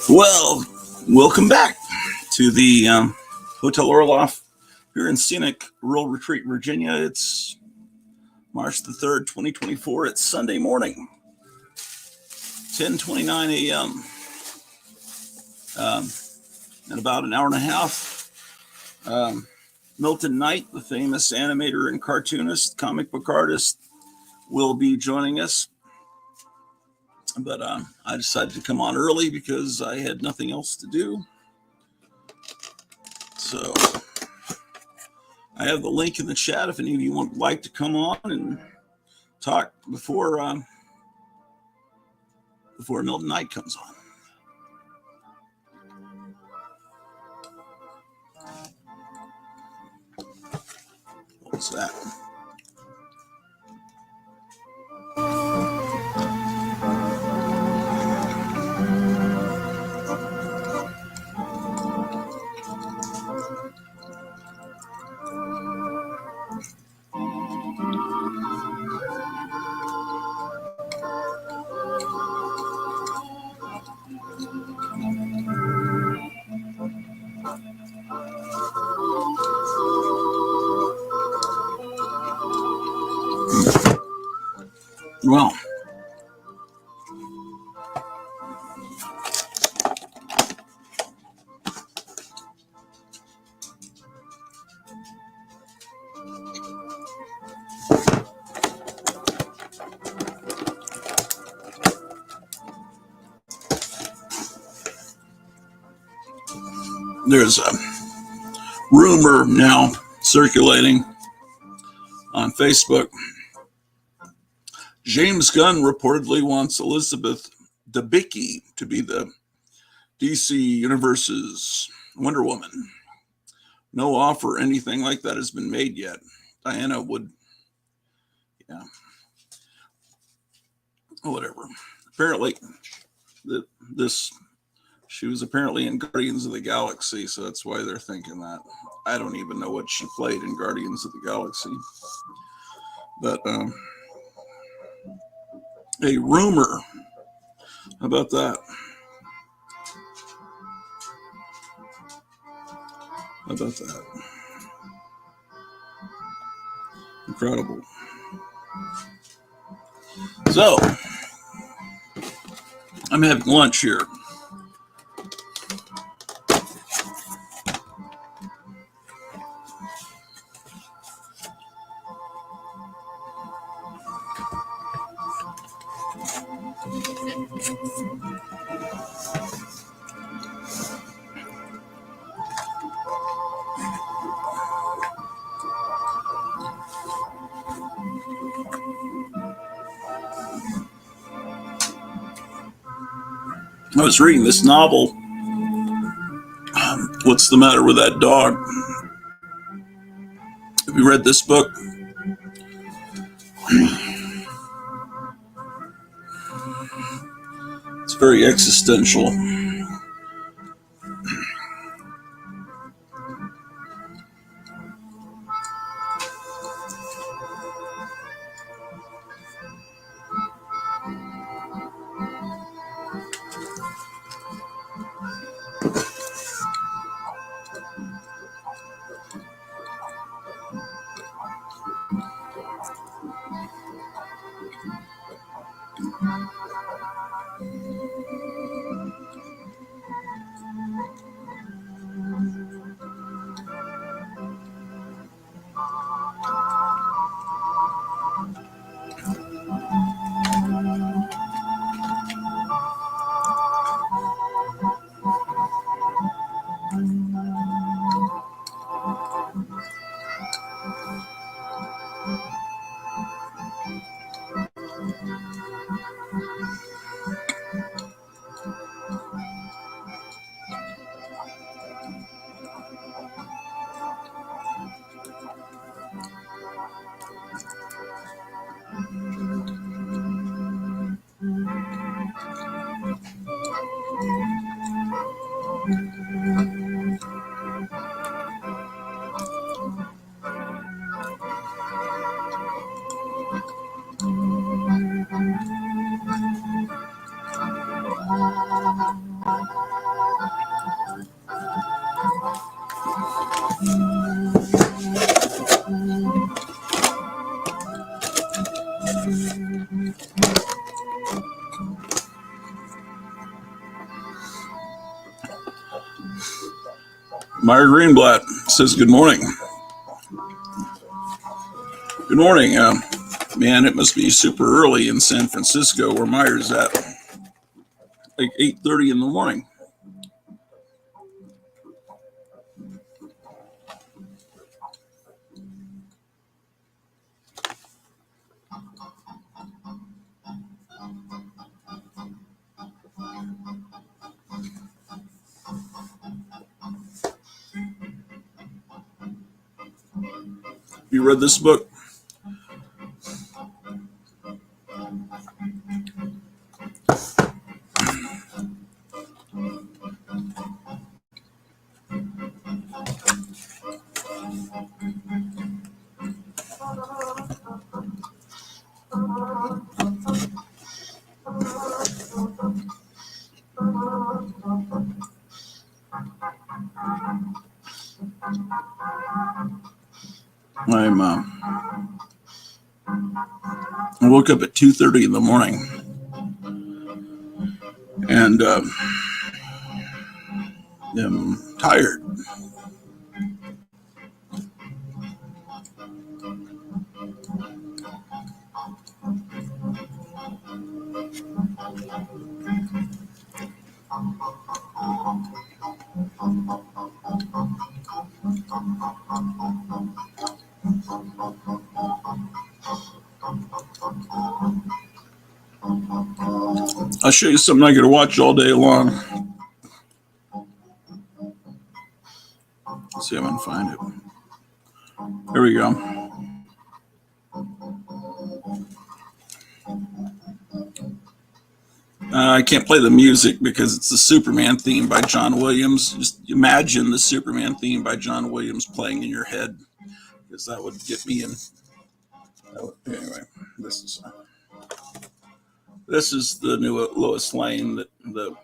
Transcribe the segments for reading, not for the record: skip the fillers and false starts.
Well, welcome back to the Hotel Orloff here in scenic Rural Retreat, Virginia. It's March the 3rd, 2024. It's Sunday morning, 10:29 a.m. In about an hour and a half, Milton Knight, the famous animator and cartoonist, comic book artist, will be joining us. But I decided to come on early because I had nothing else to do. So I have the link in the chat if any of you would like to come on and talk before Milton Knight comes on. What's that? Well, there's a rumor now circulating on Facebook. James Gunn reportedly wants Elizabeth Debicki to be the DC Universe's Wonder Woman. No offer or anything like that has been made yet. Diana would, whatever. Apparently, she was apparently in Guardians of the Galaxy, so that's why they're thinking that. I don't even know what she played in Guardians of the Galaxy. But a rumor about that. Incredible. So, I'm having lunch here. I was reading this novel, What's the Matter with That Dog? Have you read this book? It's very existential. Meyer Greenblatt says, good morning. Good morning. Man, it must be super early in San Francisco where Meyer's at. Like 8:30 in the morning. You read this book? I woke up at 2:30 in the morning, and am tired. I'll show you something I could watch all day long. Let's see if I can find it. Here we go. I can't play the music because it's the Superman theme by John Williams. Just imagine the Superman theme by John Williams playing in your head, because that would get me in. Anyway, this is the new Lois Lane, the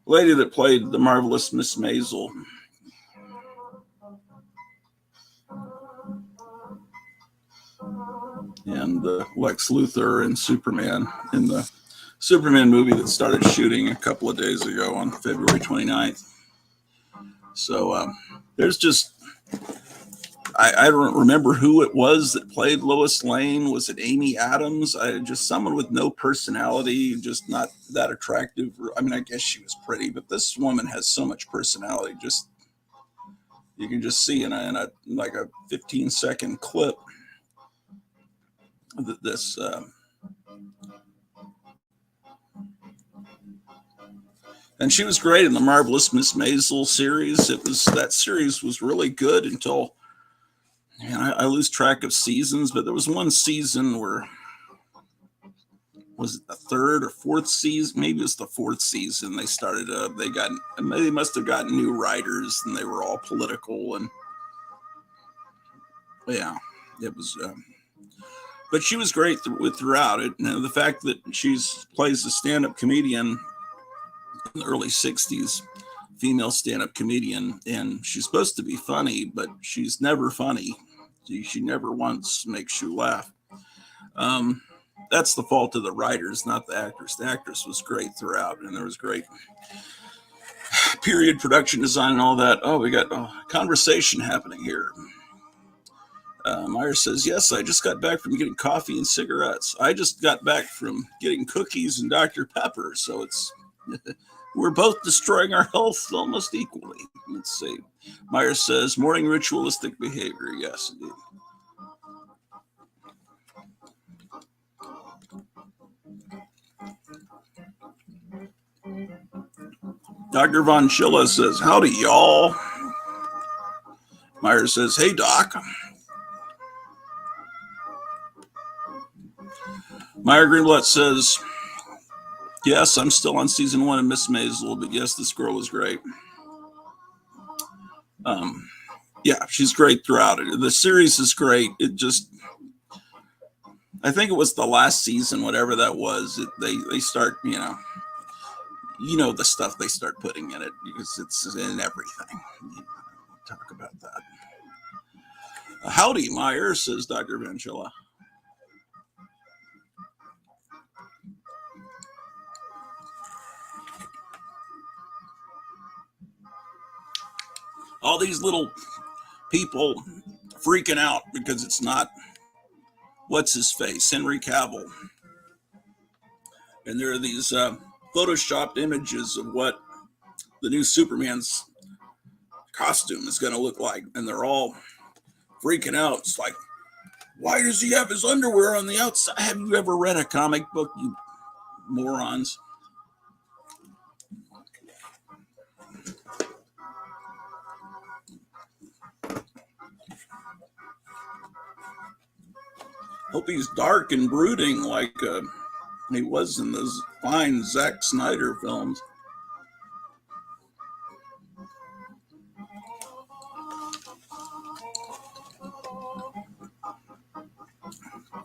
lady that played the marvelous Miss Maisel. And Lex Luthor and Superman in the Superman movie that started shooting a couple of days ago on February 29th. So there's just, I don't remember who it was that played Lois Lane. Was it Amy Adams? Just someone with no personality, just not that attractive. I mean, I guess she was pretty, but this woman has so much personality. Just, you can just see in a like a 15-second clip that this and she was great in the Marvelous Miss Maisel series. That series was really good until, man, I lose track of seasons, but there was one season where, was it the third or fourth season? Maybe it was the fourth season. They started they must have gotten new writers, and they were all political, and yeah, it was. But she was great throughout it. The fact that she plays a stand-up comedian in the early 60s, female stand-up comedian, and she's supposed to be funny, but she's never funny. She never once makes you laugh. That's the fault of the writers, not the actress. The actress was great throughout, and there was great period production design and all that. Oh, we got a conversation happening here. Meyer says, yes, I just got back from getting coffee and cigarettes. I just got back from getting cookies and Dr. Pepper. So it's, we're both destroying our health almost equally. Let's see. Meyer says, morning ritualistic behavior. Yes, indeed. Dr. Von Schilla says, howdy, y'all. Meyer says, hey, Doc. Meyer Greenblatt says, yes, I'm still on season 1 of Miss Maisel, but yes, this girl is great. Yeah, she's great throughout it. The series is great. It just, I think it was the last season, whatever that was. They start, you know the stuff they start putting in it, because it's in everything. We'll talk about that. Howdy, Meyer, says Dr. Vanchilla. all these little people freaking out because it's not what's his face, Henry Cavill. And there are these photoshopped images of what the new Superman's costume is going to look like. And they're all freaking out. It's like, why does he have his underwear on the outside? Have you ever read a comic book, you morons? Hope he's dark and brooding like he was in those fine Zack Snyder films.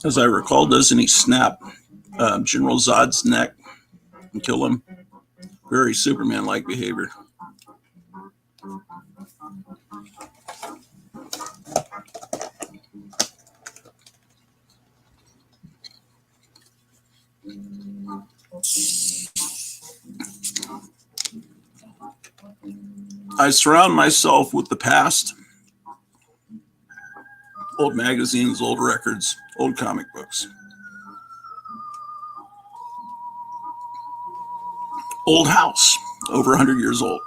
As I recall, doesn't he snap General Zod's neck and kill him? Very Superman-like behavior. I surround myself with the past, old magazines, old records, old comic books, old house, over 100 years old.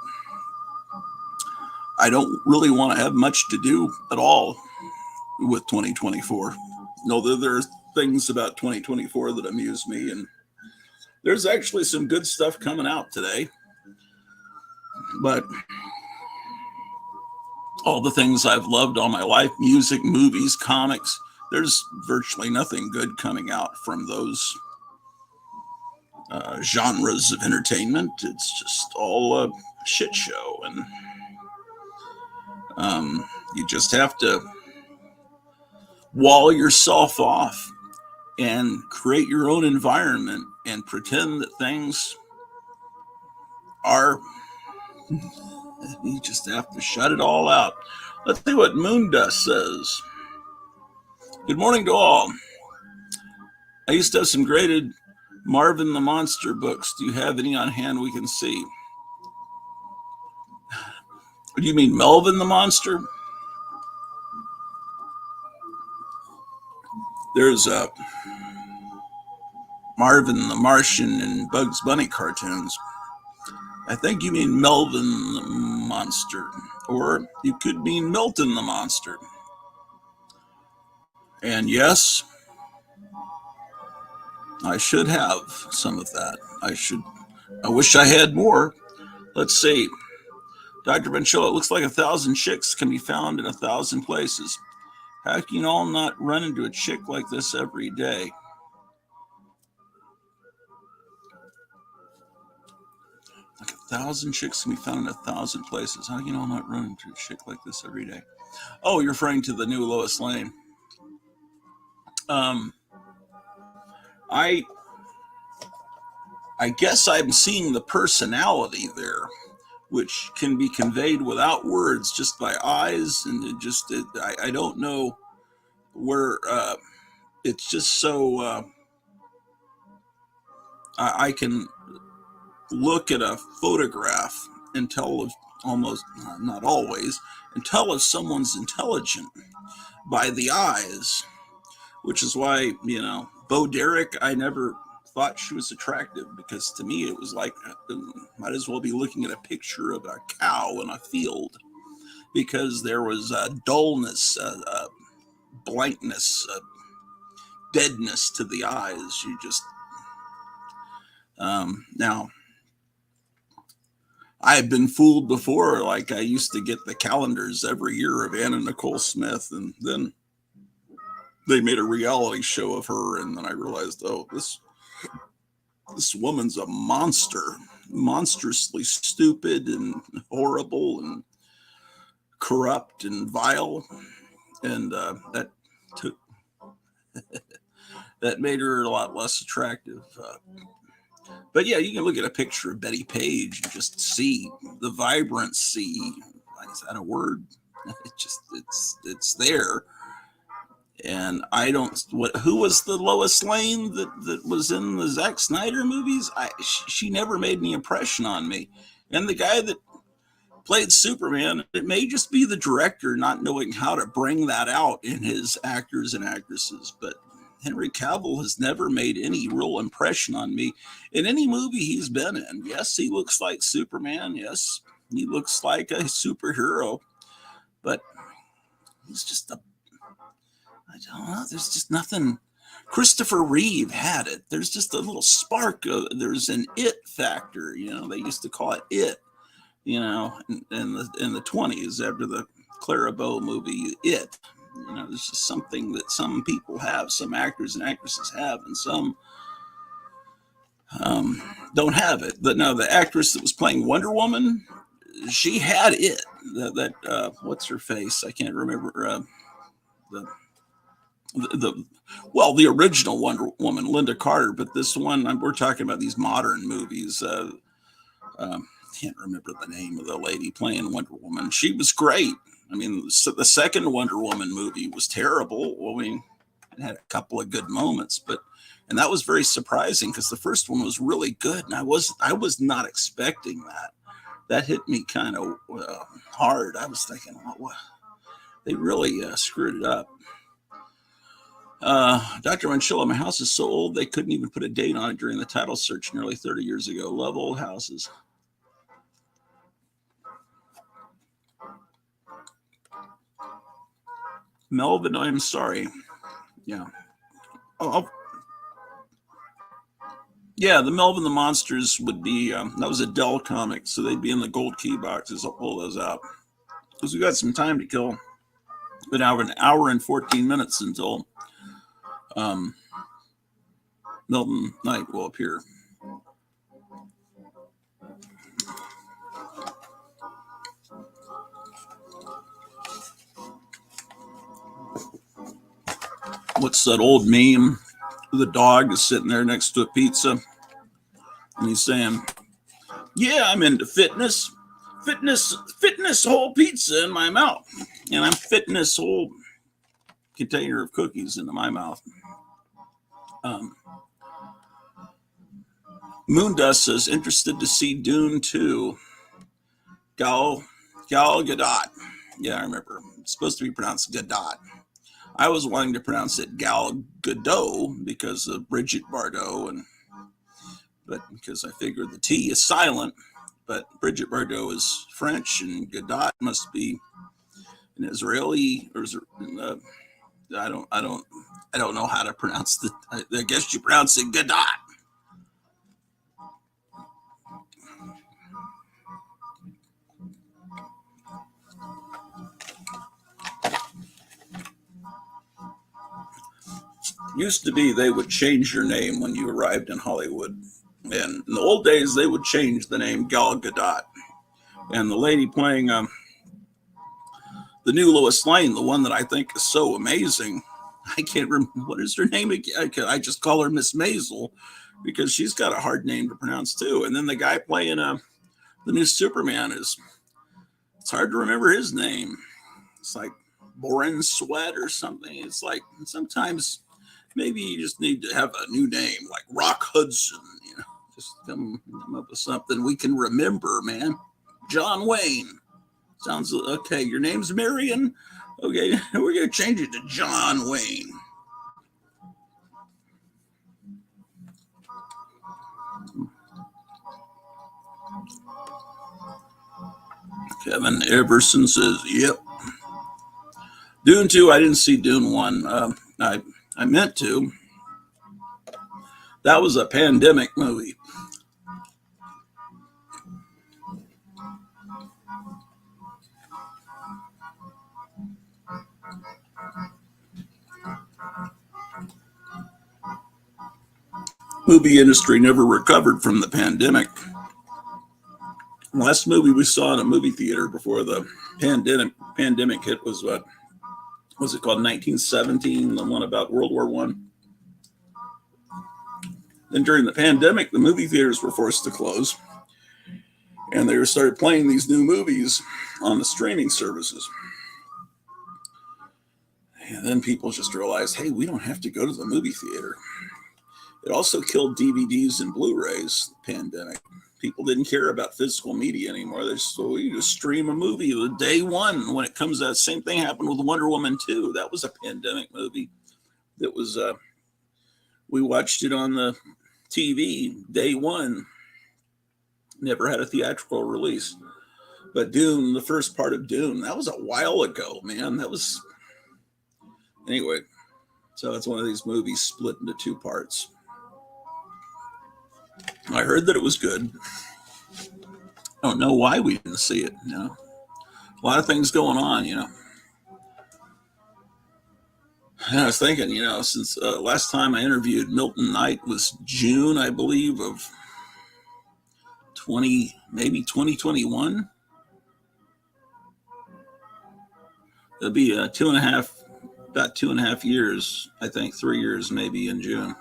I don't really want to have much to do at all with 2024. Although there are things about 2024 that amuse me, and there's actually some good stuff coming out today. But all the things I've loved all my life, music, movies, comics, there's virtually nothing good coming out from those genres of entertainment. It's just all a shit show. And you just have to wall yourself off and create your own environment and pretend that things are. You just have to shut it all out. Let's see what Moondust says. Good morning to all. I used to have some graded Marvin the Monster books. Do you have any on hand we can see? Do you mean Melvin the Monster? There's Marvin the Martian and Bugs Bunny cartoons. I think you mean Melvin the Monster, or you could mean Milton the Monster. And yes, I should have some of that. I wish I had more. Let's see. Dr. Benchilla, it looks like 1,000 chicks can be found in 1,000 places. How can you all not run into a chick like this every day? Like 1,000 chicks can be found in 1,000 places. How can you all not run into a chick like this every day? Oh, you're referring to the new Lois Lane. I guess I'm seeing the personality there, which can be conveyed without words, just by eyes, and I don't know where. It's just so I can look at a photograph and tell if almost, not always, and tell if someone's intelligent by the eyes, which is why, Bo Derek, I never thought she was attractive, because to me it was like, might as well be looking at a picture of a cow in a field, because there was a dullness, a blankness, a deadness to the eyes. You just, now, I've been fooled before. Like, I used to get the calendars every year of Anna Nicole Smith, and then they made a reality show of her, and then I realized, oh, this woman's a monster, monstrously stupid and horrible and corrupt and vile, and that made her a lot less attractive. But yeah, you can look at a picture of Betty Page and just see the vibrancy. Is that a word? It's there. And I don't. Who was the Lois Lane that was in the Zack Snyder movies? She never made any impression on me. And the guy that played Superman. It may just be the director not knowing how to bring that out in his actors and actresses, but Henry Cavill has never made any real impression on me in any movie he's been in. Yes, he looks like Superman. Yes, he looks like a superhero, but he's just I don't know. There's just nothing. Christopher Reeve had it. There's just a little spark. There's an it factor. They used to call it it. In the 20s after the Clara Bow movie, it. There's just something that some people have, some actors and actresses have, and some don't have it. But no, the actress that was playing Wonder Woman, she had it. What's her face? I can't remember. The original Wonder Woman, Linda Carter, but this one we're talking about these modern movies. Can't remember the name of the lady playing Wonder Woman. She was great. I mean, the second Wonder Woman movie was terrible. I mean, it had a couple of good moments, and that was very surprising because the first one was really good, and I was not expecting that. That hit me kind of hard. I was thinking, what? They really screwed it up. Dr. Manchilla, my house is so old they couldn't even put a date on it during the title search nearly 30 years ago. Love old houses. Melvin, I'm sorry. Yeah. Yeah, the Melvin the Monsters would be, that was a Dell comic, so they'd be in the gold key boxes. I'll pull those out. Because we got some time to kill. But now an hour and 14 minutes until Melvin Knight will appear. What's that old meme? The dog is sitting there next to a pizza, and he's saying, "Yeah, I'm into fitness, whole pizza in my mouth, and I'm fitting this whole container of cookies into my mouth." Moondust says, interested to see Dune 2. Gal Gadot. Yeah, I remember. It's supposed to be pronounced Gadot. I was wanting to pronounce it Gal Gadot because of Bridget Bardot, but because I figured the T is silent, but Bridget Bardot is French and Gadot must be an Israeli, or I don't know how to pronounce I guess you pronounce it Gadot. Used to be they would change your name when you arrived in Hollywood. And in the old days, they would change the name Gal Gadot. And the lady playing the new Lois Lane, the one that I think is so amazing, I can't remember, what is her name again? I just call her Miss Maisel because she's got a hard name to pronounce too. And then the guy playing the new Superman it's hard to remember his name. It's like Boren Sweat or something. It's like sometimes maybe you just need to have a new name like Rock Hudson, just come up with something we can remember, man. John Wayne. Sounds okay. Your name's Marion? Okay, we're going to change it to John Wayne. Kevin Everson says, yep. Dune 2, I didn't see Dune 1. I meant to. That was a pandemic movie. Movie industry never recovered from the pandemic. The last movie we saw in a movie theater before the pandemic hit was what was it called? 1917, the one about World War I. Then during the pandemic, the movie theaters were forced to close, and they started playing these new movies on the streaming services. And then people just realized, hey, we don't have to go to the movie theater. It also killed DVDs and Blu-rays, the pandemic. people didn't care about physical media anymore. They just, well, you just stream a movie the day one when it comes out. Same thing happened with Wonder Woman 2. That was a pandemic movie. That was we watched it on the TV day one. Never had a theatrical release. But Dune, the first part of Dune, that was a while ago, man. That was anyway. So it's one of these movies split into two parts. I heard that it was good. I don't know why we didn't see it. You know, a lot of things going on. You know, and I was thinking, you know, since last time I interviewed Milton Knight was June, I believe, of maybe 2021. It'll be about 2.5 years, I think, 3 years maybe in June.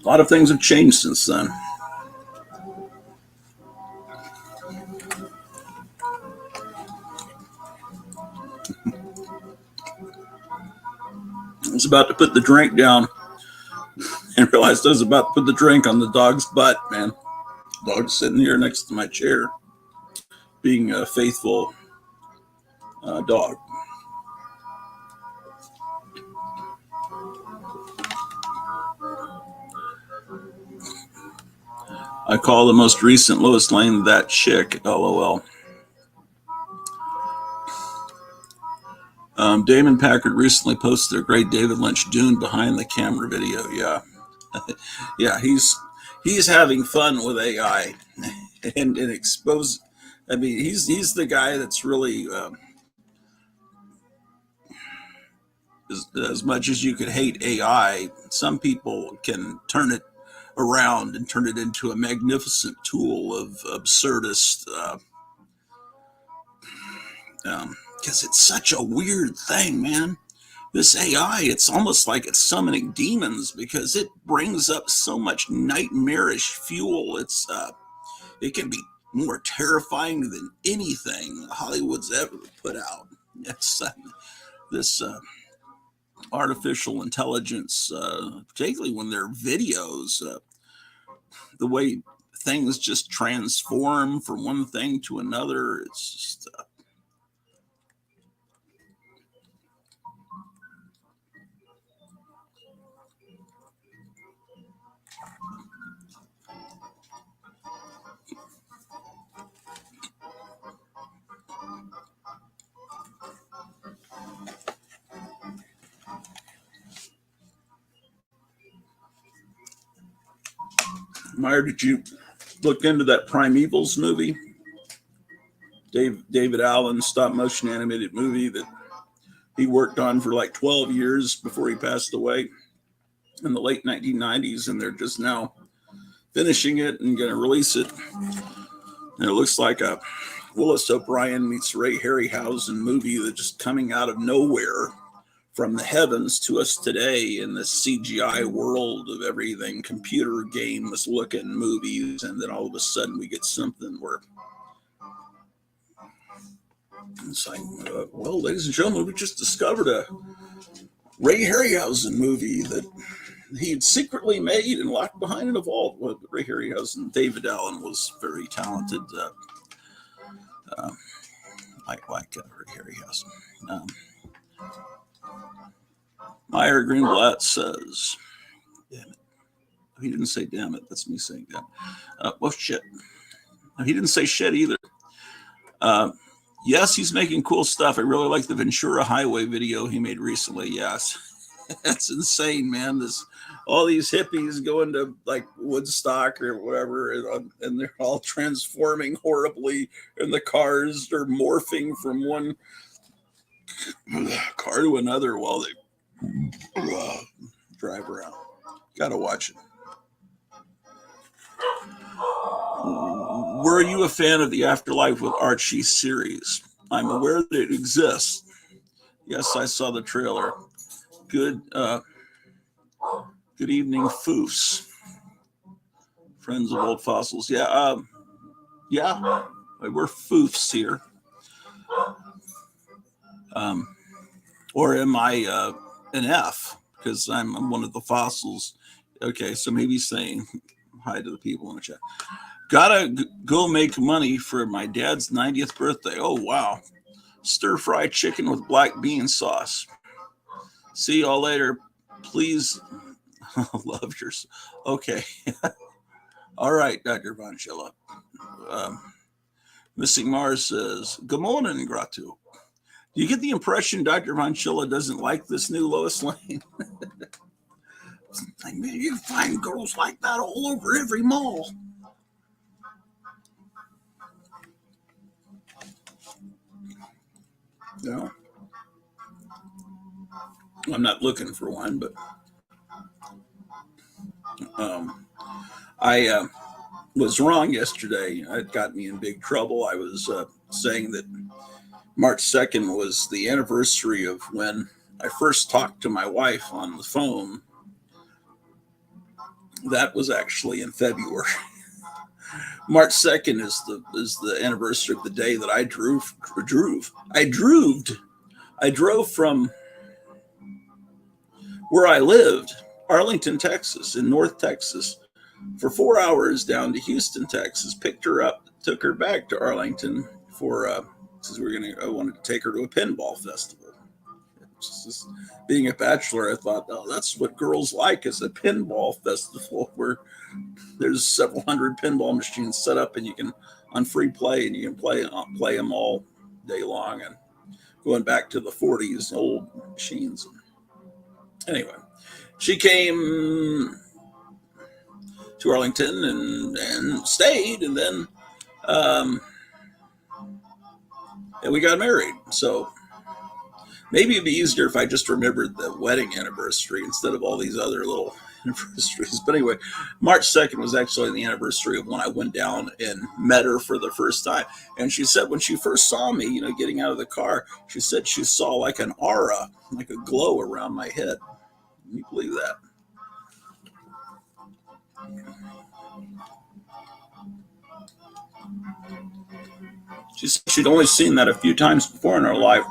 A lot of things have changed since then. I was about to put the drink down and realized I was about to put the drink on the dog's butt, man. Dog's sitting here next to my chair, being a faithful dog. I call the most recent Lois Lane that chick, LOL. Damon Packard recently posted a great David Lynch Dune behind the camera video. Yeah. Yeah, he's having fun with AI and expose. I mean, he's the guy that's really as much as you could hate AI, some people can turn it around and turn it into a magnificent tool of absurdist. Because it's such a weird thing, man. This AI, it's almost like it's summoning demons because it brings up so much nightmarish fuel. It can be more terrifying than anything Hollywood's ever put out. It's this artificial intelligence, particularly when they're videos, the way things just transform from one thing to another. It's just Meyer, did you look into that Primevals movie? David Allen stop motion animated movie that he worked on for like 12 years before he passed away in the late 1990s, and they're just now finishing it and going to release it. And it looks like a Willis O'Brien meets Ray Harryhausen movie that's just coming out of nowhere from the heavens to us today in this CGI world of everything, computer games looking movies, and then all of a sudden we get something where it's like, well, ladies and gentlemen, we just discovered a Ray Harryhausen movie that he'd secretly made and locked behind in a vault. Well, Ray Harryhausen, David Allen was very talented. Like Ray Harryhausen. Meyer Greenblatt says, damn it. He didn't say damn it. That's me saying that. Well, shit. He didn't say shit either. Yes, he's making cool stuff. I really like the Ventura Highway video he made recently. Yes. That's insane, man. All these hippies going to like Woodstock or whatever, and they're all transforming horribly, and the cars are morphing from one car to another while they drive around. Gotta watch it. Were you a fan of the Afterlife with Archie series? I'm aware that it exists. Yes, I saw the trailer. Good. Good evening, foofs. Friends of old fossils. Yeah, we're foofs here. Or am I an F? Because I'm one of the fossils. Okay, so maybe saying hi to the people in the chat. Gotta go make money for my dad's 90th birthday. Oh, wow. Stir-fried chicken with black bean sauce. See y'all later. Please love yours. Okay. All right, Dr. Von Schilla. Missing Mars says, good morning, Gratu. Do you get the impression Dr. Von Schilla doesn't like this new Lois Lane? Like, man, you find girls like that all over every mall. No. I'm not looking for one, but I was wrong yesterday. It got me in big trouble. I was saying that March 2nd was the anniversary of when I first talked to my wife on the phone. That was actually in February. March 2nd is the anniversary of the day that I drove from where I lived, Arlington, Texas, in North Texas, for 4 hours down to Houston, Texas. Picked her up, took her back to Arlington for because I wanted to take her to a pinball festival. Just being a bachelor, I thought, oh, that's what girls like, is a pinball festival where there's several hundred pinball machines set up, and you can on free play, and you can play them all day long. And going back to the 40s, old machines. Anyway, she came to Arlington and stayed, and then and we got married. So maybe it'd be easier if I just remembered the wedding anniversary instead of all these other little anniversaries. But anyway, March 2nd was actually the anniversary of when I went down and met her for the first time. And she said when she first saw me, getting out of the car, she said she saw like an aura, like a glow around my head. Can you believe that? She said she'd only seen that a few times before in her life.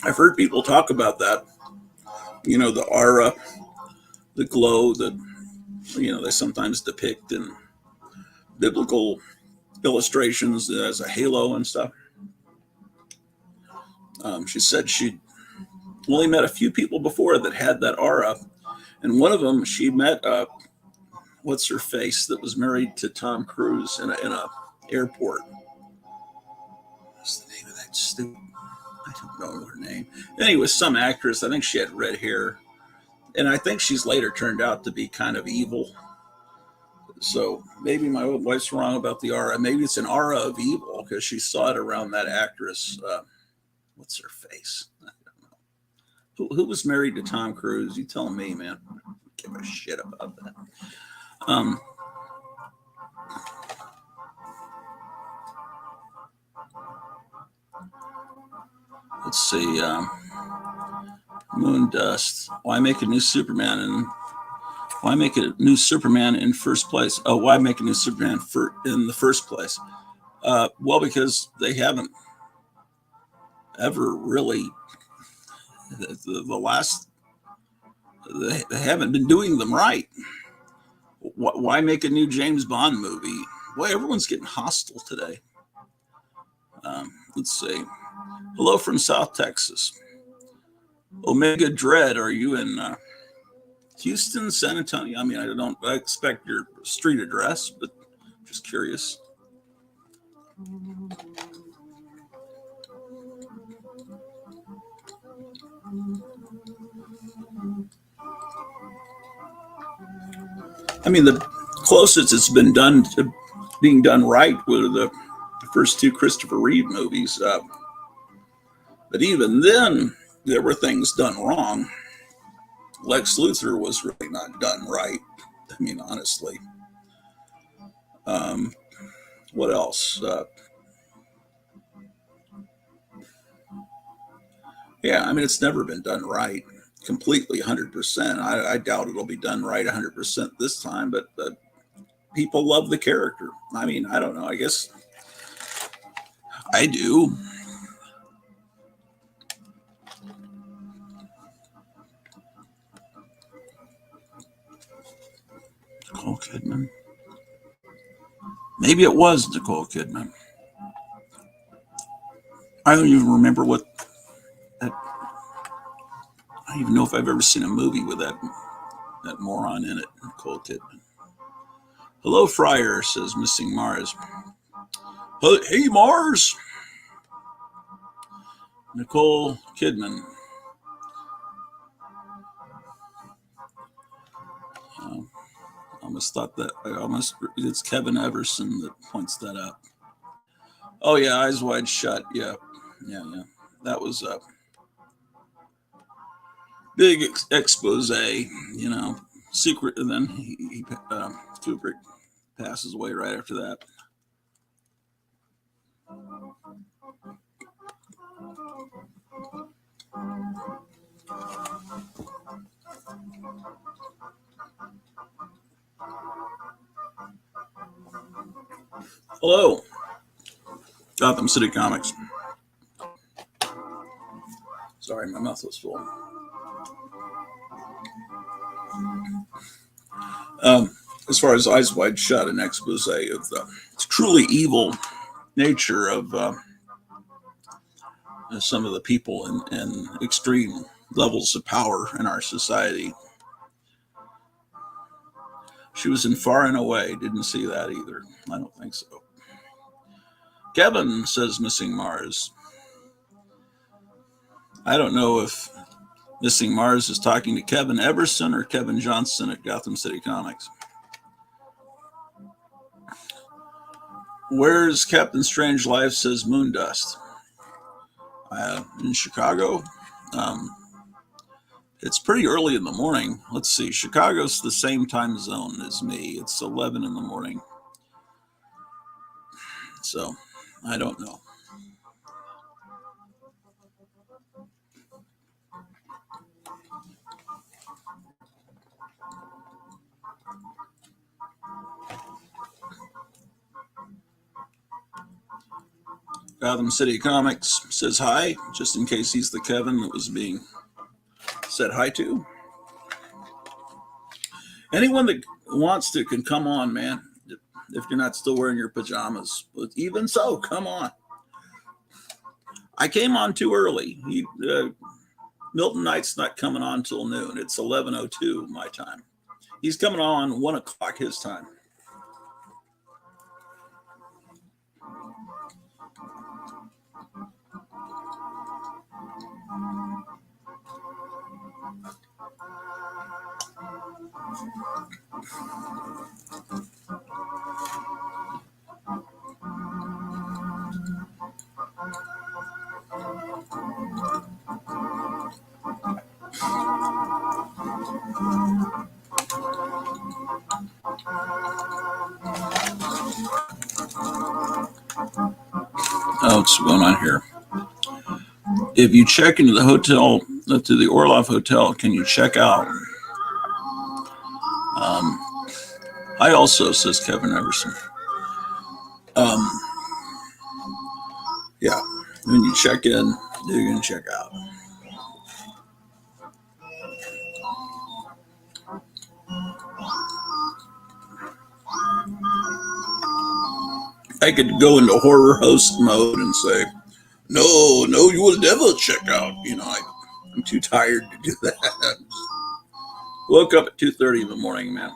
I've heard people talk about that. The aura, the glow that, they sometimes depict in biblical illustrations as a halo and stuff. She said she'd only met a few people before that had that aura. And one of them, she met, what's her face, that was married to Tom Cruise in a airport. What's the name of that stupid? I don't know her name. Anyway, some actress. I think she had red hair. And I think she's later turned out to be kind of evil. So maybe my wife's wrong about the aura. Maybe it's an aura of evil because she saw it around that actress. What's her face? I don't know. Who was married to Tom Cruise? You tell me, man. I don't give a shit about that. Let's see. Moon dust. Why make a new Superman in first place? Oh, why make a new Superman in the first place? Well, because they haven't ever really they haven't been doing them right. Why make a new James Bond movie? Boy, everyone's getting hostile today. Let's see. Hello from South Texas. Omega Dread, are you in Houston, San Antonio? I mean, I don't expect your street address, but just curious. I mean, the closest it's been done to being done right were the first two Christopher Reeve movies. But even then, there were things done wrong. Lex Luthor was really not done right. I mean, honestly. What else? Yeah, I mean, it's never been done right. completely 100%. I doubt it'll be done right 100% this time, but people love the character. I mean, I don't know. I guess I do. Nicole Kidman. Maybe it was Nicole Kidman. I don't even remember what that. I don't even know if I've ever seen a movie with that moron in it, Nicole Kidman. Hello, Friar, says Missing Mars. Hey, Mars. Nicole Kidman. I almost thought that. It's Kevin Everson that points that out. Oh yeah, Eyes Wide Shut. Yeah. That was a big expose. Secret, and then Kubrick passes away right after that. Hello, Gotham City Comics. Sorry, my mouth was full. As far as Eyes Wide Shut, an expose of the truly evil nature of some of the people in extreme levels of power in our society. She was in Far and Away. Didn't see that either. I don't think so. Kevin, says Missing Mars. I don't know if Missing Mars is talking to Kevin Everson or Kevin Johnson at Gotham City Comics. Where's Captain Strangelove, says Moondust. In Chicago. It's pretty early in the morning. Let's see. Chicago's the same time zone as me. It's 11 in the morning. So I don't know. Gotham City Comics says hi, just in case he's the Kevin that was being said hi to. Anyone that wants to can come on, man. If you're not still wearing your pajamas, but even so, come on. I came on too early. Milton Knight's not coming on till noon. It's 11:02 my time. He's coming on 1 o'clock his time. Oh, what's going on here? If you check into the hotel, to the Orloff Hotel, can you check out? I also, says Kevin Everson. Yeah, when you check in, you can check out. I could go into horror host mode and say, no, you will never check out. I'm too tired to do that. Woke up at 2:30 in the morning, man.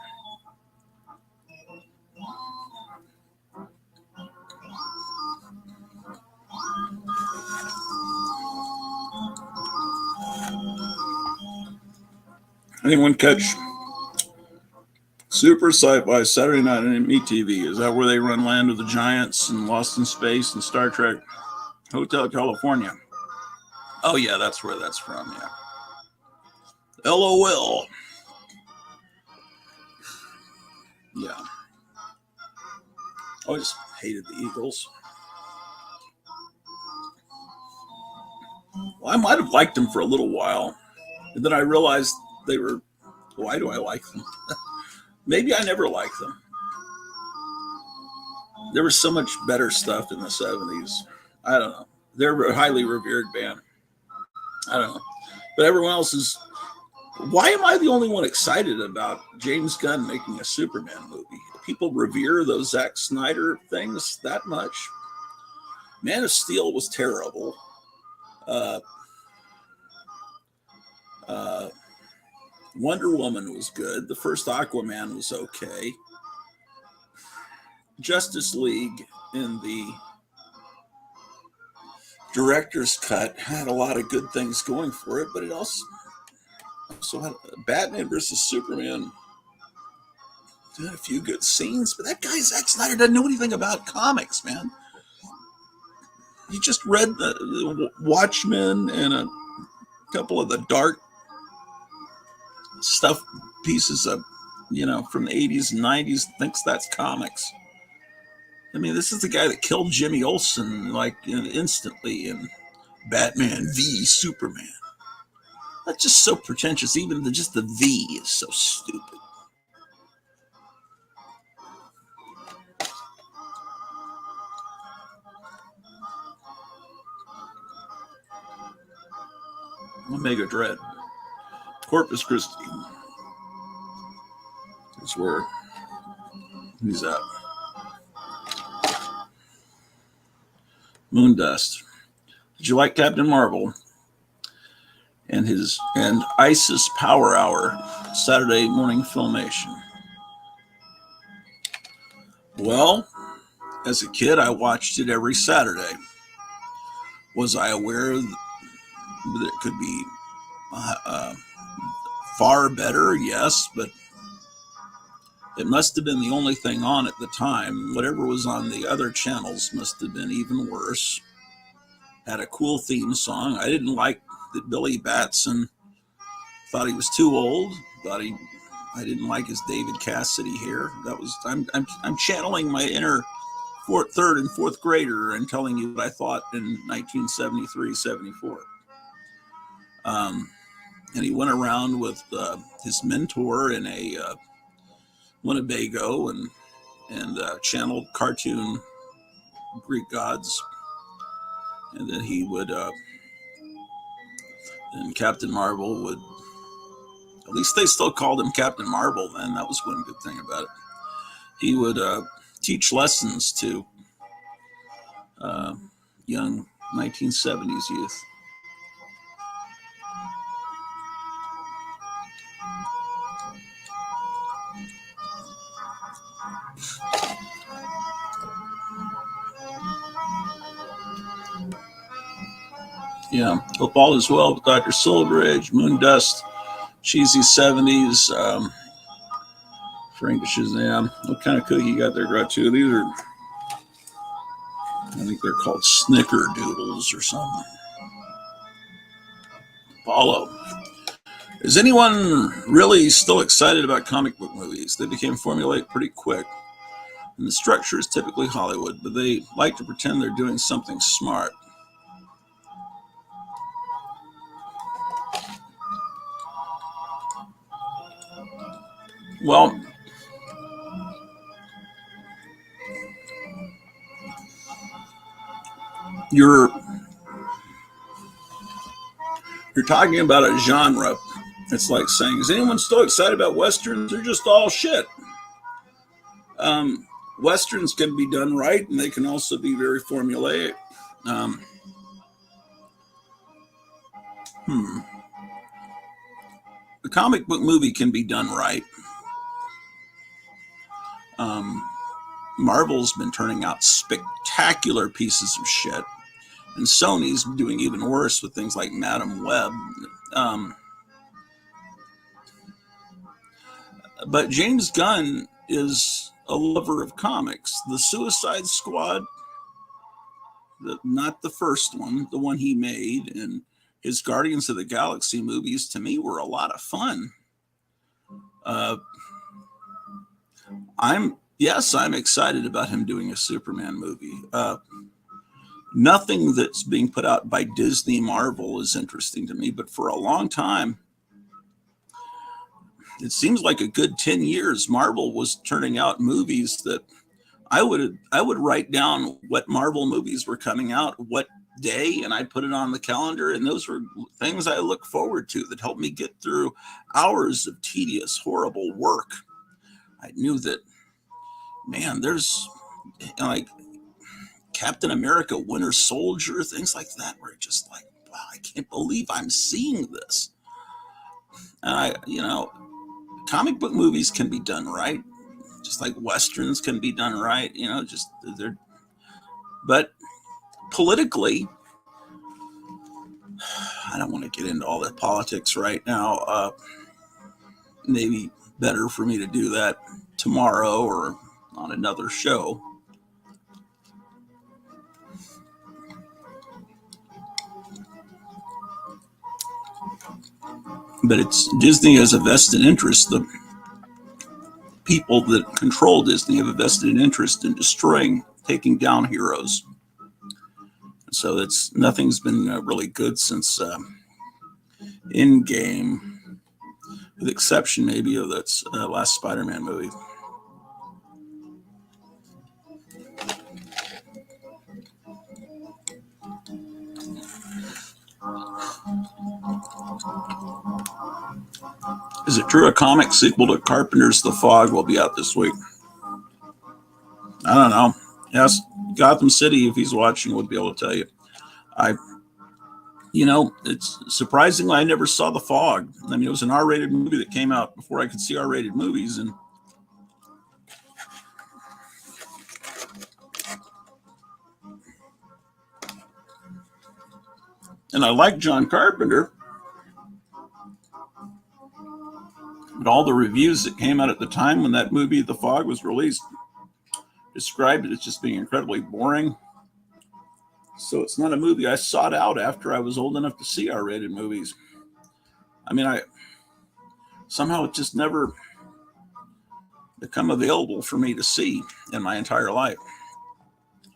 Anyone catch Super Sci-Fi Saturday night on MeTV? Is that where they run Land of the Giants and Lost in Space and Star Trek Hotel California? Oh yeah, that's where that's from. Yeah. LOL. Yeah. I just hated the Eagles. Well, I might have liked them for a little while. And then I realized they were, why do I like them? Maybe I never liked them. There was so much better stuff in the 70s. I don't know. They're a highly revered band. I don't know. But everyone else is. Why am I the only one excited about James Gunn making a Superman movie? People revere those Zack Snyder things that much. Man of Steel was terrible. Wonder Woman was good. The first Aquaman was okay. Justice League in the director's cut had a lot of good things going for it, but it also had Batman versus Superman. Had a few good scenes, but that guy Zack Snyder doesn't know anything about comics, man. He just read the Watchmen and a couple of the dark stuff pieces of, from the 80s and 90s, thinks that's comics. I mean, this is the guy that killed Jimmy Olsen instantly in Batman v Superman. That's just so pretentious. Even just the V is so stupid. Omega Dread. Corpus Christi is where he's at. Moondust. Did you like Captain Marvel and ISIS Power Hour Saturday morning filmation? Well, as a kid, I watched it every Saturday. Was I aware that it could be far better? Yes, but it must have been the only thing on at the time. Whatever was on the other channels must have been even worse. Had a cool theme song. I didn't like that Billy Batson thought he was too old. I didn't like his David Cassidy hair. I'm channeling my inner third and fourth grader and telling you what I thought in 1973, 74. And he went around with his mentor in a Winnebago and channeled cartoon Greek gods. And then he would, and Captain Marvel would, at least they still called him Captain Marvel then. That was one good thing about it. He would teach lessons to young 1970s youth. Yeah, hope all is well with Dr. Silveridge, Moondust, Cheesy 70s, Frank Shazam. What kind of cookie you got there, Groucho? These are, I think they're called Snickerdoodles or something. Apollo. Is anyone really still excited about comic book movies? They became formulaic pretty quick. And the structure is typically Hollywood, but they like to pretend they're doing something smart. Well, you're talking about a genre. It's like saying, is anyone still excited about Westerns? They're just all shit. Westerns can be done right, and they can also be very formulaic. The comic book movie can be done right. Marvel's been turning out spectacular pieces of shit, and Sony's doing even worse with things like Madam Web. But James Gunn is a lover of comics. The Suicide Squad, not the first one, the one he made, and his Guardians of the Galaxy movies, to me, were a lot of fun. I'm excited about him doing a Superman movie. Nothing that's being put out by Disney Marvel is interesting to me, but for a long time, it seems like a good 10 years, Marvel was turning out movies that I would write down what Marvel movies were coming out, what day, and I put it on the calendar. And those were things I look forward to that helped me get through hours of tedious, horrible work. I knew that, man, there's like Captain America, Winter Soldier, things like that, where just like, wow, I can't believe I'm seeing this. And comic book movies can be done right, just like Westerns can be done right, just they're, but politically, I don't want to get into all the politics right now. Maybe better for me to do that tomorrow or on another show. But it's Disney has a vested interest. The people that control Disney have a vested interest in destroying, taking down heroes. So nothing's been really good since Endgame, with the exception maybe of that last Spider-Man movie. Is it true a comic sequel to Carpenter's The Fog will be out this week? I don't know. Yes, Gotham City, if he's watching, would be able to tell you. It's surprisingly, I never saw The Fog. I mean, it was an R-rated movie that came out before I could see R-rated movies. And I like John Carpenter. But all the reviews that came out at the time when that movie, The Fog, was released, described it as just being incredibly boring. So it's not a movie I sought out after I was old enough to see R-rated movies. I mean, somehow it just never become available for me to see in my entire life.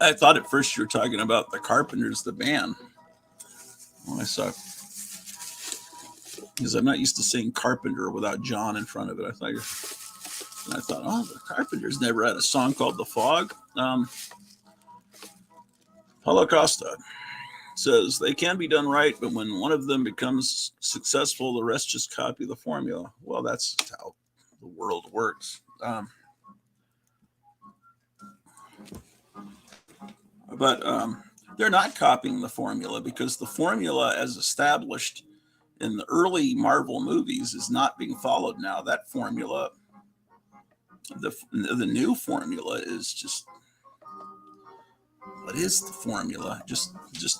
I thought at first you were talking about the Carpenters, the band. Well, I saw, because I'm not used to saying Carpenter without John in front of it. I thought, oh, the Carpenters never had a song called The Fog. Paulo Costa says they can be done right, but when one of them becomes successful, the rest just copy the formula. Well, that's how the world works. But they're not copying the formula, because the formula as established in the early Marvel movies is not being followed now. That formula, the new formula is just, what is the formula? Just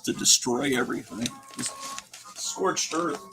to destroy everything. Just scorched earth.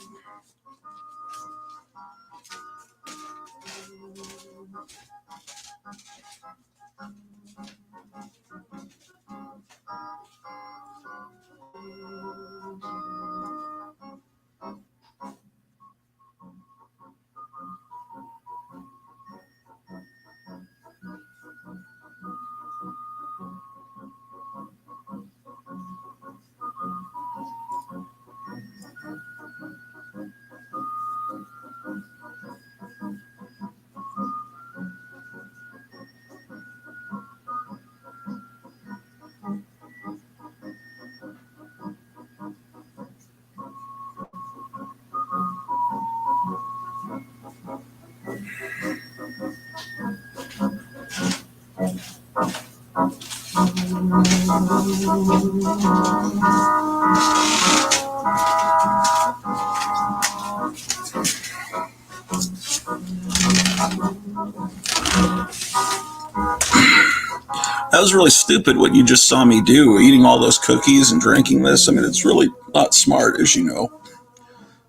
That was really stupid what you just saw me do, eating all those cookies and drinking this. I mean, it's really not smart, as you know.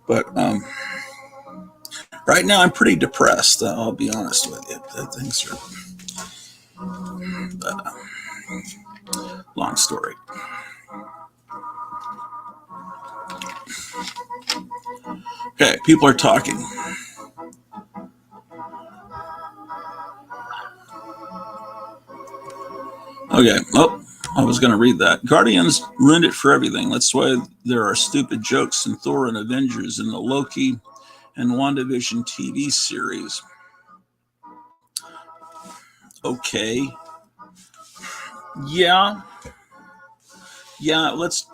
But right now I'm pretty depressed. I'll be honest with you. Things are long story. Okay, people are talking. Okay, I was going to read that. Guardians ruined it for everything. That's why there are stupid jokes in Thor and Avengers, and the Loki and WandaVision TV series. Okay. Yeah. Let's.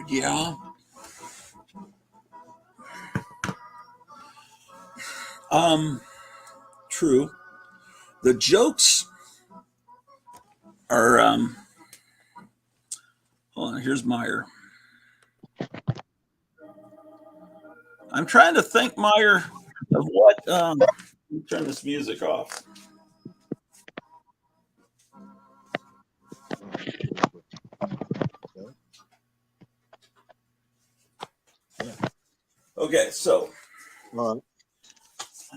Yeah. True. The jokes are. Hold on. Here's Meyer. I'm trying to think, Meyer, of what. Turn this music off. Okay, so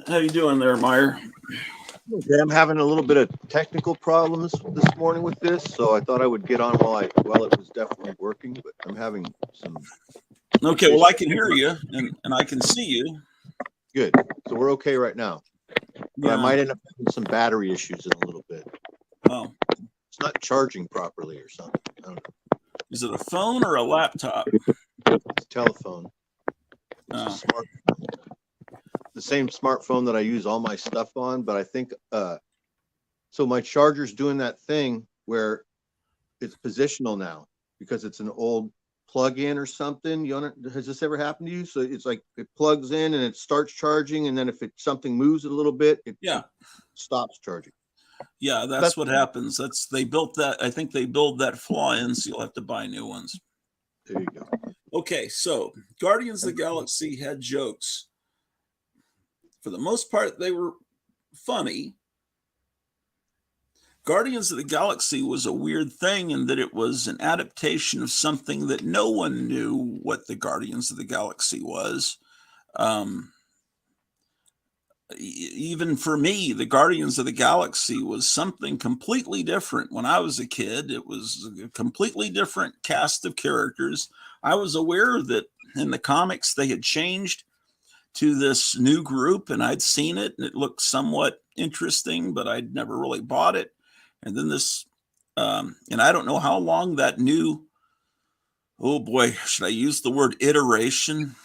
how you doing there, Meyer? Okay, I'm having a little bit of technical problems this morning with this, so I thought I would get on while it was definitely working, but I'm having some. Okay, well, I can hear you and I can see you. Good. So we're okay right now. But I might end up having some battery issues in a little bit. Oh. It's not charging properly or something. I don't know. Is it a phone or a laptop? It's a telephone. It's a smartphone. The same smartphone that I use all my stuff on, but I think so my charger's doing that thing where it's positional now because it's an old plug-in or something. Has this ever happened to you? So it's like it plugs in and it starts charging, and then if something moves a little bit, it stops charging. Yeah, that's what happens. They built that. I think they build that flaw in, so you'll have to buy new ones. There you go. Okay, so Guardians of the Galaxy had jokes. For the most part, they were funny. Guardians of the Galaxy was a weird thing in that it was an adaptation of something that no one knew what the Guardians of the Galaxy was. Even for me, the Guardians of the Galaxy was something completely different. When I was a kid, it was a completely different cast of characters. I was aware that in the comics they had changed to this new group, and I'd seen it and it looked somewhat interesting, but I'd never really bought it. And then this, and I don't know how long that new, oh boy, should I use the word iteration?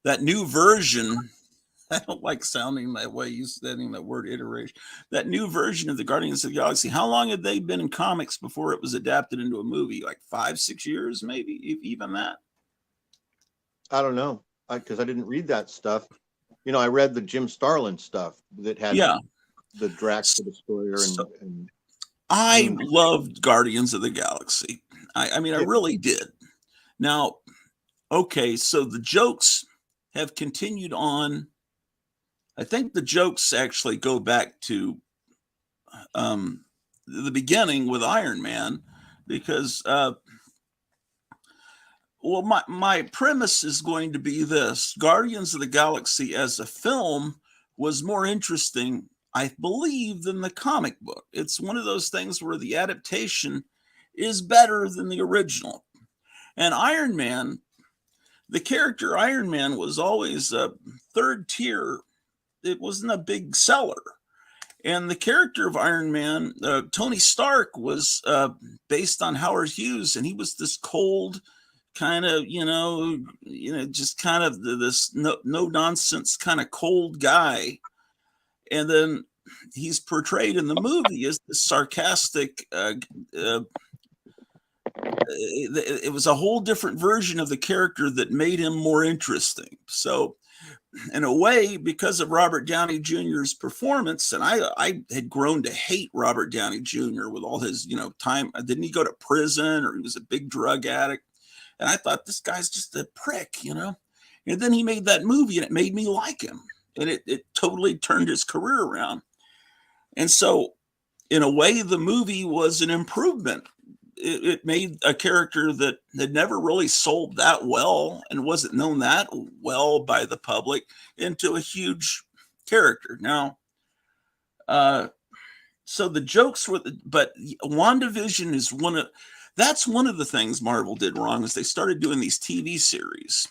That new version, I don't like sounding that way, using that word iteration. That new version of the Guardians of the Galaxy, how long had they been in comics before it was adapted into a movie? Like 5-6 years, maybe, even that? I don't know, because I didn't read that stuff. You know, I read the Jim Starlin stuff that had the Drax the Destroyer and I loved Guardians of the Galaxy. I mean, I really did. Now, okay, so the jokes have continued on. I think the jokes actually go back to the beginning with Iron Man, because my premise is going to be this: Guardians of the Galaxy as a film was more interesting, I believe, than the comic book. It's one of those things where the adaptation is better than the original. And Iron Man, the character Iron Man, was always a third tier. It wasn't a big seller. And the character of Iron Man, Tony Stark, was based on Howard Hughes, and he was this cold, kind of, just kind of this no nonsense kind of cold guy. And then he's portrayed in the movie as this sarcastic. It was a whole different version of the character that made him more interesting. So, in a way, because of Robert Downey Jr.'s performance, and I had grown to hate Robert Downey Jr. with all his, time. Didn't he go to prison, or he was a big drug addict? And I thought, this guy's just a prick, And then he made that movie, and it made me like him. And it totally turned his career around. And so, in a way, the movie was an improvement. It made a character that had never really sold that well and wasn't known that well by the public into a huge character. Now, so the jokes were, but WandaVision is that's one of the things Marvel did wrong, is they started doing these TV series.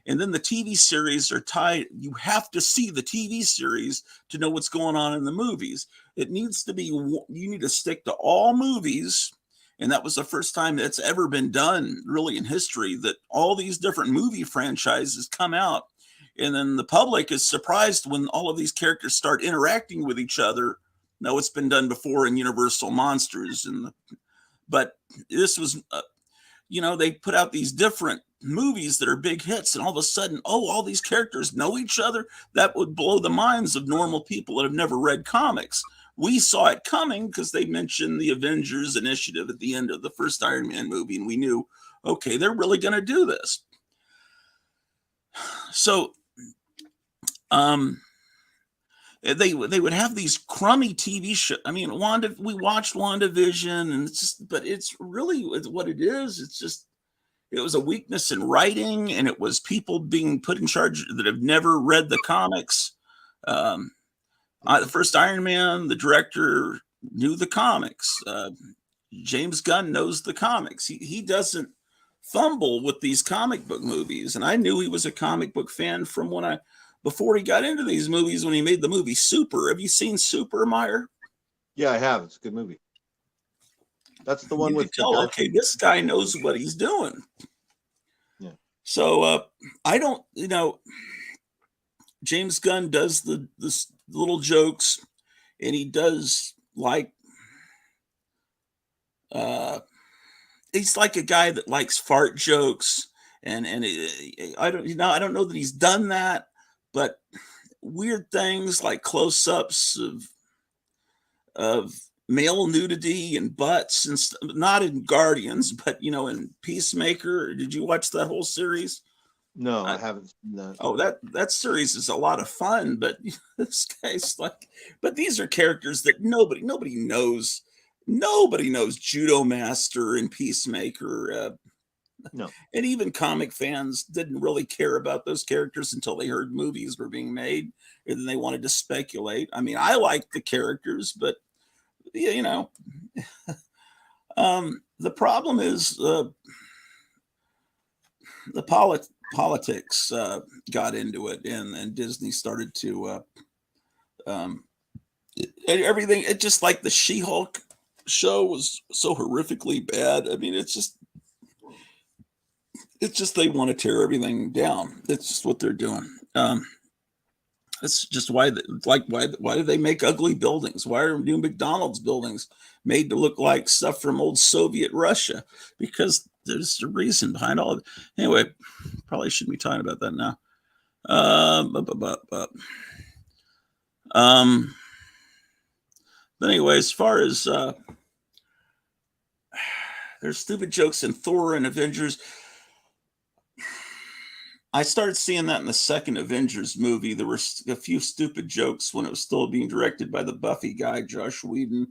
And then the TV series are tied. You have to see the TV series to know what's going on in the movies. It needs to be, you need to stick to all movies And that was the first time that's ever been done really in history, that all these different movie franchises come out. And then the public is surprised when all of these characters start interacting with each other. No, it's been done before in Universal Monsters. But this was, they put out these different movies that are big hits, and all of a sudden, all these characters know each other. That would blow the minds of normal people that have never read comics. We saw it coming because they mentioned the Avengers Initiative at the end of the first Iron Man movie, and we knew, okay, they're really going to do this. So, they would have these crummy TV shows. I mean, we watched WandaVision, and but it's really what it is. It's just, it was a weakness in writing, and it was people being put in charge that have never read the comics. The first Iron Man, the director knew the comics. James Gunn knows the comics. He doesn't fumble with these comic book movies. And I knew he was a comic book fan from before he got into these movies, when he made the movie Super. Have you seen Super, Meyer? Yeah, I have. It's a good movie. That's the one with. Okay, this guy knows what he's doing. Yeah. So I don't, James Gunn does the little jokes, and he does he's like a guy that likes fart jokes, and I don't know that he's done that, but weird things like close-ups of male nudity and butts, and not in Guardians, but in Peacemaker. Did you watch that whole series? No, I haven't. No. Oh, that series is a lot of fun, but this guy's but these are characters that nobody knows. Nobody knows Judo Master and Peacemaker. No. And even comic fans didn't really care about those characters until they heard movies were being made, and then they wanted to speculate. I mean, I like the characters, but the problem is the politics got into it, and Disney started to everything. It just like the She-Hulk show was so horrifically bad. I mean, it's just they want to tear everything down. That's just what they're doing. That's just why do they make ugly buildings? Why are new McDonald's buildings made to look like stuff from old Soviet Russia? Because there's a reason behind all of it. Anyway, probably shouldn't be talking about that now. But anyway, as far as there's stupid jokes in Thor and Avengers. I started seeing that in the second Avengers movie. There were a few stupid jokes when it was still being directed by the Buffy guy, Josh Whedon.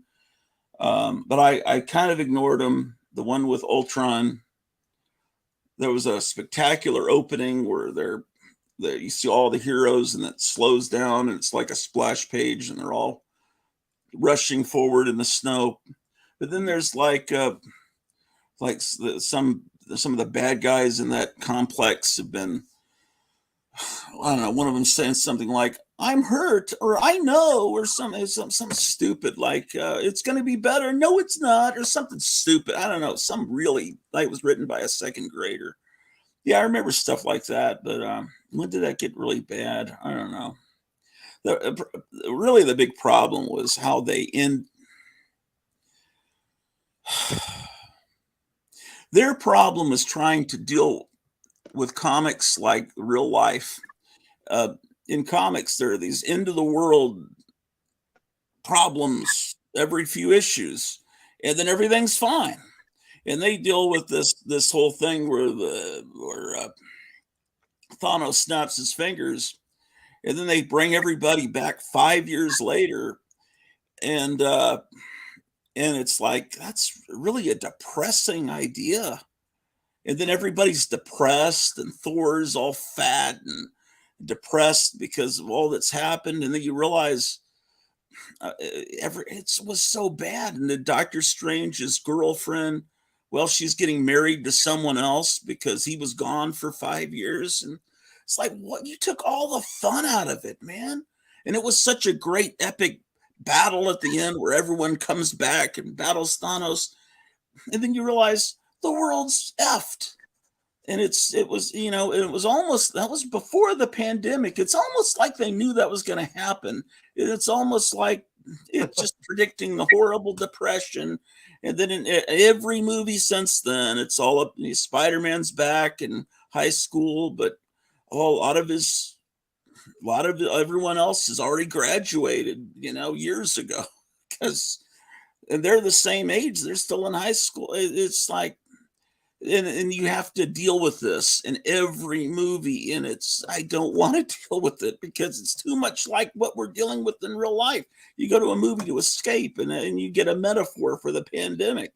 But I kind of ignored them. The one with Ultron, there was a spectacular opening where you see all the heroes, and that slows down, and it's like a splash page, and they're all rushing forward in the snow. But then there's some of the bad guys in that complex have been, I don't know, one of them saying something like, "I'm hurt," or "I know," or something stupid like, "It's going to be better." No, it's not, or something stupid. I don't know. Some really, like it was written by a second grader. Yeah, I remember stuff like that. But when did that get really bad? I don't know. Really, the big problem was how they end. Their problem is trying to deal with comics like real life. In comics, there are these end of the world problems every few issues, and then everything's fine. And they deal with this whole thing where Thanos snaps his fingers, and then they bring everybody back 5 years later, and it's like, that's really a depressing idea. And then everybody's depressed, and Thor's all fat and depressed because of all that's happened. And then you realize it was so bad. And then Doctor Strange's girlfriend, well, she's getting married to someone else because he was gone for 5 years. And it's like, what? You took all the fun out of it, man. And it was such a great epic battle at the end where everyone comes back and battles Thanos. and then you realize the world's effed. And it was, it was almost, that was before the pandemic. It's almost like they knew that was going to happen. It's almost like it's just predicting the horrible depression. And then in every movie since then, it's all up. Spider-Man's back in high school, but a lot of everyone else has already graduated, years ago, because they're the same age. They're still in high school. It's like, and you have to deal with this in every movie, and I don't want to deal with it because it's too much like what we're dealing with in real life. You go to a movie to escape, and you get a metaphor for the pandemic.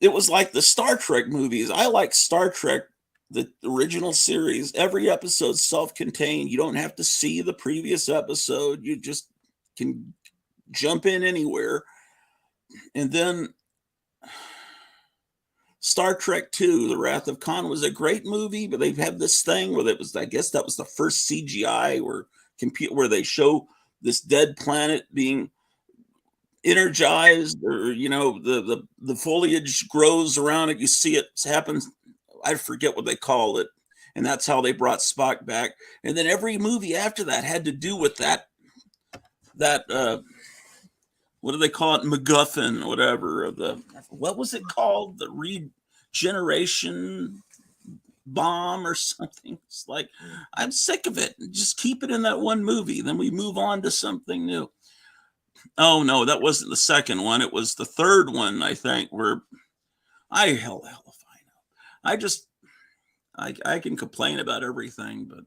It was like the Star Trek movies. I like Star Trek, the original series. Every episode's self-contained. You don't have to see the previous episode. You just can jump in anywhere. And then Star Trek II, The Wrath of Khan was a great movie, but they've had this thing where I guess that was the first CGI where they show this dead planet being energized, or the foliage grows around it. You see it happens. I forget what they call it, and that's how they brought Spock back. And then every movie after that had to do with that what do they call it? MacGuffin, whatever. What was it called? The regeneration bomb or something. It's like, I'm sick of it. Just keep it in that one movie. Then we move on to something new. Oh no, that wasn't the second one. It was the third one, I think, where hell if I know. I can complain about everything, but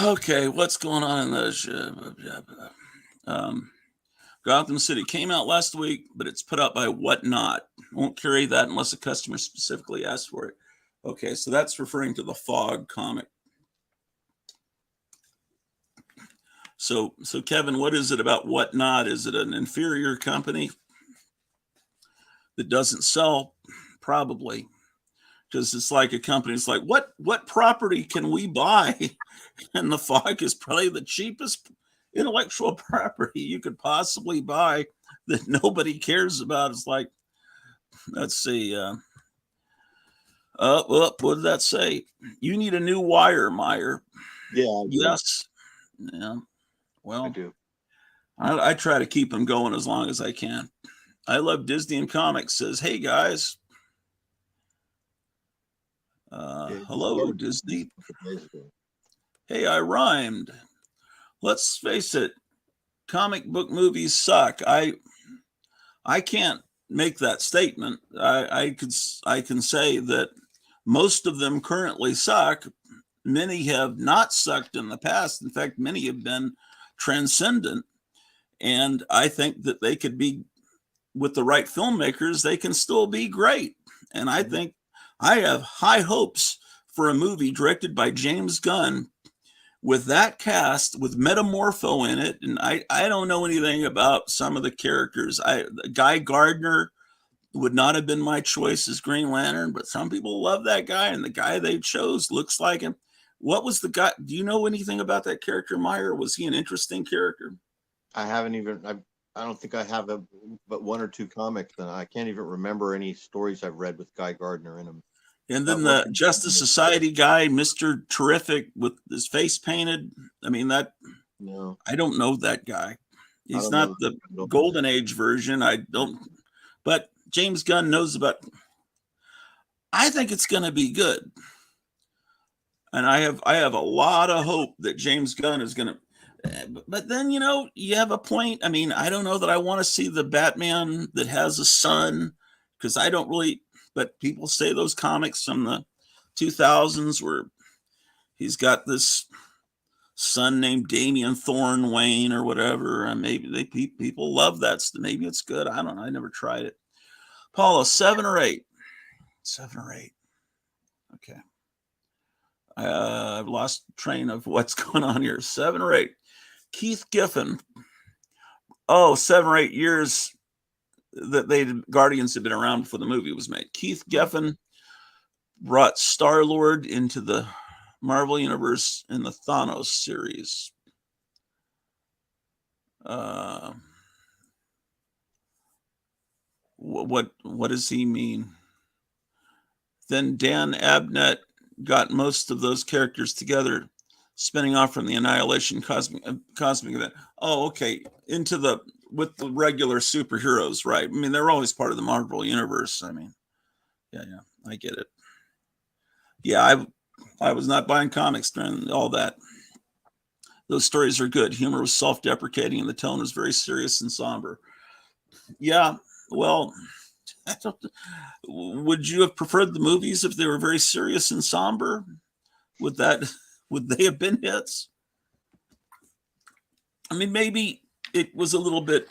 okay, what's going on in those? Gotham City came out last week, but it's put out by Whatnot. Won't carry that unless a customer specifically asks for it. Okay, so that's referring to the Fog comic. So Kevin, what is it about Whatnot? Is it an inferior company that doesn't sell? Probably, because it's like a company. It's like, what property can we buy? And the Fog is probably the cheapest intellectual property you could possibly buy that nobody cares about. It's like, let's see. Well, what did that say? You need a new wire, Meyer. Yeah. Yes. Yeah. Well, I do. I try to keep them going as long as I can. I Love Disney and Comics says, hey guys. Hello, Disney. Hey, I rhymed. Let's face it, comic book movies suck. I can't make that statement. I can say that most of them currently suck. Many have not sucked in the past. In fact, many have been transcendent. And I think that they could be, with the right filmmakers, they can still be great. And I think I have high hopes for a movie directed by James Gunn with that cast, with Metamorpho in it. And I don't know anything about some of the characters. Guy Gardner would not have been my choice as Green Lantern, but some people love that guy, and the guy they chose looks like him. What was the guy? Do you know anything about that character, Meyer? Was he an interesting character? I haven't even. I don't think I have but one or two comics, and I can't even remember any stories I've read with Guy Gardner in them. And then the Justice Society guy, Mr. Terrific, with his face painted. I mean, no, I don't know that guy. He's not the Golden Age version. I don't, but James Gunn knows about. I think it's going to be good. And I have a lot of hope that James Gunn is going to. But then, you have a point. I mean, I don't know that I want to see the Batman that has a son, because I don't really, but people say those comics from the 2000s where he's got this son named Damian Thorne Wayne or whatever. And maybe people love that. Maybe it's good. I don't know. I never tried it. Paula, 7 or 8? 7 or 8. Okay. I've lost train of what's going on here. 7 or 8. Keith Giffen. 7 or 8 years that Guardians had been around before the movie was made. Keith Giffen brought Star-Lord into the Marvel Universe in the Thanos series. What does he mean? Then Dan Abnett got most of those characters together, spinning off from the Annihilation cosmic event. Oh, okay, with the regular superheroes, right? I mean, they're always part of the Marvel universe. I mean, yeah, I get it. Yeah, I was not buying comics during all that. Those stories are good. Humor was self-deprecating, and the tone was very serious and somber. Yeah, well, would you have preferred the movies if they were very serious and somber? Would they have been hits? I mean, maybe it was a little bit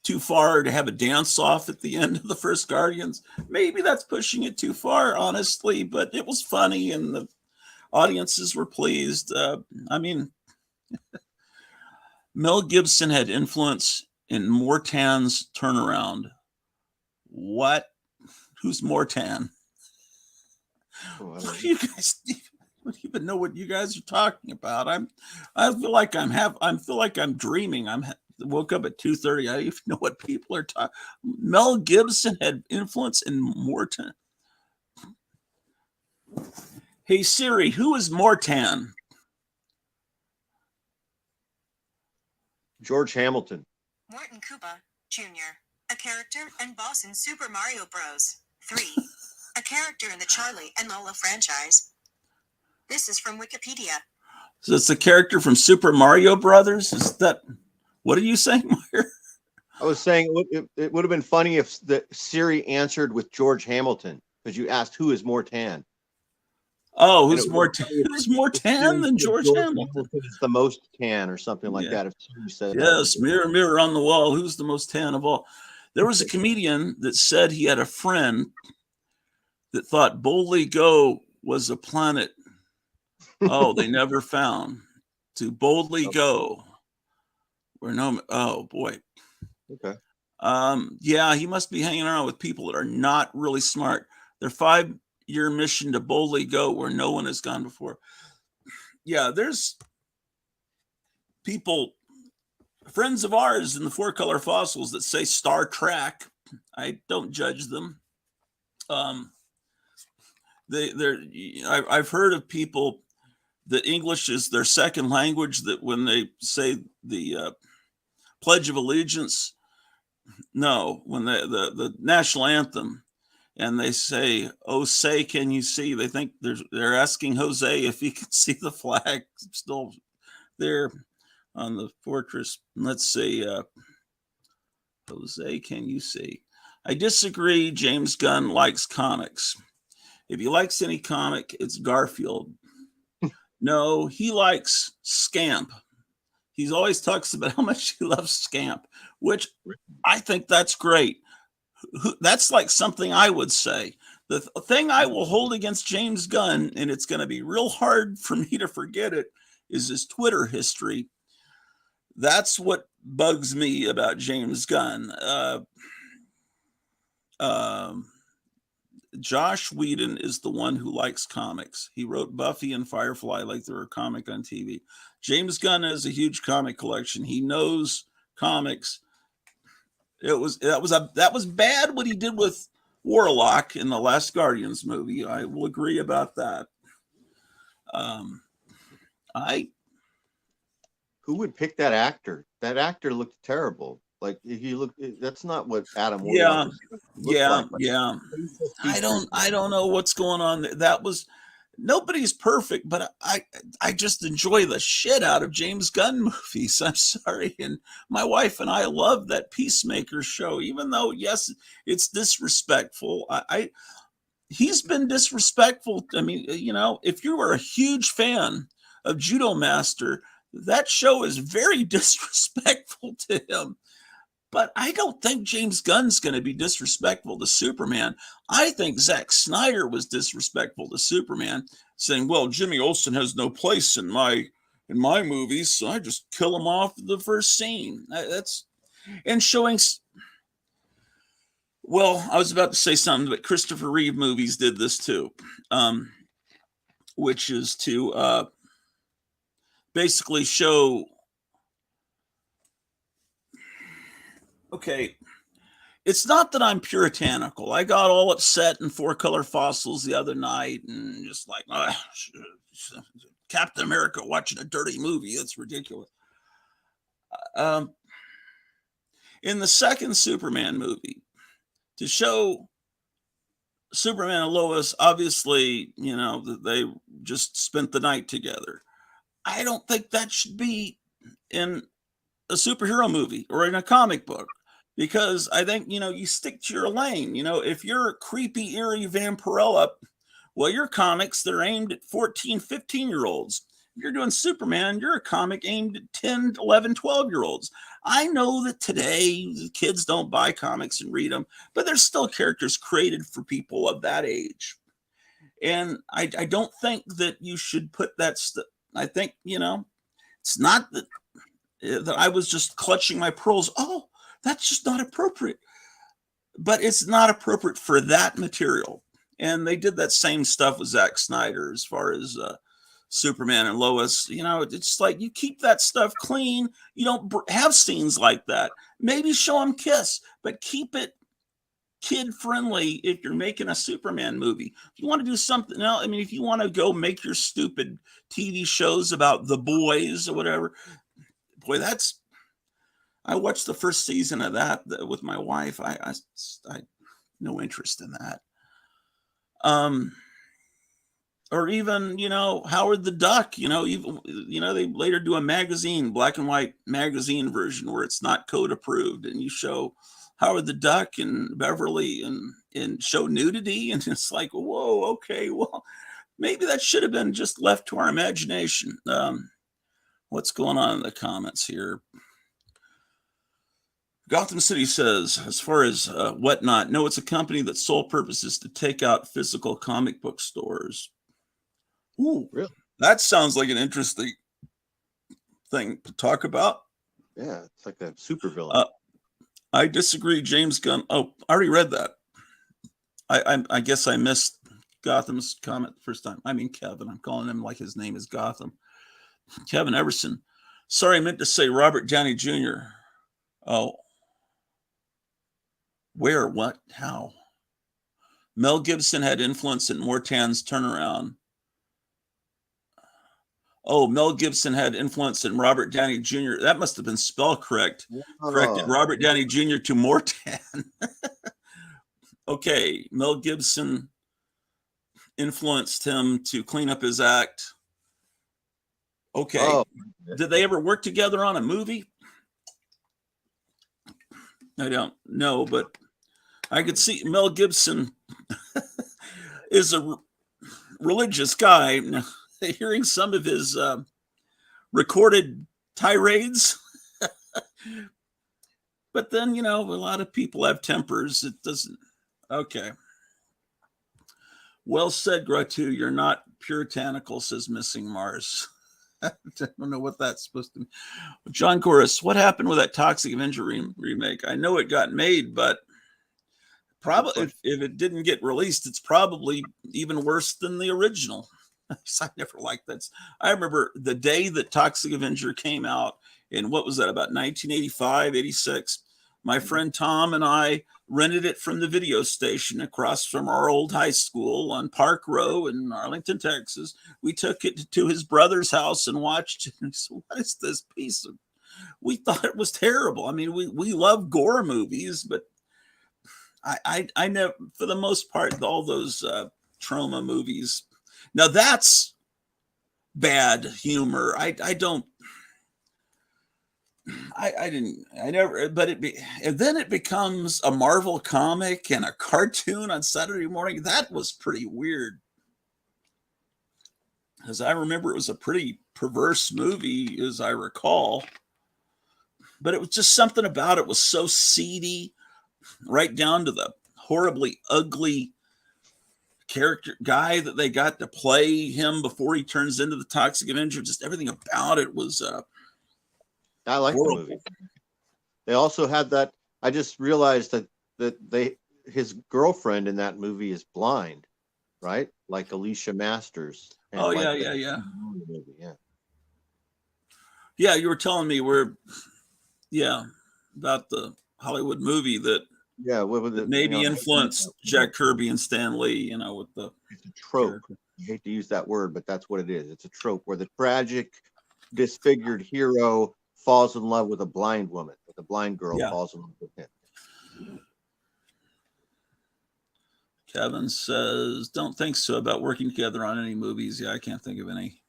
too far to have a dance off at the end of the first Guardians. Maybe that's pushing it too far, honestly, but it was funny and the audiences were pleased. I mean, Mel Gibson had influence in Mortan's turnaround. What? Who's Mortan? What do you guys? I don't even know what you guys are talking about. I feel like I'm dreaming. Woke up at 2:30. I don't even know what people are talking. Mel Gibson had influence in Mortan. Hey Siri, who is Mortan? George Hamilton. Morton Koopa Jr., a character and boss in Super Mario Bros. 3, a character in the Charlie and Lola franchise. This is from Wikipedia. So it's a character from Super Mario Brothers? Is that, what are you saying, Meyer? I was saying it would have been funny if the Siri answered with George Hamilton, because you asked who is Mortan. Oh, who's more tan than George Hamilton? Is the most tan or something like that. If you said yes, mirror, mirror on the wall, who's the most tan of all? There was a comedian that said he had a friend that thought Boldly Go was a planet. Oh, they never found. To boldly go. Oh boy. Okay. Yeah, he must be hanging around with people that are not really smart. Their 5-year mission to boldly go where no one has gone before. Yeah, there's people, friends of ours in the Four Color Fossils that say Star Trek. I don't judge them. I've heard of people that English is their second language, that when they say the Pledge of Allegiance, when the national anthem, and they say, "Oh, say, can you see?" They think they're asking Jose if he can see the flag still there on the fortress. Let's say, Jose, can you see? I disagree. James Gunn likes comics. If he likes any comic, it's Garfield. No, he likes Scamp. He always talks about how much he loves Scamp, which I think that's great. That's like something I would say. The thing I will hold against James Gunn, and it's going to be real hard for me to forget it, is his Twitter history. That's what bugs me about James Gunn. Josh Whedon is the one who likes comics. He wrote Buffy and Firefly like they were a comic on TV. James Gunn has a huge comic collection. He knows comics. That was bad what he did with Warlock in the last Guardians movie. I will agree about that. Who would pick that actor? That actor looked terrible. Like he looked. That's not what Adam Warlock like. Yeah. I don't know what's going on. That was, nobody's perfect, but I just enjoy the shit out of James Gunn movies. I'm sorry, and my wife and I love that Peacemaker show, even though yes, it's disrespectful. He's been disrespectful. I mean, if you were a huge fan of Judo Master, that show is very disrespectful to him. But I don't think James Gunn's going to be disrespectful to Superman. I think Zack Snyder was disrespectful to Superman, saying, "Well, Jimmy Olsen has no place in my movies, so I just kill him off the first scene." And showing. Well, I was about to say something, but Christopher Reeve movies did this too, which is to basically show. Okay, it's not that I'm puritanical. I got all upset in Four Color Fossils the other night and just like, Captain America watching a dirty movie. That's ridiculous. In the second Superman movie, to show Superman and Lois, obviously, they just spent the night together. I don't think that should be in a superhero movie or in a comic book, because I think, you stick to your lane. If you're a creepy, eerie vampirella, well, your comics, they're aimed at 14, 15-year-olds. If you're doing Superman, you're a comic aimed at 10, 11, 12-year-olds. I know that today kids don't buy comics and read them, but there's still characters created for people of that age. And I don't think that you should put that I think, it's not that I was just clutching my pearls. Oh, that's just not appropriate. But it's not appropriate for that material. And they did that same stuff with Zack Snyder as far as Superman and Lois. It's like, you keep that stuff clean. You don't have scenes like that. Maybe show them kiss, but keep it kid friendly if you're making a Superman movie. If you want to do something else, if you want to go make your stupid TV shows about the boys or whatever, boy, I watched the first season of that with my wife. I no interest in that. Or even, Howard the Duck, even, they later do a magazine, black and white magazine version where it's not code approved, and you show Howard the Duck and Beverly and show nudity. And it's like, whoa, okay, well, maybe that should have been just left to our imagination. What's going on in the comments here? Gotham City says, as far as Whatnot, no, it's a company that's sole purpose is to take out physical comic book stores. Ooh, Really? That sounds like an interesting thing to talk about. Yeah, it's like a super villain. I disagree, James Gunn. Oh, I already read that. I guess I missed Gotham's comment the first time. Kevin. I'm calling him like his name is Gotham. Kevin Everson. Sorry, I meant to say Robert Downey Jr. Oh. Where? What? How? Mel Gibson had influence in Mortan's turnaround. Oh, Mel Gibson had influence in Robert Downey Jr. That must have been spell correct. Corrected Robert Downey Jr. to Mortan. Okay, Mel Gibson influenced him to clean up his act. Okay. Oh. Did they ever work together on a movie? I don't know, but I could see Mel Gibson is a religious guy. Hearing some of his recorded tirades. But then, a lot of people have tempers. It doesn't. Okay. Well said, Gratu. You're not puritanical, says Missing Mars. I don't know what that's supposed to mean. John Corus, what happened with that Toxic Avenger remake? I know it got made, but probably if it didn't get released, it's probably even worse than the original. I never liked that. I remember the day that Toxic Avenger came out in, what was that, about 1985, 86? My friend Tom and I rented it from the video station across from our old high school on Park Row in Arlington, Texas. We took it to his brother's house and watched it. And he said, what is this piece of... We thought it was terrible. We love gore movies, but I never, for the most part, all those trauma movies... Now that's bad humor. I never, but and then it becomes a Marvel comic and a cartoon on Saturday morning. That was pretty weird. As I remember, it was a pretty perverse movie, as I recall. But it was just something about it was so seedy, right down to the horribly ugly character guy that they got to play him before he turns into the Toxic Avenger. Just everything about it was I like the movie. They also had that. I just realized that his girlfriend in that movie is blind, right? Like Alicia Masters. Oh, like yeah. Yeah, you were telling me about the Hollywood movie that Yeah, what was it? Maybe You know, influenced Jack Kirby and Stan Lee, you know, with the it's a trope. character. I hate to use that word, but that's what it is. It's a trope where the tragic, disfigured hero falls in love with a blind woman, but the blind girl Yeah. falls in love with him. Kevin says, don't think so about working together on any movies. Yeah, I can't think of any.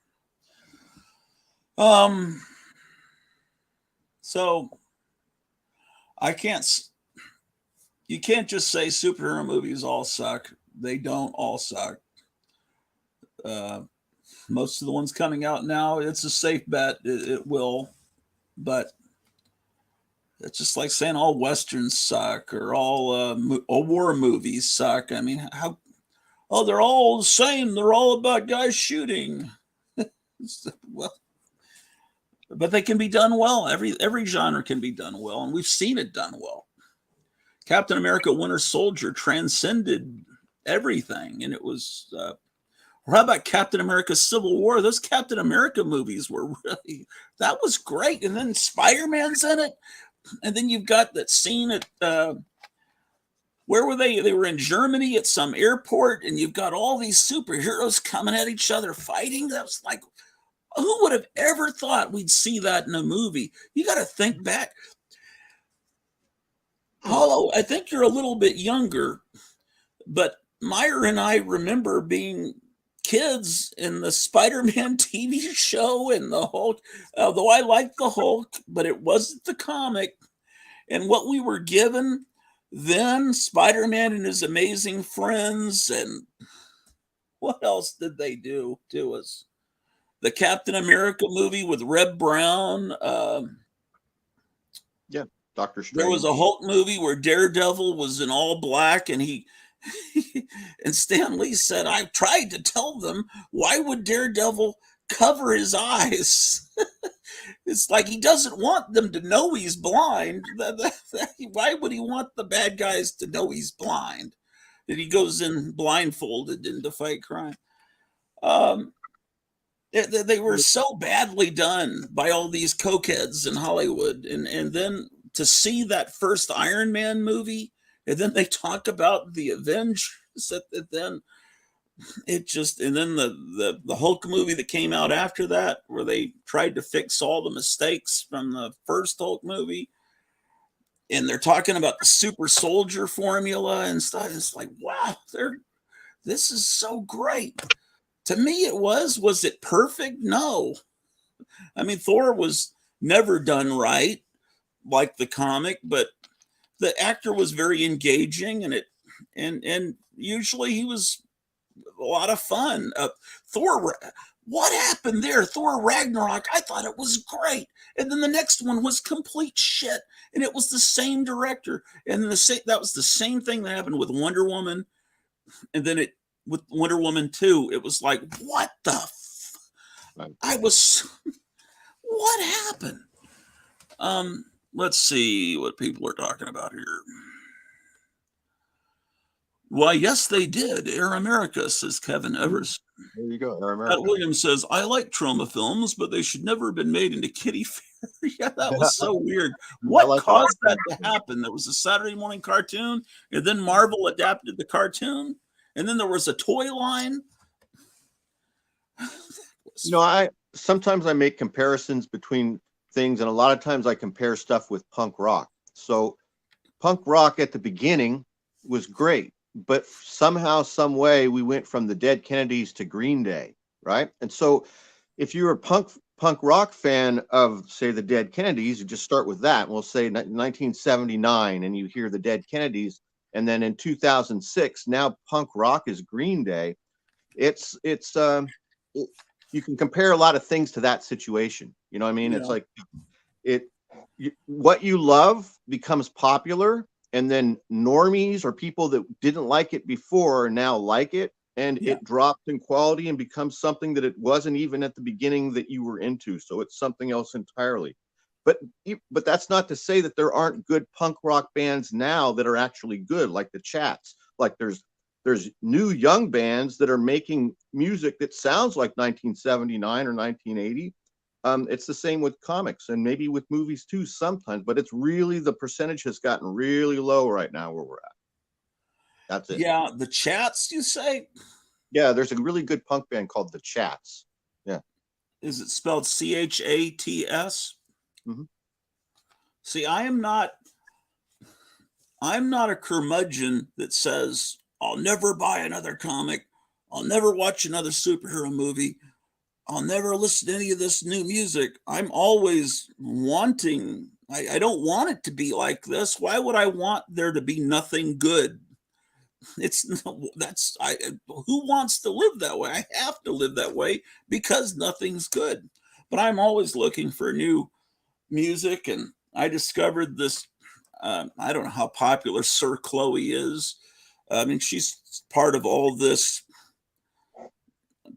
So you can't just say superhero movies all suck. They don't all suck. Most of the ones coming out now, it's a safe bet. It will, but it's just like saying all westerns suck or all war movies suck. I mean, they're all the same. They're all about guys shooting. Well, but they can be done well. Every genre can be done well, and we've seen it done well. Captain America: Winter Soldier transcended everything, and it was. Or how about Captain America: Civil War? Those Captain America movies were that was great. And then Spider-Man's in it, and then you've got that scene at where were they? They were in Germany at some airport, and you've got all these superheroes coming at each other fighting. That was like, who would have ever thought we'd see that in a movie? You got to think back. Paulo, I think you're a little bit younger, but Meyer and I remember being kids in the Spider-Man TV show and the Hulk, although I liked the Hulk, but it wasn't the comic. And what we were given then, Spider-Man and his amazing friends, and what else did they do to us? The Captain America movie with Reb Brown. Yeah, Doctor Strange. There was a Hulk movie where Daredevil was in all black, and and Stan Lee said, I tried to tell them, why would Daredevil cover his eyes? It's like he doesn't want them to know he's blind. Why would he want the bad guys to know he's blind? That he goes in blindfolded in to fight crime. They were so badly done by all these cokeheads in Hollywood. And then to see that first Iron Man movie, and then they talk about the Avengers, then it just, and then the Hulk movie that came out after that, where they tried to fix all the mistakes from the first Hulk movie. And they're talking about the super soldier formula and stuff. It's like, wow, this is so great. To me, it was it perfect? No. I mean, Thor was never done right like the comic, but the actor was very engaging, and usually he was a lot of fun. Thor, what happened there? Thor Ragnarok, I thought it was great. And then the next one was complete shit. And it was the same director. And that was the same thing that happened with Wonder Woman. And then with Wonder Woman 2, it was like, what the what happened? Let's see what people are talking about here. Why, yes, they did. Air America, says Kevin Evers. There you go, Air America. Williams says, I like trauma films, but they should never have been made into kiddie fair. Yeah, that was so weird. What caused that to happen? There was a Saturday morning cartoon, and then Marvel adapted the cartoon, and then there was a toy line. Sometimes I make comparisons between things, and a lot of times I compare stuff with punk rock. So punk rock at the beginning was great, but somehow, some way, we went from the Dead Kennedys to Green Day, right? And so if you're a punk rock fan of, say, the Dead Kennedys, you just start with that. We'll say 1979, and you hear the Dead Kennedys, and then in 2006, now punk rock is Green Day. You can compare a lot of things to that situation. You know what I mean? Yeah. It's like what you love becomes popular, and then normies or people that didn't like it before now like it, and it drops in quality and becomes something that it wasn't even at the beginning that you were into. So it's something else entirely. But that's not to say that there aren't good punk rock bands now that are actually good, like the Chats. Like there's new young bands that are making music that sounds like 1979 or 1980. It's the same with comics and maybe with movies too sometimes, but it's really, the percentage has gotten really low right now where we're at. That's it. Yeah, the Chats, you say? Yeah, there's a really good punk band called the Chats. Yeah. Is it spelled Chats? Mm-hmm. See, I'm not a curmudgeon that says I'll never buy another comic, I'll never watch another superhero movie, I'll never listen to any of this new music. I'm always wanting, I don't want it to be like this. Why would I want there to be nothing good? It's that's I who wants to live that way? I have to live that way because nothing's good. But I'm always looking for new music, and I discovered this. I don't know how popular Sir Chloe is. I mean, she's part of all this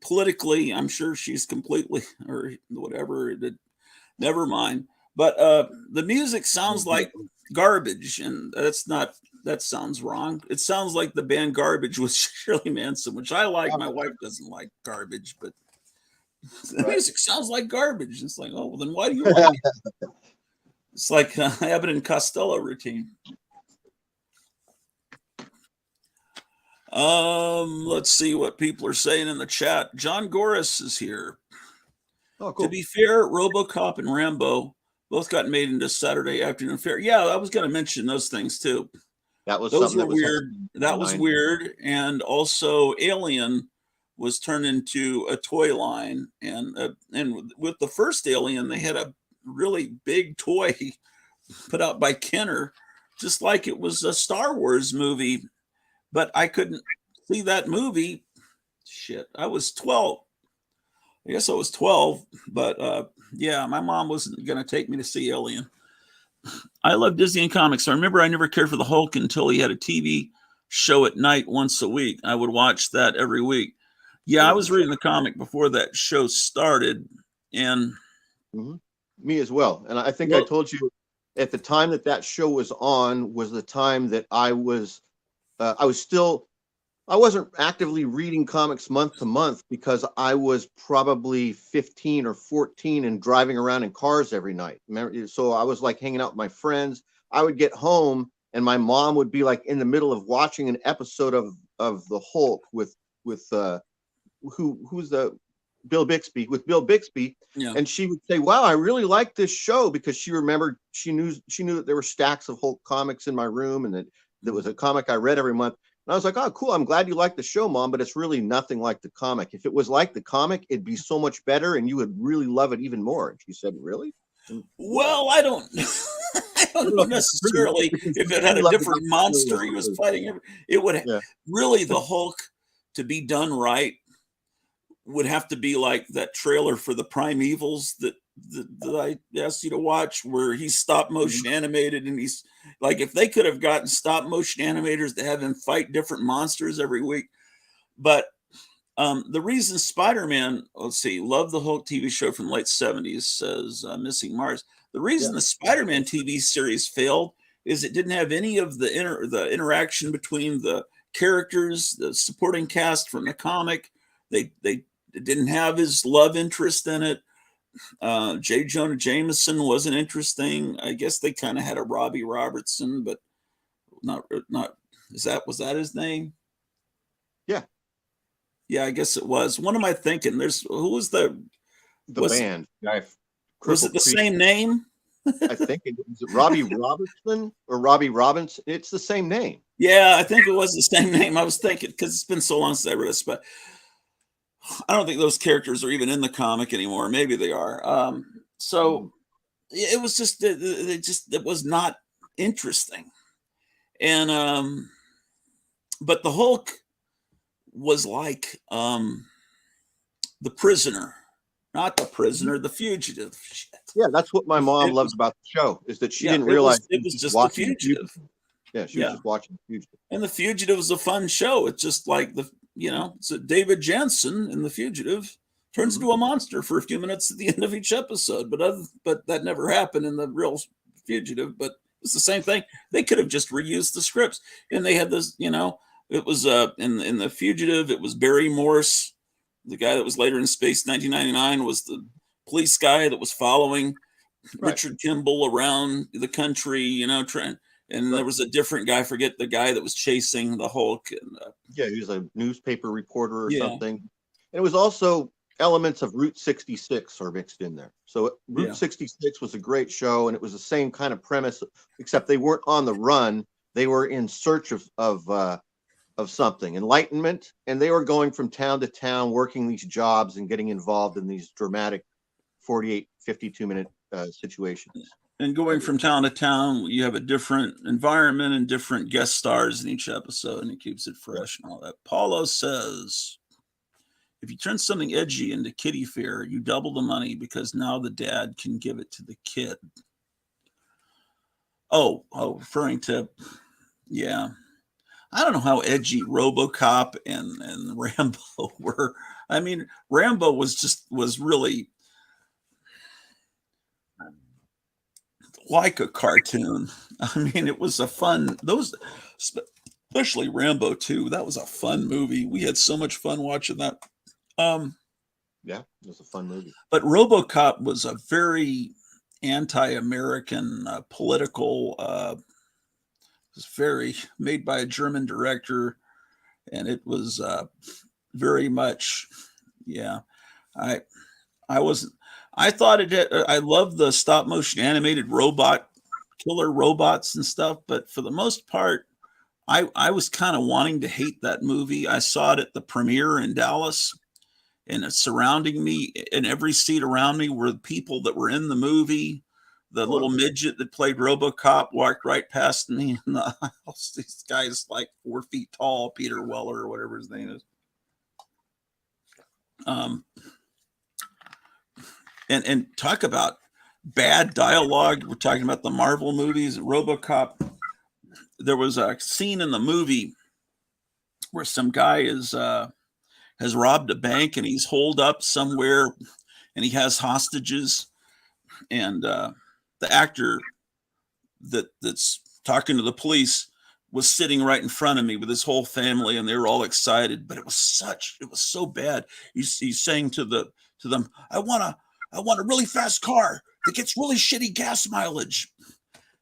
politically. I'm sure she's completely or whatever. Never mind. But the music sounds like garbage, and that sounds wrong. It sounds like the band Garbage with Shirley Manson, which I like. My wife doesn't like garbage, but the music sounds like garbage. It's like, oh, well, then why do you like it? It's like Abbott and Costello routine. Let's see what people are saying in the chat. John Goris is here. Oh, cool. To be fair, RoboCop and Rambo both got made into Saturday afternoon fare. Yeah, I was going to mention those things too. That was Those something were weird. That was weird. And also, Alien was turned into a toy line, and with the first Alien, they had a really big toy put out by Kenner, just like it was a Star Wars movie. But I couldn't see that movie. Shit, I was 12. I guess I was 12, but yeah, my mom wasn't going to take me to see Alien. I love Disney and comics. I remember I never cared for the Hulk until he had a TV show at night once a week. I would watch that every week. Yeah, I was reading the comic before that show started, and me as well. And I think I told you at the time that show was on was the time that I wasn't actively reading comics month to month because I was probably 15 or 14 and driving around in cars every night. So I was like hanging out with my friends. I would get home and my mom would be like in the middle of watching an episode of the Hulk with who's the Bill Bixby, yeah. And she would say, "Wow, I really like this show," because she remembered she knew that there were stacks of Hulk comics in my room and that there was a comic I read every month. And I was like, "Oh, cool. I'm glad you like the show, Mom, but it's really nothing like the comic. If it was like the comic, it'd be so much better and you would really love it even more." And she said, "Really?" Well, I don't know necessarily if it had a different monster he was fighting. It would really, the Hulk, to be done right, would have to be like that trailer for the Primevals that I asked you to watch, where he's stop motion animated, and he's like, if they could have gotten stop motion animators to have him fight different monsters every week. But the reason Spider-Man, let's see, love the Hulk TV show from the late 70s, says Missing Mars. The reason the Spider-Man TV series failed is it didn't have any of the interaction between the characters, the supporting cast from the comic. They didn't have his love interest in it. J. Jonah Jameson wasn't interesting. I guess they kind of had a Robbie Robertson, but not. Was that his name? Yeah, I guess it was. What am I thinking? Who was the band guy? Was it the same name? I think it was Robbie Robertson or Robbie Robinson. It's the same name. Yeah, I think it was the same name. I was thinking because it's been so long since I read this, but I don't think those characters are even in the comic anymore. Maybe they are. So it was just it was not interesting. And but the Hulk was like the prisoner, not the prisoner, the fugitive. Shit. Yeah, that's what my mom loves about the show, is that she didn't realize it was just the fugitive. Yeah, she was just watching the fugitive. And the Fugitive was a fun show. It's just like it's a David Jansen in the Fugitive turns into a monster for a few minutes at the end of each episode. But that never happened in the real Fugitive. But it's the same thing. They could have just reused the scripts, and they had this. It was in the Fugitive. It was Barry Morse, the guy that was later in Space 1999, was the police guy that was following Right. Richard Kimball around the country, you know, trying. And there Right. was a different guy, I forget the guy that was chasing the Hulk. And, Yeah, he was a newspaper reporter or yeah, something. And it was also elements of Route 66 are mixed in there. So Route yeah. 66 was a great show, and it was the same kind of premise, except they weren't on the run. They were in search of something, enlightenment, and they were going from town to town, working these jobs and getting involved in these dramatic 48, 52-minute situations. And going from town to town, you have a different environment and different guest stars in each episode, and it keeps it fresh and all that. Paulo says, if you turn something edgy into kiddie fare, you double the money because now the dad can give it to the kid. Oh, referring to, yeah. I don't know how edgy RoboCop and Rambo were. I mean, Rambo was really like a cartoon. I mean, it was a fun, especially Rambo 2. That was a fun movie. We had so much fun watching that. Yeah, it was a fun movie. But RoboCop was a very anti-American political. It was very made by a German director, and it was very much, yeah. I wasn't. I thought it. I love the stop motion animated killer robots and stuff, but for the most part, I was kind of wanting to hate that movie. I saw it at the premiere in Dallas, and surrounding me, in every seat around me were the people that were in the movie. The little midget that played RoboCop walked right past me in the house. This guy's like 4 feet tall, Peter Weller or whatever his name is. And talk about bad dialogue. We're talking about the Marvel movies, RoboCop. There was a scene in the movie where some guy has robbed a bank and he's holed up somewhere and he has hostages, and the actor that's talking to the police was sitting right in front of me with his whole family, and they were all excited, but it was so bad. He's saying to them, I want a really fast car that gets really shitty gas mileage.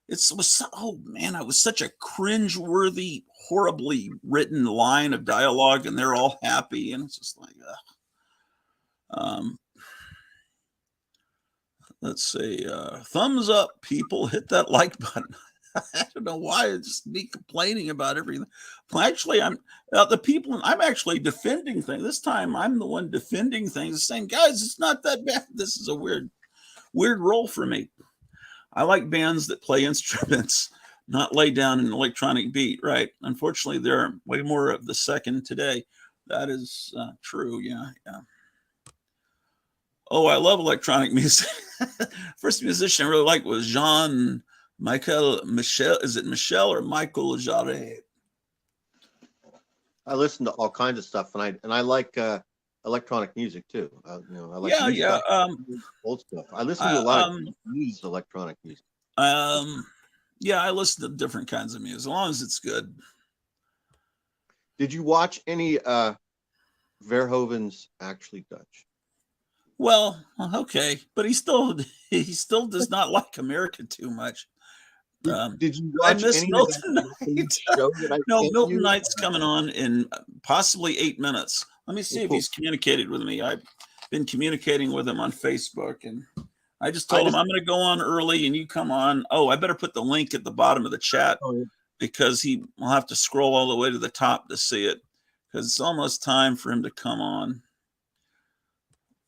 It was such a cringe-worthy, horribly written line of dialogue, and they're all happy, and it's just like, let's see, thumbs up, people, hit that like button. I don't know why it's just me complaining about everything. Well, actually, I'm actually defending things. This time I'm the one defending things, saying, guys, it's not that bad. This is a weird role for me. I like bands that play instruments, not lay down an electronic beat, right? Unfortunately, there are way more of the second today. That is true, yeah. Oh, I love electronic music. First musician I really liked was Michel. Is it Michel or Michael Jarre? I listen to all kinds of stuff, and I like electronic music too. I like old stuff. I listen to a lot of electronic music. Yeah, I listen to different kinds of music as long as it's good. Did you watch any Verhoeven's Actually Dutch? Well, okay, but he still does not like America too much. Did you watch any Milton Night show that I No, Milton Night's coming on in possibly 8 minutes. Let me see if he's communicated with me. I've been communicating with him on Facebook, and I just told him I'm going to go on early and you come on. Oh, I better put the link at the bottom of the chat because he will have to scroll all the way to the top to see it because it's almost time for him to come on.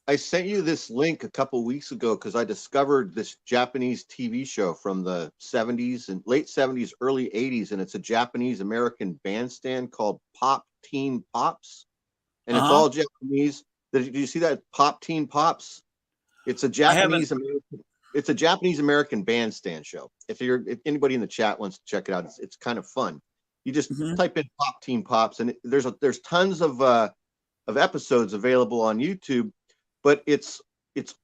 I sent you this link a couple weeks ago because I discovered this Japanese TV show from the 70s and late 70s, early 80s, and it's a Japanese American bandstand called Pop Teen Pops, and it's all Japanese. Did you see that? Pop Teen Pops? It's a Japanese American bandstand show. If anybody in the chat wants to check it out, it's kind of fun. You just type in Pop Teen Pops, and there's tons of episodes available on YouTube. But it's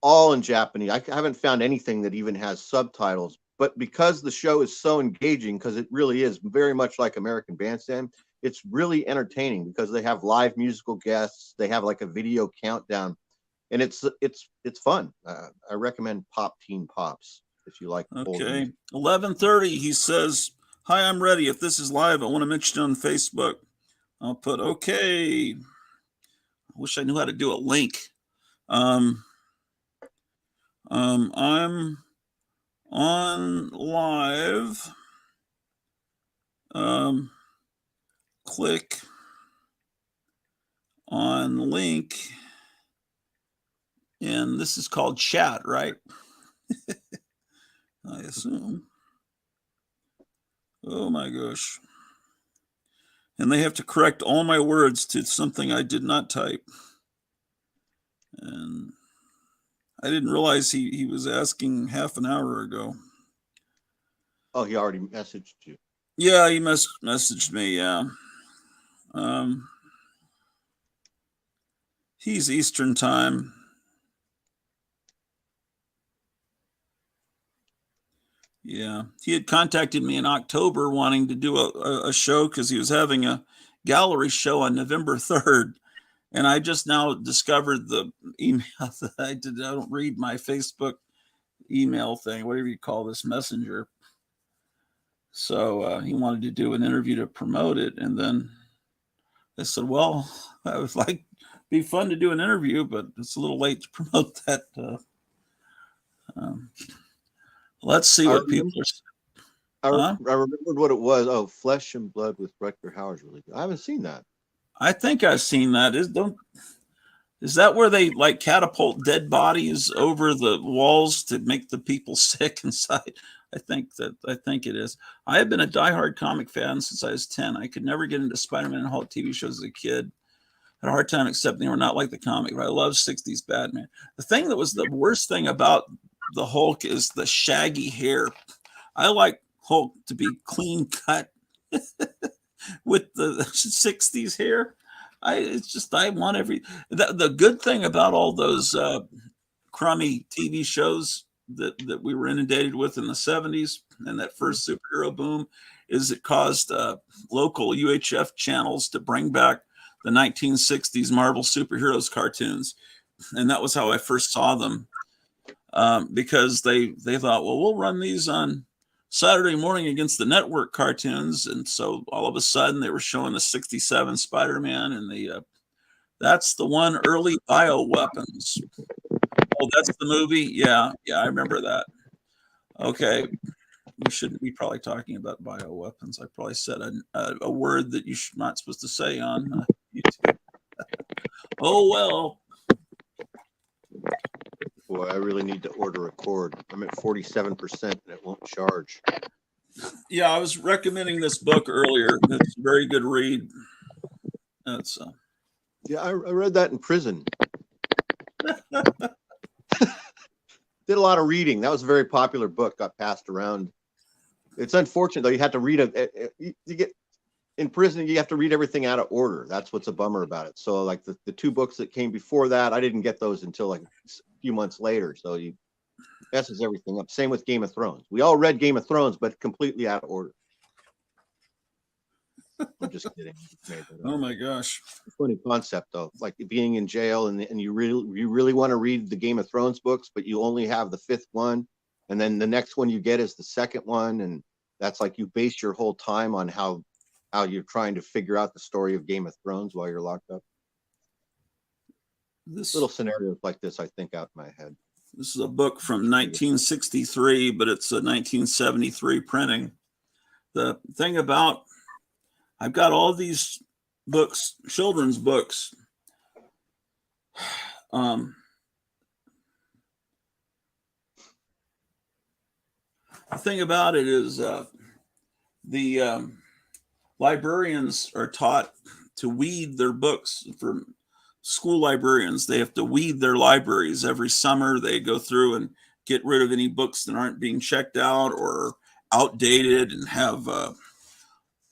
all in Japanese. I haven't found anything that even has subtitles. But because the show is so engaging, because it really is very much like American Bandstand, it's really entertaining because they have live musical guests. They have like a video countdown. and it's fun. I recommend Pop Teen Pops if you like. Okay. 11:30. He says, "Hi, I'm ready. If this is live, I want to mention it on Facebook." I'll put okay. I wish I knew how to do a link. I'm on live. Click on link, and this is called chat, right? I assume. Oh my gosh. And they have to correct all my words to something I did not type. And I didn't realize he was asking half an hour ago. Oh, he already messaged you. Yeah, he messaged me, yeah. He's Eastern time. Yeah, he had contacted me in October wanting to do a show because he was having a gallery show on November 3rd. And I just now discovered the email that I did. I don't read my Facebook email thing, whatever you call this, messenger. So he wanted to do an interview to promote it. And then I said, well, I would like be fun to do an interview, but it's a little late to promote that. Let's see what people are. I remembered what it was. Oh, Flesh and Blood with Rutger Hauer is really good. I haven't seen that. I think I've seen that. Is that where they like catapult dead bodies over the walls to make the people sick inside? I think it is. I have been a diehard comic fan since I was 10. I could never get into Spider-Man and Hulk TV shows as a kid. Had a hard time accepting they were not like the comic, but I love 60s Batman. The thing that was the worst thing about the Hulk is the shaggy hair. I like Hulk to be clean cut with the 60s hair. I want the good thing about all those crummy TV shows that we were inundated with in the 70s and that first superhero boom is it caused local UHF channels to bring back the 1960s Marvel superheroes cartoons. And that was how I first saw them. Because they thought, well, we'll run these on Saturday morning against the network cartoons. And so all of a sudden they were showing the 67 Spider-Man and that's the one, Early Bioweapons. Oh, that's the movie? Yeah, I remember that. Okay. We shouldn't be probably talking about bioweapons. I probably said a word that you're not supposed to say on YouTube. Oh, well. Boy, I really need to order a cord. I'm at 47% and it won't charge. Yeah, I was recommending this book earlier. It's a very good read. That's yeah, I read that in prison. Did a lot of reading. That was a very popular book. Got passed around. It's unfortunate though. You had to read you get in prison. You have to read everything out of order. That's what's a bummer about it. So like the two books that came before that, I didn't get those until like a few months later. So you messes everything up. Same with Game of Thrones. We all read Game of Thrones, but completely out of order. I'm just kidding. oh my gosh. Funny concept though, like being in jail and you really want to read the Game of Thrones books, but you only have the 5th one, and then the next one you get is the 2nd one, and that's like you base your whole time on how you're trying to figure out the story of Game of Thrones while you're locked up. This little scenarios like this, I think, out in my head. This is a book from 1963, but it's a 1973 printing. The thing about I've got all these books, children's books. The thing about it is the librarians are taught to weed their books. For school librarians, they have to weed their libraries every summer. They go through and get rid of any books that aren't being checked out or outdated and have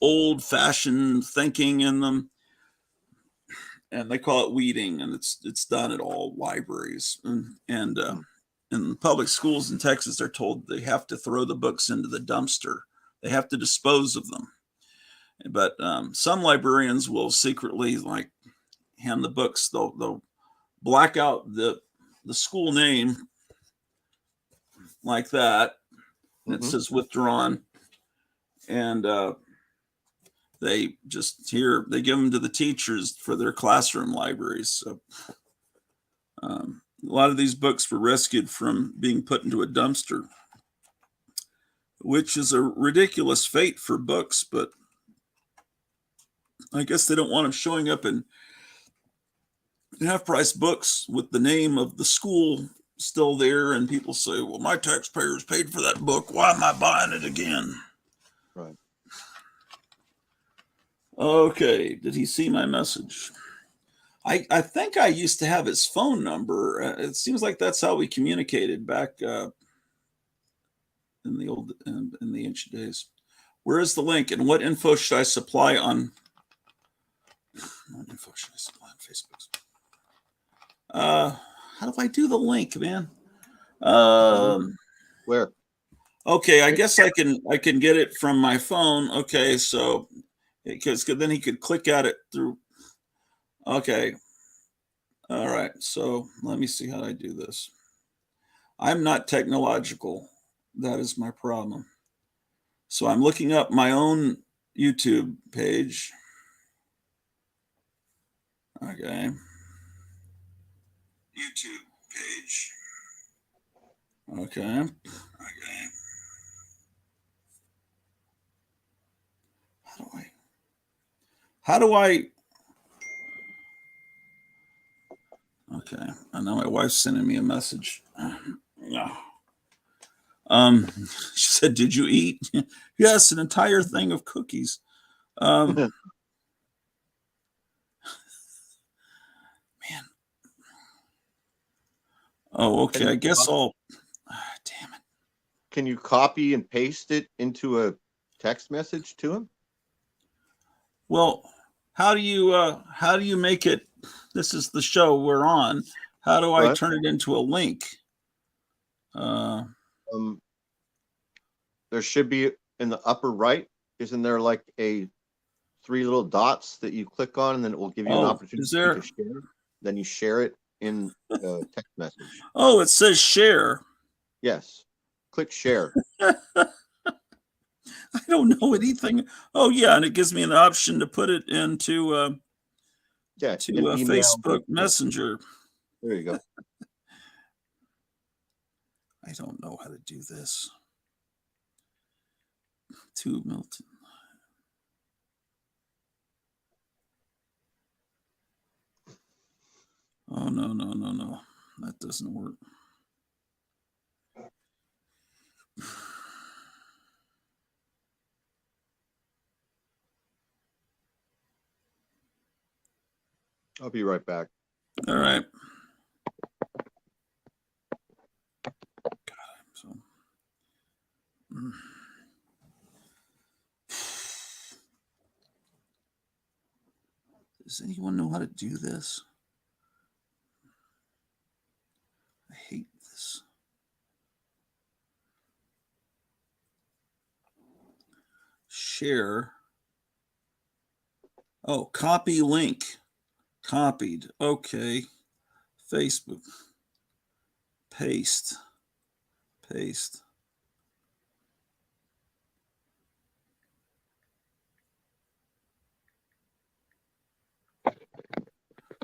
old-fashioned thinking in them, and they call it weeding, and it's done at all libraries. And in public schools in Texas, they're told they have to throw the books into the dumpster. They have to dispose of them. But some librarians will secretly like hand the books. They'll black out the the school name like that, and it Mhm. says withdrawn, and they give them to the teachers for their classroom libraries. So a lot of these books were rescued from being put into a dumpster, which is a ridiculous fate for books, but I guess they don't want them showing up in half-price books with the name of the school still there, and people say, well, my taxpayers paid for that book, why am I buying it again? Right. Okay, did he see my message? I think I used to have his phone number. It seems like that's how we communicated back in the ancient days. Where is the link, and what info should I supply on? What info should I supply on Facebook? How do I do the link, man? Where? Okay, I guess I can get it from my phone. Okay, so because then he could click at it through. Okay. All right. So let me see how I do this. I'm not technological. That is my problem. So I'm looking up my own YouTube page. Okay. YouTube page. Okay. Okay. How do I okay, I know my wife's sending me a message. Yeah. She said, "Did you eat?" Yes, an entire thing of cookies. Man, oh, okay. I guess I'll. Damn it. Can you copy and paste it into a text message to him? Well, how do you make it? This is the show we're on. How do I What? turn it into a link? There should be in the upper right. Isn't there like a 3 little dots that you click on, and then it will give you an opportunity to share? Then you share it in a text message. Oh, it says share. Yes. Click share. I don't know anything. Oh yeah, and it gives me an option to put it into an email. Facebook Messenger. There you go. I don't know how to do this. To Milton. Oh no. That doesn't work. I'll be right back. All right. God, does anyone know how to do this? I hate this. Share. Oh, copy link. Copied. Okay. Facebook. Paste.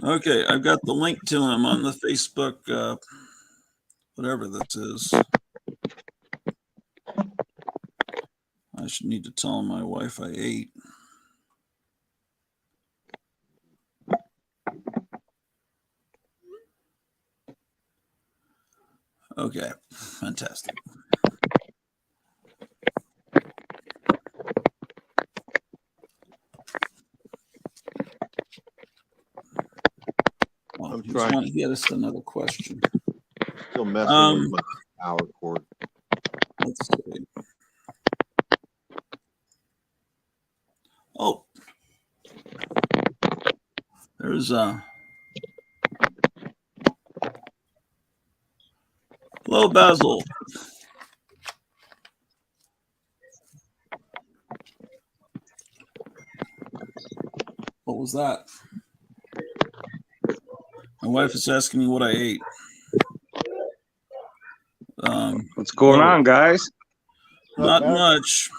Okay, I've got the link to him on the Facebook, whatever this is. I should need to tell my wife I ate. Okay, fantastic. Well, I'm trying. He had us another question. Still messing with my power cord. Let's see. Oh, there's hello, Basil. What was that? My wife is asking me what I ate. What's going on, guys? Not much.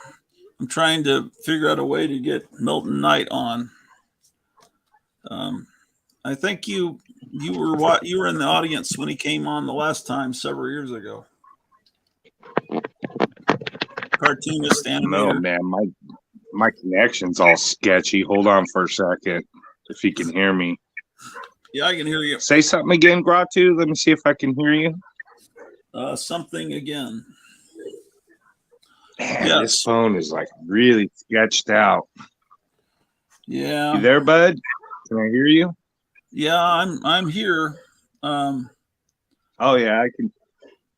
I'm trying to figure out a way to get Milton Knight on. I think you were in the audience when he came on the last time several years ago. Cartoonist, No, animator. man, my connection's all sketchy. Hold on for a second, if you can hear me. Yeah, I can hear you. Say something again, Gratu. Let me see if I can hear you. Something again. Man, Yes. This phone is like really sketched out. Yeah. You there, bud? Can I hear you? Yeah, I'm here. Oh yeah, I can.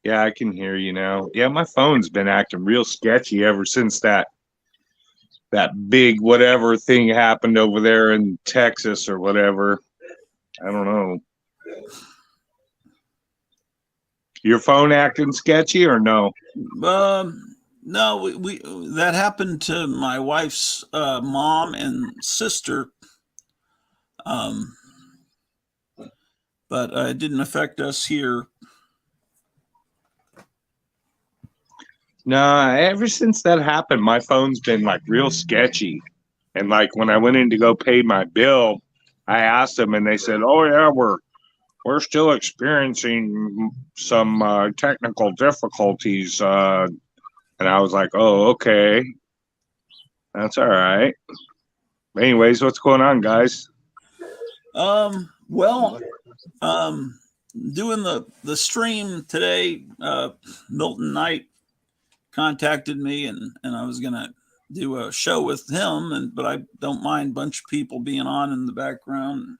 Yeah, I can hear you now. Yeah, my phone's been acting real sketchy ever since that big whatever thing happened over there in Texas or whatever. I don't know. Your phone acting sketchy or no? No, we that happened to my wife's mom and sister. But it didn't affect us here. No, ever since that happened, my phone's been like real sketchy. And like when I went in to go pay my bill, I asked them and they said, "Oh yeah, we're still experiencing some technical difficulties." And I was like, "Oh, okay, that's all right." Anyways, what's going on, guys? Well, doing the stream today, Milton Knight contacted me and I was gonna do a show with him, but I don't mind a bunch of people being on in the background.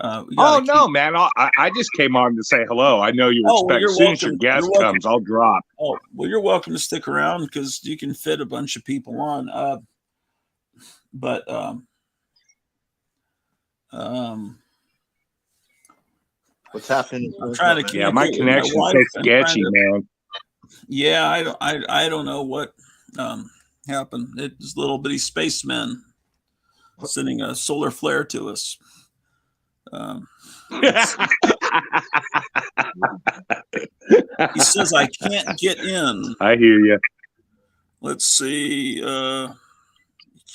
Oh no, man! I just came on to say hello. I know you expect as soon as your guest comes, I'll drop. Oh well, you're welcome to stick around because you can fit a bunch of people on. But what's happening? I'm trying to yeah, my connection's so sketchy, man. Yeah, I don't know what happened. It's little bitty spacemen sending a solar flare to us. He says I can't get in. I hear you. Let's see. You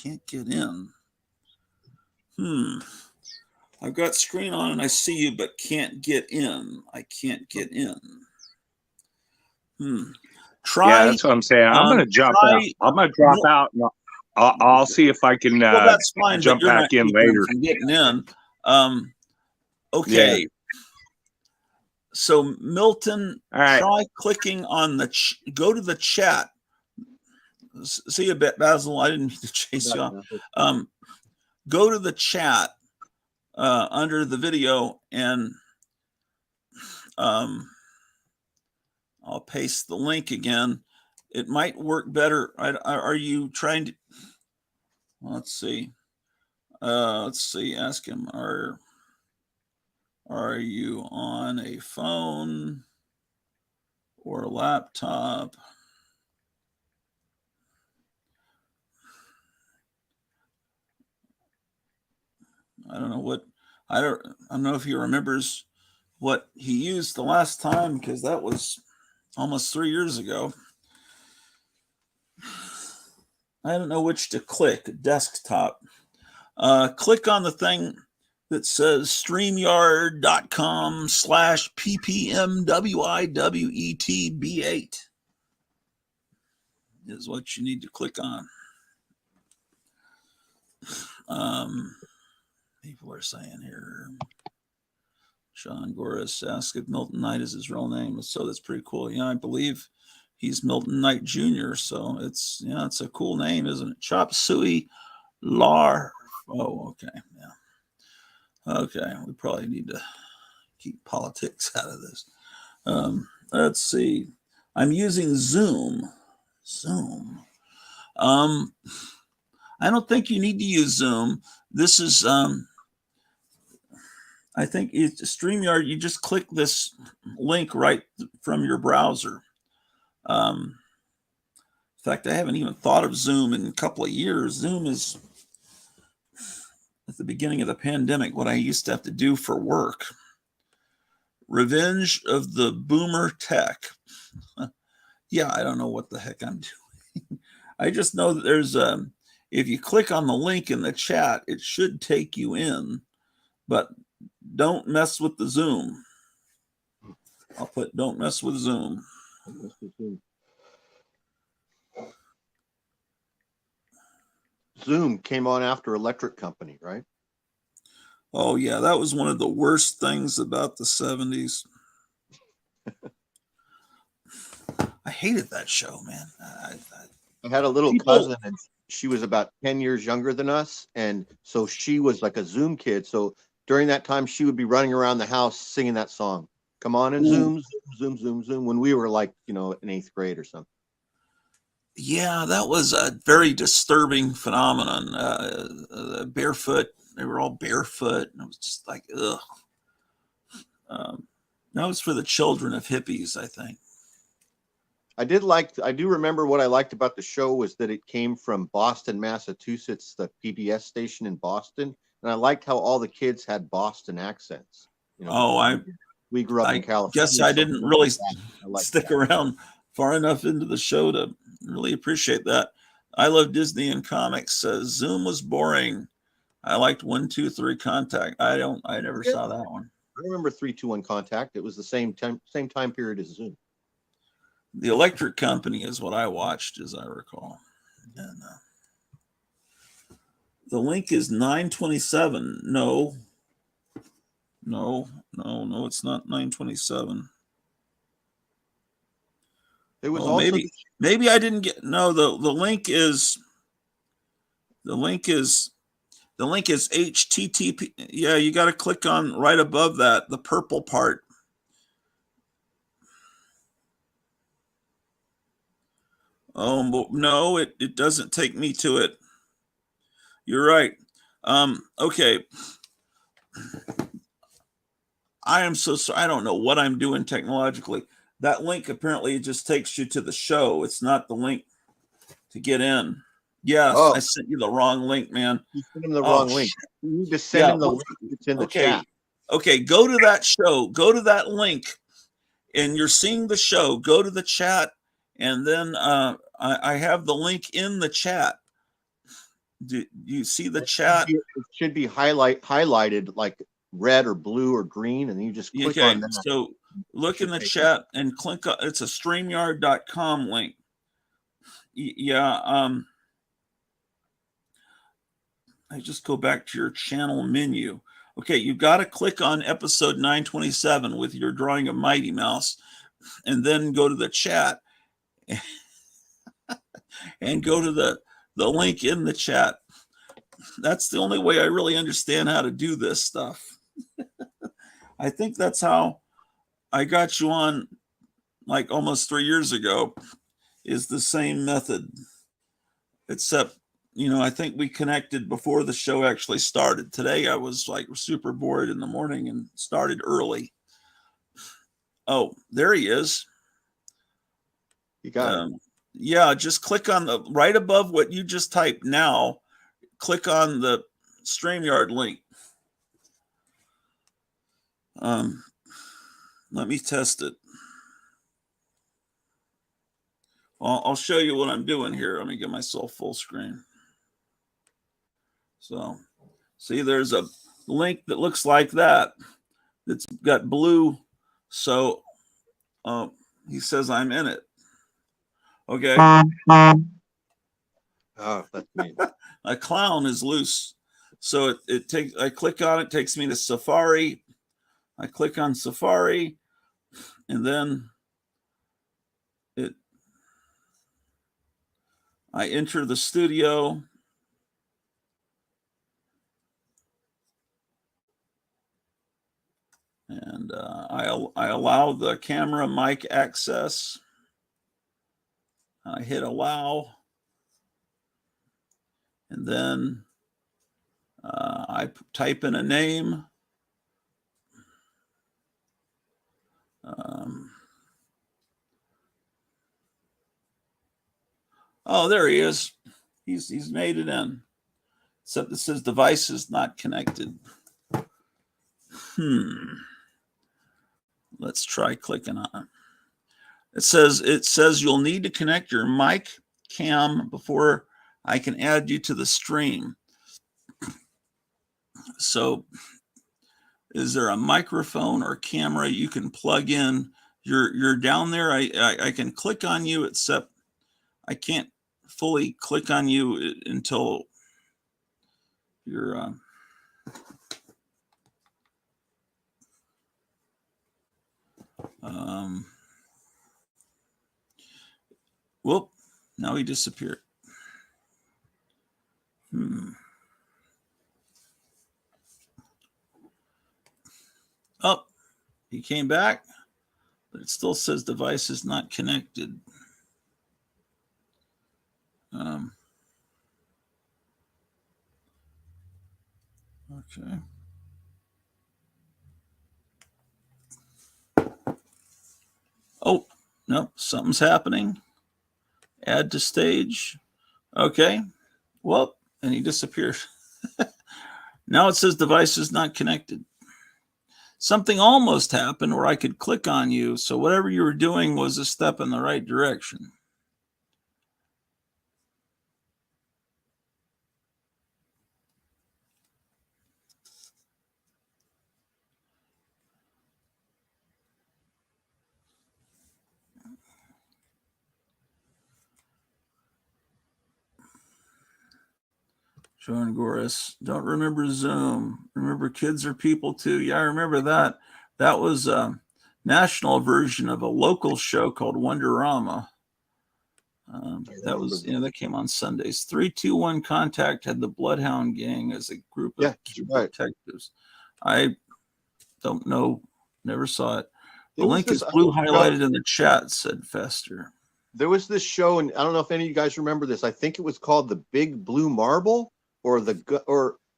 can't get in. I've got screen on and I see you, but can't get in. I can't get in. Try. Yeah, that's what I'm saying. I'm gonna jump out. I'm gonna drop out, and I'll see if I can that's fine, jump back in later. From getting in. Okay. Yeah. So Milton, try clicking on the go to the chat. See a bit, Basil. I didn't mean to chase you off. Go to the chat under the video, and I'll paste the link again. It might work better. Are you trying to? Let's see. Ask him. Are you on a phone or a laptop? I don't know what. I don't know if he remembers what he used the last time because that was almost 3 years ago. I don't know which to click. Desktop. Click on the thing that says streamyard.com/ppmwiwetb8 is what you need to click on. People are saying here. Sean Goris asked if Milton Knight is his real name. So that's pretty cool. Yeah, I believe he's Milton Knight Jr. So it's a cool name, isn't it? Chop Suey Lar. Oh, okay. Yeah. Okay. We probably need to keep politics out of this. Let's see. I'm using Zoom. I don't think you need to use Zoom. This is I think it's StreamYard. You just click this link right from your browser. In fact, I haven't even thought of Zoom in a couple of years. Zoom is at the beginning of the pandemic what I used to have to do for work. Revenge of the Boomer Tech. Yeah, I don't know what the heck I'm doing. I just know that there's if you click on the link in the chat, it should take you in, but don't mess with the Zoom. I'll put don't mess with Zoom. Zoom came on after Electric Company, right? Oh yeah, that was one of the worst things about the 70s. I hated that show, man. I had a little People- cousin, and she was about 10 years younger than us. And so she was like a Zoom kid. So during that time, she would be running around the house singing that song. Come on and Ooh. Zoom, Zoom, Zoom, Zoom, Zoom. When we were like, in 8th grade or something. Yeah, that was a very disturbing phenomenon. Barefoot, they were all barefoot. And it was just like, ugh. That was for the children of hippies, I think. I do remember what I liked about the show was that it came from Boston, Massachusetts, the PBS station in Boston. And I liked how all the kids had Boston accents. We grew up in California. Guess I didn't really stick that. around far enough into the show to really appreciate that. I love Disney and comics. Zoom was boring. I liked 1, 2, 3 Contact. I never saw that one. I remember 3, 2, 1 Contact. It was the same time period as Zoom. The Electric Company is what I watched, as I recall. And the link is 927. No, it's not 927. It was also maybe I didn't get the link is HTTP. Yeah, you got to click on right above that, the purple part. Oh no, it doesn't take me to it. You're right. Okay. I am so sorry. I don't know what I'm doing technologically. That link apparently just takes you to the show. It's not the link to get in. Yes, I sent you the wrong link, man. You sent him the wrong link. You need to send him the link that's in the chat. Okay, go to that show. Go to that link, and you're seeing the show. Go to the chat, and then I have the link in the chat. Do you see the chat? It should be highlighted like red or blue or green, and you just click on that. So look in the chat and click on, it's a StreamYard.com link. Yeah. I just go back to your channel menu. Okay, you've got to click on episode 927 with your drawing of Mighty Mouse, and then go to the chat and go to the link in the chat. That's the only way I really understand how to do this stuff. I think that's how I got you on like almost 3 years ago, is the same method, except, I think we connected before the show actually started. Today, I was like super bored in the morning and started early. Oh, there he is. You got it. Yeah, just click on the right above what you just typed now. Click on the StreamYard link. Let me test it. I'll show you what I'm doing here. Let me get myself full screen. So, see, there's a link that looks like that. It's got blue. So, he says I'm in it. Okay. Oh, that's me. A clown is loose. So I click on it, takes me to Safari. I click on Safari, and then I enter the studio. And I allow the camera mic access. I hit allow. And then I type in a name. Oh, there he is. He's made it in. Except it says device is not connected. Let's try clicking on it. It says you'll need to connect your mic cam before I can add you to the stream. So is there a microphone or camera you can plug in? You're down there. I can click on you, except I can't fully click on you until you're whoop, now he disappeared. Oh, he came back, but it still says device is not connected. Okay. Oh, no, something's happening. Add to stage. Okay. Well, and he disappeared. Now it says device is not connected. Something almost happened where I could click on you. So whatever you were doing was a step in the right direction. John Goris, don't remember Zoom. Remember kids are people too. Yeah, I remember that. That was a national version of a local show called Wonderama. That was, that came on Sundays. 321 Contact had the Bloodhound Gang as a group of detectives. I don't know, never saw it. The link is blue highlighted in the chat, said Fester. There was this show, and I don't know if any of you guys remember this. I think it was called The Big Blue Marble, or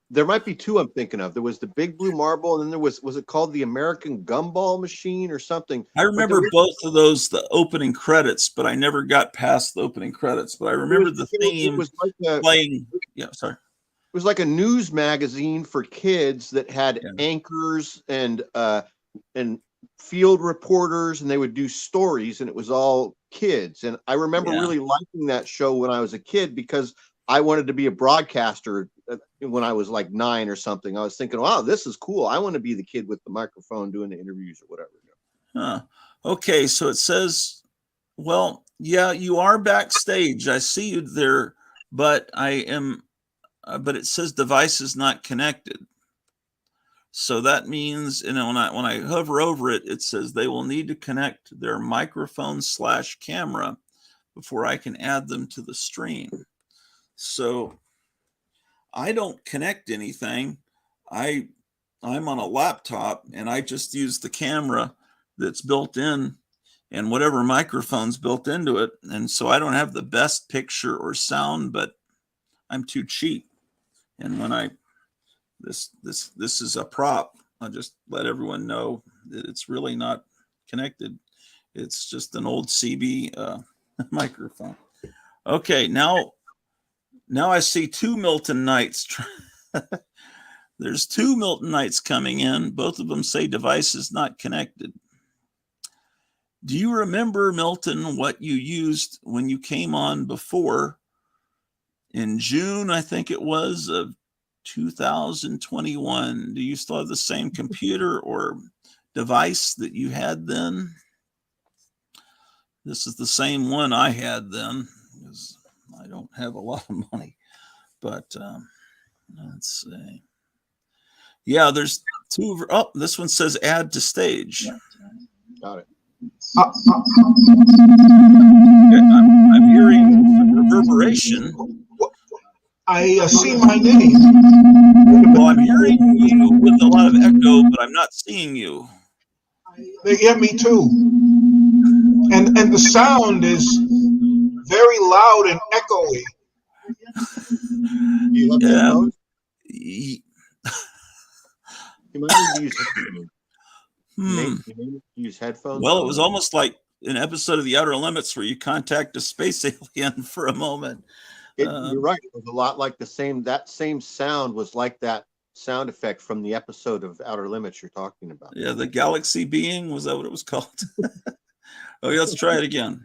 there might be two I'm thinking of. There was The Big Blue Marble, and then there was it called The American Gumball Machine or something? I remember both of those, the opening credits, but I never got past the opening credits. But I remember the theme was like playing. Yeah, sorry. It was like a news magazine for kids that had anchors and field reporters, and they would do stories, and it was all kids. And I remember really liking that show when I was a kid, because I wanted to be a broadcaster when I was like 9 or something. I was thinking, wow, this is cool. I want to be the kid with the microphone doing the interviews or whatever. Huh. Okay, so it says, well, yeah, you are backstage. I see you there, but but it says device is not connected. So that means, when I hover over it, it says they will need to connect their microphone / camera before I can add them to the stream. So I don't connect anything. I'm on a laptop, and I just use the camera that's built in and whatever microphone's built into it. And so I don't have the best picture or sound, but I'm too cheap. And when this is a prop, I'll just let everyone know that it's really not connected. It's just an old CB microphone. Okay, now I see 2 Milton Knights. There's 2 Milton Knights coming in. Both of them say device is not connected. Do you remember, Milton, what you used when you came on before in June, I think it was, of 2021? Do you still have the same computer or device that you had then? This is the same one I had then, because I don't have a lot of money. But let's see. Yeah, there's 2. Oh, this one says add to stage. Got it. Okay, I'm hearing some reverberation. I see my name. Well, I'm hearing you with a lot of echo, but I'm not seeing you. Yeah, me too. And the sound is very loud and echoey. You love headphones? You might need to use headphones. Use headphones. Well, it was almost like an episode of The Outer Limits where you contact a space alien for a moment. You're right. It was a lot like that same sound was like that sound effect from the episode of Outer Limits you're talking about. Yeah, the galaxy being, was that what it was called? Okay, let's try it again.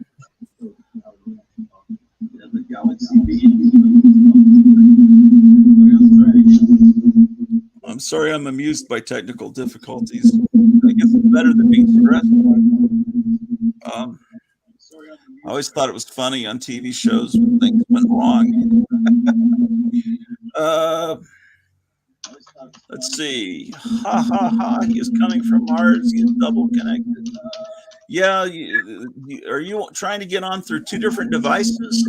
I'm sorry, I'm amused by technical difficulties. I guess it's better than being stressed. I always thought it was funny on TV shows when things went wrong. Let's see. Ha ha ha! He is coming from Mars. He is double connected. Yeah, are you trying to get on through two different devices?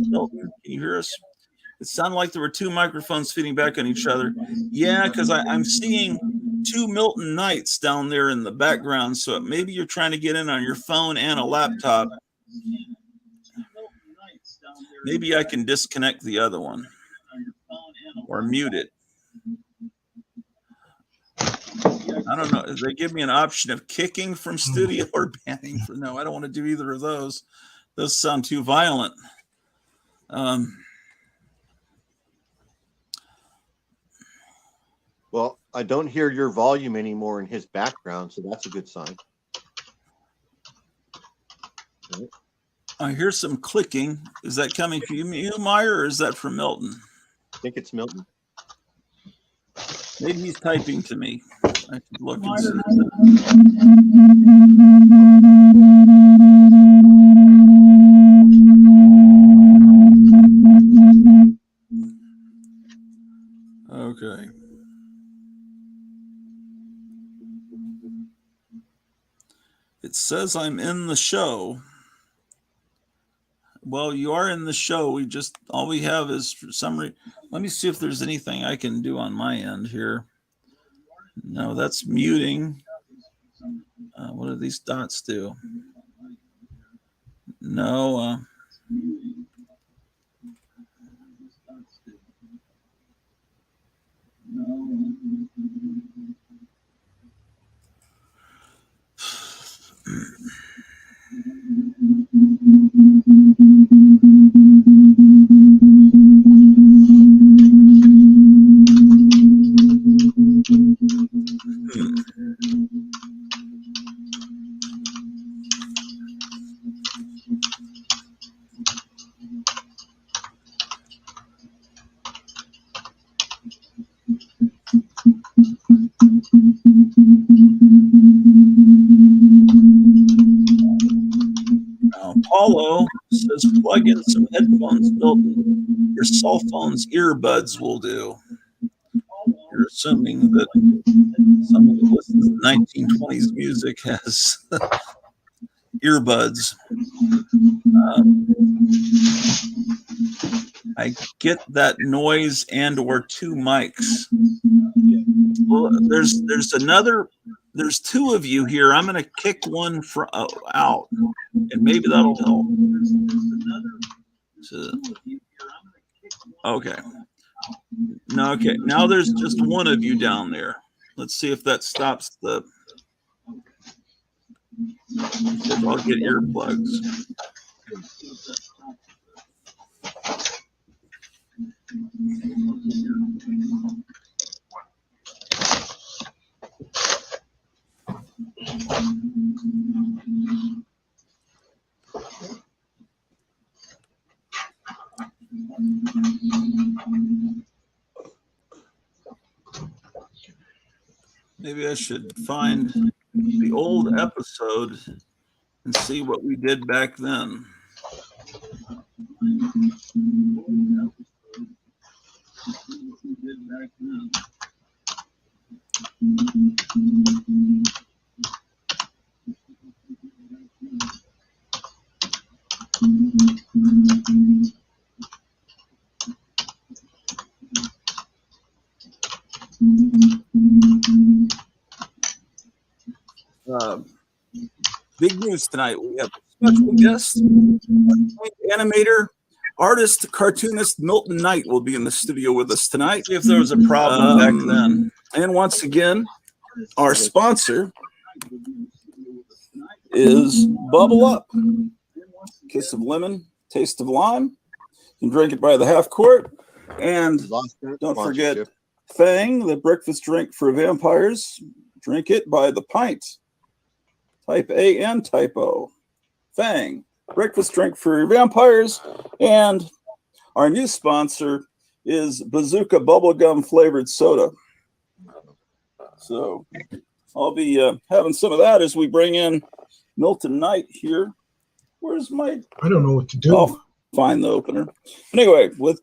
Milton, can you hear us? It sounded like there were two microphones feeding back on each other. Yeah, because I'm seeing two Milton Knights down there in the background. So maybe you're trying to get in on your phone and a laptop. Maybe I can disconnect the other one or mute it. I don't know. They give me an option of kicking from studio or banning for. No, I don't want to do either of those. Those sound too violent. Well, I don't hear your volume anymore in his background, so that's a good sign. Right. I hear some clicking. Is that coming from you, Meyer, or is that from Milton? I think it's Milton. Maybe he's typing to me. I should look and see. Okay. It says I'm in the show. Well, you are in the show. All we have is for summary. Let me see if there's anything I can do on my end here. No, that's muting. What do these dots do? No. Paulo says plug in some headphones built in. Your cell phone's earbuds will do. You're assuming that someone who listens to 1920s music has earbuds. I get that noise and or two mics. Well, there's two of you here. I'm going to kick one out, and maybe that'll help. Okay. No, okay. Now there's just one of you down there. Let's see if that stops the. I'll get earplugs. Maybe I should find the old episode and see what we did back then. Big news tonight. We have a special guest, animator, artist, cartoonist Milton Knight will be in the studio with us tonight. If there was a problem back then. And once again, our sponsor is Bubble Up. Kiss of lemon, taste of lime. You can drink it by the half quart. And don't forget Fang, the breakfast drink for vampires. Drink it by the pint. type A and type O. Fang, breakfast drink for vampires. And our new sponsor is Bazooka Bubblegum flavored soda. So I'll be having some of that as we bring in Milton Knight here. Where's my... I don't know what to do. I'll find the opener. Anyway, with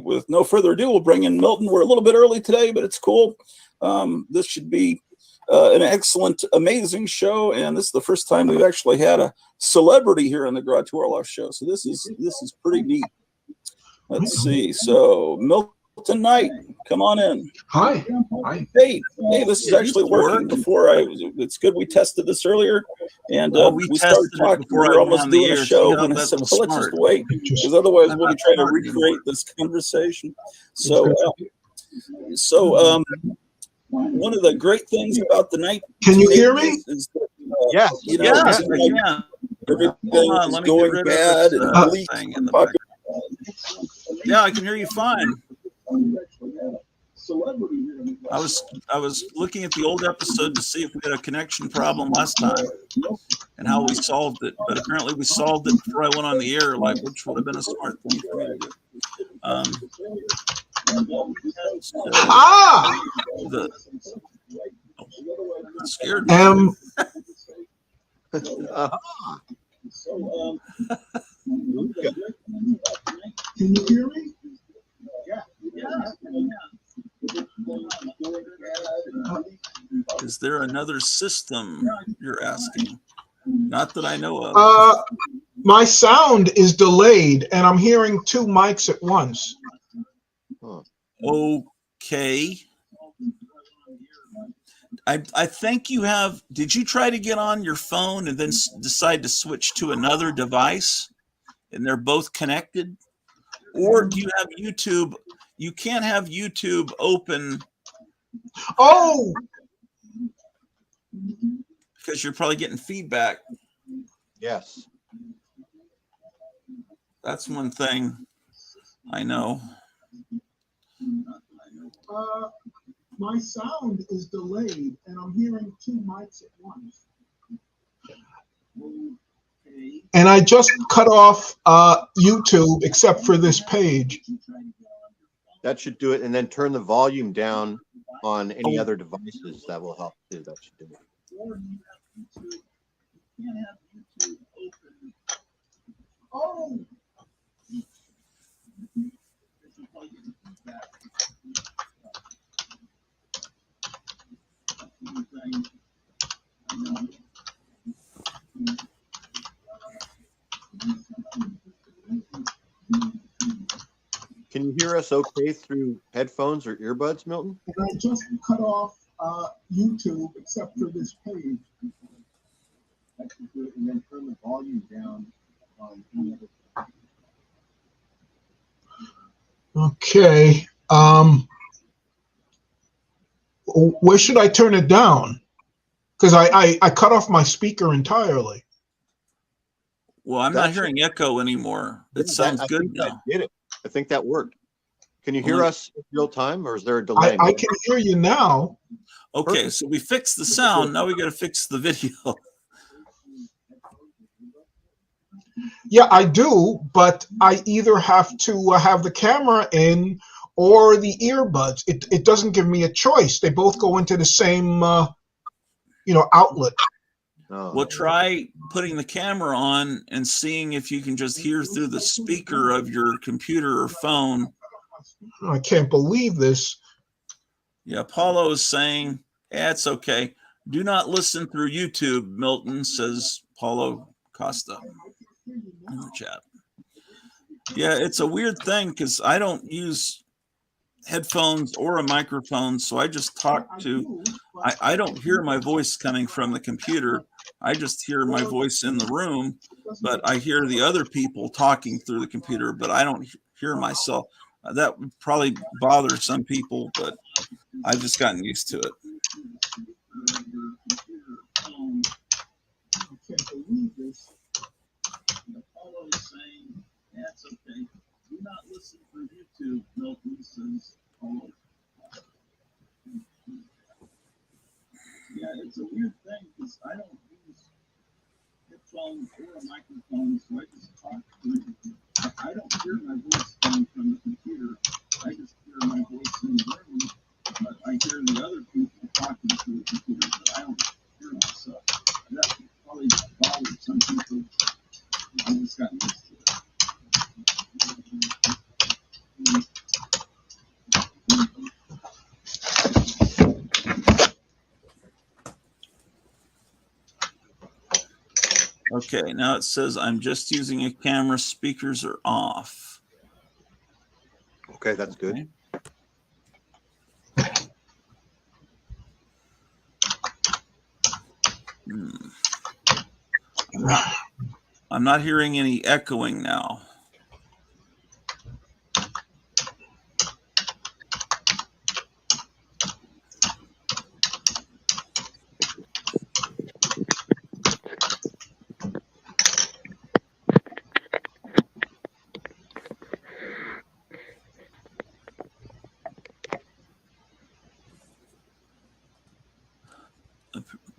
with no further ado, we'll bring in Milton. We're a little bit early today, but it's cool. This should be an excellent, amazing show, and this is the first time we've actually had a celebrity here on the Garage to Orloff show. So this is pretty neat. Let's see. So Milton Knight, come on in. Hi. Hi. Hey, this is actually working. It's good we tested this earlier, and we started talking before we were almost doing a show, and I said, well, let's just wait, because otherwise we'll be trying to recreate this conversation. So one of the great things about the night. Can you hear me? Is Yes. Everything is going bad and leaking in the background. Yeah, I can hear you fine. I was looking at the old episode to see if we had a connection problem last time and how we solved it, but apparently we solved it before I went on the air, which would have been a smart thing for me to do. Scared me. Can you hear me? Is there another system you're asking? Not that I know of. My sound is delayed, and I'm hearing two mics at once. Okay. I think you have. Did you try to get on your phone and then decide to switch to another device, and they're both connected? Or do you have YouTube? You can't have YouTube open. Oh, because you're probably getting feedback. Yes. That's one thing I know. My sound is delayed, and I'm hearing two mics at once. And I just cut off YouTube except for this page. That should do it. And then turn the volume down on any other devices. That will help too. That should do it. Oh. Can you hear us okay through headphones or earbuds, Milton? And I just cut off YouTube except for this page. That should do it. And then turn the volume down on any other. Okay. Where should I turn it down? Because I cut off my speaker entirely. Well, I'm not hearing echo anymore. It sounds good now. I did it. I think that worked. Can you hear us in real time, or is there a delay? I can hear you now. Okay, so we fixed the sound. Now we got to fix the video. Yeah, I do, but I either have to have the camera in or the earbuds. It doesn't give me a choice. They both go into the same, outlet. Oh. Well, try putting the camera on and seeing if you can just hear through the speaker of your computer or phone. I can't believe this. Yeah, Paulo is saying, it's okay. Do not listen through YouTube, Milton, says Paulo Costa in the chat. Yeah, it's a weird thing because I don't use headphones or a microphone, so I just talk to, I don't hear my voice coming from the computer. I just hear my voice in the room, but I hear the other people talking through the computer, but I don't hear myself. That would probably bother some people, but I've just gotten used to it. That's okay. Do not listen for YouTube, Milton says. Yeah, it's a weird thing. headphones or a microphone, so I just talk through. I don't hear my voice coming from the computer. I just hear my voice in the room, but I hear the other people talking through the computer, but I don't hear myself. That probably bothers some people. I just got used to it. Okay, now it says I'm just using a camera. Speakers are off. Okay, that's good. I'm not hearing any echoing now.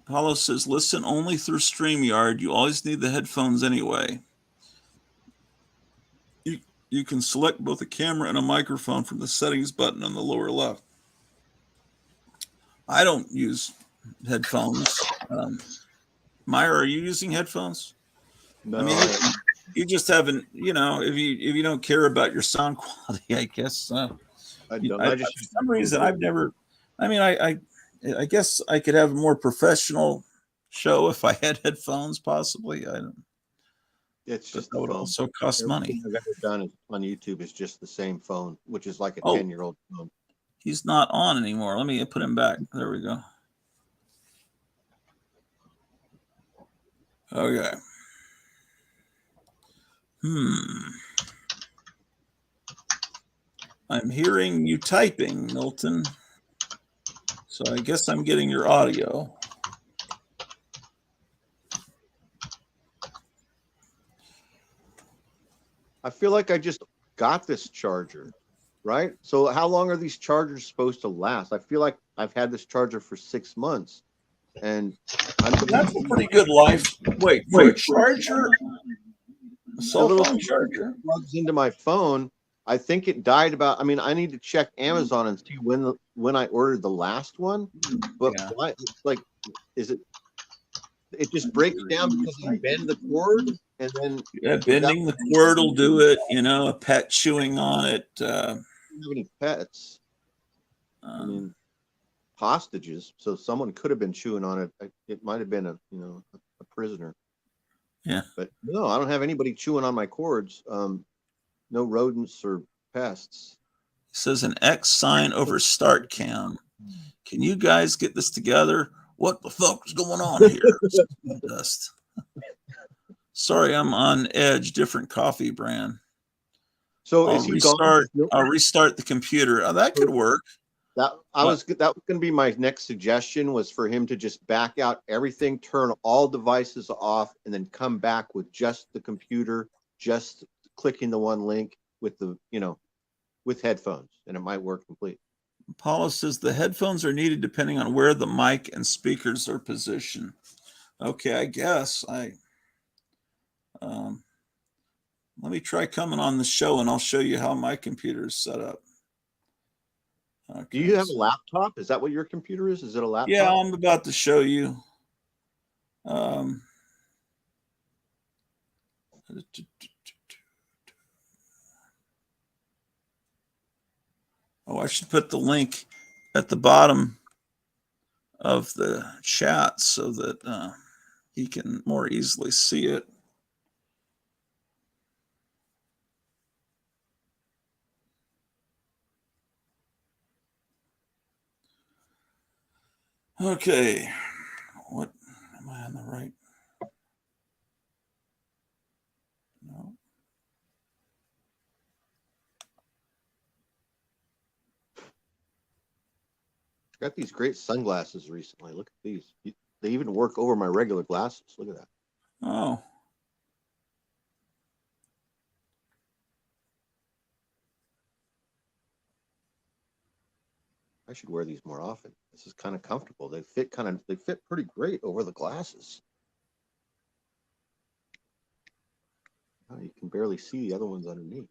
Apollo says, listen only through StreamYard. You always need the headphones anyway. You can select both a camera and a microphone from the settings button on the lower left. I don't use headphones. Myra, are you using headphones? No, I mean, you just haven't, if you don't care about your sound quality, I guess. I don't. For some reason, I've never. I mean, I guess I could have a more professional show if I had headphones, possibly. I don't. It's just that would phone. also cost money. I've ever done on YouTube is just the same phone, which is like a 10-year-old phone. He's not on anymore. Let me put him back. There we go. Okay. I'm hearing you typing, Milton. So I guess I'm getting your audio. I feel like I just got this charger, right? So how long are these chargers supposed to last? I feel like I've had this charger for 6 months, and that's a pretty good life. Wait, for a charger, a cell phone charger plugs into my phone. I think it died about. I mean, I need to check Amazon and see when I ordered the last one. But why? Like, is it? It just breaks down because I bend the cord, and then bending the cord will do it. A pet chewing on it. I don't have any pets. I mean, hostages. So someone could have been chewing on it. It might have been a prisoner. Yeah. But no, I don't have anybody chewing on my cords. No rodents or pests. It says an X sign over start cam. Can you guys get this together? What the fuck is going on here? Dust. Sorry, I'm on edge. Different coffee brand. So I'll restart the computer. Oh, that could work. That was going to be my next suggestion, was for him to just back out everything, turn all devices off, and then come back with just the computer, just clicking the one link with the with headphones, and it might work complete. Apollo says the headphones are needed depending on where the mic and speakers are positioned. Okay, I guess let me try coming on the show and I'll show you how my computer is set up. Okay. Do you have a laptop? Is that what your computer is? Is it a laptop? Yeah, I'm about to show you. I should put the link at the bottom of the chat so that he can more easily see it. Okay, what am I on the right? No. Got these great sunglasses recently. Look at these. They even work over my regular glasses. Look at that. Oh. I should wear these more often. This is kind of comfortable. They fit pretty great over the glasses. can barely see the other ones underneath.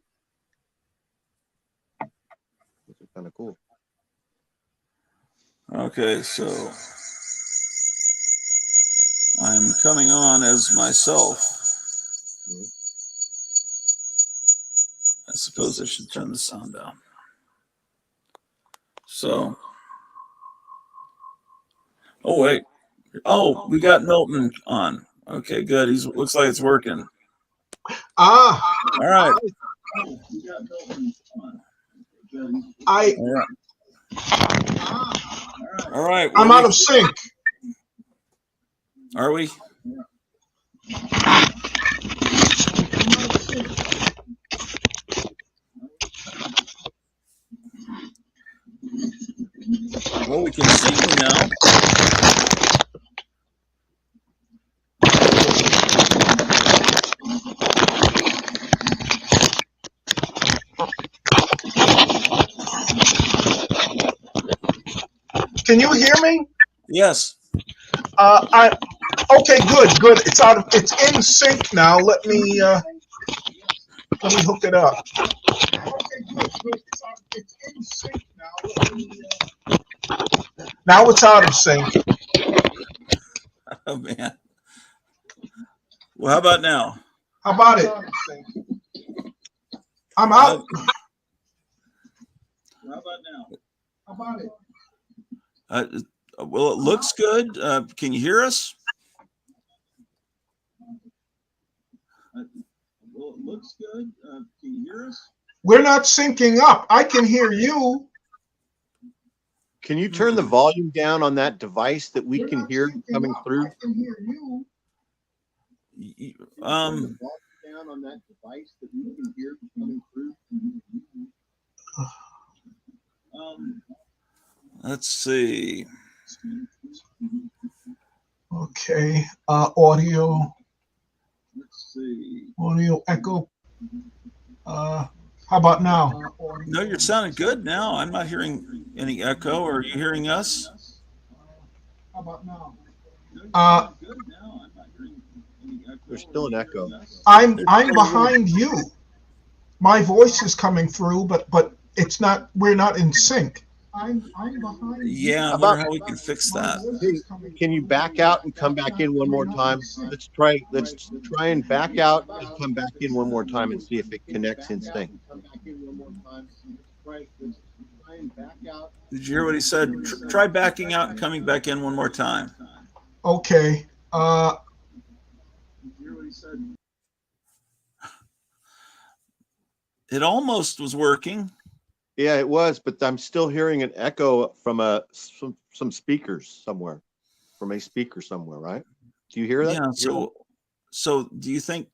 Which is kind of cool. Okay, so I'm coming on as myself. I suppose I should turn the sound down. So, oh wait, oh, we got Milton on. Okay, good. He's looks like it's working. Ah, All right. I All right. All right. I'm out of sync. Are we? Well, we can see you now. Can you hear me? Yes. Okay, good. It's out of it's in sync now. Let me hook it up. Okay, good. It's in sync now. Now it's out of sync. Oh man. Well, how about now? How about it? I'm out. How about now? How about it? Well, it looks good. Can you hear us? Well, it looks good. Can you hear us? We're not syncing up. I can hear you. Can you turn the volume down on that device that we can hear coming through? I can hear you. Down on that device that we can hear coming through. Let's see. Okay. Audio. Let's see. Audio echo. How about now? No, you're sounding good now. I'm not hearing any echo. Are you hearing us? How about now? There's still an echo. I'm behind you. My voice is coming through, but it's not. We're not in sync. I'm behind. Yeah, I wonder how we can fix that. Hey, can you back out and come back in one more time? Let's try and back out and come back in one more time and see if it connects in sync. Did you hear what he said? Try backing out and coming back in one more time. Okay. It almost was working. Yeah, it was, but I'm still hearing an echo from some speakers somewhere, from a speaker somewhere, right? Do you hear that? Yeah. So do you think?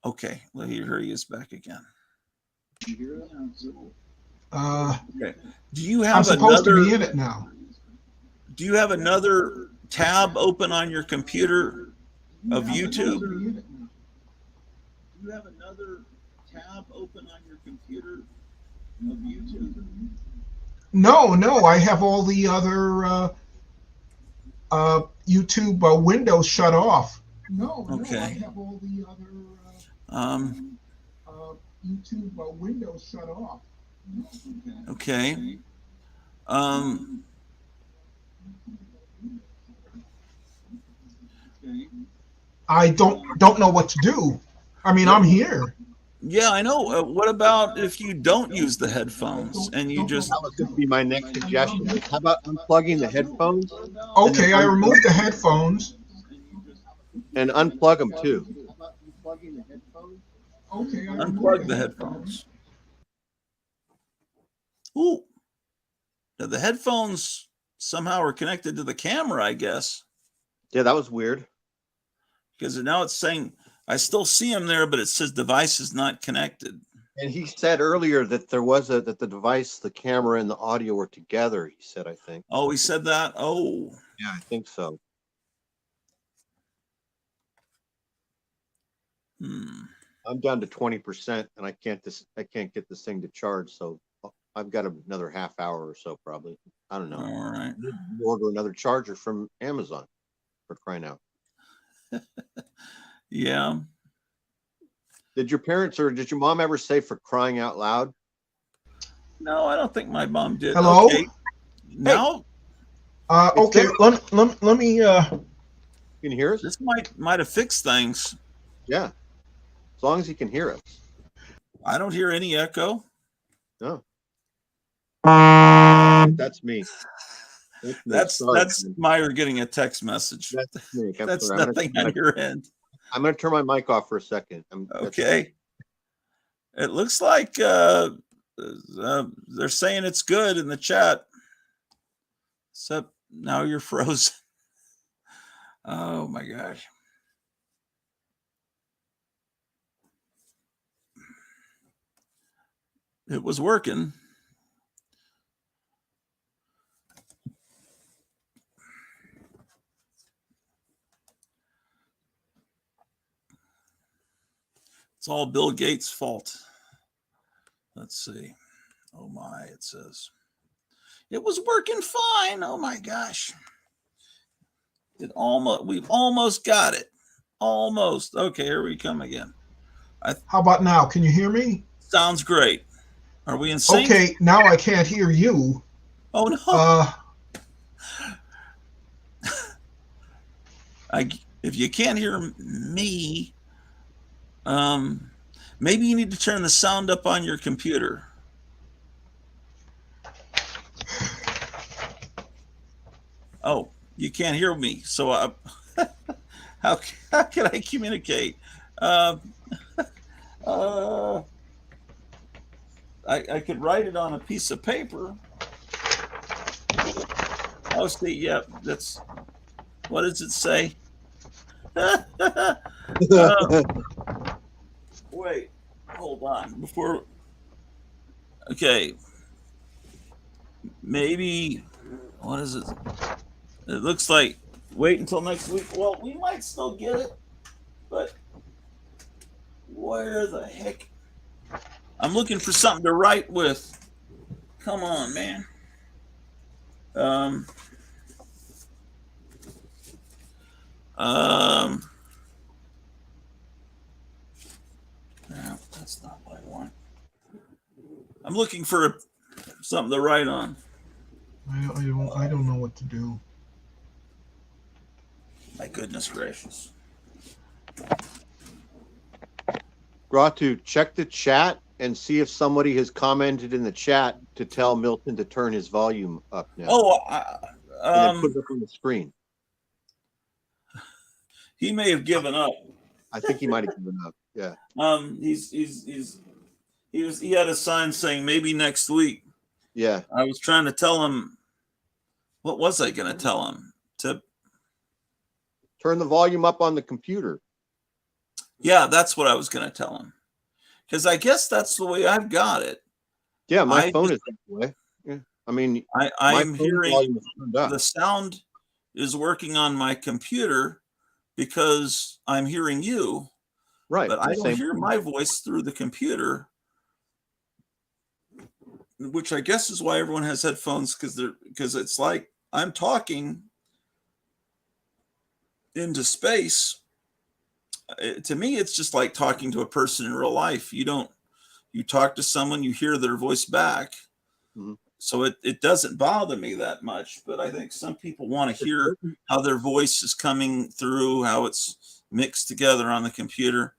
Okay, well, here he is back again. Okay. Do you have I'm supposed another? to be in it now. Do you have another tab open on your computer of YouTube? Do you have another tab open on your computer of YouTube? No. I have all the other YouTube windows shut off. No. Okay. I have all the other YouTube windows shut off. Okay. I don't know what to do. I mean, I'm here. Yeah, I know. What about if you don't use the headphones and you just? That was going to be my next suggestion. How about unplugging the headphones? Okay, I removed the headphones. And unplug them too. Okay, Unplug the headphones. Ooh. Now the headphones somehow are connected to the camera, I guess. Yeah, that was weird. Because now it's saying I still see him there, but it says device is not connected. And he said earlier that that the device, the camera, and the audio were together. He said, I think. Oh, he said that. Oh, yeah, I think so. I'm down to 20%, and I can't get this thing to charge. So I've got another half hour or so, probably. I don't know. All right. Order another charger from Amazon, for crying out. Yeah. Did your parents or did your mom ever say for crying out loud? No, I don't think my mom did. Hello? Okay. Now Okay, let me Can you hear us? this might have fixed things. Yeah. As long as he can hear us. I don't hear any echo. No. That's me. That's Meyer getting a text message. That's me. I'm That's sorry. nothing on your end. I'm going to turn my mic off for a second. Okay. It looks like they're saying it's good in the chat. Except now you're frozen. Oh my gosh. It was working. It's all Bill Gates' fault. Let's see. Oh my, it says. It was working fine. Oh my gosh. We've almost got it. Almost. Okay, here we come again. How about now? Can you hear me? Sounds great. Are we in sync? Okay, now I can't hear you. Oh no. If you can't hear me, maybe you need to turn the sound up on your computer. Oh, you can't hear me. So how can I communicate? I could write it on a piece of paper. Oh, see, yeah, that's, what does it say? Wait, hold on. Okay. Maybe, what is it? It looks like, wait until next week. Well, we might still get it, but where the heck? I'm looking for something to write with. Come on, man. No, that's not what I want. I'm looking for something to write on. I don't know what to do. My goodness gracious. Gratu, check the chat and see if somebody has commented in the chat to tell Milton to turn his volume up now. Oh, and then put it up on the screen. He may have given up. I think he might have given up. Yeah. He had a sign saying maybe next week. Yeah. I was trying to tell him. What was I going to tell him? To turn the volume up on the computer. Yeah, that's what I was going to tell him. Because I guess that's the way I've got it. Yeah, my phone is that way. Yeah. I mean, I'm hearing the sound is working on my computer because I'm hearing you. Right. But I don't hear my voice through the computer, which I guess is why everyone has headphones, because it's like I'm talking into space. To me, it's just like talking to a person in real life. You talk to someone, you hear their voice back. Mm-hmm. So it doesn't bother me that much, but I think some people want to hear how their voice is coming through, how it's mixed together on the computer.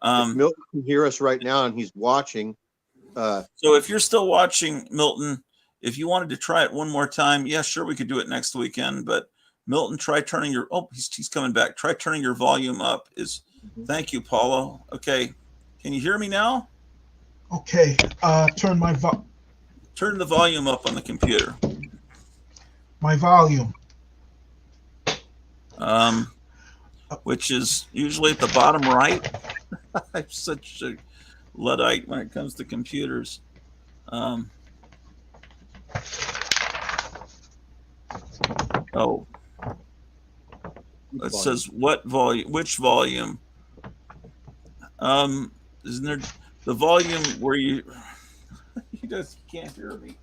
If Milton can hear us right now and he's watching. So if you're still watching, Milton, if you wanted to try it one more time, yeah, sure, we could do it next weekend. But Milton, try turning your, he's coming back. Try turning your volume up. Thank you, Paulo. Okay. Can you hear me now? Okay. Turn the volume up on the computer. My volume. Which is usually at the bottom right. I'm such a Luddite when it comes to computers. It says what volume, which volume? Isn't there the volume where you he can't hear me.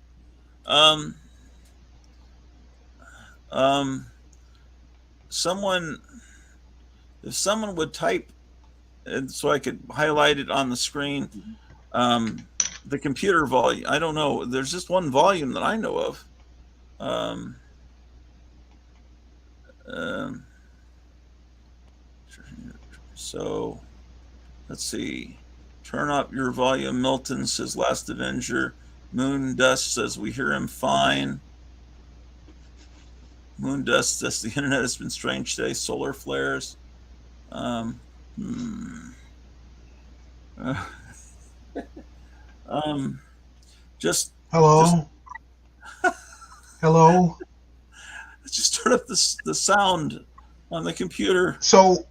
If someone would type and so I could highlight it on the screen. The computer volume. I don't know. There's just one volume that I know of. Um, um, so let's see. Turn up your volume. Milton says Last Avenger. Moon Dust says we hear him fine. Moon Dust says the internet has been strange today. Solar flares. Um, hmm. uh, just Hello? Hello? turn up the sound on the computer. So,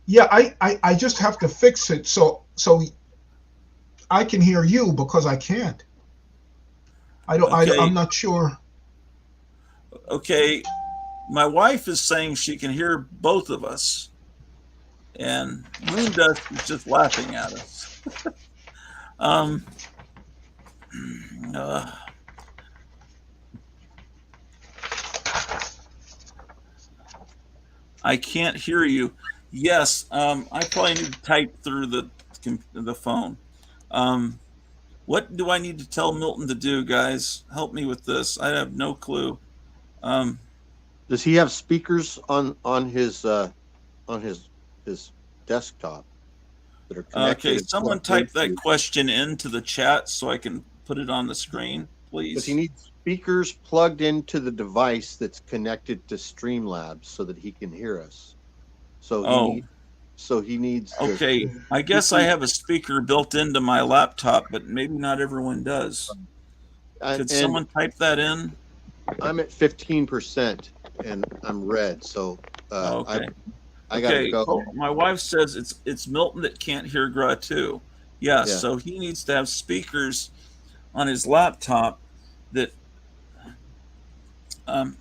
yeah, I just have to fix it so I can hear you because I can't. Okay. I'm not sure. Okay. My wife is saying she can hear both of us, and Moon Dust is just laughing at us. um, uh, I can't hear you. Yes, I probably need to type through the phone. What do I need to tell Milton to do, guys? Help me with this. I have no clue. Does he have speakers on his desktop that are connected? Okay, And someone plugged type that into? question into the chat so I can put it on the screen, Does he please. need speakers plugged into the device that's connected to Streamlabs so that he can hear us? So Oh, he needs the. okay. I guess I have a speaker built into my laptop, but maybe not everyone does. Could And someone type that in? I'm at 15% and I'm red, so Okay. I gotta Okay. go. Oh, my wife says it's Milton that can't hear Gra too. Yes, Yeah, so he needs to have speakers on his laptop that um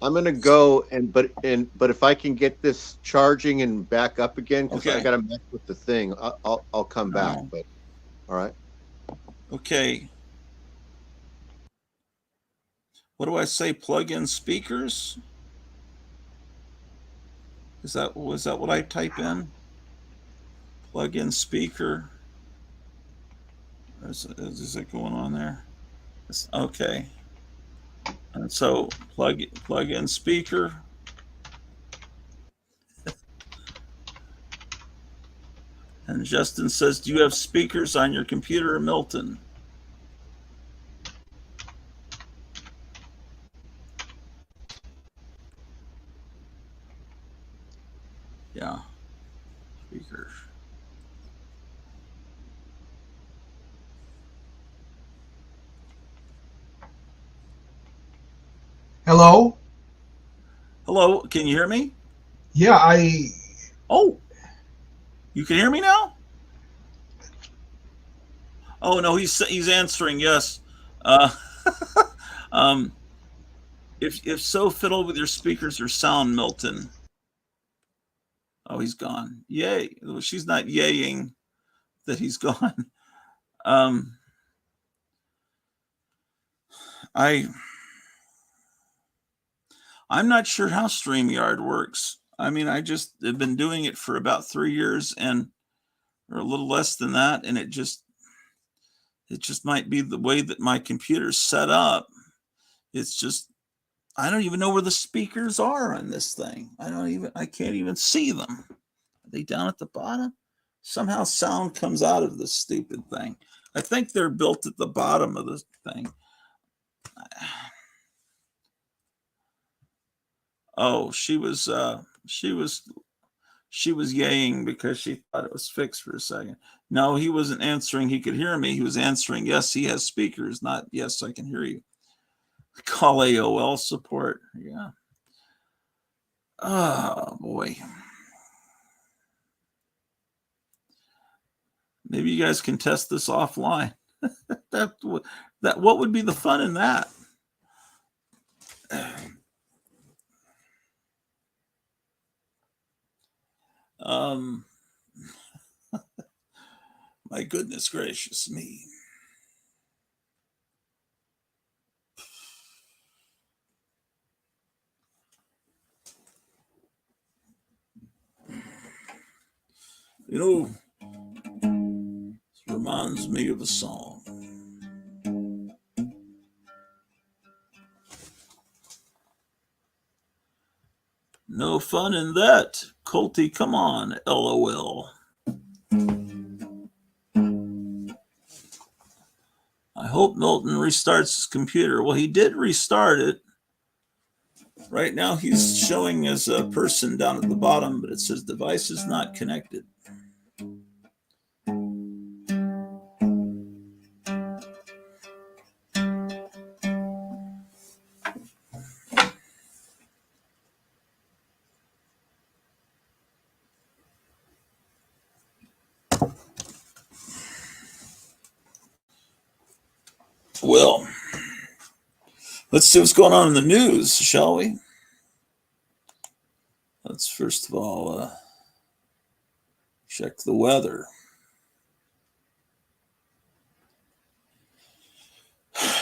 I'm gonna go but if I can get this charging and back up again, because I okay. gotta mess with the thing, I'll come back. Oh, But all right, okay. What do I say? Plug in speakers? Was that what I type in? Plug in speaker. Is it going on there? Okay. And so plug in speaker. And Justin says, do you have speakers on your computer, Milton? Yeah, speakers. Hello? Hello, can you hear me? Yeah, Oh, you can hear me now? Oh no, he's answering yes. Uh, um, if so, fiddle with your speakers or sound, Milton. Oh, he's gone. Yay! Well, she's not yaying that he's gone. Um, I I'm not sure how StreamYard works. I mean, I just have been doing it for about 3 years and or a little less than that, and it just might be the way that my computer's set up. It's just I don't even know where the speakers are on this thing. I can't even see them. Are they down at the bottom? Somehow sound comes out of this stupid thing. I think they're built at the bottom of the thing. Oh, she was yaying because she thought it was fixed for a second. No, he wasn't answering. He could hear me. He was answering, yes, he has speakers, not yes, I can hear you. Call AOL support. Yeah. Oh boy. Maybe you guys can test this offline. that what would be the fun in that? Um, my goodness gracious me. You know, this reminds me of a song. No fun in that. Colty, come on, LOL. I hope Milton restarts his computer. Well, he did restart it. Right now, he's showing as a person down at the bottom, but it says device is not connected. Well, let's see what's going on in the news, shall we? Let's first of all check the weather.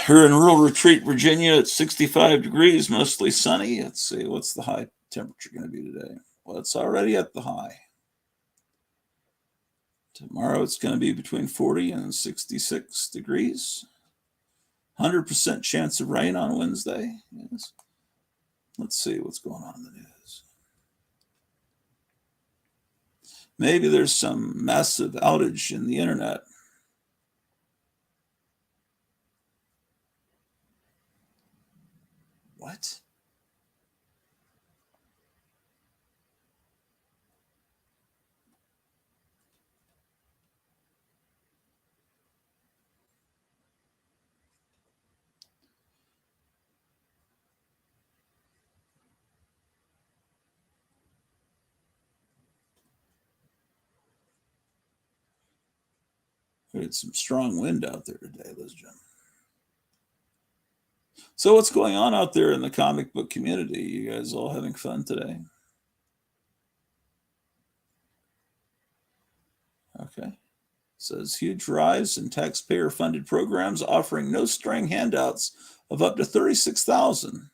Here in rural Retreat, Virginia, it's 65 degrees, mostly sunny. Let's see, what's the high temperature going to be today? Well, it's already at the high. Tomorrow, it's going to be between 40 and 66 degrees. 100% chance of rain on Wednesday. Yes. Let's see what's going on in the news. Maybe there's some massive outage in the internet. What? We had some strong wind out there today, ladies and gentlemen. So what's going on out there in the comic book community? You guys all having fun today? Okay. It says huge rise in taxpayer-funded programs offering no-string handouts of up to $36,000.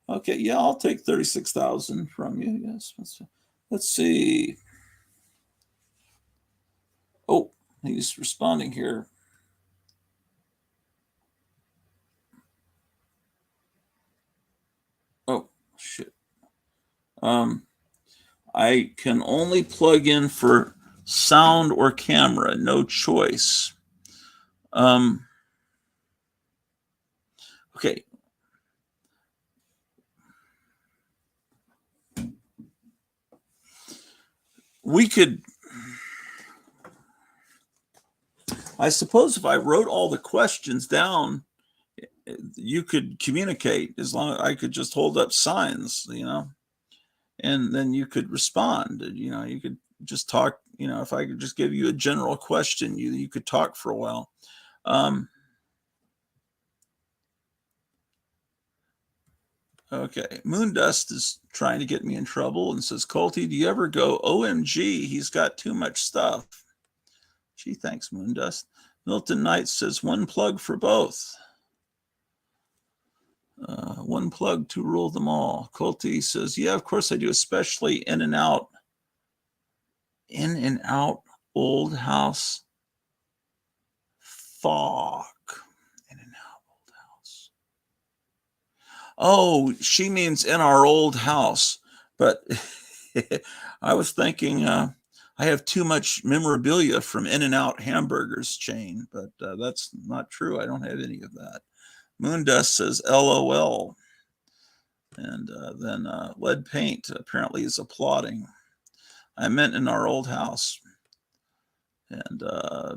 Okay, yeah, I'll take $36,000 from you. Yes. Let's see. Oh, he's responding here. Oh, shit. I can only plug in for sound or camera, no choice. Okay. We could, I suppose if I wrote all the questions down, you could communicate as long as I could just hold up signs, and then you could respond. You could just talk, if I could just give you a general question, you could talk for a while. Okay, Moondust is trying to get me in trouble and says, Colty, do you ever go, OMG, he's got too much stuff? Gee, thanks, Moondust. Milton Knight says, one plug for both. One plug to rule them all. Colty says, yeah, of course I do, especially in and out old house. Fuck. In and out old house. Oh, she means in our old house. But I was thinking I have too much memorabilia from In-N-Out Hamburgers chain, but that's not true. I don't have any of that. Moondust says LOL. And then Lead Paint apparently is applauding. I meant in our old house. And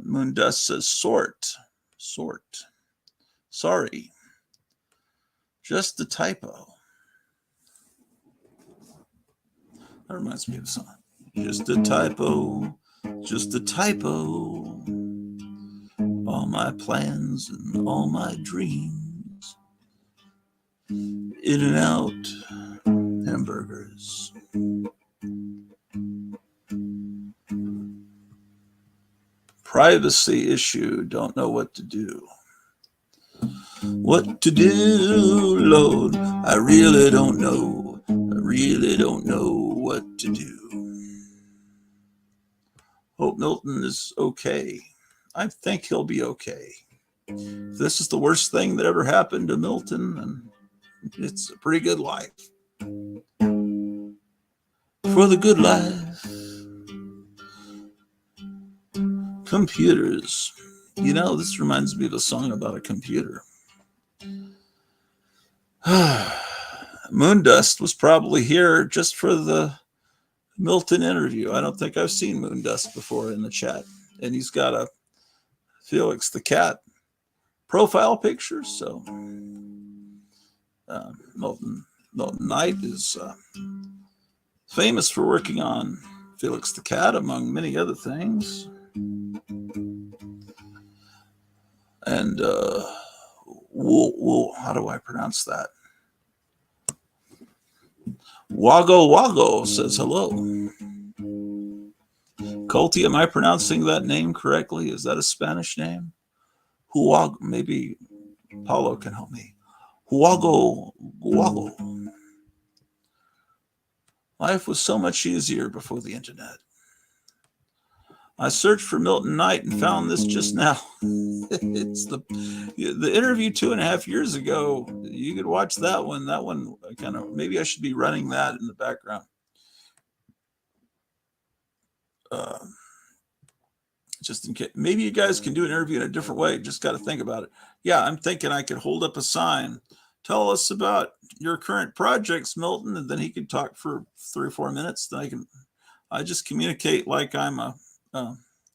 Moondust says sort. Sorry. Just a typo. That reminds me of a song. Just a typo. All my plans and all my dreams. In-N-Out Hamburgers. Privacy issue. Don't know what to do. What to do, Lord? I really don't know. I really don't know what to do. Hope Milton is okay. I think he'll be okay. If this is the worst thing that ever happened to Milton, and it's a pretty good life. For the good life. Computers. You know, this reminds me of a song about a computer. Moondust was probably here just for the Milton interview. I don't think I've seen Moondust before in the chat. And he's got a Felix the Cat profile picture. So Milton Knight is famous for working on Felix the Cat, among many other things. And how do I pronounce that? Wago Wago says hello. Colty, am I pronouncing that name correctly? Is that a Spanish name? Huago, maybe Paulo can help me. Huago Wago. Life was so much easier before the internet. I searched for Milton Knight and found this just now. It's the interview 2.5 years ago. You could watch that one. That one kind of, maybe I should be running that in the background. Just in case, maybe you guys can do an interview in a different way. Just got to think about it. Yeah, I'm thinking I could hold up a sign. Tell us about your current projects, Milton, and then he could talk for 3 or 4 minutes. Then I just communicate like I'm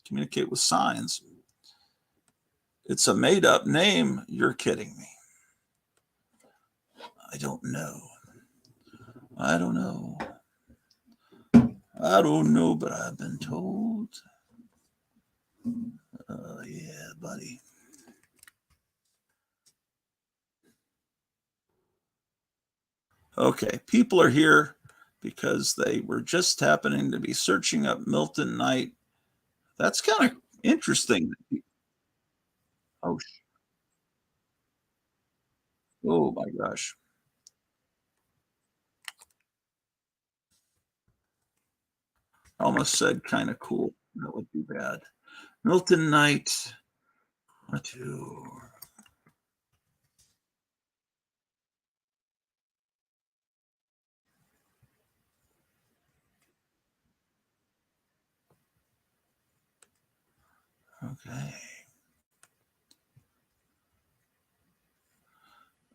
communicate with signs. It's a made-up name. You're kidding me. I don't know. I don't know, but I've been told. Yeah, buddy. Okay, people are here because they were just happening to be searching up Milton Knight. That's kind of interesting. Oh my gosh. I almost said kind of cool. That would be bad. Milton Knight. Okay.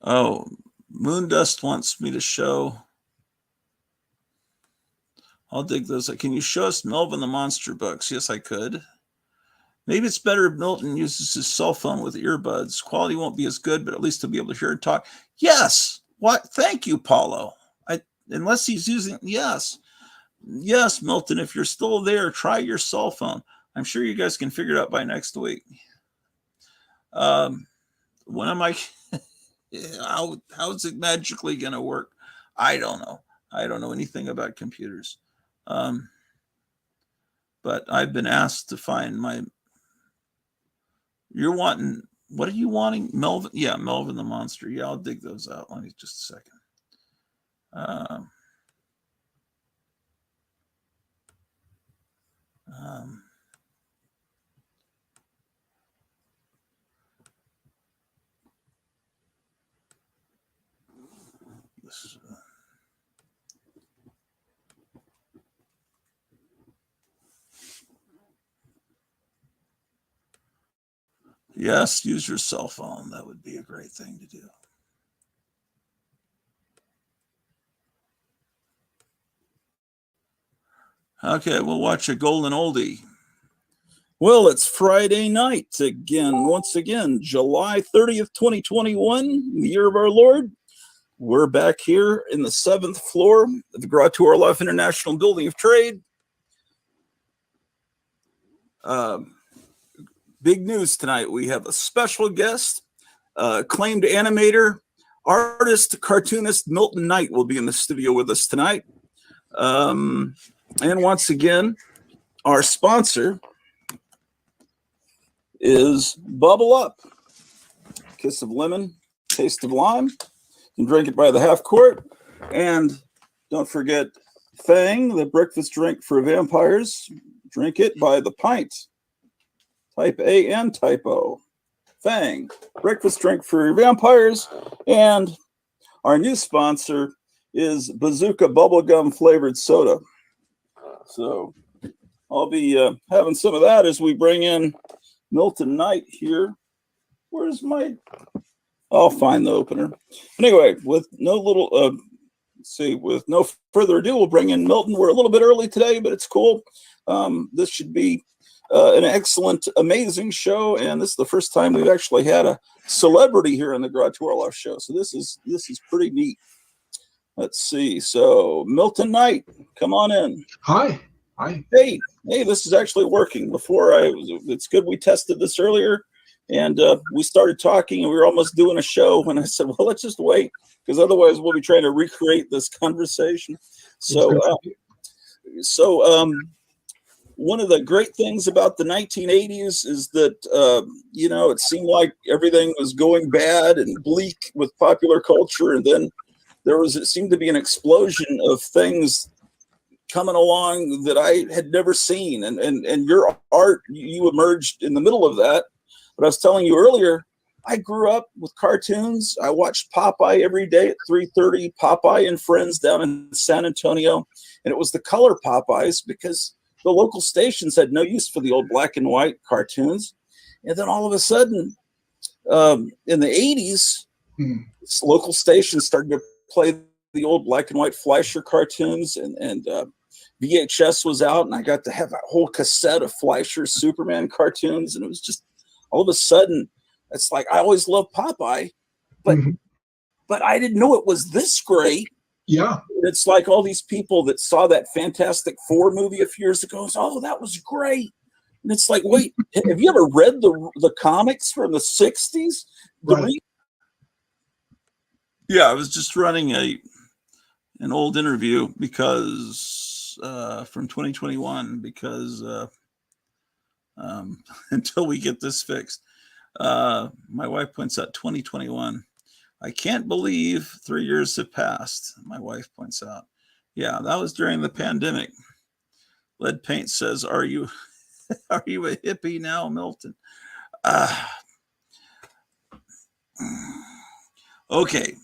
Oh, Moondust wants me to show. I'll dig those. Can you show us Melvin the Monster books? Yes, I could. Maybe it's better if Milton uses his cell phone with earbuds. Quality won't be as good, but at least he'll be able to hear and talk. Yes. What? Thank you, Paulo. Unless he's using, yes, Milton, if you're still there, try your cell phone. I'm sure you guys can figure it out by next week. When am I, how's it magically going to work? I don't know. I don't know anything about computers. But I've been asked to find you're wanting, what are you wanting? Melvin? Yeah, Melvin the Monster. Yeah, I'll dig those out. Let me just a second. Yes, use your cell phone. That would be a great thing to do. Okay, we'll watch a golden oldie. Well, it's Friday night again, once again, July 30th, 2021, the year of our Lord. We're back here in the 7th floor of the Grotto Orloff International Building of Trade. Big news tonight. We have a special guest, acclaimed animator, artist, cartoonist Milton Knight will be in the studio with us tonight. And once again, our sponsor is Bubble Up. Kiss of lemon, taste of lime. You can drink it by the half quart. And don't forget Fang, the breakfast drink for vampires. Drink it by the pint. Type A and type O. Fang, breakfast drink for vampires. And our new sponsor is Bazooka Bubblegum flavored soda. So I'll be having some of that as we bring in Milton Knight here. Where's my... I'll find the opener. Anyway, with no further ado, we'll bring in Milton. We're a little bit early today, but it's cool. This should be an excellent, amazing show, and this is the first time we've actually had a celebrity here on the Garage Orloff show. So this is pretty neat. Let's see. So Milton Knight, come on in. Hi. Hey, this is actually working. It's good we tested this earlier. And we started talking, and we were almost doing a show. And I said, well, let's just wait, because otherwise we'll be trying to recreate this conversation. So one of the great things about the 1980s is that, it seemed like everything was going bad and bleak with popular culture. And then it seemed to be an explosion of things coming along that I had never seen. And your art, you emerged in the middle of that. But I was telling you earlier, I grew up with cartoons. I watched Popeye every day at 3:30, Popeye and Friends down in San Antonio. And it was the color Popeyes because the local stations had no use for the old black and white cartoons. And then all of a sudden, in the 80s, local stations started to play the old black and white Fleischer cartoons, and VHS was out, and I got to have a whole cassette of Fleischer's Superman cartoons. And it was just, all of a sudden, it's like, I always loved Popeye, but I didn't know it was this great. Yeah. It's like all these people that saw that Fantastic Four movie a few years ago. Oh, that was great. And it's like, wait, have you ever read the comics from the 60s? Right. Yeah, I was just running an old interview because from 2021, because until we get this fixed. My wife points out 2021. I can't believe 3 years have passed. My wife points out. Yeah, that was during the pandemic. Lead Paint says, are you a hippie now, Milton? Okay.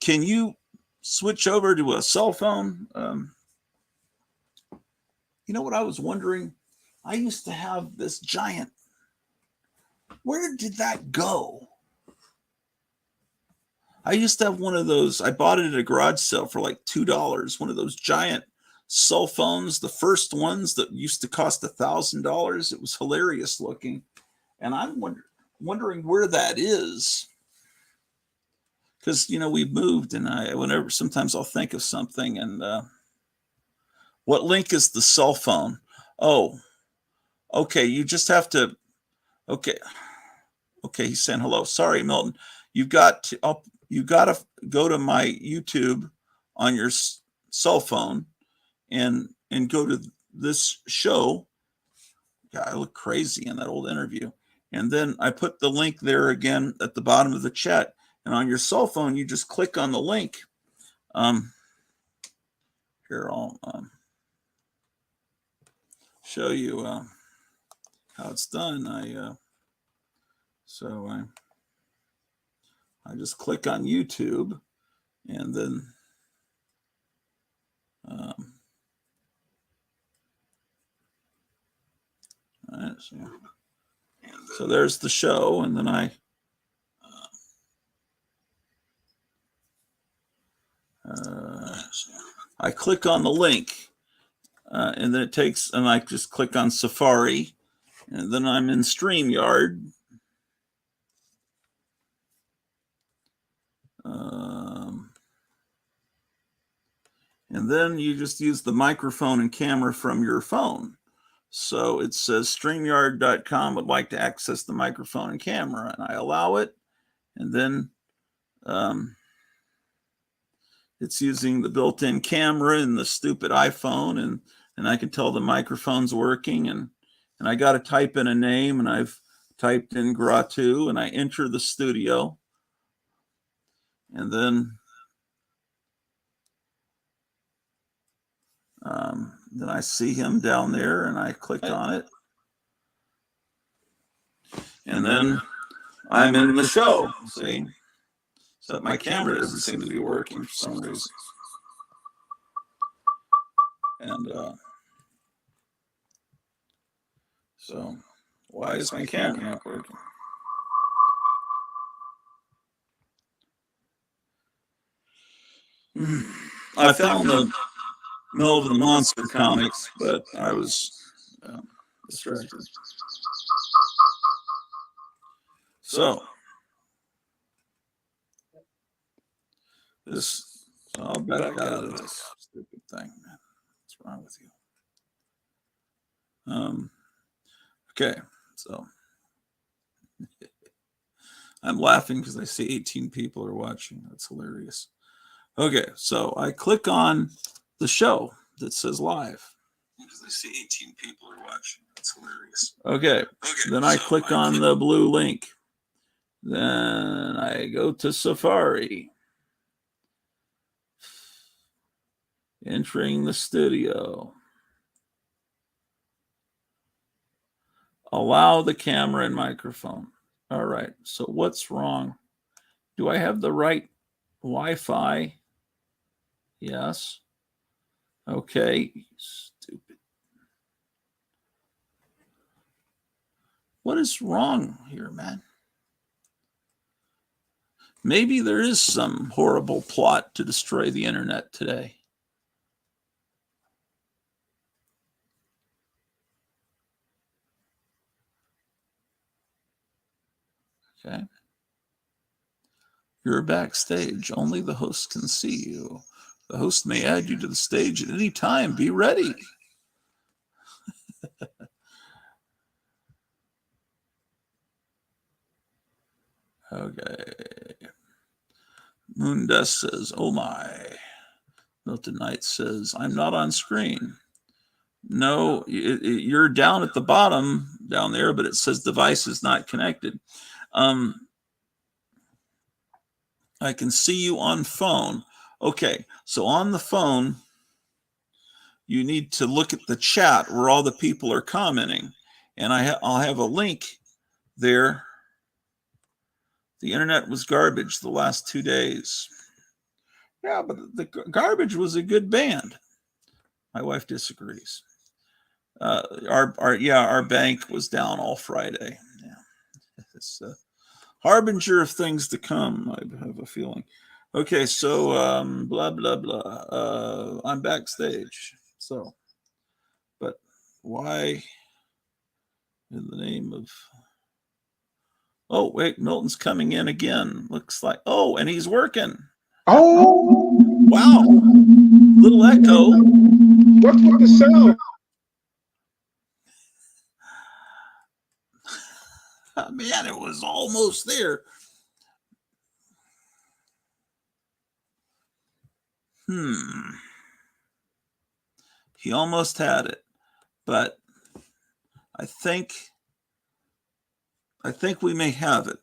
Can you switch over to a cell phone? You know what I was wondering? I used to have this giant. Where did that go? I used to have one of those. I bought it at a garage sale for like $2. One of those giant cell phones, the first ones that used to cost $1,000. It was hilarious looking. And I'm wondering where that is. Because, we've moved, and sometimes I'll think of something. And what link is the cell phone? Oh, okay. You just have to. Okay, he's saying hello. Sorry, Milton. You've got to go to my YouTube on your cell phone and go to this show. God, I look crazy in that old interview. And then I put the link there again at the bottom of the chat. And on your cell phone, you just click on the link. Here, I'll show you how it's done. I just click on YouTube, and then so there's the show, and then I click on the link, and then I just click on Safari, and then I'm in StreamYard. And then you just use the microphone and camera from your phone. So it says StreamYard.com would like to access the microphone and camera, and I allow it. And then it's using the built-in camera in the stupid iPhone, and I can tell the microphone's working, and I got to type in a name, and I've typed in Gratu, and I enter the studio, and then Then I see him down there and I click on it. And then I'm in the show, see? So my camera doesn't seem to be working for some reason. And so why is my camera not working? I found the Mill of the Monster comics, but I was distracted. So I'll back out of this stupid thing. What's wrong with you? Okay, so I'm laughing because I see 18 people are watching. That's hilarious. Okay, so I click on the show that says live because I see 18 people are watching. That's hilarious. Okay, then I click on the blue link. Then I go to Safari. Entering the studio. Allow the camera and microphone. All right, so what's wrong? Do I have the right Wi-Fi? Yes. Okay, stupid. What is wrong here, man? Maybe there is some horrible plot to destroy the internet today. Okay. You're backstage. Only the host can see you. The host may add you to the stage at any time. Be ready. Okay. Moondust says, oh my. Milton Knight says, I'm not on screen. No, you're down at the bottom down there, but it says device is not connected. I can see you on phone. Okay, so on the phone, you need to look at the chat where all the people are commenting. And I'll have a link there. The internet was garbage the last 2 days. Yeah, but the Garbage was a good band. My wife disagrees. Our bank was down all Friday. Yeah, it's a harbinger of things to come. I have a feeling. Okay, so blah blah blah. I'm backstage. So, but why, in the name of? Oh wait, Milton's coming in again. Looks like. Oh, and he's working. Oh, Wow, little echo. what's with the sound? Man, it was almost there. He almost had it, but I think we may have it.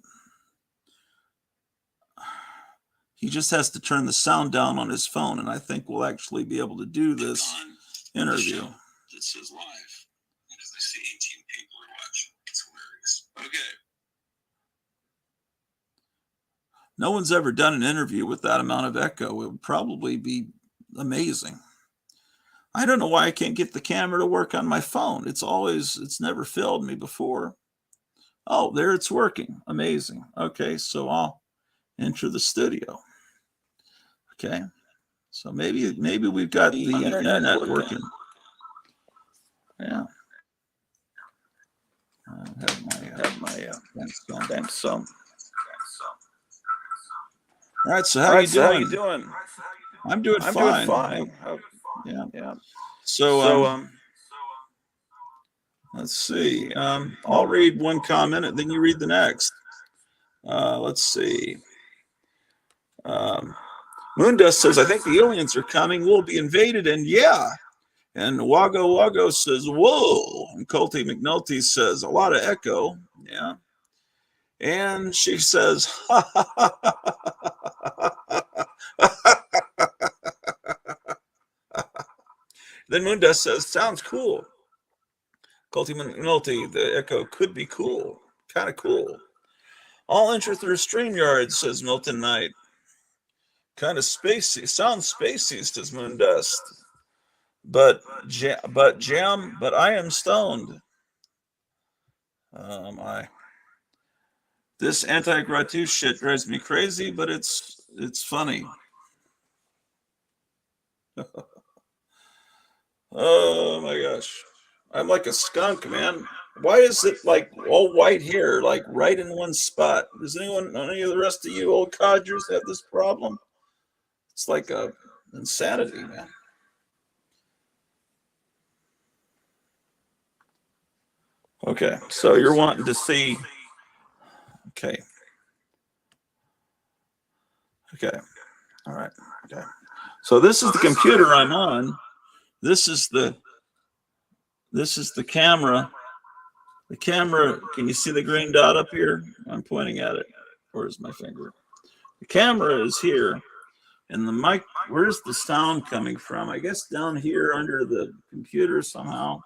He just has to turn the sound down on his phone, and I think we'll actually be able to do this interview. This is live. Because I see 18 people are watching. It's hilarious. Okay. No one's ever done an interview with that amount of echo. It would probably be amazing. I don't know why I can't get the camera to work on my phone. It's never failed me before. Oh, there it's working. Amazing. Okay, so I'll enter the studio. Okay, so maybe we've got the internet working. Yeah. I have my thanks. All right, so how are you doing? I'm doing fine. Yeah. So let's see. I'll read one comment and then you read the next. Let's see. Moondust says, I think the aliens are coming. We'll be invaded. And yeah. And Wago says, whoa. And Colty McNulty says, a lot of echo. Yeah. And she says, Then Moondust says, sounds cool. Multi, the echo could be cool. Kind of cool. All entry through StreamYard, says Milton Knight. Kind of spacey. Sounds spacey, says Moondust. But I am stoned. This anti-gratuit shit drives me crazy, but it's funny. Oh my gosh. I'm like a skunk, man. Why is it like all white here, like right in one spot? Does any of the rest of you old codgers have this problem? It's like a insanity, man. Okay, so you're wanting to see. Okay. All right. Okay. So this is the computer I'm on. This is the camera. The camera, can you see the green dot up here? I'm pointing at it. Where's my finger? The camera is here. And the mic, where's the sound coming from? I guess down here under the computer somehow.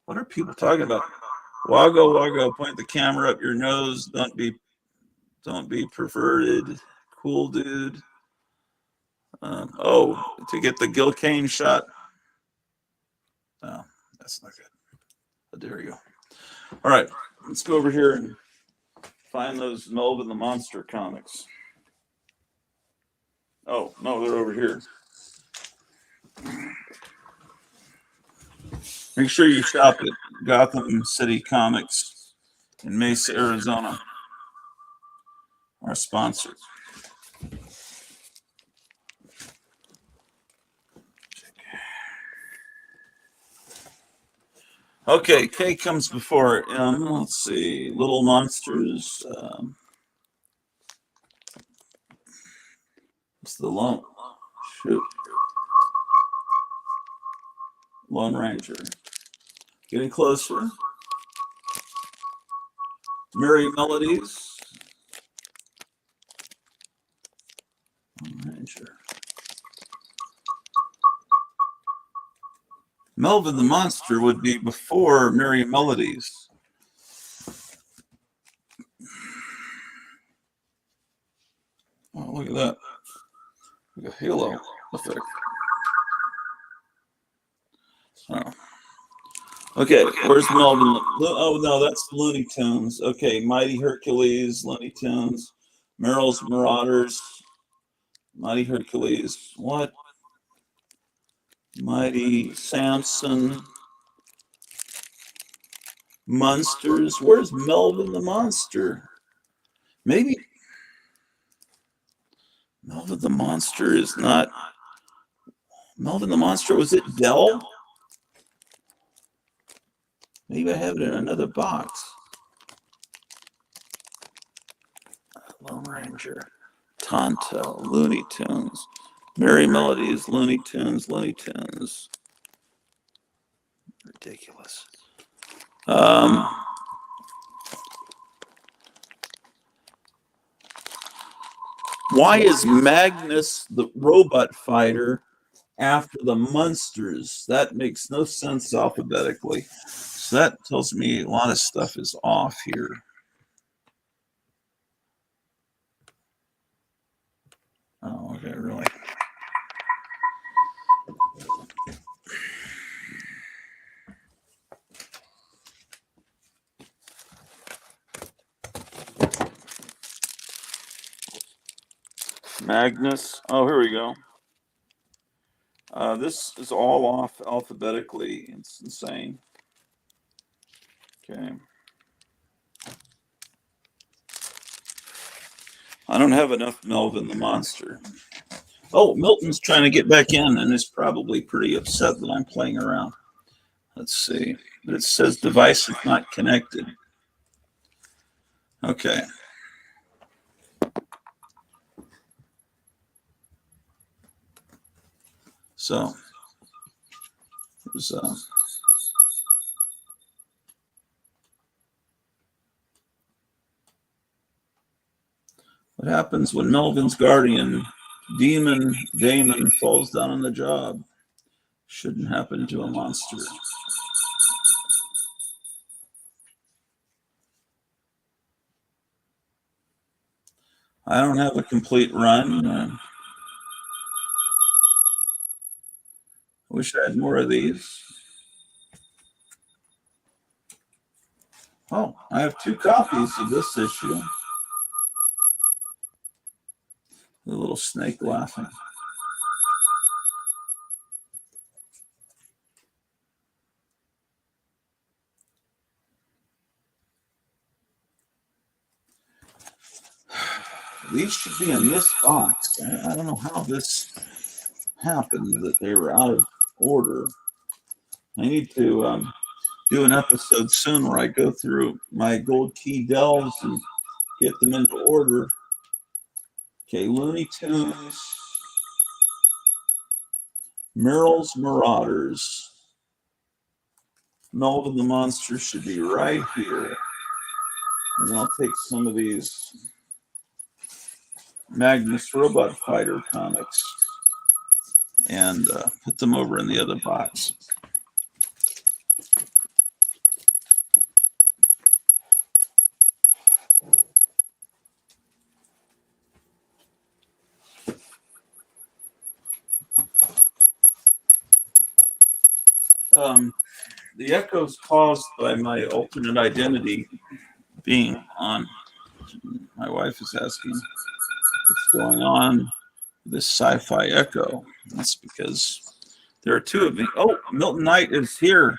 What are people talking about? Woggo, point the camera up your nose. Don't be perverted. Cool dude. To get the Gil Kane shot. No, that's not good. But there you go. All right, let's go over here and find those Melvin the Monster comics. Oh, no, they're over here. Make sure you shop at Gotham City Comics in Mesa, Arizona. Our sponsor. Okay, K comes before M. Let's see. Little Monsters. It's the Lone. Shoot. Lone Ranger. Getting closer. Merry Melodies. Lone Ranger. Melvin the Monster would be before Merry Melodies. Oh, look at that. Like a halo effect. Oh. Okay, where's Melvin? Oh, no, that's Looney Tunes. Okay, Mighty Hercules, Looney Tunes, Merrill's Marauders, Mighty Hercules. What? Mighty Samson. Monsters. Where's Melvin the Monster? Maybe Melvin the Monster is not. Melvin the Monster, was it Dell? Maybe I have it in another box. Lone Ranger. Tonto. Looney Tunes. Merry Melodies. Looney Tunes. Looney Tunes. Ridiculous. Why is Magnus the robot fighter after the Munsters? That makes no sense alphabetically. So that tells me a lot of stuff is off here. Oh, okay, really? Magnus. Oh, here we go. This is all off alphabetically. It's insane. Okay. I don't have enough Melvin the Monster. Oh, Milton's trying to get back in and is probably pretty upset that I'm playing around. Let's see. But it says device is not connected. Okay. So, there's what happens when Melvin's Guardian Damon falls down on the job. Shouldn't happen to a monster. I don't have a complete run. I wish I had more of these. Oh, I have 2 copies of this issue. The little snake laughing. These should be in this box. I don't know how this happened that they were out of order. I need to do an episode soon where I go through my gold key delves and get them into order. Okay, Looney Tunes, Merrill's Marauders. Melvin the Monster should be right here. And then I'll take some of these Magnus Robot Fighter comics and put them over in the other box. The echoes caused by my alternate identity being on. My wife is asking what's going on with this sci-fi echo. That's because there are 2 of me. Oh, Milton Knight is here.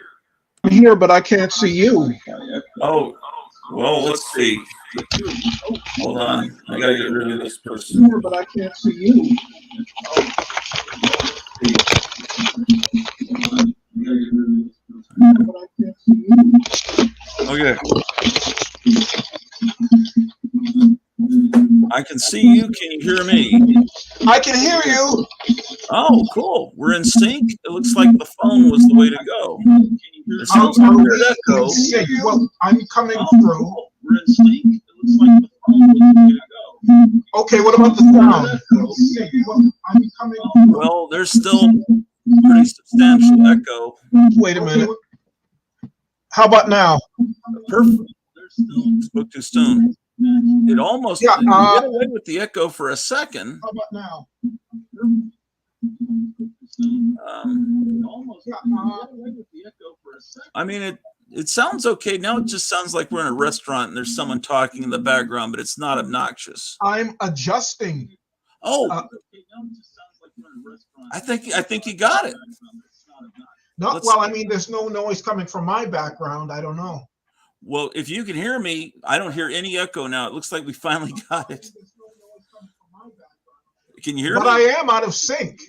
I'm here, but I can't see you. Oh, well, let's see. Hold on. I gotta get rid of this person. I'm here, but I can't see you. Okay. I can see you. Can you hear me? I can hear you. Oh, cool. We're in sync. It looks like the phone was the way to go. There sounds like Are a we weird echo. in sync? Well, I'm coming Oh, through. cool. We're in sync. It looks like the phone was the way to go. Okay, what about the sound? Well, I'm coming through. Well, there's still pretty substantial echo. Wait a minute. How about now? Perfect. Spoke too soon. It almost Yeah, you get away with the echo for a second. How about now? I mean, it sounds okay now. It just sounds like we're in a restaurant and there's someone talking in the background, but it's not obnoxious. I'm adjusting. Oh, I think you got it. No, well, I mean, there's no noise coming from my background. I don't know. Well, if you can hear me, I don't hear any echo now. It looks like we finally got it. Can you hear But me? I am out of sync.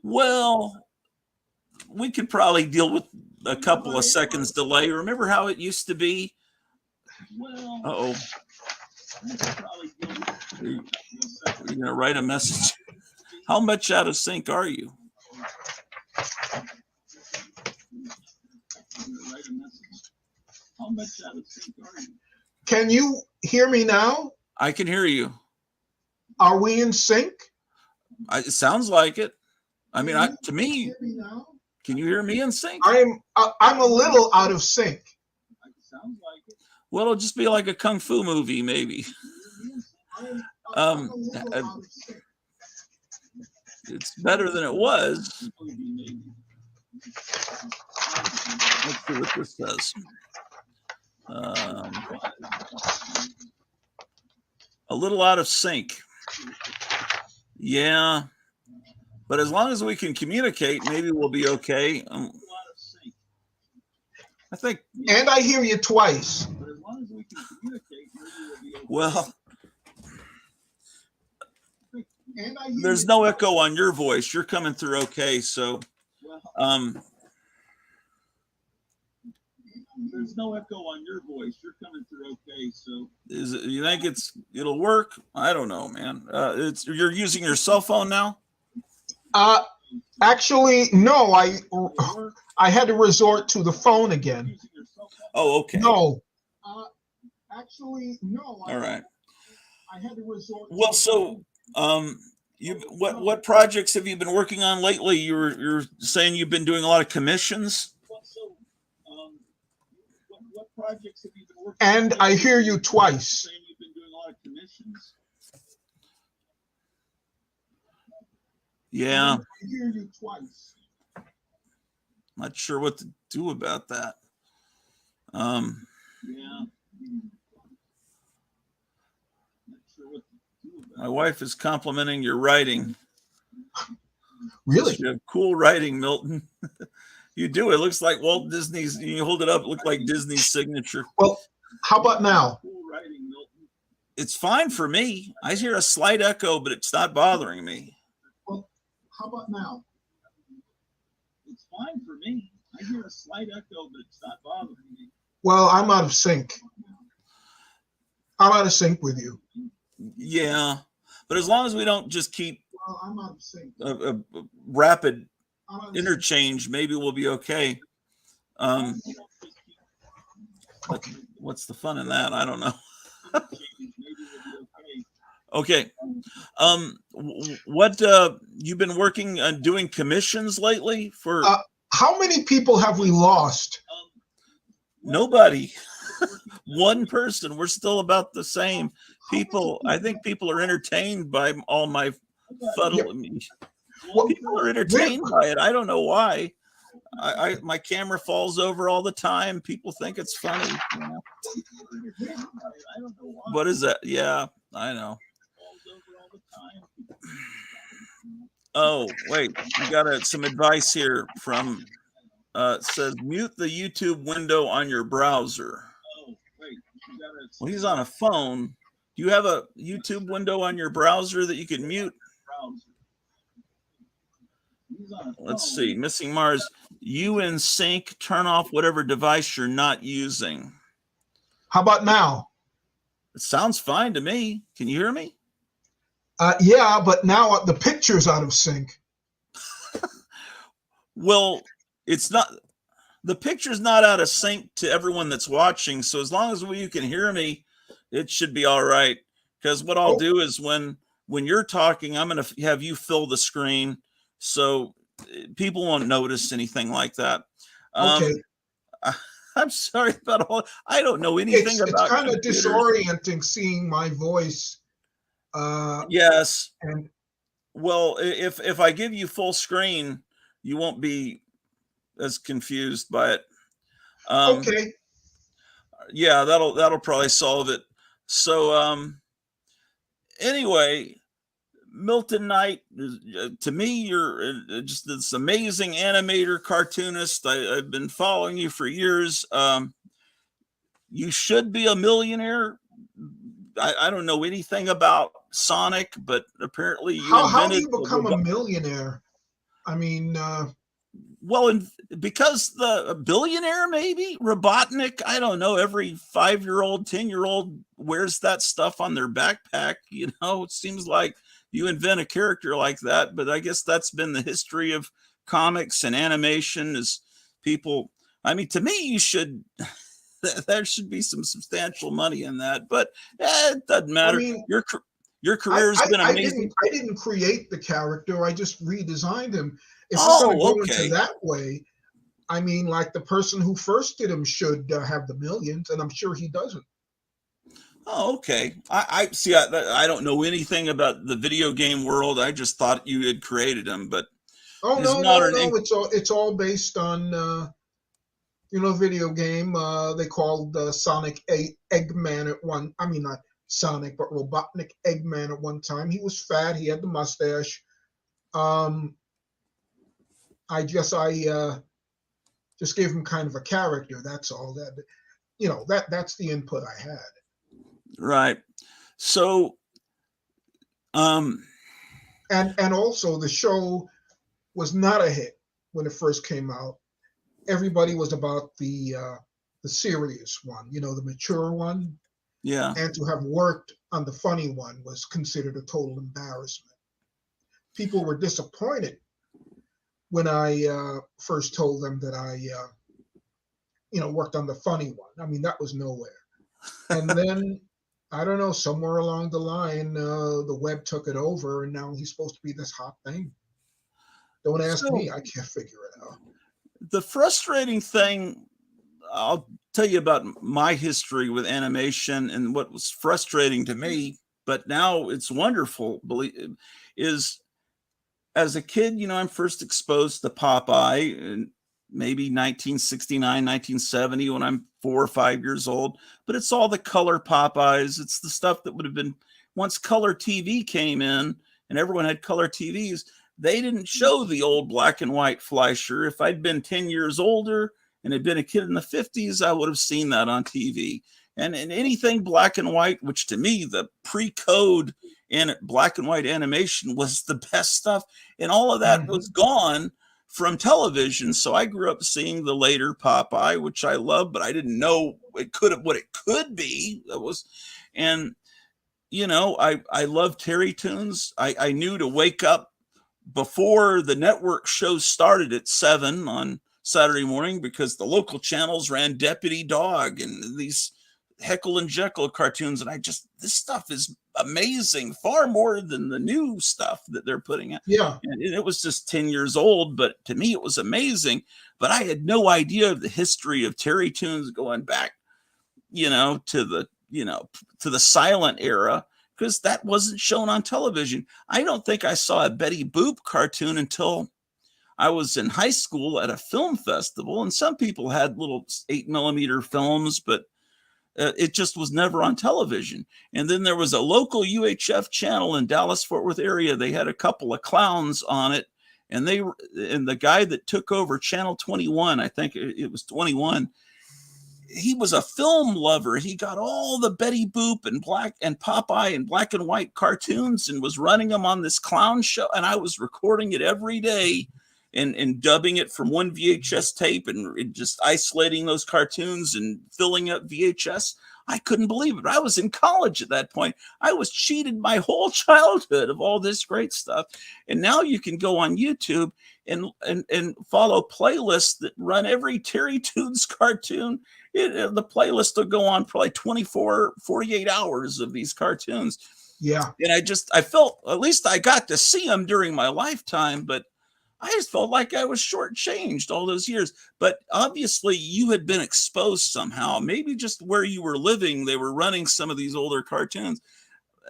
Well, we could probably deal with a couple of seconds delay. Remember how it used to be? Uh-oh. You're going to write a message. How much out of sync are you? Can you hear me now? I can hear you. Are we in sync? It sounds like it. I mean, to me, can you hear me in sync? I'm a little out of sync. Well, it'll just be like a kung fu movie, maybe. It's better than it was. Let's see what this does. A little out of sync. Yeah. But as long as we can communicate, maybe we'll be okay. I think. And I hear you twice. Well, there's no echo on your voice. You're coming through okay. So, there's no echo on your voice. You're coming through okay. So, you think it'll work? I don't know, man. You're using your cell phone now? Actually, no. I had to resort to the phone again. Oh, okay. No. Actually, no. All right. I had to resort. Well, so What projects have you been working on lately? You're saying you've been doing a lot of commissions. What projects have you been working on? And I hear you twice. Saying you've been doing a lot of commissions. Yeah. I hear you twice. Not sure what to do about that. Yeah. My wife is complimenting your writing. Really? You have cool writing, Milton. You do. It looks like Walt Disney's. You hold it up, it looks like Disney's signature. Well, how about now? Cool writing, Milton. It's fine for me. I hear a slight echo, but it's not bothering me. Well, how about now? It's fine for me. I hear a slight echo, but it's not bothering me. Well, I'm out of sync. I'm out of sync with you. Yeah, but as long as we don't just keep I'm out of sync. a rapid interchange, maybe we'll be okay. Okay. What's the fun in that? I don't know. Okay. What you've been working on doing commissions lately for? How many people have we lost? Nobody. One person. We're still about the same. People, I think people are entertained by all my fuddle. Well, people are entertained by it. I don't know why. My camera falls over all the time. People think it's funny. You know? What is that? Yeah, I know. Oh, wait. We got some advice here from it says mute the YouTube window on your browser. Well, he's on a phone. Do you have a YouTube window on your browser that you can mute? Let's see. Missing Mars. You in sync. Turn off whatever device you're not using. How about now? It sounds fine to me. Can you hear me? Yeah, but now the picture's out of sync. Well, it's not. The picture's not out of sync to everyone that's watching. So as long as you can hear me, it should be all right. Because what I'll do is when you're talking, I'm going to have you fill the screen, so people won't notice anything like that. Okay. I'm sorry about all. I don't know anything about. It's kind of computers. disorienting seeing my voice. Yes. And well, if I give you full screen, you won't be as confused by it. Okay. Yeah, that'll probably solve it. So anyway, Milton Knight, to me, you're just this amazing animator, cartoonist. I've been following you for years. You should be a millionaire. I don't know anything about Sonic, but apparently you how do you become a millionaire? I mean, well, because the billionaire, maybe Robotnik, I don't know. Every 5-year-old, 10-year-old wears that stuff on their backpack. You know, it seems like you invent a character like that, but I guess that's been the history of comics and animation. Is people? I mean, to me, you should. There should be some substantial money in that, but it doesn't matter. I mean, your career's been amazing. I didn't create the character. I just redesigned him. If we're going to go into that way, I mean, like the person who first did him should have the millions, and I'm sure he doesn't. Oh, okay. I see. I don't know anything about the video game world. I just thought you had created him, but no. It's all based on video game. They called Sonic Eggman at one. I mean, not Sonic, but Robotnik Eggman at one time. He was fat. He had the mustache. I guess I just gave him kind of a character. That's all. That's the input I had. Right. So, and also the show was not a hit when it first came out. Everybody was about the serious one, the mature one. Yeah. And to have worked on the funny one was considered a total embarrassment. People were disappointed when I first told them that I, worked on the funny one. I mean, that was nowhere. And then I don't know. Somewhere along the line, the web took it over, and now he's supposed to be this hot thing. Don't ask So me. I can't figure it out. the frustrating thing, I'll tell you about my history with animation and what was frustrating to me, but now it's wonderful, is as a kid, I'm first exposed to Popeye in maybe 1969, 1970 when I'm 4 or 5 years old. But it's all the color Popeyes. It's the stuff that would have been once color TV came in and everyone had color TVs. They didn't show the old black and white Fleischer. If I'd been 10 years older and had been a kid in the 50s, I would have seen that on TV. And anything black and white, which to me, the pre-code and black and white animation was the best stuff. And all of that was gone from television. So I grew up seeing the later Popeye, which I love, but I didn't know what it could be. And I love Terry Tunes. I knew to wake up before the network shows started at 7 on Saturday morning because the local channels ran Deputy Dog and these Heckle and Jekyll cartoons. And this stuff is amazing, far more than the new stuff that they're putting out. Yeah. And it was just 10 years old, but to me, it was amazing. But I had no idea of the history of Terry Tunes going back, to the silent era, because that wasn't shown on television. I don't think I saw a Betty Boop cartoon until I was in high school at a film festival. And some people had little 8mm films, but it just was never on television. And then there was a local UHF channel in Dallas-Fort Worth area. They had a couple of clowns on it. And the guy that took over Channel 21, I think it was 21, he was a film lover. He got all the Betty Boop and Popeye and black and white cartoons and was running them on this clown show. And I was recording it every day and dubbing it from one VHS tape and just isolating those cartoons and filling up VHS. I couldn't believe it. I was in college at that point. I was cheated my whole childhood of all this great stuff. And now you can go on YouTube and follow playlists that run every Terry Tunes cartoon. The playlist will go on for like 24, 48 hours of these cartoons. Yeah. And I felt, at least I got to see them during my lifetime, but I just felt like I was shortchanged all those years. But obviously you had been exposed somehow, maybe just where you were living, they were running some of these older cartoons.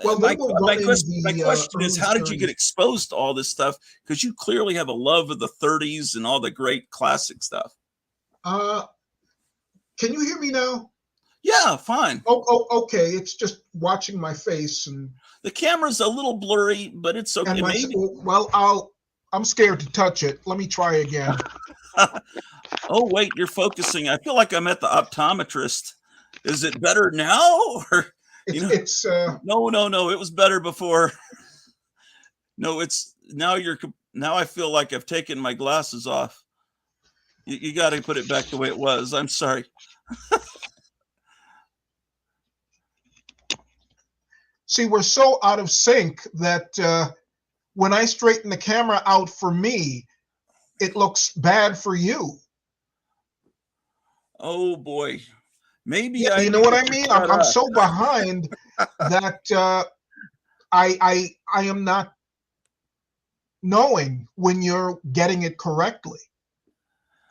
Well, my question is, how did you get exposed to all this stuff? Because you clearly have a love of the 30s and all the great classic stuff. Can you hear me now? Yeah, fine. Oh, okay. It's just watching my face, and the camera's a little blurry, but it's okay. I'm scared to touch it. Let me try again. Oh, wait, you're focusing. I feel like I'm at the optometrist. Is it better now? Or no, it was better before. No, now I feel like I've taken my glasses off. You got to put it back the way it was. I'm sorry. See, we're so out of sync that when I straighten the camera out for me, it looks bad for you. Oh boy, maybe you know what I mean. I'm so behind that I am not knowing when you're getting it correctly.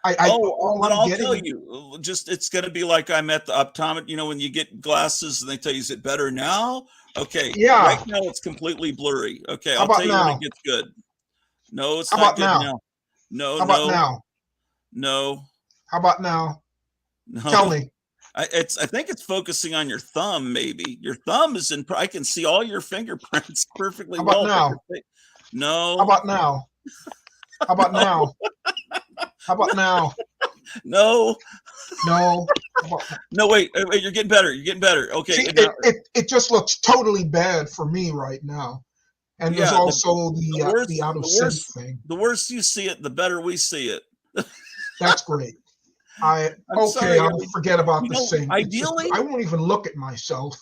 I'll tell you, it's going to be like I'm at the optometrist. When you get glasses and they tell you, is it better now? Okay. Yeah. Right now it's completely blurry. Okay. I'll tell you when it gets good. No, it's not good now. No. How about now? No. How about now? No. Tell me. I think it's focusing on your thumb. Maybe your thumb is in. I can see all your fingerprints perfectly well. How about now? No. How about now? How about now? How about now? No. No. No, wait. You're getting better. You're getting better. Okay. See, it just looks totally bad for me right now. And there's also the out of sync thing. The worse you see it, the better we see it. That's great. I'll forget about the sync. Ideally, I won't even look at myself.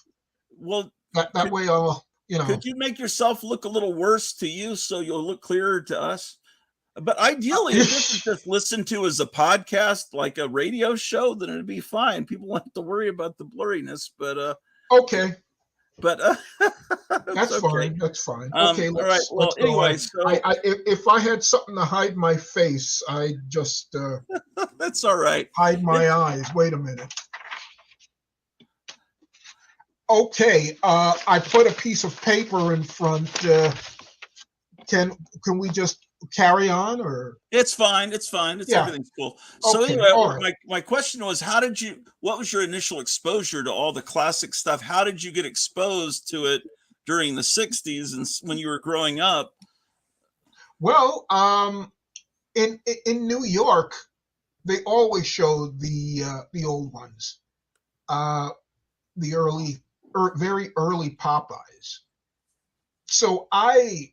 Well, that way I'll, Could you make yourself look a little worse to you so you'll look clearer to us? But ideally, if this is just listened to as a podcast, like a radio show, then it'd be fine. People won't have to worry about the blurriness. But okay. but That's okay. fine. That's fine. Okay, All right. Well, let's go anyway, on. so If I had something to hide my face, I'd just that's all right. hide my eyes. Wait a minute. Okay, I put a piece of paper in front. Can we just carry on, or? It's fine. It's fine. It's Yeah. everything's cool. So Okay, anyway, all right. my question was, what was your initial exposure to all the classic stuff? How did you get exposed to it during the 60s and when you were growing up? Well, in New York, they always showed the old ones, the very early Popeyes. So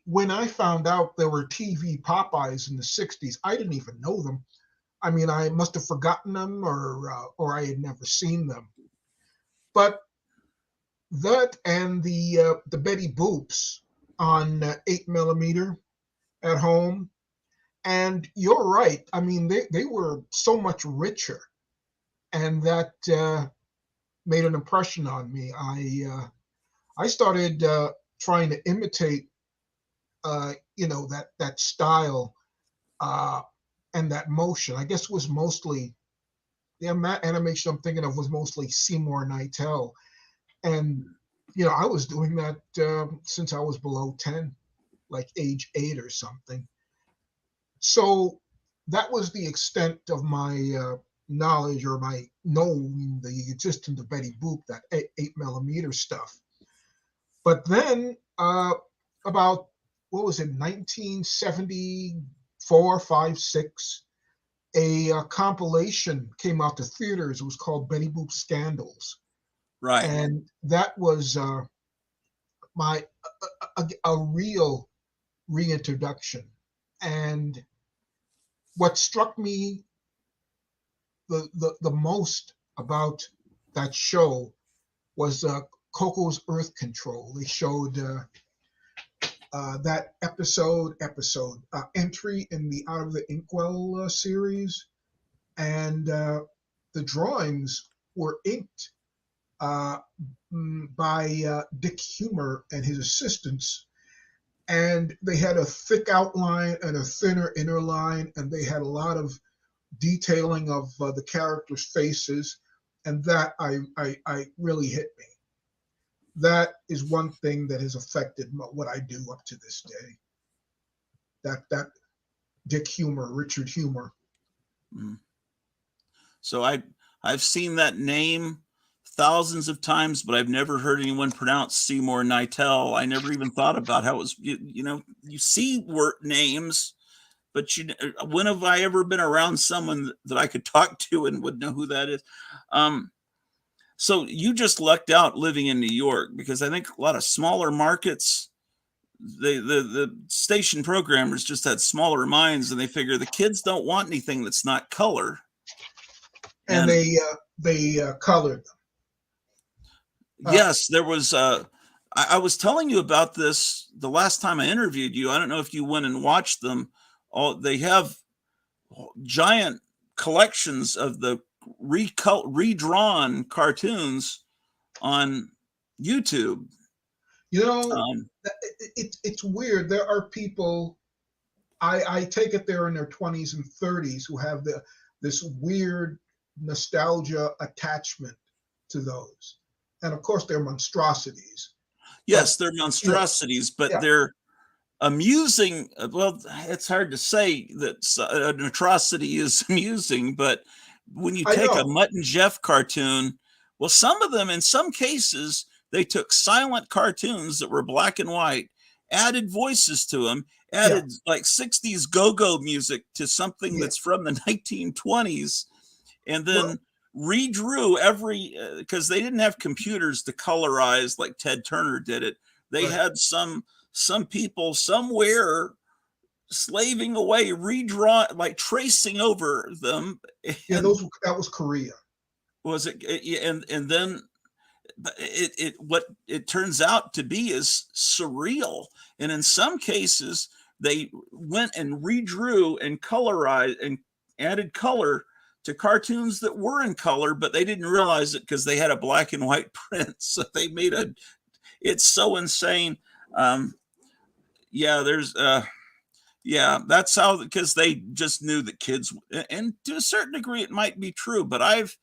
when I found out there were TV Popeyes in the 60s, I didn't even know them. I mean, I must have forgotten them, or I had never seen them. But that and the Betty Boops on 8mm at home. And you're right. I mean, they were so much richer, and that made an impression on me. I started trying to imitate, that style and that motion. I guess it was mostly the animation I'm thinking of was mostly Seymour Nightel, and I was doing that since I was below 10, like age 8 or something. So that was the extent of my knowledge, or my knowing the existence of Betty Boop, that 8mm stuff. But then about, what was it, 1974, 5, 6, a compilation came out to theaters. It was called Betty Boop Scandals. Right. And that was my a real reintroduction. And what struck me the most about that show was Coco's Earth Control. They showed that episode entry in the Out of the Inkwell series, and the drawings were inked by Dick Humer and his assistants, and they had a thick outline and a thinner inner line, and they had a lot of detailing of the characters' faces, and that I really hit me. That is one thing that has affected what I do up to this day. That Dick Humer, Richard Humer. So I've seen that name thousands of times, but I've never heard anyone pronounce Seymour Nightel. I never even thought about how it was. You see word names, but when have I ever been around someone that I could talk to and would know who that is? So you just lucked out living in New York, because I think a lot of smaller markets, the station programmers just had smaller minds, and they figure the kids don't want anything that's not color. And they colored them. Yes, there was. I was telling you about this the last time I interviewed you. I don't know if you went and watched them. They have giant collections of the redrawn cartoons on YouTube. It's weird. There are people, I take it they're in their 20s and 30s, who have this weird nostalgia attachment to those. And of course, they're monstrosities. Yes, they're monstrosities, but they're amusing. Well, it's hard to say that an atrocity is amusing, but when you take a Mutt and Jeff cartoon, well, some of them, in some cases, they took silent cartoons that were black and white, added voices to them, added like 60s go-go music to something that's from the 1920s, and then redrew because they didn't have computers to colorize like Ted Turner did it. They had some people somewhere slaving away, redraw, like tracing over them. That was Korea. Was it? And then what it turns out to be is surreal. And in some cases, they went and redrew and colorized and added color to cartoons that were in color, but they didn't realize it because they had a black and white print. So they made it's so insane. Yeah, there's yeah, that's how, because they just knew that kids, and to a certain degree it might be true, but I've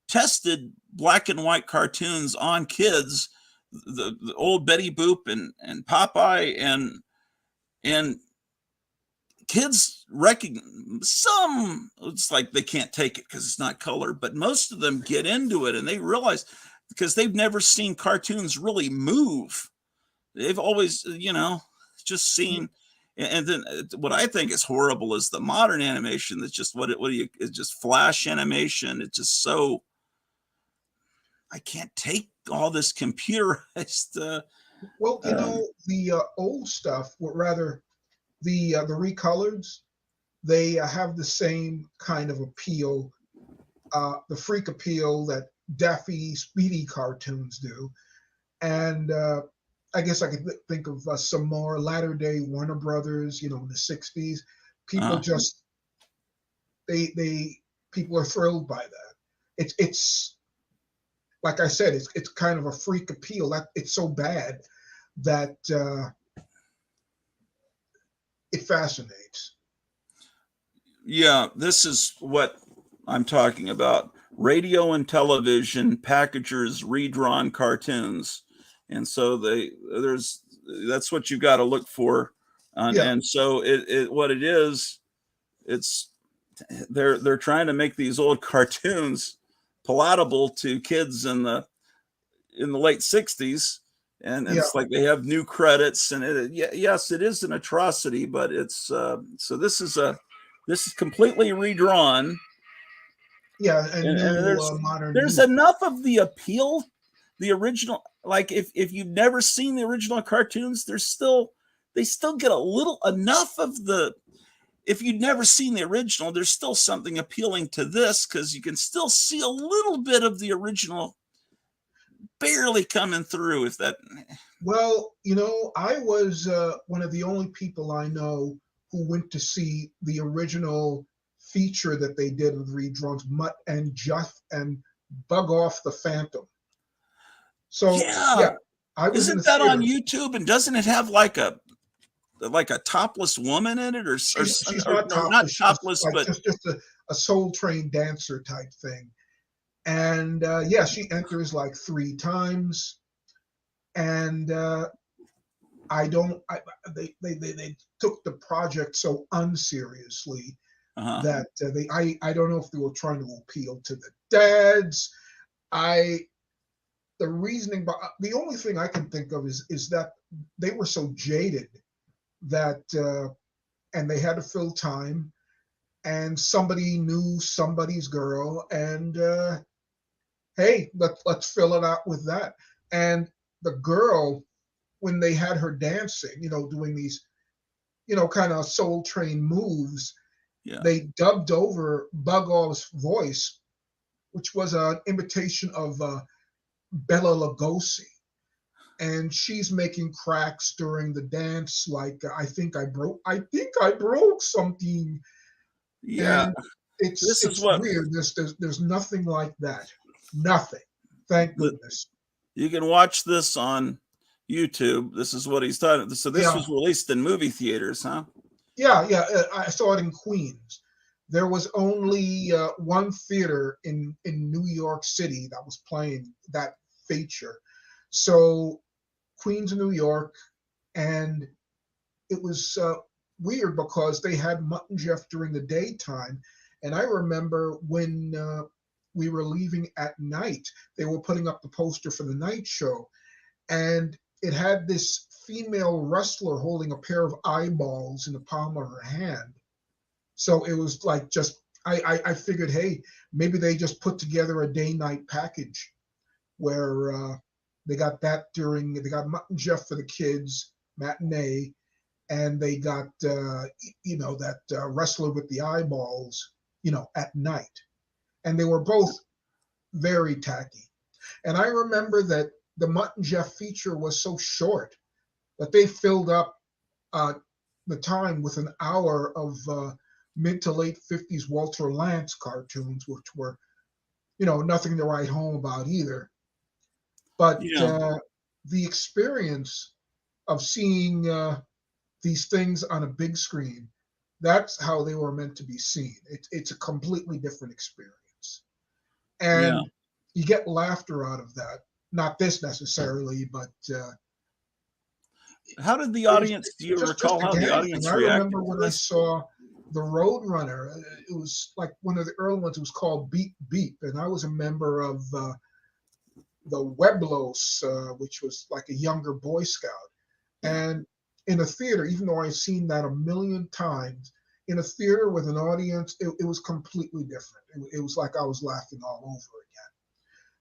tested black and white cartoons on kids, the old Betty Boop and Popeye, and kids recognize some. It's like they can't take it because it's not color, but most of them get into it and they realize, because they've never seen cartoons really move. They've always, just seen. And then what I think is horrible is the modern animation. That's just it's just flash animation. It's just so, I can't take all this computerized. Well, the old stuff, or rather the recoloreds, they have the same kind of appeal, the freak appeal that Daffy Speedy cartoons do. And I guess I could think of some more latter day Warner Brothers, in the 60s. People just, people are thrilled by that. It's like I said, it's kind of a freak appeal. That it's so bad that it fascinates. Yeah, this is what I'm talking about. Radio and television packagers redrawn cartoons. And so that's what you've got to look for. And so what it is, it's they're trying to make these old cartoons palatable to kids in the late 60s. And it's like they have new credits, and yes, it is an atrocity, but it's so this is completely redrawn. Yeah, and modern. There's enough of the appeal, the original. Like if you've never seen the original cartoons, they still get enough of the. If you'd never seen the original, there's still something appealing to this, because you can still see a little bit of the original barely coming through. If that. Well, I was one of the only people I know who went to see the original feature that they did with redrawns, Mutt and Jeff and Bug Off the Phantom. So I was. Isn't that on YouTube? And doesn't it have like a topless woman in it, or she's not topless, not topless, but just a Soul Train dancer type thing. And she enters like 3 times, and they took the project so unseriously that I don't know if they were trying to appeal to the dads. The reasoning, but the only thing I can think of is that they were so jaded that and they had to fill time, and somebody knew somebody's girl, and hey, let's fill it out with that. And the girl, when they had her dancing, doing these, kind of Soul Train moves, they dubbed over Bug Off's voice, which was an imitation of Bela Lugosi. And she's making cracks during the dance, like I think I broke something. Yeah, and it's weird. There's nothing like that. Nothing. Thank goodness. You can watch this on YouTube. This is what he's done. So this was released in movie theaters, huh? Yeah. I saw it in Queens. There was only one theater in New York City that was playing that feature. So Queens, New York, and it was weird because they had Mutt and Jeff during the daytime. And I remember when we were leaving at night, they were putting up the poster for the night show, and it had this female wrestler holding a pair of eyeballs in the palm of her hand. So it was like I figured, hey, maybe they just put together a day-night package where they got that they got Mutt and Jeff for the kids matinee, and they got that wrestler with the eyeballs at night. And they were both very tacky. And I remember that the Mutt and Jeff feature was so short that they filled up the time with an hour of mid to late 50s Walter Lantz cartoons, which were, nothing to write home about either. But the experience of seeing these things on a big screen, that's how they were meant to be seen. It's a completely different experience. Yeah. And you get laughter out of that. Not this necessarily, but How did the audience, do you just recall a how the gang thing. audience I reacted remember when to I this? saw the Roadrunner. It was like one of the early ones. It was called Beep Beep, and I was a member of the Weblos, which was like a younger Boy Scout. And in a theater, even though I've seen that a million times, in a theater with an audience, it was completely different. It was like I was laughing all over again.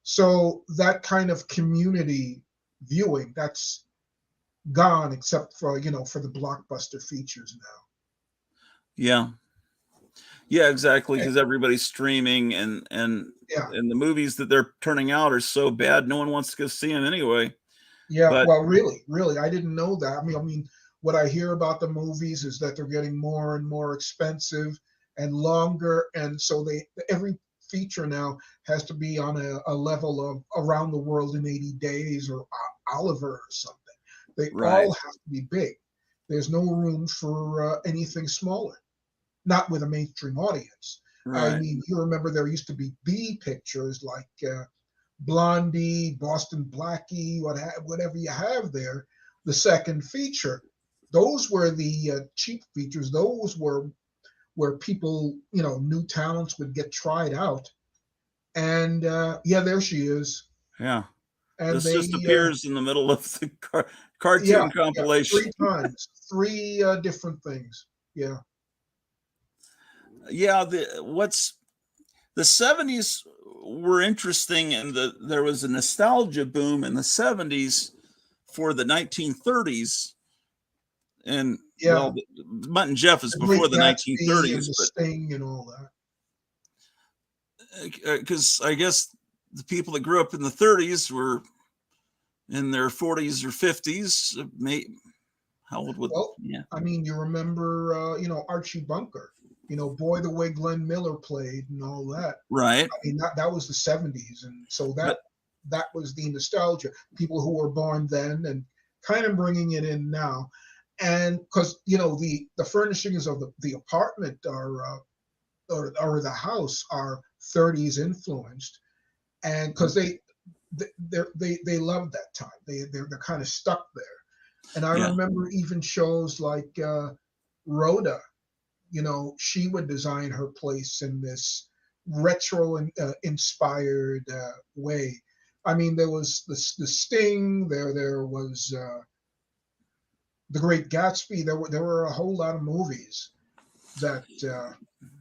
So that kind of community viewing, that's gone, except for for the blockbuster features now. Yeah. Yeah, exactly. Because everybody's streaming, and Yeah, the movies that they're turning out are so bad, no one wants to go see them anyway. yeah. But Well, really, I didn't know that. I mean, what I hear about the movies is that they're getting more and more expensive and longer, and so every feature now has to be on a level of Around the World in 80 Days or Oliver or something. They right, all have to be big. There's no room for anything smaller, not with a mainstream audience. I right. mean, you remember there used to be B pictures like Blondie, Boston Blackie, whatever you have there. The second feature, those were the cheap features. Those were where people, new talents would get tried out. And yeah, there she is. Yeah. And This just they, appears in the middle of the yeah, cartoon yeah, compilation. three times, three different things. Yeah. Yeah, the 70s were interesting, and there was a nostalgia boom in the 70s for the 1930s. And Yeah. well, Mutt and Jeff is The before Great the Gatsby and 1930s, the but Sting and all that. because I guess the people that grew up in the 30s were in their 40s or 50s. How old would, Well, yeah, I mean, you remember, Archie Bunker, Boy the way Glenn Miller played and all that. right. I mean, that was the 70s. And so But that was the nostalgia. People who were born then and kind of bringing it in now. And because, the furnishings of the apartment or the house are 30s influenced. And because they love that time. They're kind of stuck there. And I yeah, remember even shows like Rhoda, she would design her place in this retro inspired way. I mean, there was the Sting, there was the Great Gatsby. There were a whole lot of movies that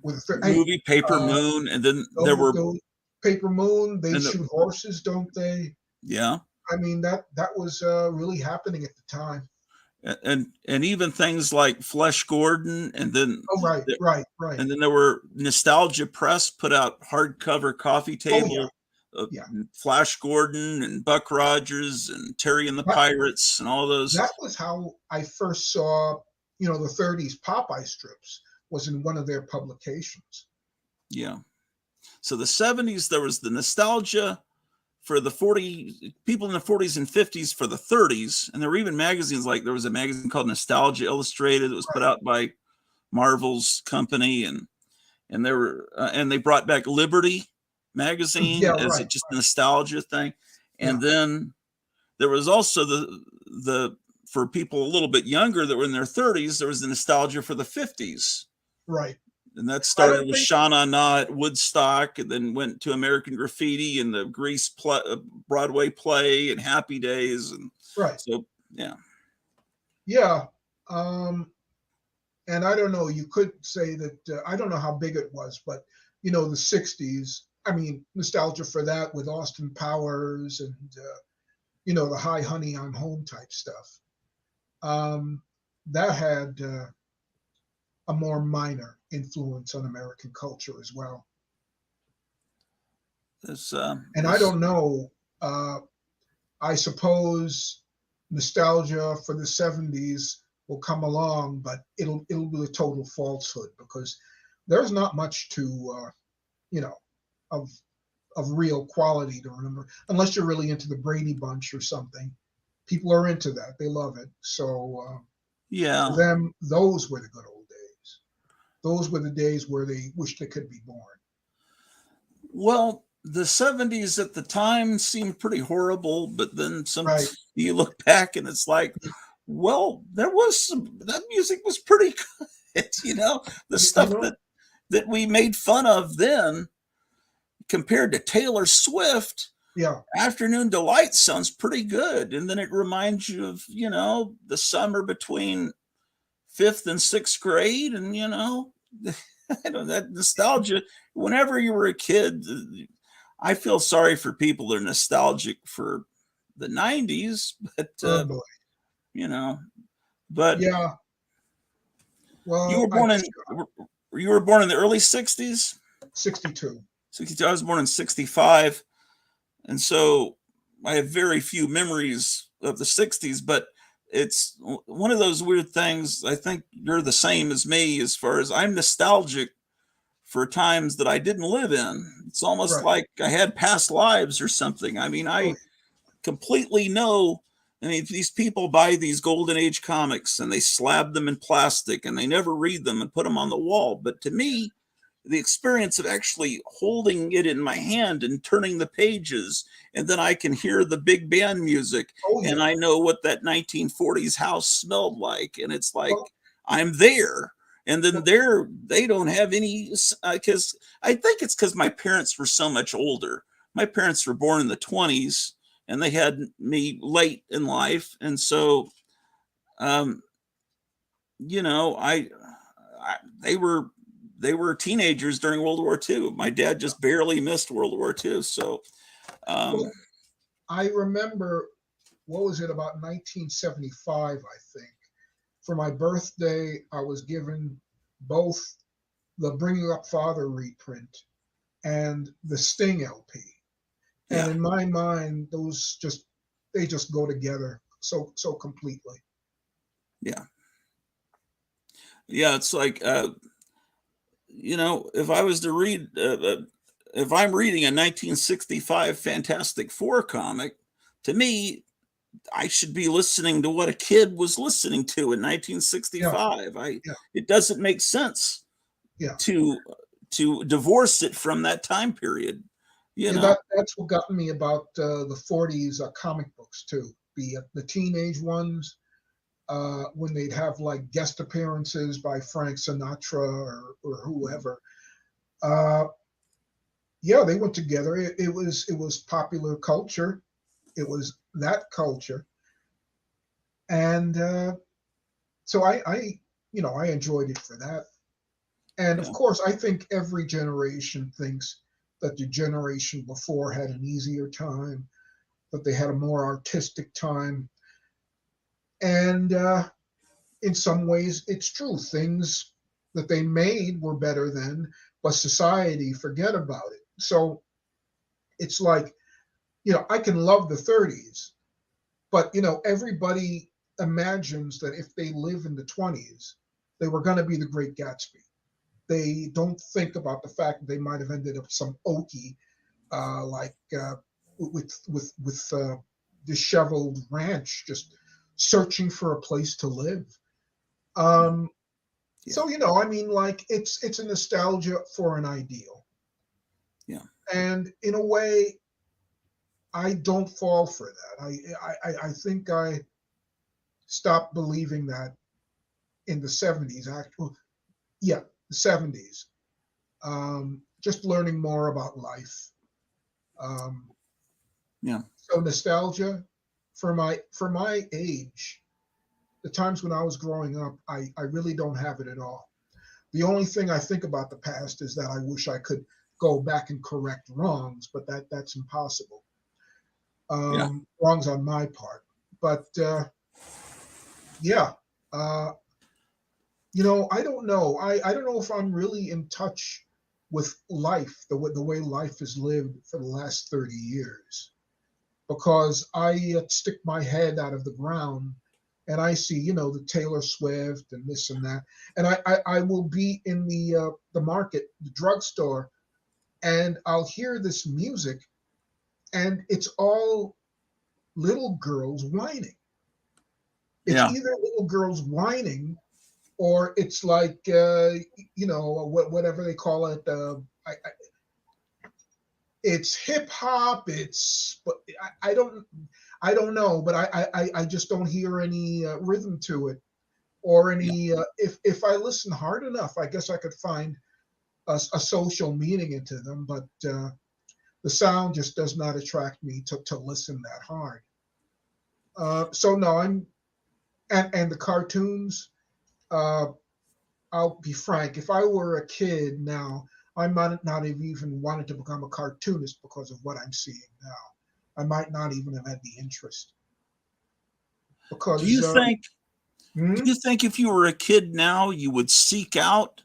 with hey, movie Paper uh, Moon, and then there those, were, those Paper Moon. They and shoot horses, don't they? yeah, I mean, that was really happening at the time. and even things like Flesh Gordon, and then Oh, right, the- right, right. and then there were Nostalgia Press put out hardcover coffee Oh, yeah, table, yeah. Flash Gordon and Buck Rogers and Terry and the That Pirates and all those. that was how I first saw, the 30s Popeye strips was in one of their publications. Yeah. So the 70s, there was the nostalgia for the 40 people in the 40s and 50s for the 30s. And there were even magazines, like there was a magazine called Nostalgia Illustrated that was put Right. out by Marvel's company. And there were, and they brought back Liberty magazine Yeah, as right. just a nostalgia thing. Yeah, And then there was also the, for people a little bit younger that were in their 30s, there was the nostalgia for the 50s. right. And that I started don't with think Shauna Na at Woodstock, and then went to American Graffiti and the Grease Broadway play and Happy Days. And right. so, yeah. Yeah. And I don't know, you could say that I don't know how big it was, but the 60s, I mean, nostalgia for that with Austin Powers and the High Honey I'm Home type stuff. That had a more minor influence on American culture as well. And I don't know. Uh, I suppose nostalgia for the 70s will come along, but it'll be a total falsehood because there's not much to of real quality to remember unless you're really into the Brady Bunch or something. people are into that. They love it. So Yeah. for them, those were the good old days. Those were the days where they wished they could be born. Well, the 70s at the time seemed pretty horrible, but then Right. you look back and it's like, well, there was that music was pretty good, the stuff that we made fun of then compared to Taylor Swift. Yeah. Afternoon Delight sounds pretty good. And then it reminds you of, the summer between 5th and 6th grade. And, that nostalgia, whenever you were a kid, I feel sorry for people that are nostalgic for the 90s, but, but yeah. Well, you were born in the early 60s? 62. 62. I was born in 65. And so I have very few memories of the 60s, but it's one of those weird things. I think you're the same as me as far as I'm nostalgic for times that I didn't live in. It's almost like I had past lives or something. I mean, I completely know. I mean, these people buy these golden age comics and they slab them in plastic and they never read them and put them on the wall. But to me, the experience of actually holding it in my hand and turning the pages, and then I can hear the big band music, and I know what that 1940s house smelled like, and it's like I'm there. And then they don't have any, because I think it's because my parents were so much older. My parents were born in the 20s, and they had me late in life, and so, they were teenagers during World War II. My dad just barely missed World War II. So I remember, what was it, about 1975, I think. For my birthday, I was given both the Bringing Up Father reprint and the Sting LP. And in my mind, those they just go together so completely. Yeah. Yeah, it's like, if I was to read, if I'm reading a 1965 Fantastic Four comic, to me, I should be listening to what a kid was listening to in 1965. It doesn't make sense to divorce it from that time period. That's what got me about the 40s comic books too. The teenage ones, when they'd have like guest appearances by Frank Sinatra or whoever. They went together. It was popular culture. It was that culture, and so I enjoyed it for that. And of course, I think every generation thinks that the generation before had an easier time, that they had a more artistic time. And in some ways, it's true. Things that they made were better then, but society forget about it. So it's like, I can love the 30s, but, everybody imagines that if they live in the 20s, they were going to be the Great Gatsby. They don't think about the fact that they might have ended up some Okie, with disheveled ranch, just searching for a place to live. So, I mean, like it's a nostalgia for an ideal. Yeah. And in a way, I don't fall for that. I think I stopped believing that in the 70s. The 70s. Just learning more about life. So nostalgia for my age, the times when I was growing up, I really don't have it at all. The only thing I think about the past is that I wish I could go back and correct wrongs, but that's impossible. Wrongs on my part. But I don't know. I don't know if I'm really in touch with life, the way life is lived for the last 30 years, because I stick my head out of the ground and I see, the Taylor Swift and this and that, and I will be in the market, the drugstore, and I'll hear this music, and it's all little girls whining. It's Yeah. either little girls whining, or it's like whatever they call it. It's hip hop. But I don't know, but I just don't hear any rhythm to it, or any. If I listen hard enough, I guess I could find a social meaning into them. But the sound just does not attract me to listen that hard. So no, and the cartoons. Uh, I'll be frank. If I were a kid now, I might not have even wanted to become a cartoonist because of what I'm seeing now. I might not even have had the interest Do you because think do hmm? you think if you were a kid now, you would seek out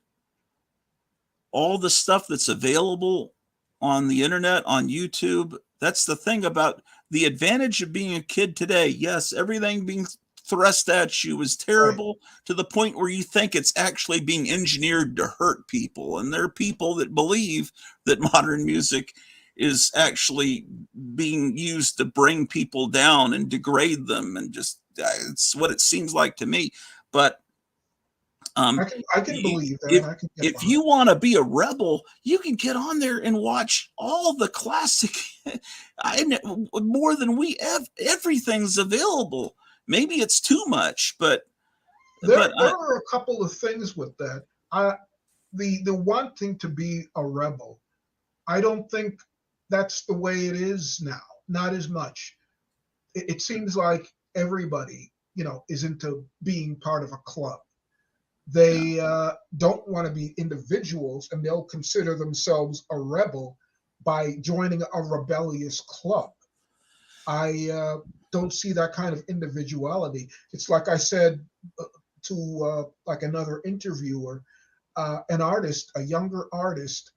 all the stuff that's available on the internet, on YouTube? That's the thing about the advantage of being a kid today. Yes, everything being thrust at you is Right. terrible to the point where you think it's actually being engineered to hurt people. And there are people that believe that modern music is actually being used to bring people down and degrade them, and just it's what it seems like to me. But um, I can you, believe that. if I can get if behind. you want to be a rebel, you can get on there and watch all the classic. More than we have, everything's available. Maybe it's too much, but but There are a couple of things with that. The wanting to be a rebel, I don't think that's the way it is now. Not as much. It seems like everybody, is into being part of a club. yeah, They don't want to be individuals, and they'll consider themselves a rebel by joining a rebellious club. I don't see that kind of individuality. It's like I said to like another interviewer, an artist, a younger artist,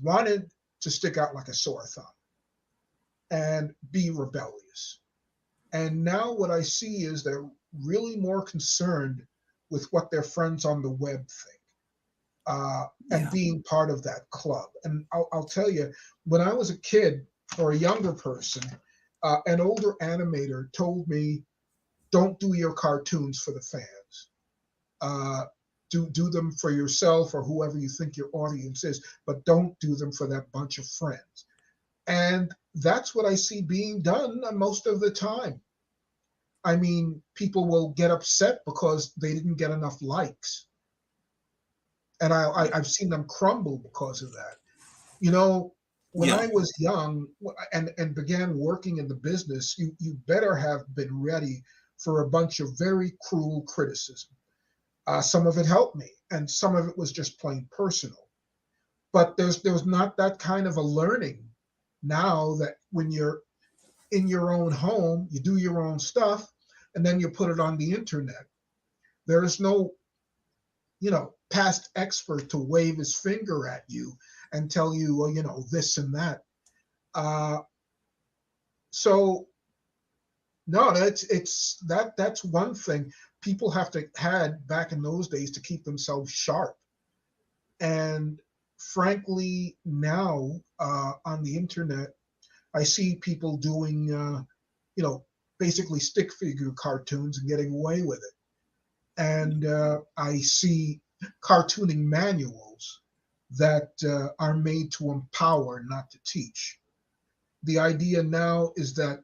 wanted to stick out like a sore thumb and be rebellious. And now what I see is they're really more concerned with what their friends on the web think, and yeah, being part of that club. And I'll tell you, when I was a kid or a younger person, an older animator told me, "Don't do your cartoons for the fans. Uh, do them for yourself or whoever you think your audience is, but don't do them for that bunch of friends." And that's what I see being done most of the time. I mean, people will get upset because they didn't get enough likes, and I've seen them crumble because of that. You know, when yeah, I was young and began working in the business, you better have been ready for a bunch of very cruel criticism. Some of it helped me, and some of it was just plain personal. But there's not that kind of a learning now, that when you're in your own home, you do your own stuff, and then you put it on the internet. There is no, past expert to wave his finger at you and tell you, well, this and that. Uh, so no, that's one thing people have to had back in those days to keep themselves sharp. And frankly, now on the internet, I see people doing, basically stick figure cartoons and getting away with it. And I see cartooning manuals that are made to empower, not to teach. The idea now is that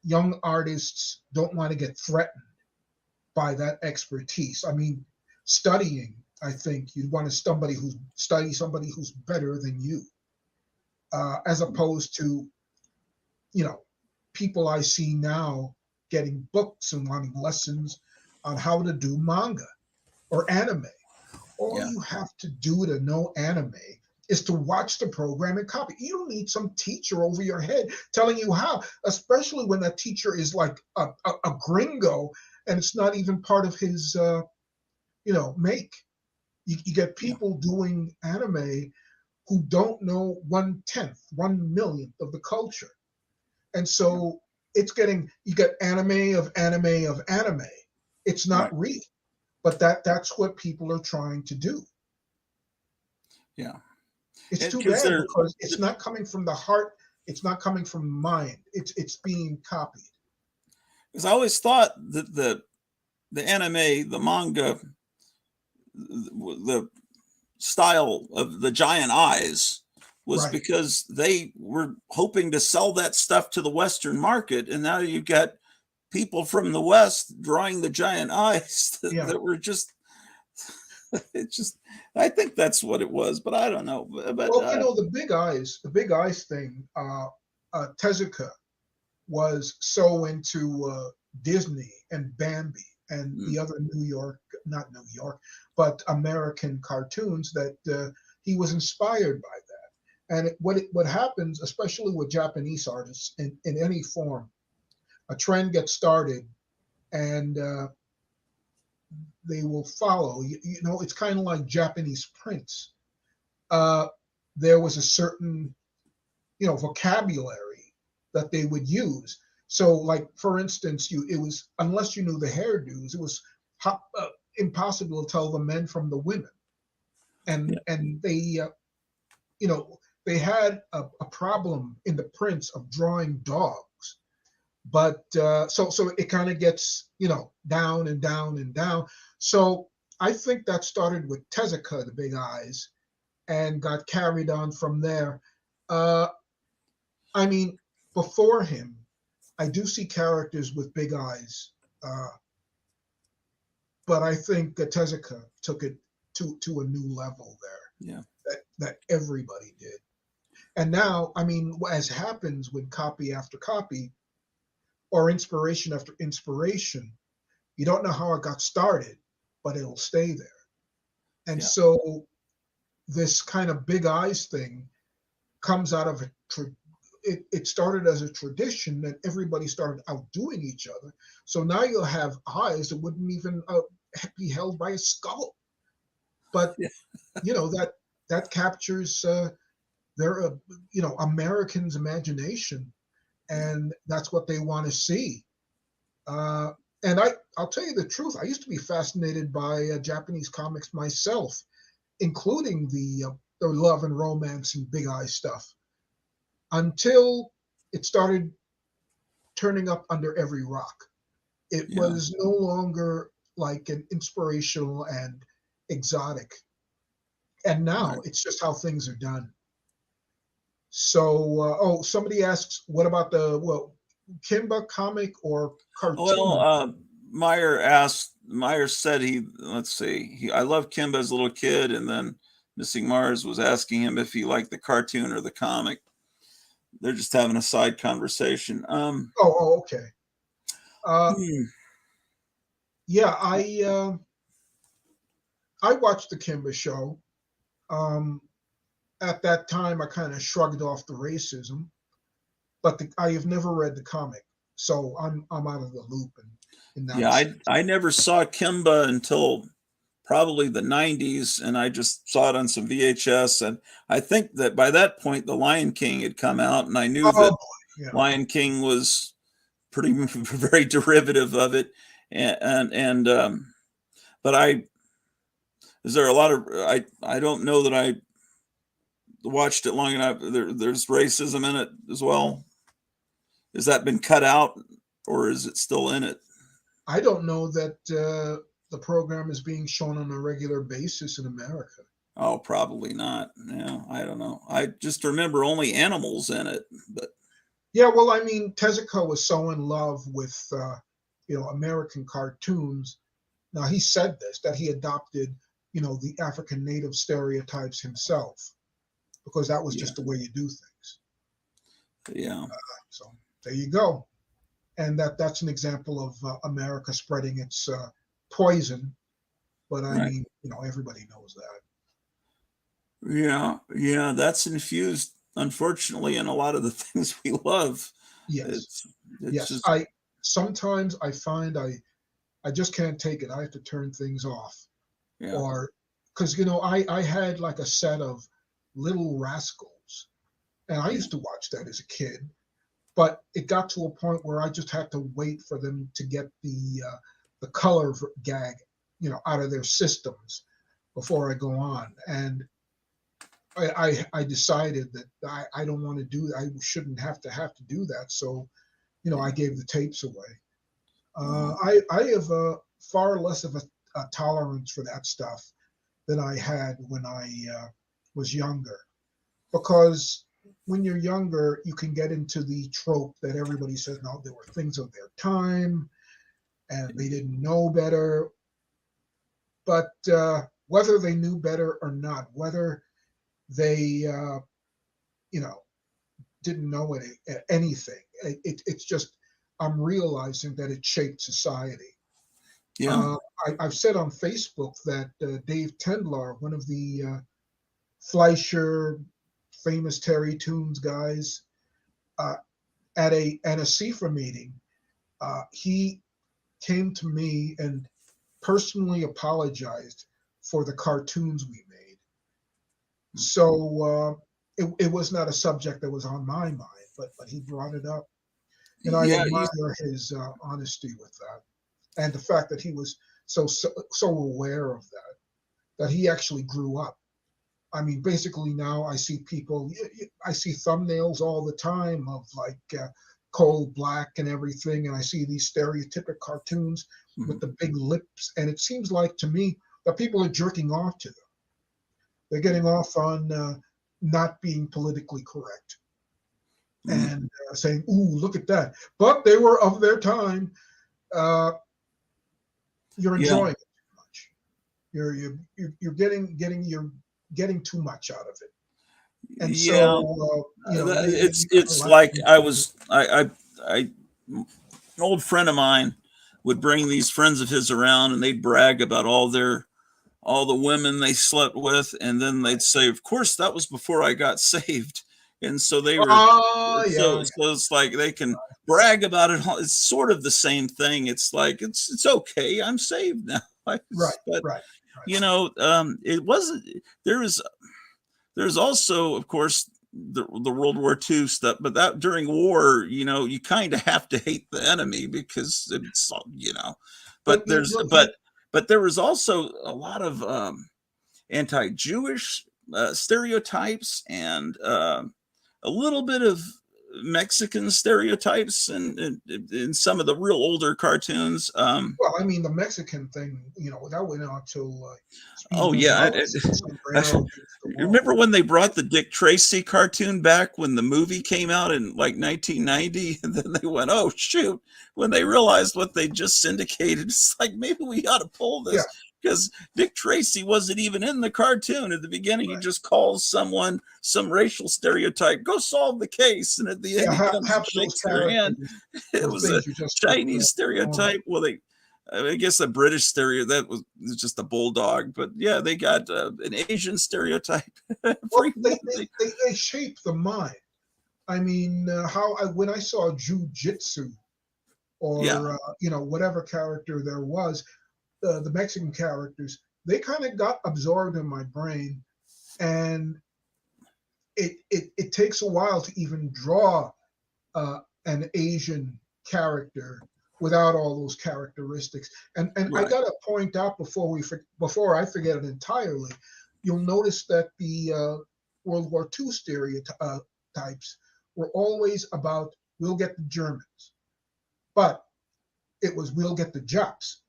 young artists don't want to get threatened by that expertise. I mean, studying, I think you'd want to study somebody who's better than you, as opposed to, you know, people I see now getting books and wanting lessons on how to do manga or anime. All yeah, you have to do to know anime is to watch the program and copy. You don't need some teacher over your head telling you how, especially when that teacher is like a gringo and it's not even part of his, make. You get yeah, people doing anime who don't know 1/10, 1/millionth of the culture. And yeah. so you get anime of anime of anime. It's Right. not real, but that's what people are trying to do. Yeah. It's too Because bad they're because it's not coming from the heart. It's not coming from the mind. It's being copied. because I always thought that the anime, the manga, the style of the giant eyes was Right. because they were hoping to sell that stuff to the Western market, and now you got people from the West drawing the giant eyes Yeah. that were just. It's just, I think that's what it was, but I don't know. But Well, the big eyes thing. Tezuka was so into Disney and Bambi and the other not New York, but American cartoons that he was inspired by that. And what happens, especially with Japanese artists in any form, a trend gets started and they will follow. It's kind of like Japanese prints. There was a certain vocabulary that they would use. So, like for instance, it was, unless you knew the hairdos, it was impossible to tell the men from the women, and they they had a problem in the prints of drawing dogs, but so it kind of gets down and down and down. So I think that started with Tezuka, the big eyes, and got carried on from there. I mean, before him, I do see characters with big eyes, but I think that Tezuka took it to a new level there. yeah, That everybody did, and now, I mean, as happens with copy after copy, or inspiration after inspiration, you don't know how it got started, but it'll stay there. And yeah, so this kind of big eyes thing comes out of it started as a tradition that everybody started outdoing each other. So now you'll have eyes that wouldn't even be held by a skull. But yeah. that captures their Americans' imagination, and that's what they want to see. And I'll tell you the truth. I used to be fascinated by Japanese comics myself, including the love and romance and big eye stuff, until it started turning up under every rock. It Yeah. was no longer like an inspirational and exotic. And now Right. it's just how things are done. So, somebody asks, what about Kimba comic or Well, cartoon? Meyer said let's see, I love Kimba as a little kid, and then Missing Mars was asking him if he liked the cartoon or the comic. They're just having a side conversation. Okay. Uh, Hmm, yeah, I watched the Kimba show. Um, at that time, I kind of shrugged off the racism, but I have never read the comic, so I'm out of the loop in yeah, that sense. I never saw Kimba until probably the 90s, and I just saw it on some VHS. And I think that by that point, The Lion King had come out, and I knew Oh that boy, yeah. Lion King was pretty very derivative of it. And but is there a lot of, I don't know that I watched it long enough. There's racism in it as well. Has that been cut out, or is it still in it? I don't know that the program is being shown on a regular basis in America. Oh, probably not. Yeah, I don't know. I just remember only animals in it. But Yeah, well, I mean, Tezuka was so in love with American cartoons. Now he said this, that he adopted the African native stereotypes himself, because that was yeah, just the way you do things. yeah, So there you go. And that's an example of America spreading its poison. But I right. mean, everybody knows that. Yeah, yeah. That's infused, unfortunately, in a lot of the things we love. Yes, It's it's yes. just Sometimes I find I just can't take it. I have to turn things off, yeah, or because I had like a set of Little Rascals, and I yeah, used to watch that as a kid. But it got to a point where I just had to wait for them to get the color gag, out of their systems before I go on. And I decided that I don't want to do. I shouldn't have to do that. So, I yeah. gave the tapes away. I have far less of a tolerance for that stuff than I had when I was younger, because when you're younger, you can get into the trope that everybody says, no, there were things of their time and they didn't know better. But whether they knew better or not, whether they, didn't know anything, it's just, I'm realizing that it shaped society. Yeah. I've said on Facebook that Dave Tendlar, one of the Fleischer famous Terry Toons guys, at a CIFA meeting, he came to me and personally apologized for the cartoons we made. So it was not a subject that was on my mind, but he brought it up, and I admire his honesty with that, and the fact that he was so aware of that he actually grew up. I mean, basically now I see thumbnails all the time of like Coal Black and everything, and I see these stereotypic cartoons with the big lips, and it seems like to me that people are jerking off to them. They're getting off on not being politically correct and saying, "Ooh, look at that!" But they were of their time. You're enjoying it too much. You're getting too much out of it. And so, it's like an old friend of mine would bring these friends of his around, and they'd brag about all the women they slept with, and then they'd say, "Of course, that was before I got saved." And so they were, so it's like they can brag about it. It's sort of the same thing. It's like it's okay. I'm saved now. But it wasn't. There's also, of course, the World War II stuff, but that during war, you kind of have to hate the enemy because it's, but there was also a lot of anti-Jewish stereotypes and a little bit of Mexican stereotypes in some of the real older cartoons. Well, I mean, the Mexican thing, that went on till. Remember when they brought the Dick Tracy cartoon back when the movie came out in like 1990, and then they went, "Oh shoot!" When they realized what they just syndicated, it's like maybe we ought to pull this. Because Dick Tracy wasn't even in the cartoon at the beginning. He just calls someone some racial stereotype, go solve the case. And at the end, he comes and shakes their hand. It was a Chinese stereotype. Well, I guess a British stereotype, that was just a bulldog. But yeah, they got an Asian stereotype. Well, they shape the mind. I mean, when I saw jujitsu or, whatever character there was, the Mexican characters, they kind of got absorbed in my brain, and it takes a while to even draw an Asian character without all those characteristics. And I got to point out before I forget it entirely, you'll notice that the World War II stereotypes were always about we'll get the Germans, but it was we'll get the Japs.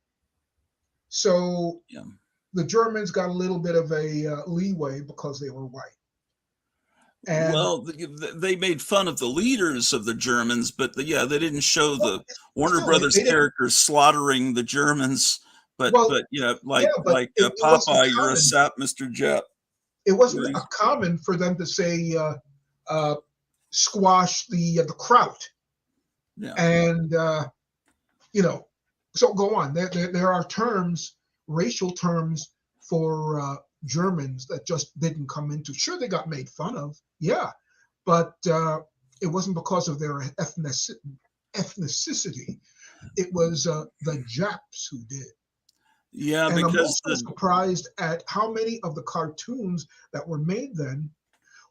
So the Germans got a little bit of a leeway because they were white. And they made fun of the leaders of the Germans, but they didn't show the Warner Brothers characters slaughtering the Germans. But Popeye, you're a sap, Mr. Jap. It wasn't common for them to say squash the kraut. Yeah. And so go on. There are terms, racial terms for Germans that just didn't come into. Sure, they got made fun of, but it wasn't because of their ethnicity. It was the Japs who did. Yeah, and because I'm also surprised at how many of the cartoons that were made then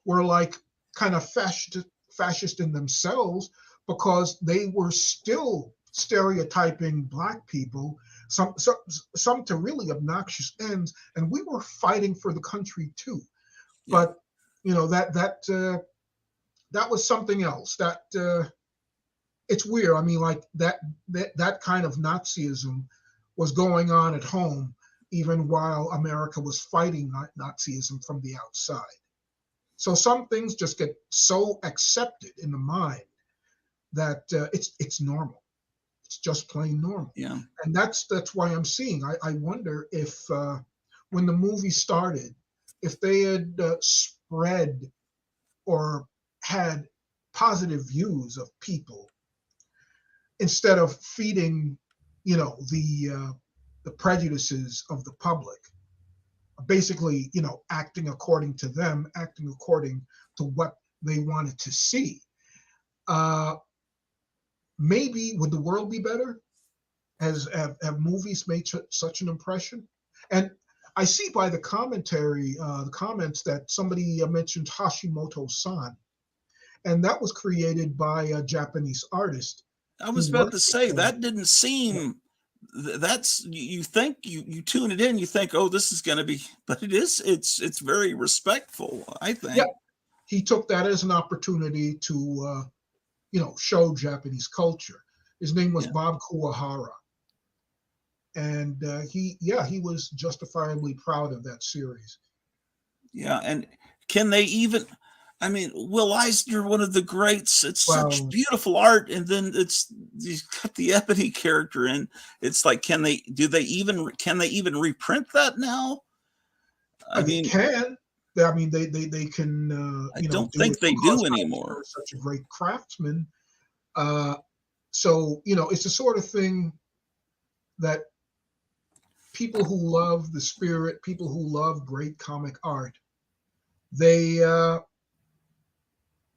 were like kind of fascist in themselves, because they were still stereotyping Black people, some to really obnoxious ends, and we were fighting for the country too. But that was something else. That it's weird. I mean, like that kind of Nazism was going on at home, even while America was fighting Nazism from the outside. So some things just get so accepted in the mind that it's normal. It's just plain normal. Yeah. And that's why I'm seeing. I wonder if when the movie started, if they had spread or had positive views of people instead of feeding, the prejudices of the public, basically, acting according to them, acting according to what they wanted to see. Maybe would the world be better? Have movies made such an impression? And I see by the commentary, the comments, that somebody mentioned Hashimoto-san, and that was created by a Japanese artist. I was about to say that didn't seem. That's you think you tune it in, you think, oh, this is going to be, but it's very respectful, I think. Yeah, he took that as an opportunity to show Japanese culture. His name was Bob Kuwahara, and he was justifiably proud of that series. Yeah, and can they even? I mean, Will Eisner, one of the greats. It's such beautiful art, and then you got the Ebony character, and it's like, can they even reprint that now? I mean, they can. I mean, they can. I don't think they do anymore. Such a great craftsman. So it's the sort of thing that people who love the spirit, people who love great comic art, they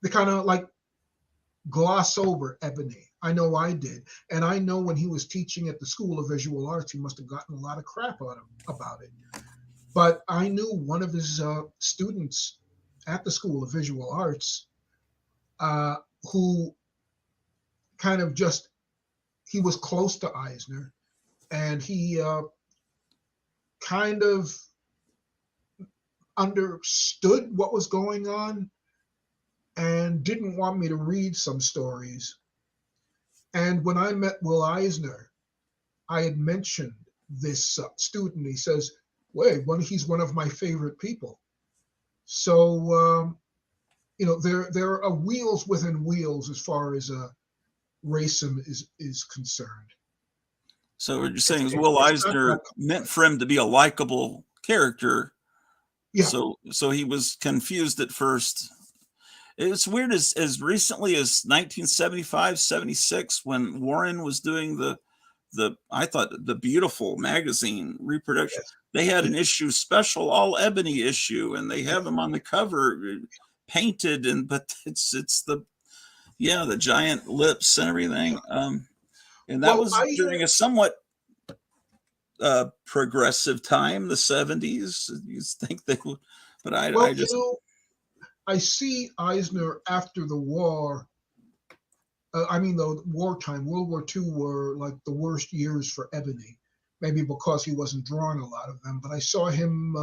kind of like gloss over Ebony. I know I did. And I know when he was teaching at the School of Visual Arts, he must have gotten a lot of crap out of him about it. But I knew one of his students at the School of Visual Arts who kind of he was close to Eisner, and he kind of understood what was going on and didn't want me to read some stories. And when I met Will Eisner, I had mentioned this student. He says, wait, he's one of my favorite people. So, there are wheels within wheels as far as racism is concerned. So what you're saying is Will Eisner meant for him to be a likable character. Yeah. So he was confused at first. It's weird, as recently as 1975, 76, when Warren was doing I thought the beautiful magazine reproduction, they had an issue special, all Ebony issue, and they have him on the cover painted, but it's the giant lips and everything. And that was during a somewhat progressive time, the 70s. You think they would, but I just. I see Eisner after the war. The wartime, World War II were like the worst years for Ebony, maybe because he wasn't drawing a lot of them. But I saw him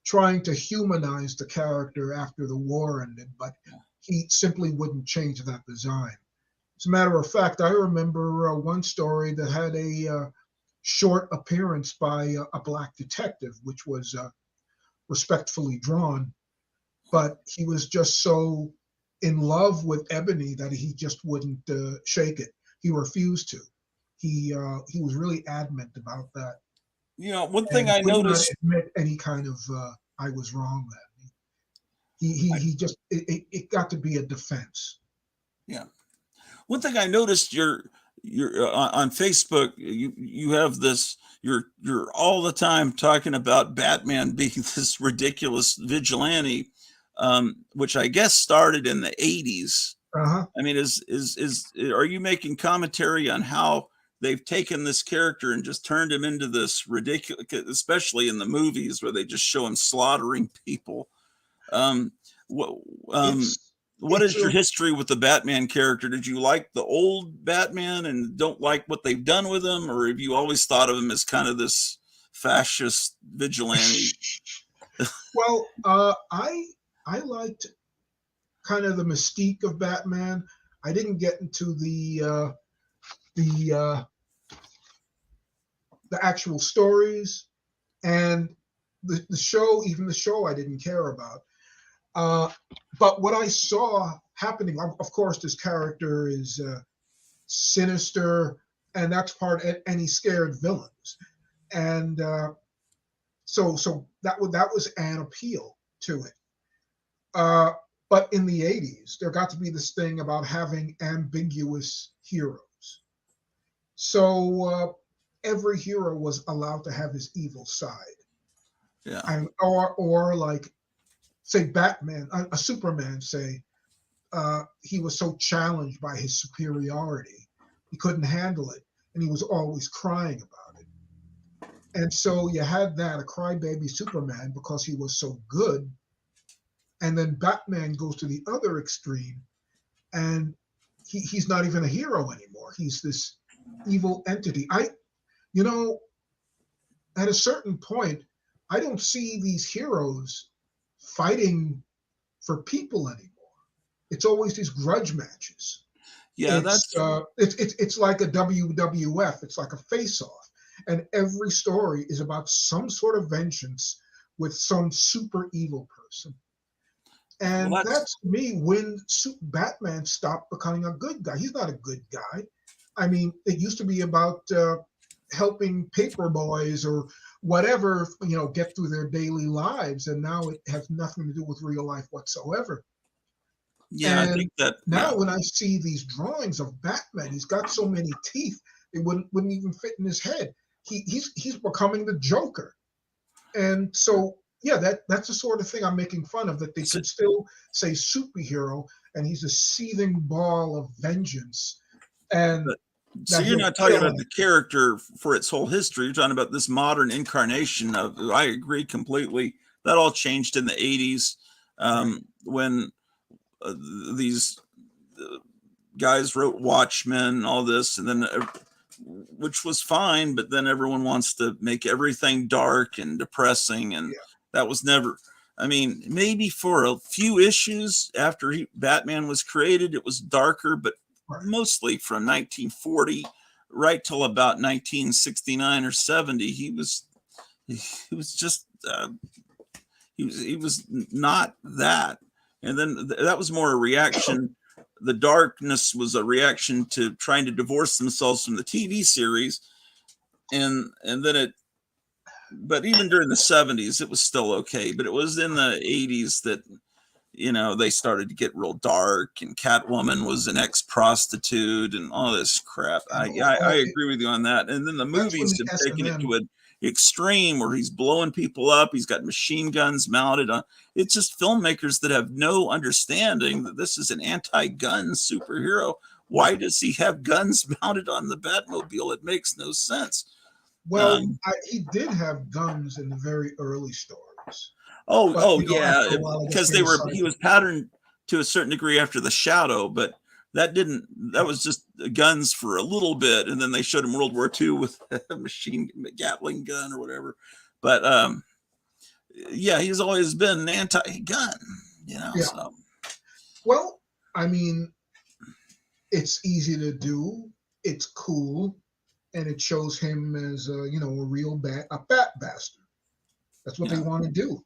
trying to humanize the character after the war ended, but he simply wouldn't change that design. As a matter of fact, I remember one story that had a short appearance by a black detective, which was respectfully drawn. But he was just so in love with Ebony that he just wouldn't shake it. He refused to. He was really adamant about that. One thing I noticed. Not admit any kind of I was wrong then. He just it got to be a defense. Yeah. One thing I noticed, you're on Facebook. You have this. You're all the time talking about Batman being this ridiculous vigilante. Which I guess started in the 80s. Uh-huh. I mean, are you making commentary on how they've taken this character and just turned him into this ridiculous, especially in the movies where they just show him slaughtering people? What is your history with the Batman character? Did you like the old Batman and don't like what they've done with him, or have you always thought of him as kind of this fascist vigilante? Well, I liked kind of the mystique of Batman. I didn't get into the actual stories, and the show, even the show, I didn't care about. But what I saw happening, of course, this character is sinister, and that's part. And he scared villains, and so that was an appeal to it. But in the 80s, there got to be this thing about having ambiguous heroes. So every hero was allowed to have his evil side. Yeah. And or like, say, Batman, a Superman, say, he was so challenged by his superiority, he couldn't handle it, and he was always crying about it. And so you had that, a crybaby Superman, because he was so good. And then Batman goes to the other extreme, and he's not even a hero anymore. He's this evil entity. You know, at a certain point, I don't see these heroes fighting for people anymore. It's always these grudge matches. Yeah, It's like a WWF. It's like a face-off, and every story is about some sort of vengeance with some super evil person. And that's to me when Batman stopped becoming a good guy. He's not a good guy. I mean, it used to be about helping paper boys or whatever, get through their daily lives, and now it has nothing to do with real life whatsoever. Yeah, And I think that now when I see these drawings of Batman, he's got so many teeth it wouldn't even fit in his head. He's becoming the Joker, and so yeah, that's the sort of thing I'm making fun of. That they could still say superhero, and he's a seething ball of vengeance. And so you're not talking about the character for its whole history. You're talking about this modern incarnation of. I agree completely. That all changed in the 80s when these guys wrote Watchmen and all this, and then which was fine, but then everyone wants to make everything dark and depressing, and that was never. I mean, maybe for a few issues after Batman was created, it was darker, but mostly from 1940 right till about 1969 or 70, he was just he was not that. And then that was more a reaction. The darkness was a reaction to trying to divorce themselves from the TV series. And then but even during the 70s, it was still okay. But it was in the 80s that, they started to get real dark, and Catwoman was an ex-prostitute and all this crap. I agree with you on that. And then the movies have taken it to an extreme where he's blowing people up. He's got machine guns mounted on. It's just filmmakers that have no understanding that this is an anti-gun superhero. Why does he have guns mounted on the Batmobile? It makes no sense. Well, he did have guns in the very early stories. Yeah, because he was patterned to a certain degree after the Shadow, but that was just guns for a little bit, and then they showed him World War II with a Gatling gun or whatever. But he's always been an anti-gun, So. Well, I mean, it's easy to do. It's cool, and it shows him as a real bat bastard. That's what they want to do.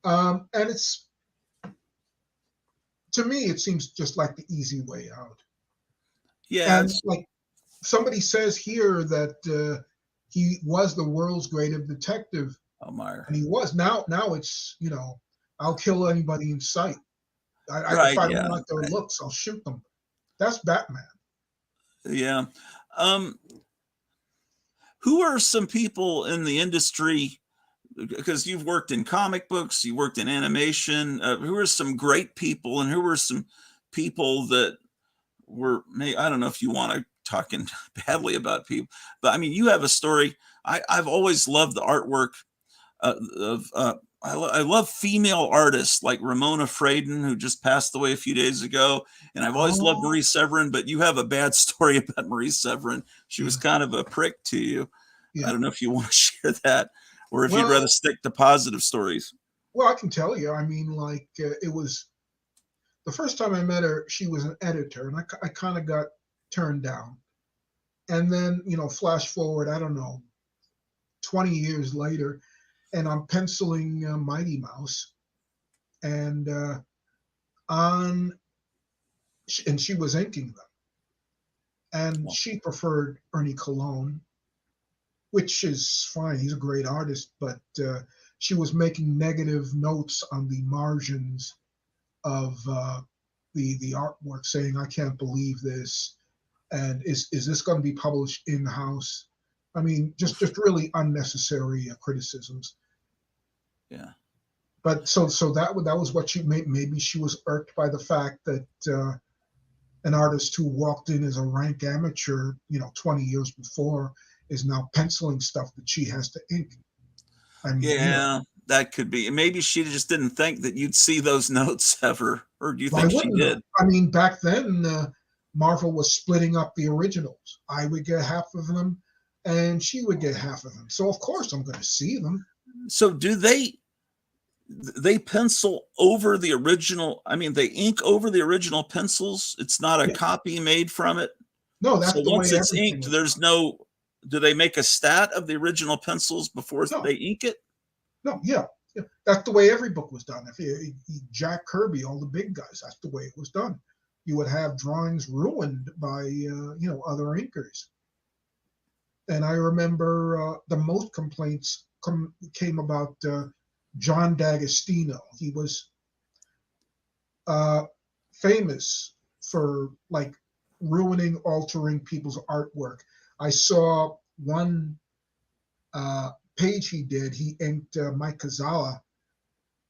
And it's, to me, it seems just like the easy way out. Yeah. And like somebody says here that he was the world's greatest detective. Oh, Meyer. And he was. Now it's, I'll kill anybody in sight. If I don't like their looks, I'll shoot them. That's Batman. Yeah. Who are some people in the industry, because you've worked in comic books, you worked in animation, who are some great people, and who were some people that were, I don't know if you want to talk badly about people, but I mean, you have a story. I've always loved the artwork I love female artists like Ramona Fradon, who just passed away a few days ago. And I've always loved Marie Severin, but you have a bad story about Marie Severin. She was kind of a prick to you. I don't know if you want to share that, or if you'd rather stick to positive stories. Well, I can tell you, I mean, like it was the first time I met her, she was an editor, and I kind of got turned down. And then, flash forward, I don't know, 20 years later, and I'm penciling Mighty Mouse, and on, and she was inking them, and she preferred Ernie Cologne, which is fine. He's a great artist, but she was making negative notes on the margins of the artwork, saying, "I can't believe this," and is this going to be published in house? I mean, just really unnecessary criticisms. Yeah. But so that was what she maybe she was irked by the fact that an artist who walked in as a rank amateur, 20 years before, is now penciling stuff that she has to ink. I mean, Yeah, that could be. Maybe she just didn't think that you'd see those notes ever, or do you why think she wouldn't did? I mean, back then, Marvel was splitting up the originals. I would get half of them, and she would get half of them. So of course I'm going to see them. So do they pencil over the original? I mean, they ink over the original pencils. It's not a Yeah. copy made from it. No, So that's the once way it's everything inked, was there's done. no. Do they make a stat of the original pencils before No. they ink it? No, yeah. That's the way every book was done. If you Jack Kirby, all the big guys, that's the way it was done. You would have drawings ruined by other inkers. And I remember the most complaints came about John D'Agostino. He was famous for like ruining, altering people's artwork. I saw one page he did. He inked Mike Kazawa,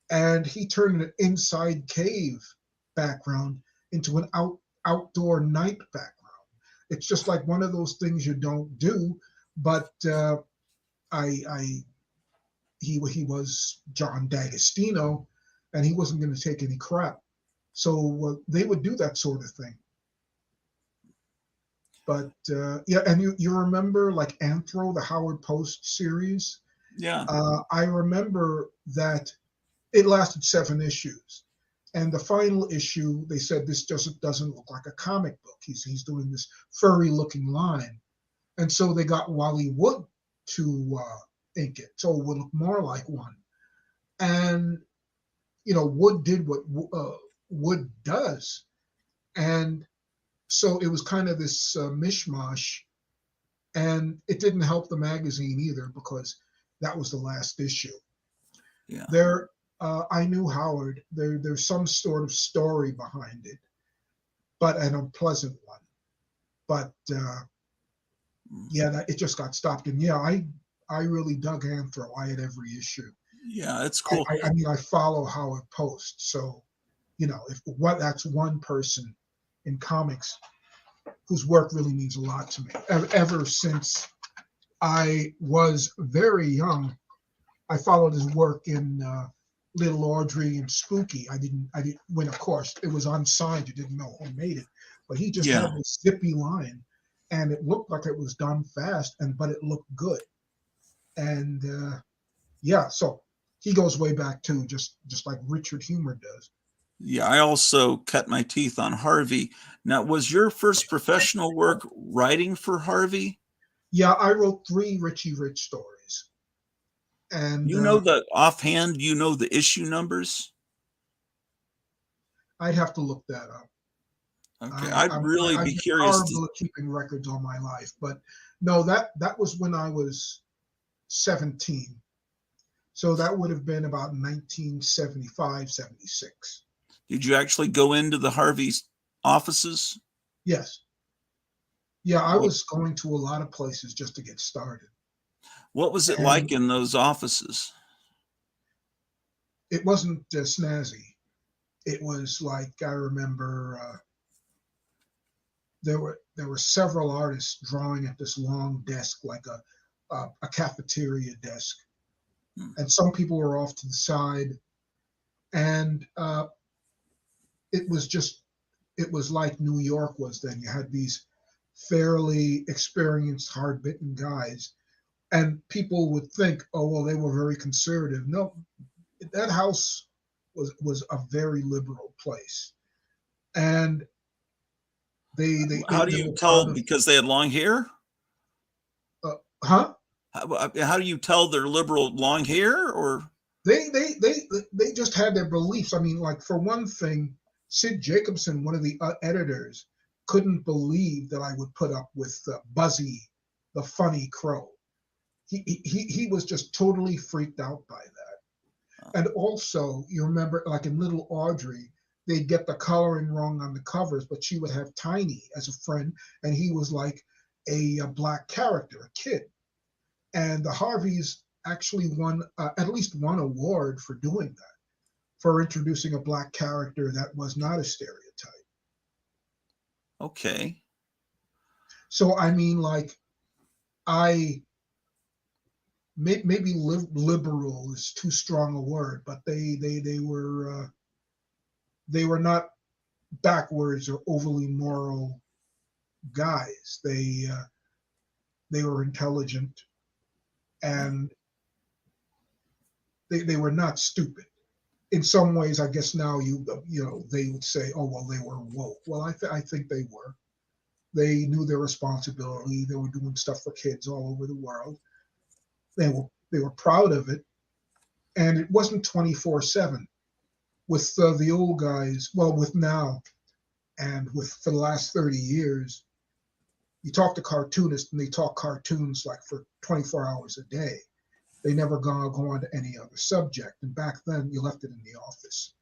and he turned an inside cave background into an outdoor night background. It's just like one of those things you don't do. But he was John D'Agostino, and he wasn't going to take any crap. So they would do that sort of thing. But yeah, and you remember like Anthro, the Howard Post series? Yeah. I remember that it lasted 7 issues. And the final issue, they said this just doesn't look like a comic book. He's doing this furry looking line. And so they got Wally Wood to ink it, so it would look more like one. And, Wood did what Wood does. And so it was kind of this mishmash. And it didn't help the magazine either, because that was the last issue. Yeah. I knew Howard. There's some sort of story behind it, but an unpleasant one. But yeah, it just got stopped. And yeah, I really dug Anthro. I had every issue. Yeah, it's cool. I mean, I follow Howard Post, so that's one person in comics whose work really means a lot to me. Ever since I was very young, I followed his work in Little Audrey and Spooky. I didn't when of course it was unsigned, you didn't know who made it, but he just had this zippy line, and it looked like it was done fast, but it looked good. And yeah, so he goes way back too, just like Richard Humor does. Yeah, I also cut my teeth on Harvey. Now, was your first professional work writing for Harvey? Yeah, I wrote 3 Richie Rich stories. And offhand, the issue numbers? I'd have to look that up. Okay, I'd really be curious. I've been horrible at keeping records all my life, but no, that was when I was 17. So that would have been about 1975, 76. Did you actually go into the Harvey's offices? Yes. Yeah, I was going to a lot of places just to get started. What was it like in those offices? It wasn't snazzy. It was like, I remember there were several artists drawing at this long desk, like a cafeteria desk. And some people were off to the side. And it was like New York was then. You had these fairly experienced, hard-bitten guys. And people would think, oh, well, they were very conservative. No, that house was a very liberal place. and How do they you were proud tell of. because they had long hair? Huh? How do you tell they're liberal long hair or? They just had their beliefs. I mean, like for one thing, Sid Jacobson, one of the editors, couldn't believe that I would put up with Buzzy, the funny crow. He was just totally freaked out by that. And also, you remember, like in Little Audrey, they'd get the coloring wrong on the covers, but she would have Tiny as a friend, and he was like a black character, a kid. And the Harveys actually won at least one award for doing that, for introducing a black character that was not a stereotype. Okay. So I mean, like, I maybe liberal is too strong a word, but they were not backwards or overly moral guys. They were intelligent, and they were not stupid. In some ways, I guess now they would say, oh well, they were woke. Well, I think they were. They knew their responsibility. They were doing stuff for kids all over the world. They were proud of it, and it wasn't 24/7. With the old guys, well, with now and with for the last 30 years, you talk to cartoonists and they talk cartoons like for 24 hours a day. They never go on to any other subject. And back then, you left it in the office.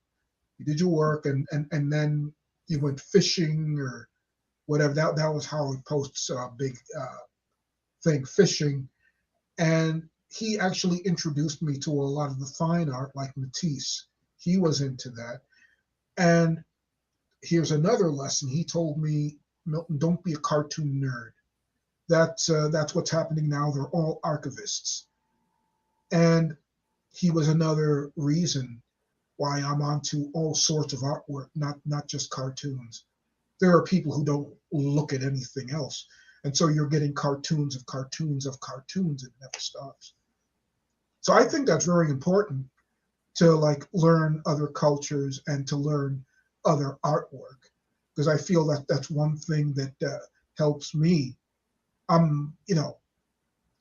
You did your work, and then you went fishing or whatever. That was Howard Post's big thing, fishing. And he actually introduced me to a lot of the fine art, like Matisse. He was into that. And here's another lesson. He told me, Milton, don't be a cartoon nerd. That's what's happening now. They're all archivists. And he was another reason why I'm onto all sorts of artwork, not just cartoons. There are people who don't look at anything else. And so you're getting cartoons of cartoons of cartoons. It never stops. So I think that's very important to like learn other cultures and to learn other artwork, because I feel that that's one thing that helps me.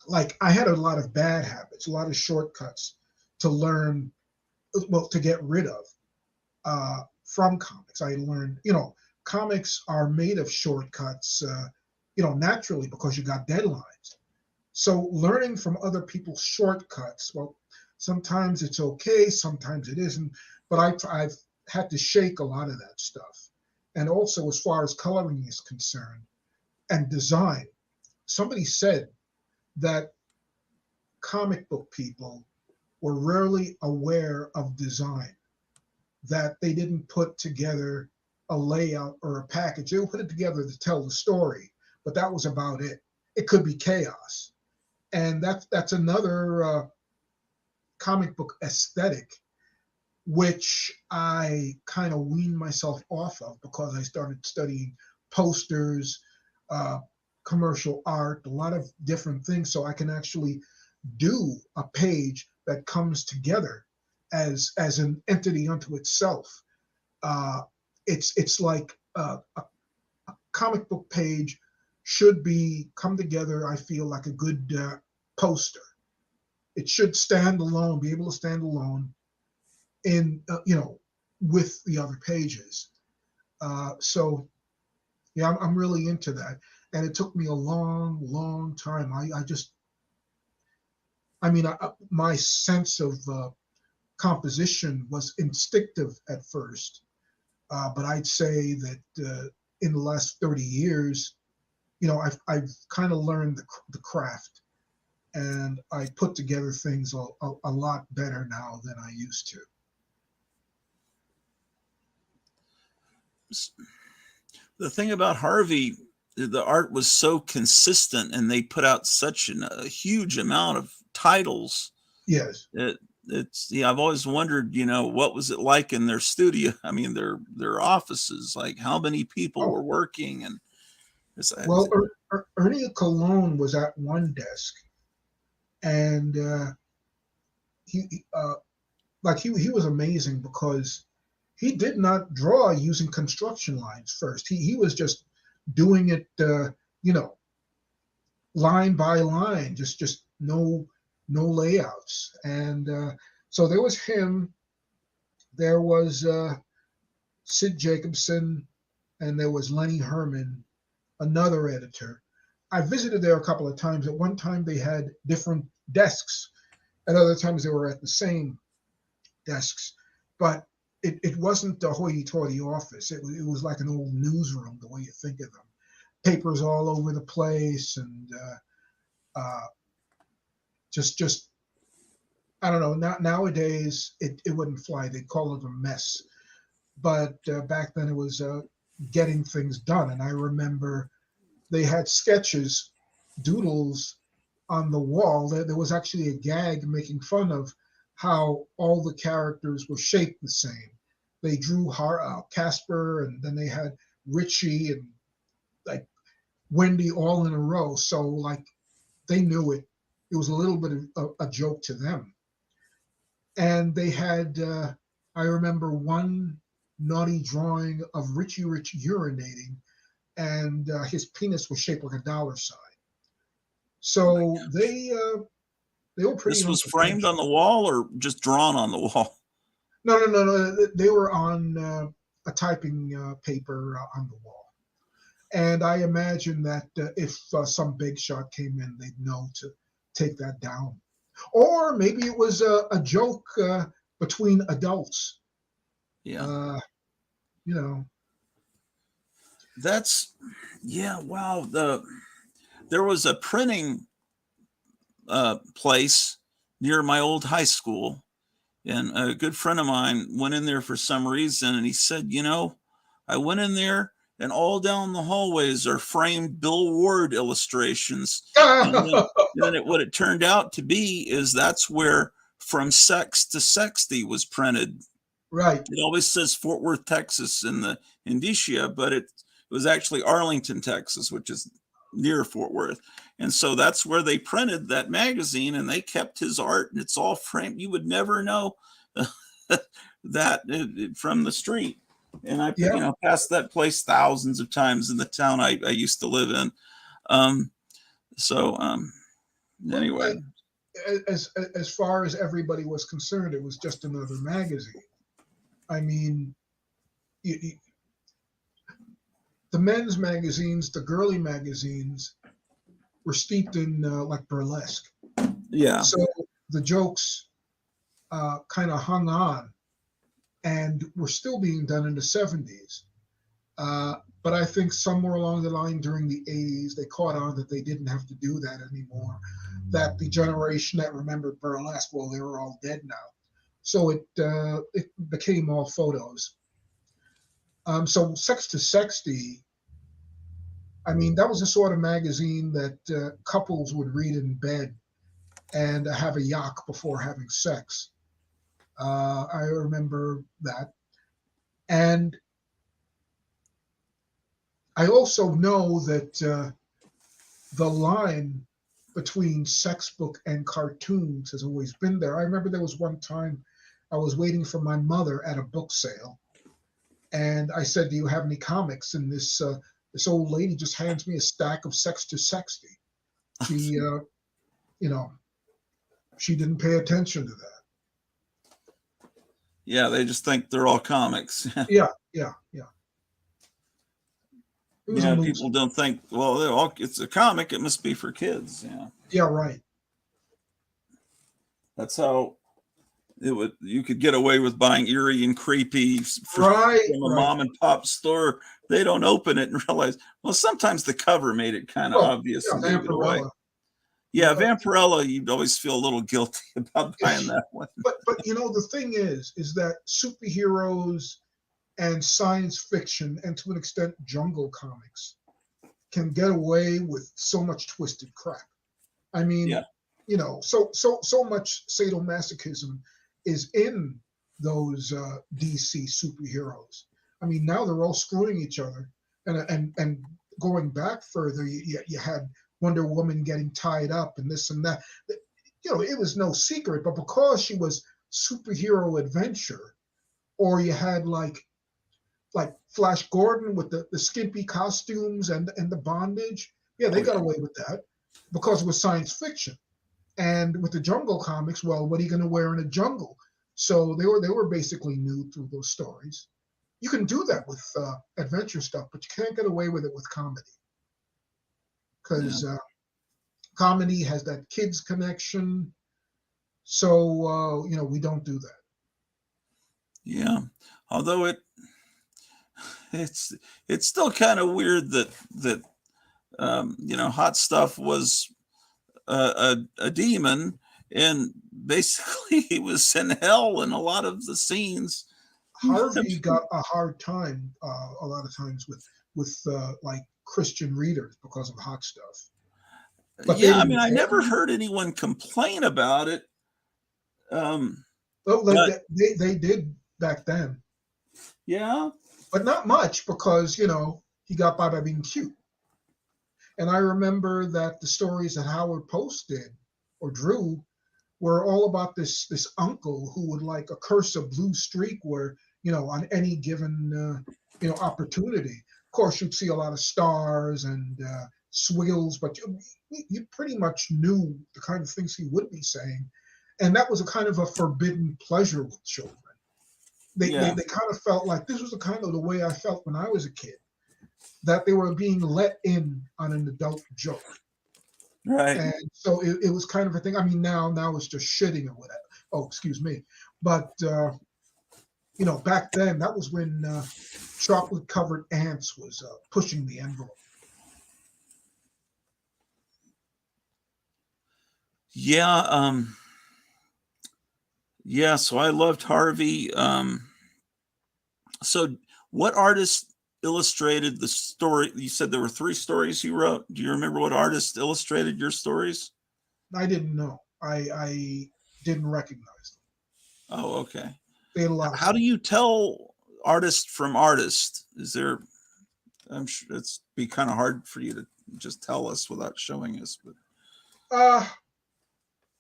Like I had a lot of bad habits, a lot of shortcuts to learn, well, to get rid of from comics. I learned, comics are made of shortcuts, naturally because you got deadlines. So learning from other people's shortcuts, well, sometimes it's okay, sometimes it isn't, but I've had to shake a lot of that stuff. And also, as far as coloring is concerned and design, somebody said that comic book people were rarely aware of design, that they didn't put together a layout or a package. They would put it together to tell the story, but that was about it. It could be chaos. And that's another comic book aesthetic, which I kind of weaned myself off of because I started studying posters, commercial art, a lot of different things, so I can actually do a page that comes together as an entity unto itself. It's like a comic book page should come together. I feel like a good poster. It should stand alone, be able to stand alone in with the other pages. So yeah, I'm really into that, and it took me a long time. My sense of composition was instinctive at first, but I'd say that in the last 30 years, I've kind of learned the craft, and I put together things a lot better now than I used to. The thing about Harvey, the art was so consistent, and they put out such a huge amount of titles. Yes. I've always wondered, what was it like in their studio? I mean, their offices, like how many people were working, and well, Ernie Colon was at one desk, and he was amazing because he did not draw using construction lines first. He was just doing it, you know, line by line, just no layouts. And so there was him, there was Sid Jacobson, and there was Lenny Herman, another editor. I visited there a couple of times. At one time they had different desks. At other times they were at the same desks. But it wasn't a hoity-toity office. It was like an old newsroom, the way you think of them. Papers all over the place, and just I don't know. Nowadays it wouldn't fly. They'd call it a mess. But back then it was getting things done. And I remember they had sketches, doodles on the wall. There was actually a gag making fun of how all the characters were shaped the same. They drew Casper, and then they had Richie and like Wendy all in a row. So like they knew it. It was a little bit of a joke to them. And they had, I remember one naughty drawing of Richie Rich urinating, and his penis was shaped like a dollar sign. So they were pretty. This was framed on the wall or just drawn on the wall? No. They were on a typing paper on the wall. And I imagine that if some big shot came in, they'd know to take that down. Or maybe it was a joke between adults. Yeah. You know. That's, yeah, wow. There was a printing place near my old high school, and a good friend of mine went in there for some reason, and he said, you know, I went in there and all down the hallways are framed Bill Ward illustrations. And then what it turned out to be is that's where From Sex to Sexty was printed. Right. It always says Fort Worth, Texas in the indicia, but it was actually Arlington, Texas, which is near Fort Worth. And so that's where they printed that magazine, and they kept his art, and it's all framed. You would never know that from the street. And I, you know, passed that place thousands of times in the town I used to live in. Anyway, as far as everybody was concerned, it was just another magazine. I mean, the men's magazines, the girly magazines, were steeped in like burlesque. Yeah. So the jokes kind of hung on, and were still being done in the 70s. But I think somewhere along the line during the 80s, they caught on that they didn't have to do that anymore. That the generation that remembered burlesque, well, they were all dead now. So it became all photos. So Sex to Sexty, I mean, that was the sort of magazine that couples would read in bed and have a yak before having sex. I remember that. And I also know that the line between sex book and cartoons has always been there. I remember there was one time I was waiting for my mother at a book sale, and I said, "Do you have any comics?" And this old lady just hands me a stack of Sex to Sexty. She, you know, she didn't pay attention to that. Yeah, they just think they're all comics. Yeah. Yeah, people don't think, well, it's a comic, it must be for kids. Yeah. Yeah, right. That's how you could get away with buying Eerie and Creepy from a mom and pop store. They don't open it and realize, well, sometimes the cover made it kind of obvious. Yeah, and gave it away. Yeah, Vampirella, you'd always feel a little guilty about buying that one. But you know, the thing is that superheroes and science fiction, and to an extent jungle comics, can get away with so much twisted crap. I mean, you know, so much sadomasochism is in those DC superheroes. I mean, now they're all screwing each other, and going back further, you had Wonder Woman getting tied up and this and that. You know, it was no secret, but because she was superhero adventure, or you had like Flash Gordon with the skimpy costumes and the bondage. Yeah, they got away with that because it was science fiction. And with the Jungle comics, well, what are you going to wear in a jungle? So they were basically nude through those stories. You can do that with adventure stuff, but you can't get away with it with comedy because comedy has that kids connection. So we don't do that. Yeah, although it's still kind of weird that Hot Stuff was a demon, and basically he was in hell in a lot of the scenes. Harvey got a hard time a lot of times with like Christian readers because of Hot Stuff. But yeah, I mean, I never heard anyone complain about it. Well, they did back then. Yeah, but not much because he got by being cute. And I remember that the stories that Howard Post did or drew were all about this uncle who would like curse a blue streak where on any given opportunity. Of course, you'd see a lot of stars and swiggles, but you pretty much knew the kind of things he would be saying, and that was a kind of a forbidden pleasure with children. They kind of felt like this was the kind of the way I felt when I was a kid, that they were being let in on an adult joke. Right. And so it was kind of a thing. I mean, now it's just shitting or whatever. Oh, excuse me. But, back then, that was when chocolate-covered ants was pushing the envelope. Yeah. Yeah, so I loved Harvey. So what artist illustrated the story? You said there were 3 stories you wrote. Do you remember what artist illustrated your stories? I didn't know. I didn't recognize them. Oh, okay. They had a lot. How do you tell artist from artist? Is there? I'm sure it's be kind of hard for you to just tell us without showing us, but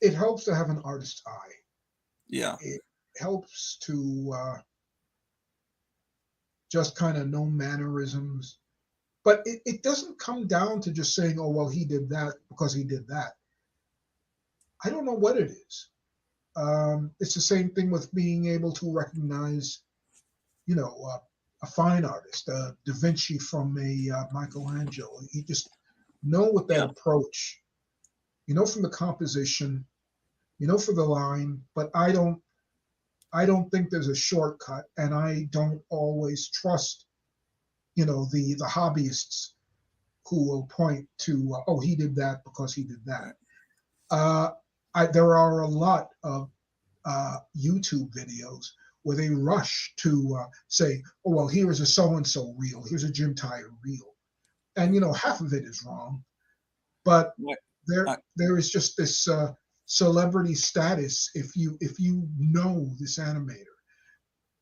it helps to have an artist's eye. Yeah, it helps to just kind of know mannerisms, but it doesn't come down to just saying, oh, well, he did that because he did that. I don't know what it is. It's the same thing with being able to recognize, a fine artist, Da Vinci from a Michelangelo. You just know with that approach, from the composition, for the line, but I don't think there's a shortcut, and I don't always trust, the hobbyists who will point to, oh, he did that because he did that. There are a lot of YouTube videos where they rush to say, oh, well, here is a so-and-so reel, here's a Jim Tyre reel. And, half of it is wrong, but there is just this celebrity status if you know this animator,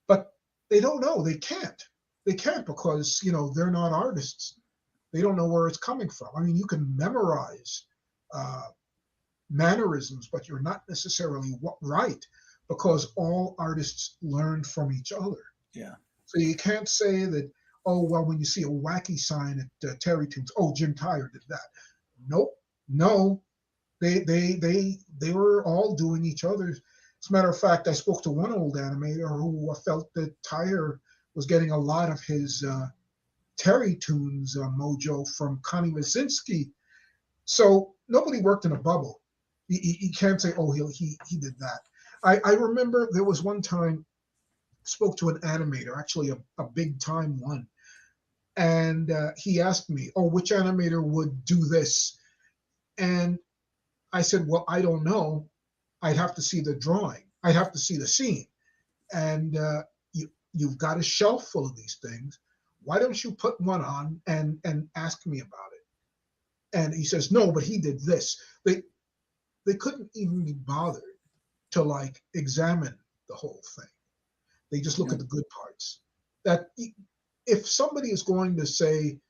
but they don't know. They can't because they're not artists. They don't know where it's coming from. I mean, you can memorize mannerisms, but you're not necessarily right, because all artists learn from each other. Yeah. So you can't say that, oh, well, when you see a wacky sign at Terry Toons, oh, Jim Tyre did that. Nope. No. They were all doing each other's. As a matter of fact, I spoke to one old animator who felt that Tyre was getting a lot of his Terry Toons mojo from Connie Wazinski. So nobody worked in a bubble. You can't say, oh, he did that. I remember there was one time I spoke to an animator, actually a big time one, and he asked me, oh, which animator would do this? And I said, well, I don't know. I'd have to see the drawing. I'd have to see the scene. And you've got a shelf full of these things. Why don't you put one on and ask me about it? And he says, no, but he did this. They couldn't even be bothered to examine the whole thing. They just look at the good parts. That if somebody is going to say,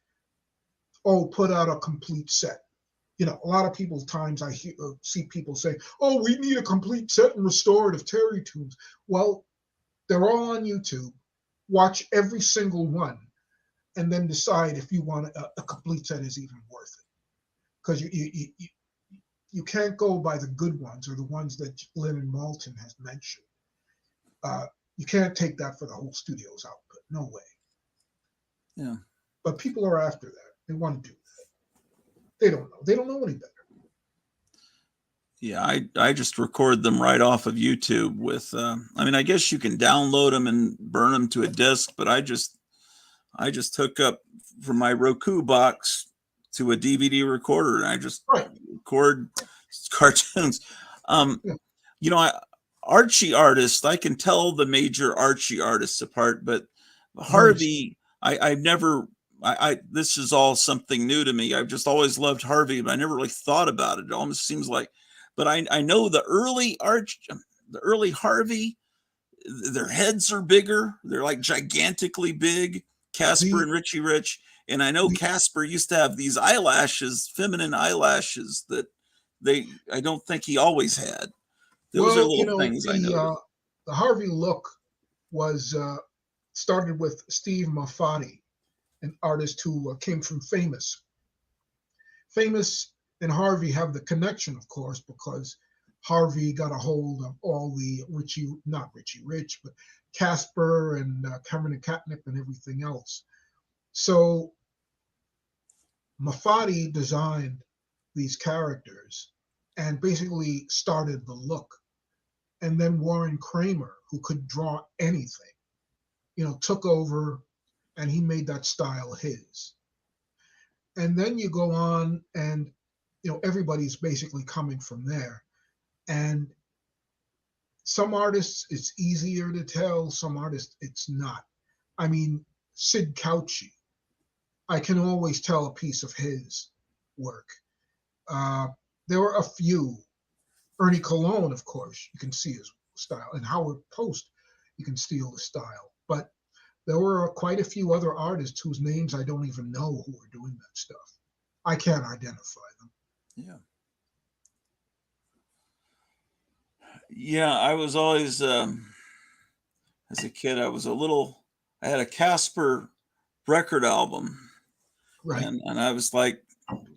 oh, put out a complete set, a lot of times I see people say, oh, we need a complete set and restored of Terry Toons. Well, They're all on YouTube. Watch every single one, and then decide if you want a complete set is even worth it. Because you can't go by the good ones or the ones that Lynn and MILTON has mentioned. You can't take that for the whole studio's output. No way. Yeah. But people are after that. They want to do that. They don't know. They don't know any better. Yeah, I just record them right off of YouTube with, I mean, I guess you can download them and burn them to a disc, but I just hook up from my Roku box to a DVD recorder and I just record cartoons. You know, Archie artists, I can tell the major Archie artists apart, but Harvey, I've never, this is all something new to me. I've just always loved Harvey, but I never really thought about it. It almost seems like, but I know the early Harvey, their heads are bigger. They're like gigantically big. Casper and Richie Rich. And I know Casper used to have these eyelashes, feminine eyelashes that I don't think he always had. Those are little things I know. The Harvey look was started with Steve Maffati, an artist who came from Famous. Famous and Harvey have the connection, of course, because Harvey got a hold of all the not Richie Rich, but Casper and Cameron and Catnip and everything else. So Maffati designed these characters and basically started the look. And then Warren Kramer, who could draw anything, took over and he made that style his. And then you go on and, everybody's basically coming from there. And some artists, it's easier to tell. Some artists, it's not. I mean, Sid Cauchy, I can always tell a piece of his work. There were a few. Ernie Colon, of course, you can see his style. And Howard Post, you can steal the style. But there were quite a few other artists whose names I don't even know who are doing that stuff. I can't identify them. Yeah. Yeah, I was always, as a kid, I had a Casper record album. Right. And I was like,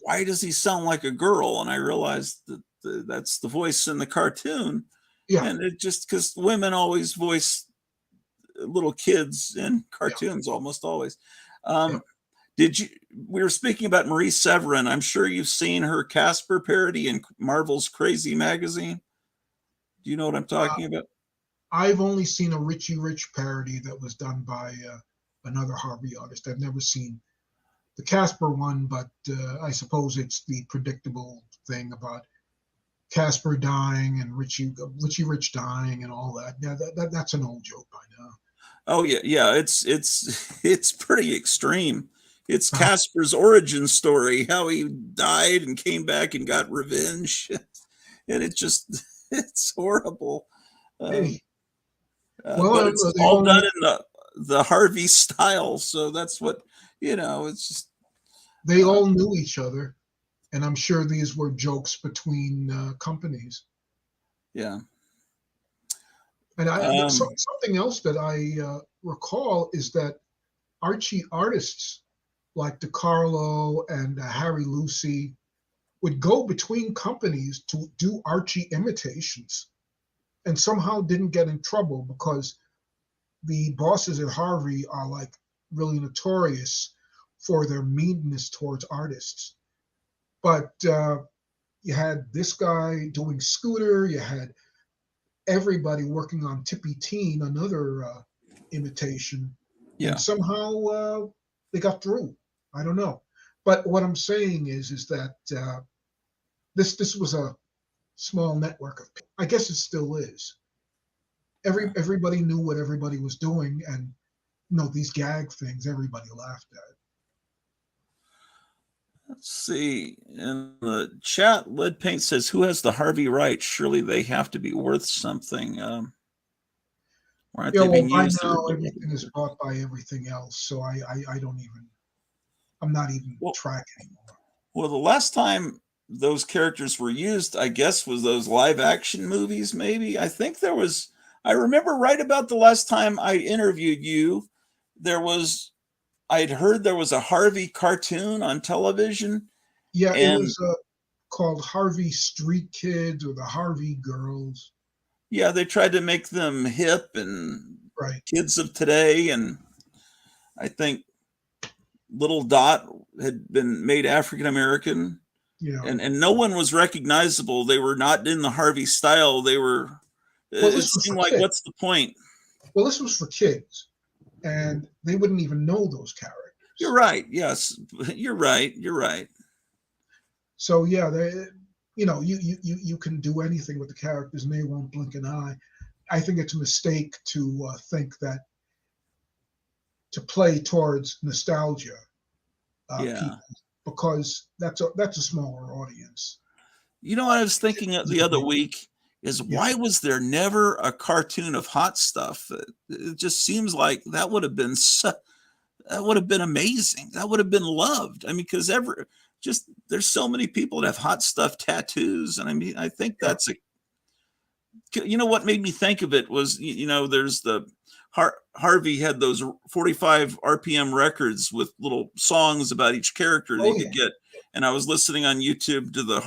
why does he sound like a girl? And I realized that that's the voice in the cartoon. Yeah. And it just, because women always voice little kids in cartoons, almost always. We were speaking about Marie Severin. I'm sure you've seen her Casper parody in Marvel's Crazy Magazine. Do you know what I'm talking about? I've only seen a Richie Rich parody that was done by another Harvey artist. I've never seen the Casper one, but I suppose it's the predictable thing about Casper dying and Richie Rich dying and all that. Yeah, that's an old joke by now. Oh yeah. It's pretty extreme. It's Casper's origin story, how he died and came back and got revenge, and it's horrible. But it's all done in the Harvey style, so that's what it's just. They all knew each other, and I'm sure these were jokes between companies. Yeah. And something else that I recall is that Archie artists like DeCarlo and Harry Lucy would go between companies to do Archie imitations and somehow didn't get in trouble because the bosses at Harvey are like really notorious for their meanness towards artists. But you had this guy doing Scooter, you had everybody working on Tippy Teen, another imitation. Yeah. And somehow they got through. I don't know. But what I'm saying is that this was a small network of people. I guess it still is. Everybody knew what everybody was doing, and these gag things everybody laughed at. Let's see. In the chat, Lead Paint says, "Who has the Harvey rights? Surely they have to be worth something." Aren't they being by used? now everything is bought by everything else, so I don't even. I'm not even tracking anymore. Well, the last time those characters were used, I guess, was those live action movies. Maybe I think there was I remember right about the last time I interviewed you, I'd heard there was a Harvey cartoon on television, Yeah, it and was called Harvey Street Kids or the Harvey Girls. yeah, they tried to make them hip and Right. kids of today, and I think Little Dot had been made African American, Yeah. and no one was recognizable. They were not in the Harvey style. They were. Well, It this was seemed for like, kids. what's the point? Well, this was for kids, and they wouldn't even know those characters. You're right. Yes, you're right. You're right. So yeah, you can do anything with the characters, and they won't blink an eye. I think it's a mistake to think that to play towards nostalgia, Yeah. people, because that's a smaller audience. You know what I was thinking the other week is, why was there never a cartoon of Hot Stuff? It just seems like that would have been amazing. That would have been loved. I mean, because there's so many people that have Hot Stuff tattoos, and I mean, I think that's you know what made me think of it was, there's the Harvey had those 45 RPM records with little songs about each character that you could get. And I was listening on YouTube to the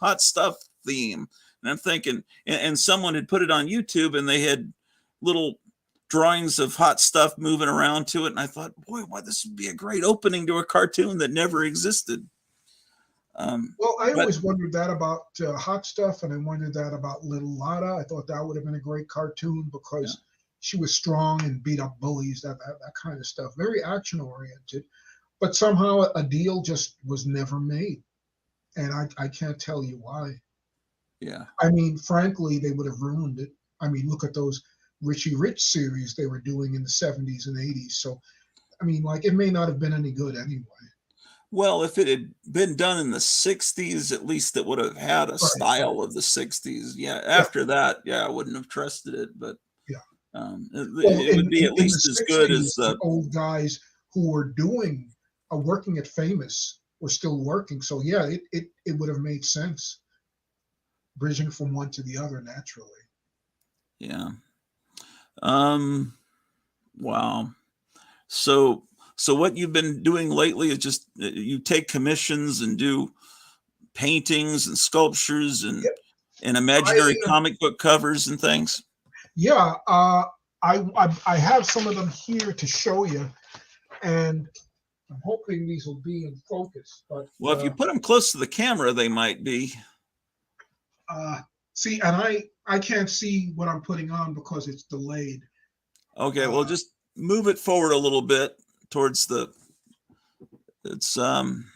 Hot Stuff theme, and I'm thinking, and someone had put it on YouTube, and they had little drawings of Hot Stuff moving around to it, and I thought, boy, this would be a great opening to a cartoon that never existed. Well, I always wondered that about Hot Stuff, and I wondered that about Little Lotta. I thought that would have been a great cartoon because she was strong and beat up bullies, that kind of stuff. Very action oriented. But somehow a deal just was never made. And I can't tell you why. Yeah. I mean, frankly, they would have ruined it. I mean, look at those Richie Rich series they were doing in the 70s and 80s. So, I mean, like, it may not have been any good anyway. Well, if it had been done in the 60s, at least it would have had a style of the 60s. Yeah. After that, I wouldn't have trusted it. But it would be at least as good as the old guys who were working at Famous were still working. So yeah, it would have made sense, bridging from one to the other naturally. Yeah. Wow. So what you've been doing lately is just you take commissions and do paintings and sculptures and imaginary comic book covers and things. Yeah, I have some of them here to show you, and I'm hoping these will be in focus. But well, if you put them close to the camera, they might be. See, and I can't see what I'm putting on because it's delayed. Okay, well, just move it forward a little bit towards the. It's I'm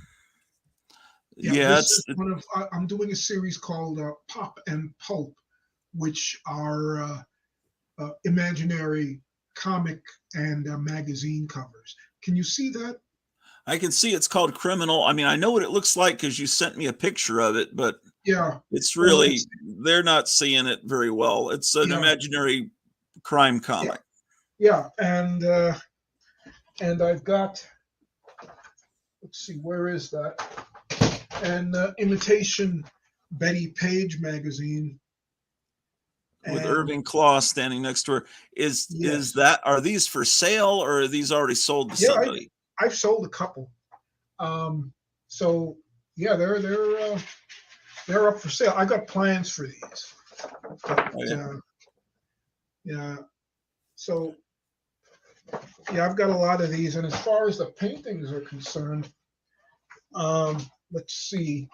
doing a series called Pop and Pulp, which are imaginary comic and magazine covers. Can you see that? I can see it's called Criminal. I mean, I know what it looks like because you sent me a picture of it, but it's really, they're not seeing it very well. It's an imaginary crime comic. Yeah, and I've got, let's see, where is that? And Imitation Betty Page magazine. With Irving Klaw standing next to her. Are these for sale, or are these already sold to somebody? I've sold a couple. So yeah, they're up for sale. I got plans for these. But, so I've got a lot of these. And as far as the paintings are concerned, let's see.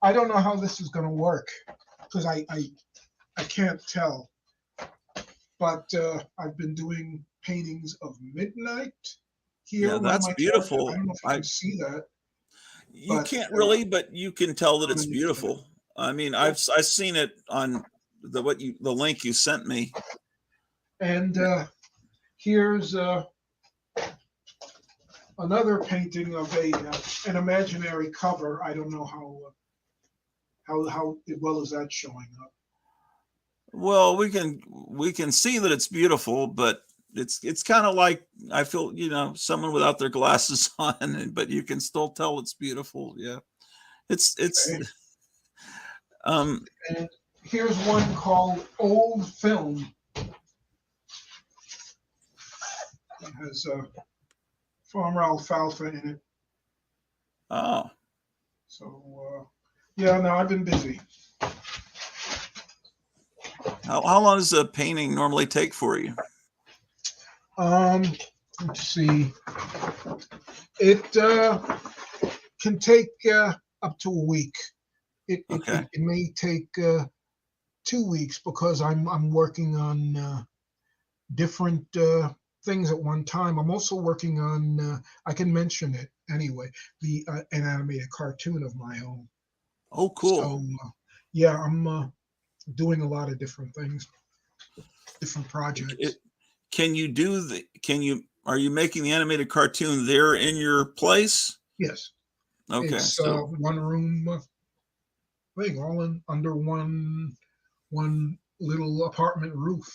I don't know how this is going to work because I can't tell. But I've been doing paintings of Midnight here. Yeah, that's beautiful. I don't know if you can see that. You can't really, but you can tell that it's beautiful. I mean, I've seen it on the link you sent me. And here's another painting of an imaginary cover. I don't know how well is that showing up. Well, we can see that it's beautiful, but it's kind of like, I feel, someone without their glasses on, but you can still tell it's beautiful. Yeah. It's and here's one called Old Film. It has farmer alfalfa in it. Oh, So yeah, no, I've been busy. how long does a painting normally take for you? Let's see. It can take up to a week. Okay. It may take 2 weeks because I'm working on different things at one time. I'm also working on I can mention it anyway, the an animated cartoon of my own. Oh, cool. So yeah, I'm doing a lot of different things, different projects. Can you do are you making the animated cartoon there in your place? Yes, Okay. it's So one room thing, all in under one little apartment roof.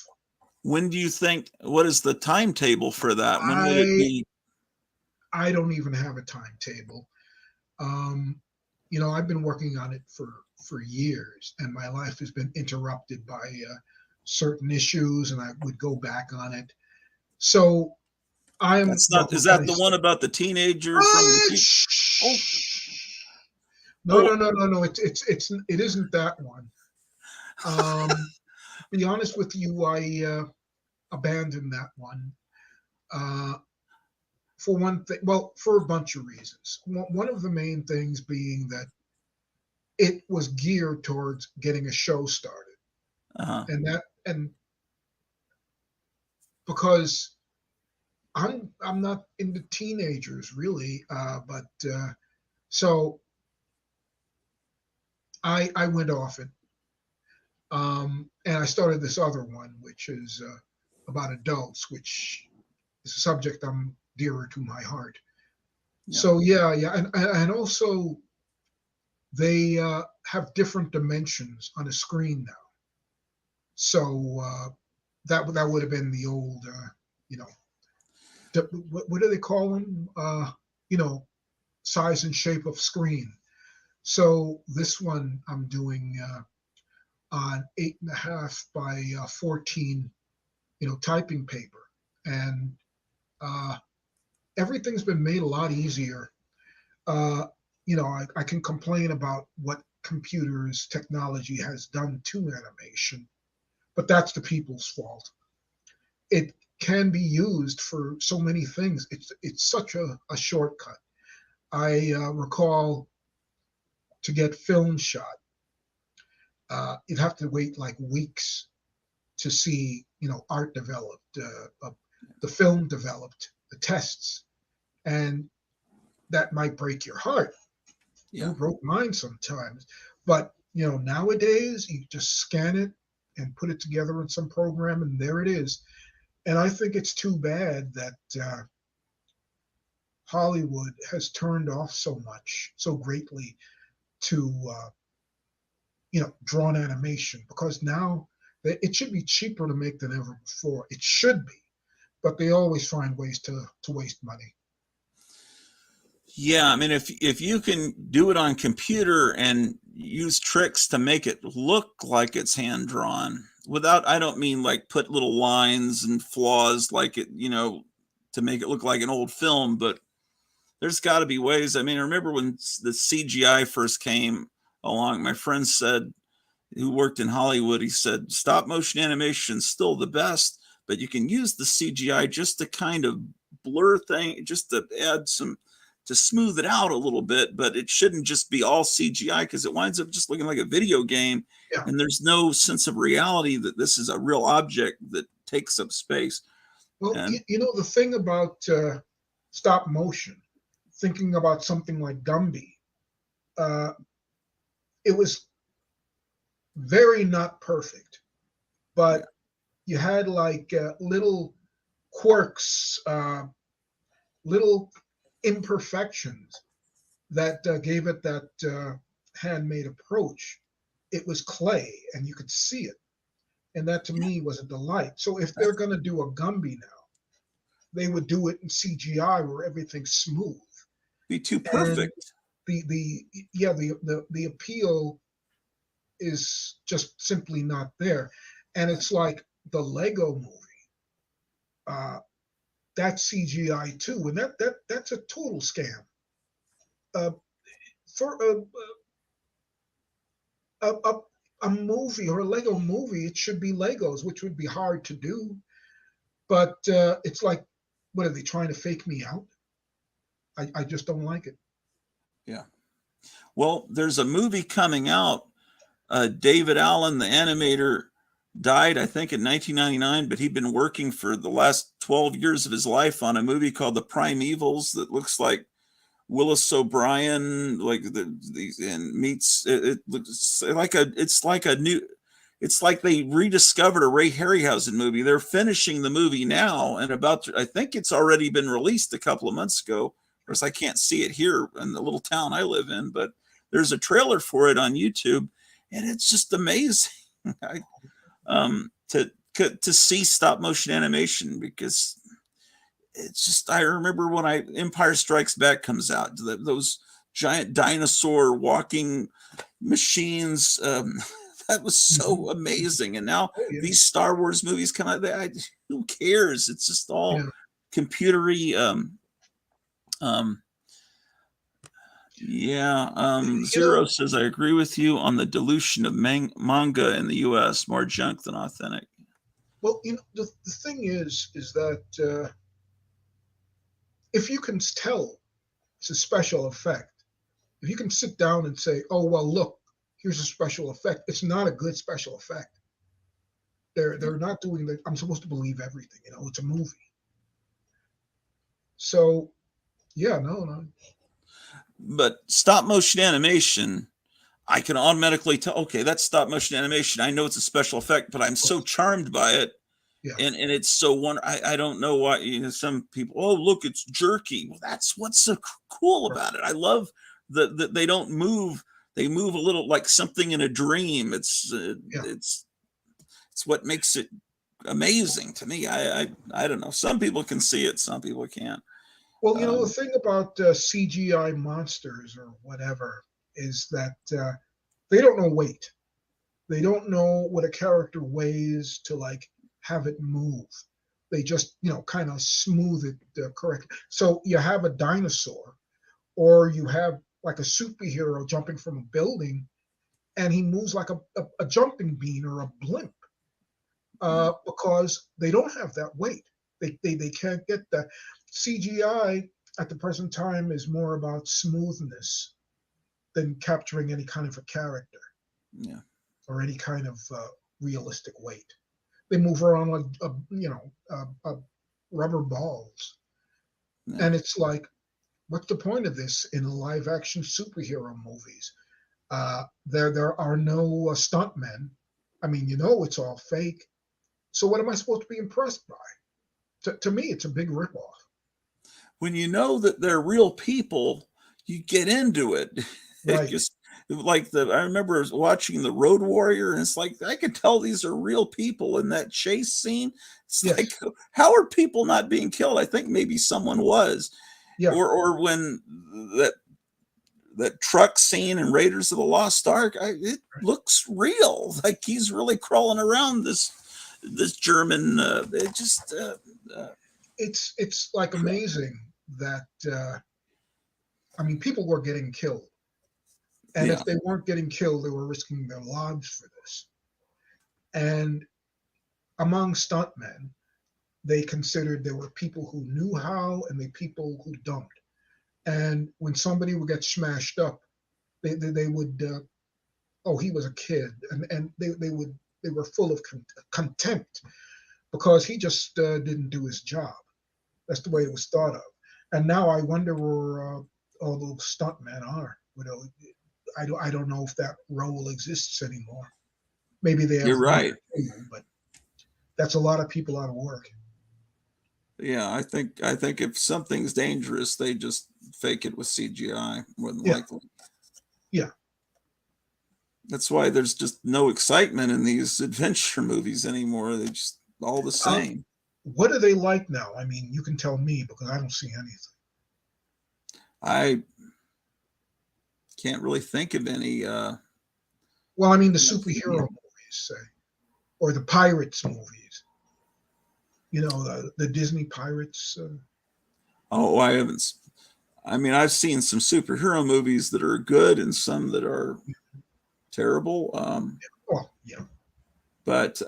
when do you think, what is the timetable for that? When would it I be? I don't even have a timetable. Um, I've been working on it for years, and my life has been interrupted by certain issues, and I would go back on it. So I'm That's well. not, is When that I the say, one about the teenager from the oh, no, oh, no, no, no, no. It isn't that one. Be honest with you, I abandoned that one. Uh, for one thing, well, for a bunch of reasons. One of the main things being that it was geared towards getting a show started, uh-huh. and because I'm not into teenagers really, but so I went off it, and I started this other one, which is about adults, which is a subject I'm dearer to my heart. Yeah. So yeah, and also they have different dimensions on a screen now. So that would have been the old, you know, what do they call them? You know, size and shape of screen. So this one I'm doing on 8.5 by 14, typing paper, and uh, everything's been made a lot easier. Uh, I can complain about what computers technology has done to animation, but that's the people's fault. It can be used for so many things. It's such a shortcut. I recall to get film shot, you'd have to wait like weeks to see, art developed, the film developed, the tests, and that might break your heart. Yeah. It broke mine sometimes, but nowadays you just scan it and put it together in some program, and there it is. And I think it's too bad that Hollywood has turned off so greatly to drawn animation, because now it should be cheaper to make than ever before. It should be, but they always find ways to waste money. Yeah, I mean, if you can do it on computer and use tricks to make it look like it's hand drawn, without, I don't mean like put little lines and flaws like it, to make it look like an old film, but there's got to be ways. I mean, I remember when the CGI first came along, my friend said, who worked in Hollywood, he said, stop motion animation is still the best, but you can use the CGI just to kind of blur thing, just to add some, to smooth it out a little bit, but it shouldn't just be all CGI, because it winds up just looking like a video game. Yeah. And there's no sense of reality that this is a real object that takes up space. Well, And the thing about stop motion, thinking about something like Gumby, it was very not perfect, but you had like little quirks, little imperfections that gave it that handmade approach. It was clay, and you could see it, and that to me was a delight. So if they're going to do a Gumby now, they would do it in CGI where everything's smooth. be too And perfect. the appeal is just simply not there. And it's like the Lego movie. That's CGI too, and that's a total scam. Uh, for a a movie or a Lego movie, it should be Legos, which would be hard to do. But it's like, what are they trying to fake me out? I just don't like it. Yeah. Well, there's a movie coming out. David Allen, the animator, died, I think, in 1999, but he'd been working for the last 12 years of his life on a movie called The Primevals that looks like Willis O'Brien, like and meets it looks like it's like they rediscovered a Ray Harryhausen movie. They're finishing the movie now, and I think it's already been released a couple of months ago. Of course, I can't see it here in the little town I live in, but there's a trailer for it on YouTube, and it's just amazing. To see stop motion animation, because it's just, I remember when Empire Strikes Back comes out, those giant dinosaur walking machines, that was so amazing. And now these Star Wars movies come out, who cares? It's just all computery. Zero says, I agree with you on the dilution of manga in the US, more junk than authentic. Well, the thing is that if you can tell it's a special effect, if you can sit down and say, oh, well, look, here's a special effect, it's not a good special effect. They're not doing that. I'm supposed to believe everything, it's a movie. So, yeah, no. But stop motion animation, I can automatically tell, okay, that's stop motion animation. I know it's a special effect, but I'm so charmed by it. Yeah. And it's so I don't know why, some people, oh, look, it's jerky. Well, that's what's so cool about it. I love that they don't move. They move a little like something in a dream. It's what makes it amazing to me. I don't know. Some people can see it, some people can't. Well, the thing about CGI monsters or whatever is that they don't know weight. They don't know what a character weighs to like have it move. They just, kind of smooth it correctly. So you have a dinosaur, or you have like a superhero jumping from a building, and he moves like a jumping bean or a blimp, because they don't have that weight. They can't get that. CGI at the present time is more about smoothness than capturing any kind of a character, or any kind of realistic weight. They move around like rubber balls, and it's like, what's the point of this in live action superhero movies? There are no stuntmen. I mean, it's all fake. So what am I supposed to be impressed by? To me, it's a big ripoff. When you know that they're real people, you get into it. Right. I remember watching The Road Warrior, and it's like, I could tell these are real people in that chase scene. It's like, how are people not being killed? I think maybe someone was. Yeah. Or when that truck scene in Raiders of the Lost Ark, it looks real. Like he's really crawling around this German. It's like amazing that people were getting killed, and if they weren't getting killed, they were risking their lives for this. And among stuntmen, they considered there were people who knew how and the people who don't. And when somebody would get smashed up, they would, oh, he was a kid, and they were full of contempt because he just didn't do his job. That's the way it was thought of. And now I wonder where all those stuntmen are. I don't know if that role exists anymore. Maybe they have. You're right. But that's a lot of people out of work. Yeah, I think if something's dangerous, they just fake it with CGI more than likely. Yeah. That's why there's just no excitement in these adventure movies anymore. They're just all the same. What are they like now? I mean, you can tell me because I don't see anything. I can't really think of any. Well, Well, I mean the superhero movies, say, or the pirates movies. You know, the Disney pirates. Oh, I haven't. I mean, I've seen some superhero movies that are good and some that are terrible. Well, yeah, But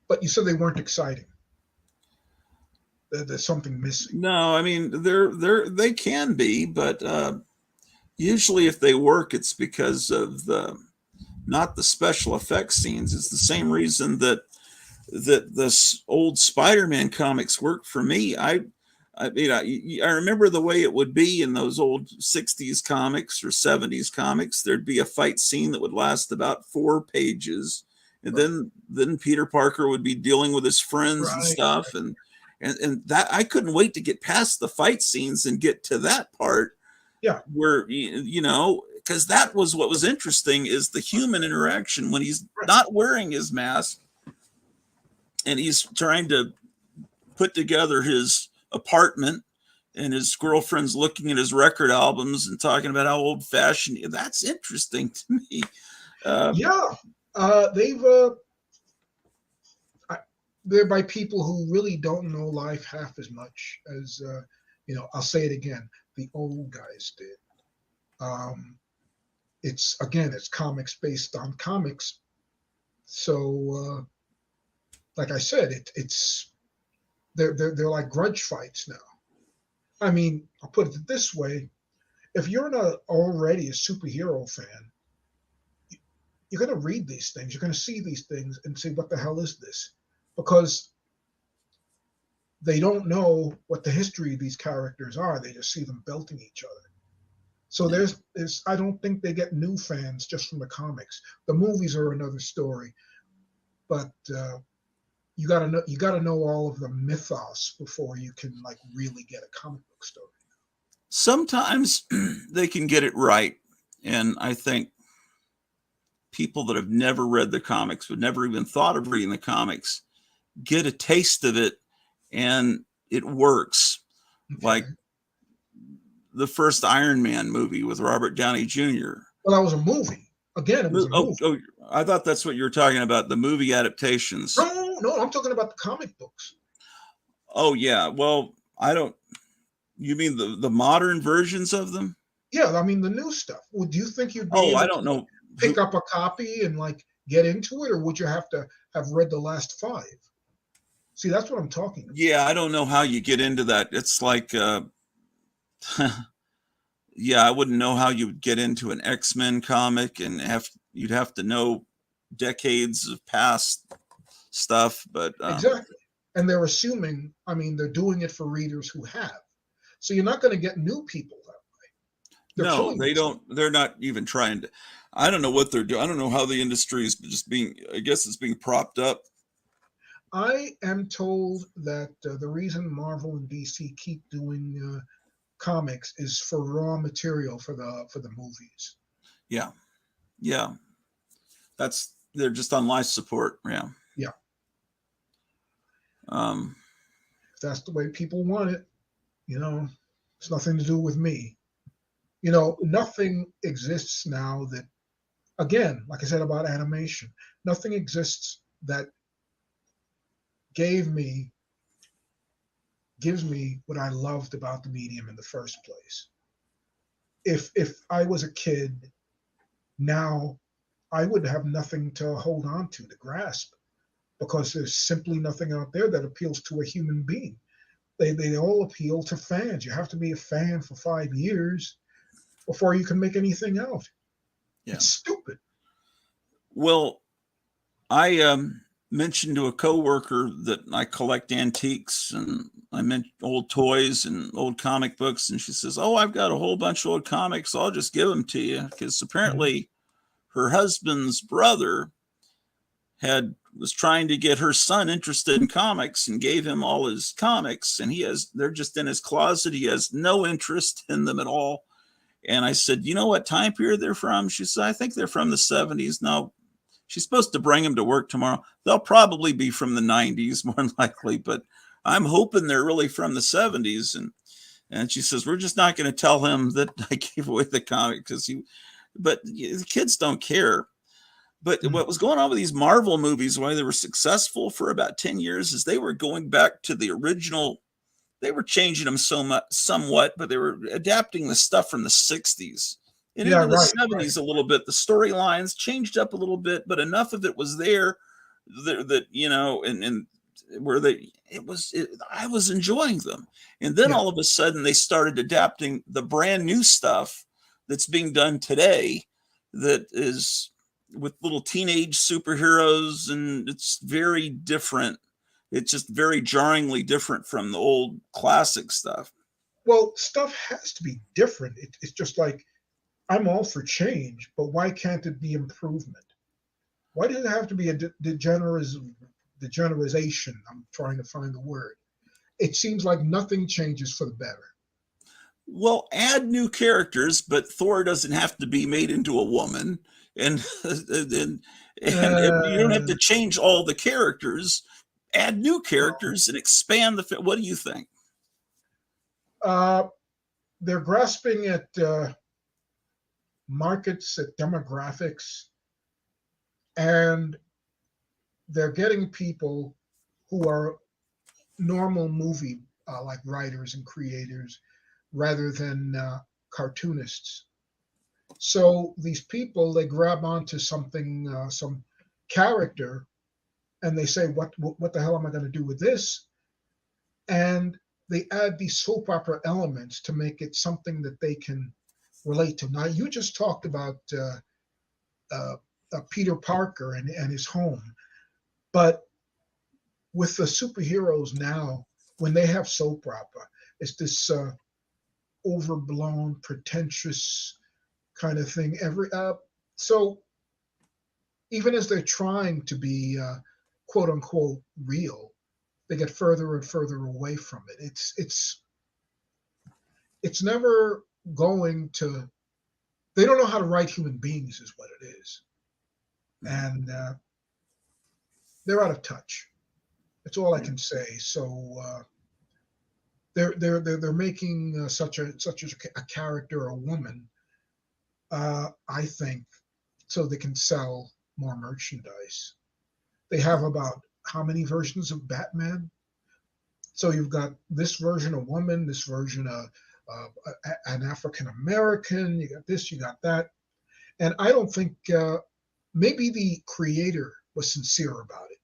but you said they weren't exciting. There's something missing. no, I mean they can be, but usually if they work, it's because of the not the special effects scenes. It's the same reason that this old Spider-Man comics worked for me. I mean, I remember the way it would be in those old 60s comics or 70s comics. There'd be a fight scene that would last about 4 pages. And then Peter Parker would be dealing with his friends and stuff. And that I couldn't wait to get past the fight scenes and get to that part. Yeah. Where, you know, because that was what was interesting is the human interaction when he's not wearing his mask and he's trying to put together his apartment and his girlfriend's looking at his record albums and talking about how old fashioned. That's interesting to me. They're by people who really don't know life half as much as you know. I'll say it again, the old guys did. It's comics based on comics, so like I said, they're like grudge fights now. I mean, I'll put it this way: if you're not already a superhero fan, you're going to read these things, you're going to see these things, and say, "What the hell is this?" Because they don't know what the history of these characters are. They just see them belting each other. So there's I don't think they get new fans just from the comics. The movies are another story, but you gotta know all of the mythos before you can like really get a comic book story. Sometimes they can get it right, and I think people that have never read the comics, would never even thought of reading the comics, get a taste of it, and it works. Okay. Like the first Iron Man movie with Robert Downey Jr. Well, that was a movie. Again, it was a movie. Oh, I thought that's what you were talking about, the movie adaptations. No, I'm talking about the comic books. Oh, yeah. Well, you mean the modern versions of them? Yeah, I mean the new stuff. Would you think you'd be Oh, able I don't to know. pick up a copy and like get into it, or would you have to have read the last 5? See, that's what I'm talking about. Yeah, I don't know how you get into that. It's like, yeah, I wouldn't know how you would get into an X-Men comic, and you'd have to know decades of past stuff. But Exactly. And they're assuming, I mean, they're doing it for readers who have. So you're not going to get new people that way. no, they don't. They're not even trying to. I don't know what they're doing. I don't know how the industry is just being. I guess it's being propped up. I am told that the reason Marvel and DC keep doing comics is for raw material for the movies. Yeah, they're just on life support. Yeah. If that's the way people want it, you know, it's nothing to do with me. You know, nothing exists now that, again, like I said about animation, nothing exists that gives me what I loved about the medium in the first place. If I was a kid now, I would have nothing to hold on to grasp, because there's simply nothing out there that appeals to a human being. They all appeal to fans. You have to be a fan for 5 years before you can make anything out. Yeah. It's stupid. Well, I mentioned to a coworker that I collect antiques, and I meant old toys and old comic books, and she says, "Oh, I've got a whole bunch of old comics. I'll just give them to you," because apparently her husband's brother was trying to get her son interested in comics and gave him all his comics, and they're just in his closet. He has no interest in them at all. And I said, "You know what time period they're from?" She said, "I think they're from the 70s. No, she's supposed to bring them to work tomorrow. They'll probably be from the 90s, more than likely, but I'm hoping they're really from the 70s. And she says, "We're just not going to tell him that I gave away the comic," because but the kids don't care. But what was going on with these Marvel movies, why they were successful for about 10 years, is they were going back to the original. They were changing them somewhat, but they were adapting the stuff from the 60s and Yeah, into the right, 70s a little bit. The storylines changed up a little bit, but enough of it was there that and where I was enjoying them. And then Yeah. all of a sudden they started adapting the brand new stuff that's being done today that is with little teenage superheroes, and it's very different. It's just very jarringly different from the old classic stuff. Well, stuff has to be different. It's just like I'm all for change, but why can't it be improvement? Why does it have to be a degeneration? I'm trying to find the word. It seems like nothing changes for the better. Well, add new characters, but Thor doesn't have to be made into a woman, and you don't have Uh, to change all the characters. Add new characters and expand the. What do you think? uh, they're grasping at markets, at demographics, and they're getting people who are normal movie like writers and creators rather than cartoonists. So these people, they grab onto something, some character, and they say, "What the hell am I going to do with this?" And they add these soap opera elements to make it something that they can relate to. Now, you just talked about uh, Peter Parker and his home, but with the superheroes now, when they have soap opera, it's this overblown, pretentious kind of thing. So even as they're trying to be quote unquote real, they get further and further away from it. It's never going to. They don't know how to write human beings, is what it is, and they're out of touch. That's all I can say. So they're making such a character a woman. I think so they can sell more merchandise. They have about how many versions of Batman? So you've got this version a woman, this version an African American. You got this, you got that, and I don't think maybe the creator was sincere about it,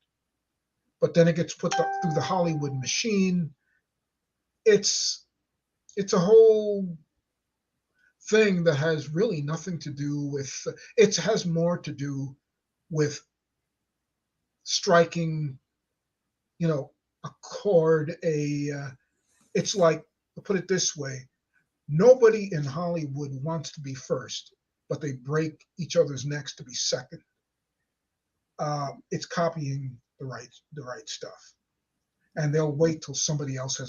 but then it gets put through the Hollywood machine. It's it's a whole thing that has really nothing to do with. It has more to do with striking, a chord. It's like, put it this way: nobody in Hollywood wants to be first, but they break each other's necks to be second. It's copying the right stuff, and they'll wait till somebody else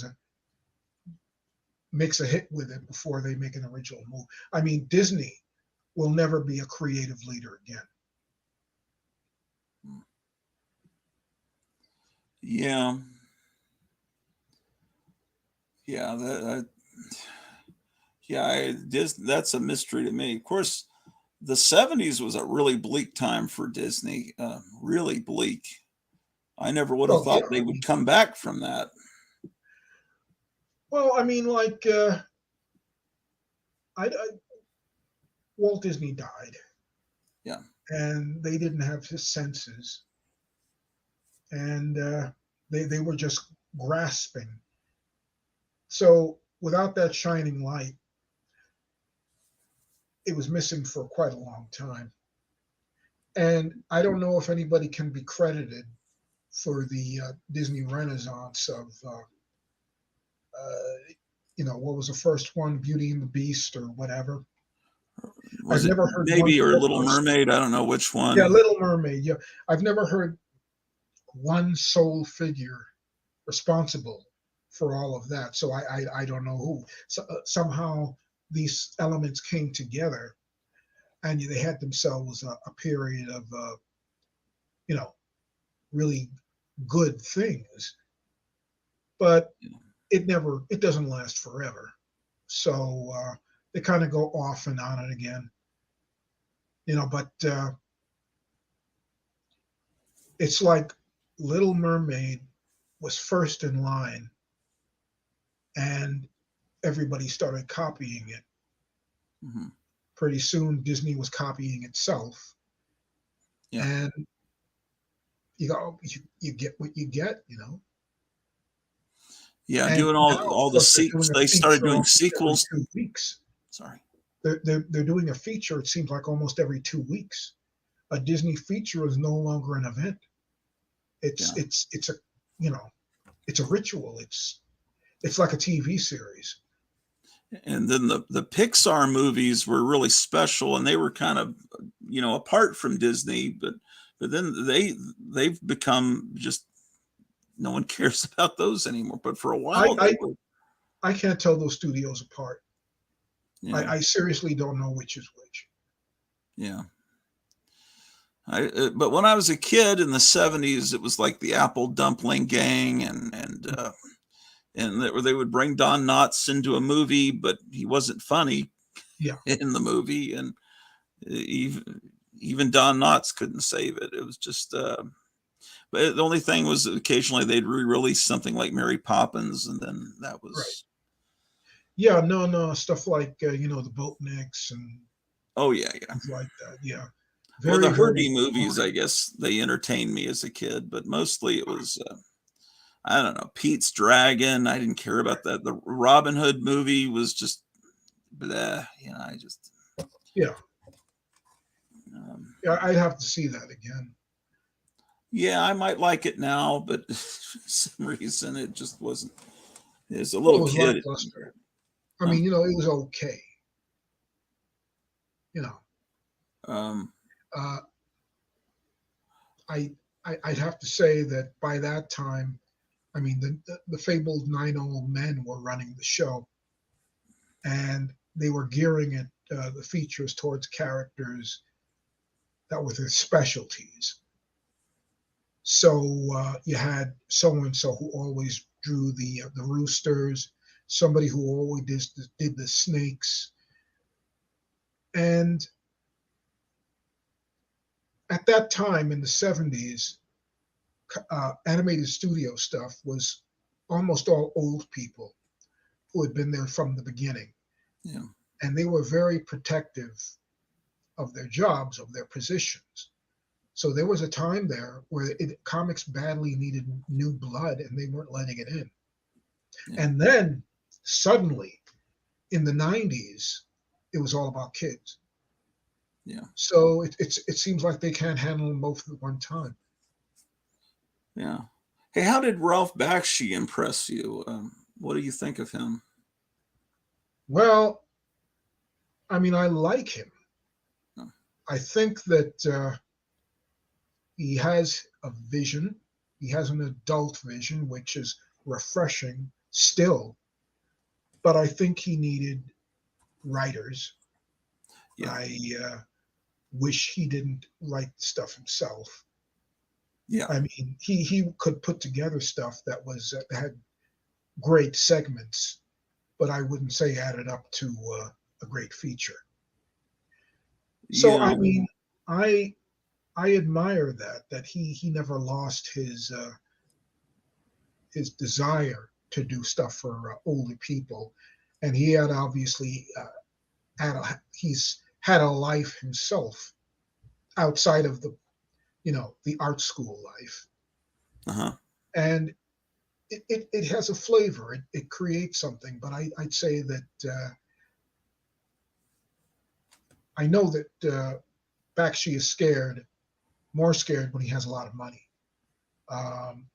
makes a hit with it before they make an original move. I mean, Disney will never be a creative leader again. Yeah, yeah, that's a mystery to me. Of course, the 70s was a really bleak time for Disney. Really bleak. I never would have Well, yeah, thought they I would mean, come back from that. like Walt Disney died, Yeah. and they didn't have his senses, and they were just grasping. So without that shining light, it was missing for quite a long time. And I don't know if anybody can be credited for the Disney Renaissance of, what was the first one, Beauty and the Beast or whatever. Was I've it never heard one Baby or Little person. Mermaid? I don't know which Yeah, one. Little Mermaid. Yeah, I've never heard one sole figure responsible for all of that. So I don't know who. So, somehow these elements came together, and they had themselves a period of you know really good things. But it doesn't last forever. So they kind of go off and on it again. But it's like Little Mermaid was first in line, and everybody started copying it. Mm-hmm. Pretty soon, Disney was copying itself, Yeah. and you get what you get, Yeah, And doing now, of all the course, they're sequels. doing a They started feature doing almost every sequels. 2 weeks. Sorry. They're doing a feature. It seems like almost every 2 weeks. A Disney feature is no longer an event. It's Yeah. it's a it's a ritual. It's like a TV series. And then the Pixar movies were really special, and they were kind of apart from Disney, but then they've become just no one cares about those anymore. But for a while they were. I can't tell those studios apart. Yeah. I seriously don't know which is which. Yeah. But when I was a kid in the 70s, it was like the Apple Dumpling Gang, and they would bring Don Knotts into a movie, but he wasn't funny Yeah. in the movie, and even Don Knotts couldn't save it. It was just, but the only thing was that occasionally they'd re-release something like Mary Poppins, and then that was Right. Yeah, no, stuff like the Boatniks and oh yeah. things like that. Yeah, Well, very the Herbie very movies, boring. I guess they entertained me as a kid, but mostly it was I don't know, Pete's Dragon. I didn't care about that. The Robin Hood movie was just blah. I just Yeah, um, yeah, I'd have to see that again. yeah, I might like it now, but for some reason it just wasn't. As a Well, it little was kid, lackluster. I huh? mean, it was okay. You know, um, uh, I, I'd have to say that by that time, I mean, the fabled nine old men were running the show, and they were gearing it the features towards characters that were their specialties. So you had so and so who always drew the roosters, somebody who always did the snakes, and at that time in the 70s, animated studio stuff was almost all old people who had been there from the beginning, yeah, and they were very protective of their jobs, of their positions. So there was a time there where comics badly needed new blood, and they weren't letting it in. yeah, And then suddenly, in the 90s, it was all about kids. yeah, So it seems like they can't handle them both at one time. yeah. Hey, how did Ralph Bakshi impress you? What do you think of him? Well, I mean, I like him. Oh, I think that he has a vision. He has an adult vision, which is refreshing still. But I think he needed writers. yeah, I wish he didn't write stuff himself. yeah, I mean, he could put together stuff that was had great segments, but I wouldn't say added up to a great feature. So yeah, I mean, I I admire that he never lost his desire to do stuff for older people, and he had obviously he's had a life himself outside of the art school life, uh-huh, and it has a flavor. It creates something, but I'd say that I know that Bakshi is more scared when he has a lot of money. Um,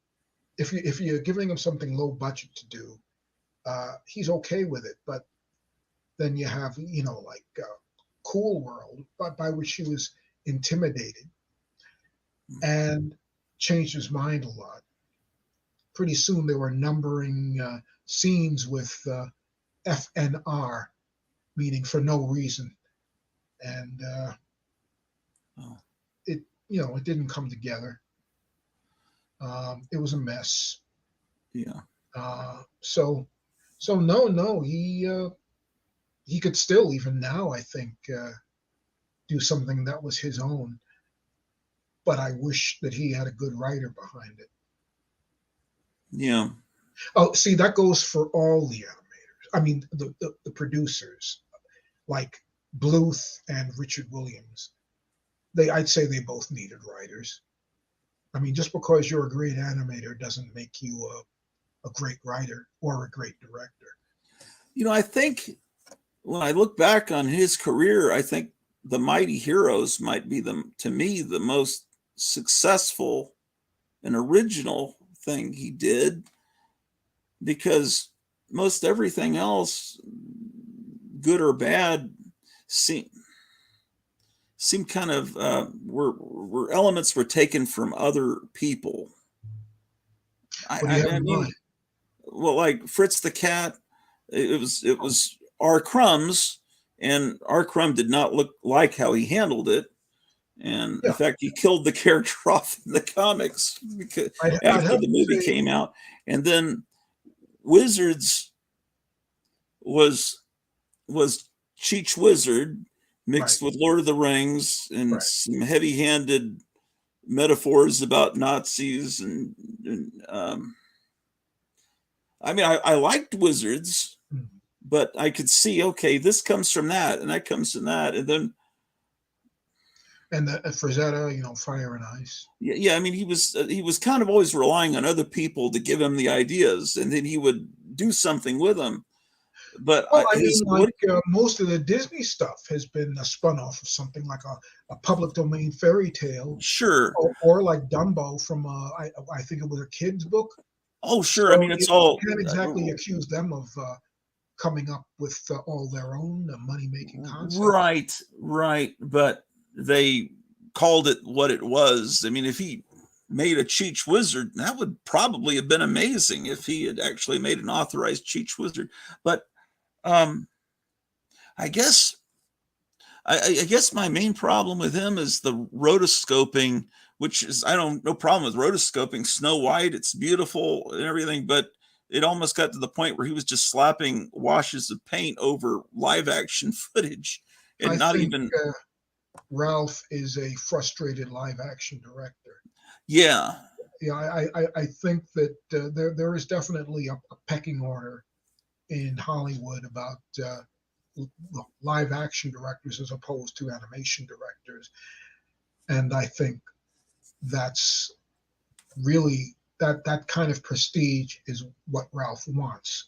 if you're giving him something low budget to do, he's okay with it. But then you have like Cool World, by which he was intimidated and changed his mind a lot. Pretty soon they were numbering scenes with FNR, meaning for no reason, and oh, it didn't come together. It was a mess. yeah, So no, he could still even now I think do something that was his own. But I wish that he had a good writer behind it. Yeah. Oh, see, that goes for all the animators. I mean, the producers, like Bluth and Richard Williams. I'd say they both needed writers. I mean, just because you're a great animator doesn't make you a great writer or a great director. I think when I look back on his career, I think The Mighty Heroes might be, to me, the most successful and original thing he did, because most everything else, good or bad, seem kind of were elements were taken from other people. What do you have in mind? Well, like Fritz the Cat, it was R. Crumb's, and R. Crumb did not look like how he handled it. And in fact, he killed the character off in the comics because after the movie came out. And then Wizards was Cheech Wizard mixed with Lord of the Rings and some heavy-handed metaphors about Nazis. And I mean, I liked Wizards, but I could see, okay, this comes from that, and that comes from that, and then. And Frazetta, Fire and Ice. Yeah. I mean, he was kind of always relying on other people to give him the ideas, and then he would do something with them. But most of the Disney stuff has been spun off of something like a public domain fairy tale, sure, or like Dumbo from I think it was a kid's book. Oh, sure. So, I mean, it's all. You can't exactly accuse them of coming up with all their own money-making concepts. Right. But they called it what it was. I mean, if he made a Cheech Wizard, that would probably have been amazing if he had actually made an authorized Cheech Wizard. But I guess my main problem with him is the rotoscoping, which is, no problem with rotoscoping Snow White. It's beautiful and everything, but it almost got to the point where he was just slapping washes of paint over live action footage and Ralph is a frustrated live action director. Yeah. I think that there is definitely a pecking order in Hollywood about live action directors as opposed to animation directors. And I think that's really that kind of prestige is what Ralph wants.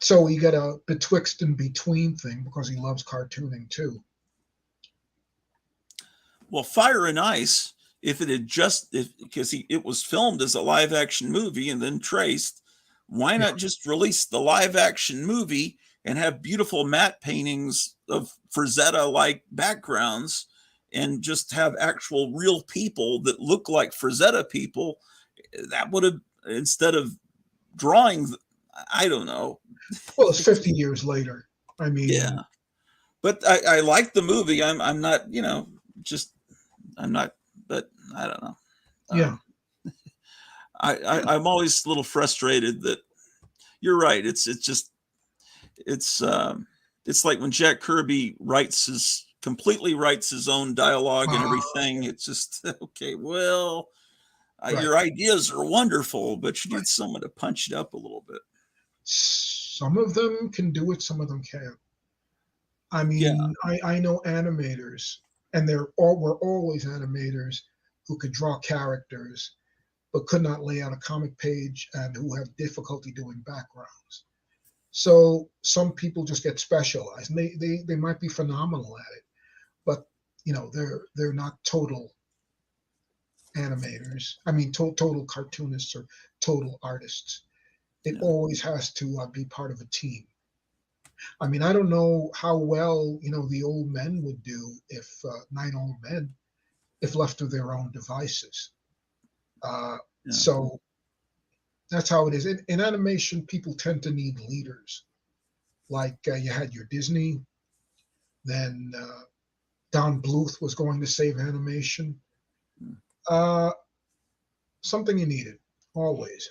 So he got a betwixt and between thing because he loves cartooning too. Well, Fire and Ice, if it had because it was filmed as a live action movie and then traced, why not just release the live action movie and have beautiful matte paintings of Frazetta-like backgrounds and just have actual real people that look like Frazetta people? That would have, instead of drawing, I don't know. Well, it's 50 years later. I mean, yeah. But I like the movie. I'm not, I'm not, but I don't know. Yeah. I'm always a little frustrated that you're right. It's like when Jack Kirby completely writes his own dialogue and everything. It's just, okay, well, your ideas are wonderful, but you need someone to punch it up a little bit. Some of them can do it, some of them can't. I mean, I know animators, and were always animators who could draw characters, but could not lay out a comic page and who have difficulty doing backgrounds. So some people just get specialized, and they might be phenomenal at it, but they're not total animators. I mean, total cartoonists or total artists. It always has to be part of a team. I mean, I don't know how well the old men would do if 9 old men, if left to their own devices. So that's how it is. In animation, people tend to need leaders. Like you had your Disney, then Don Bluth was going to save animation. Something you needed, always.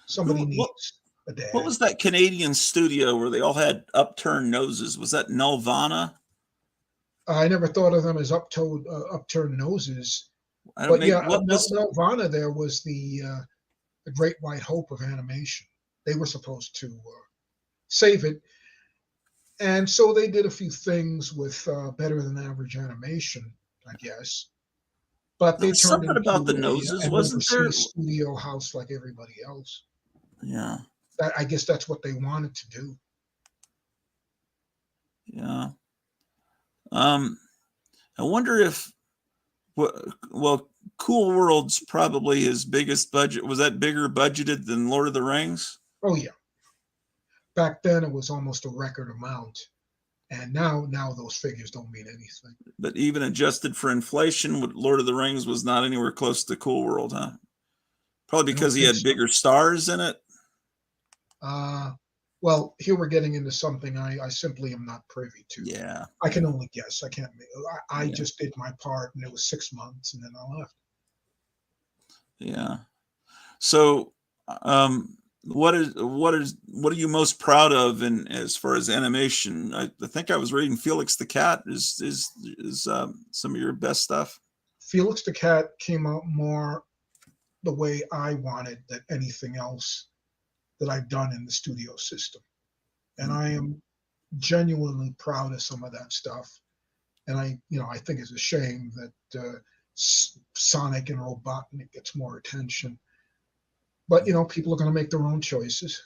Somebody needs a dad. What was that Canadian studio where they all had upturned noses? Was that Nelvana? I never thought of them as upturned noses. I don't But make yeah, what was Nelvana there was the great white hope of animation. They were supposed to save it, and so they did a few things with better than average animation, I guess. But there they was turned something about the into noses, an wasn't there? overseas studio house like everybody else. Yeah, I guess that's what they wanted to do. yeah. Um, I wonder if well, Cool World's probably his biggest budget. Was that bigger budgeted than Lord of the Rings? Oh yeah, back then it was almost a record amount, and now those figures don't mean anything. But even adjusted for inflation, Lord of the Rings was not anywhere close to Cool World, huh? Probably I don't because he think had so. bigger stars in it. Well, here we're getting into something I simply am not privy to. Yeah, I can only guess. I can't. I yeah, just did my part, and it was 6 months, and then I left. yeah. So, what are you most proud of in as far as animation? I think I was reading Felix the Cat is some of your best stuff. Felix the Cat came out more the way I wanted than anything else that I've done in the studio system, and I am genuinely proud of some of that stuff. And I think it's a shame that Sonic and Robotnik gets more attention. But people are going to make their own choices.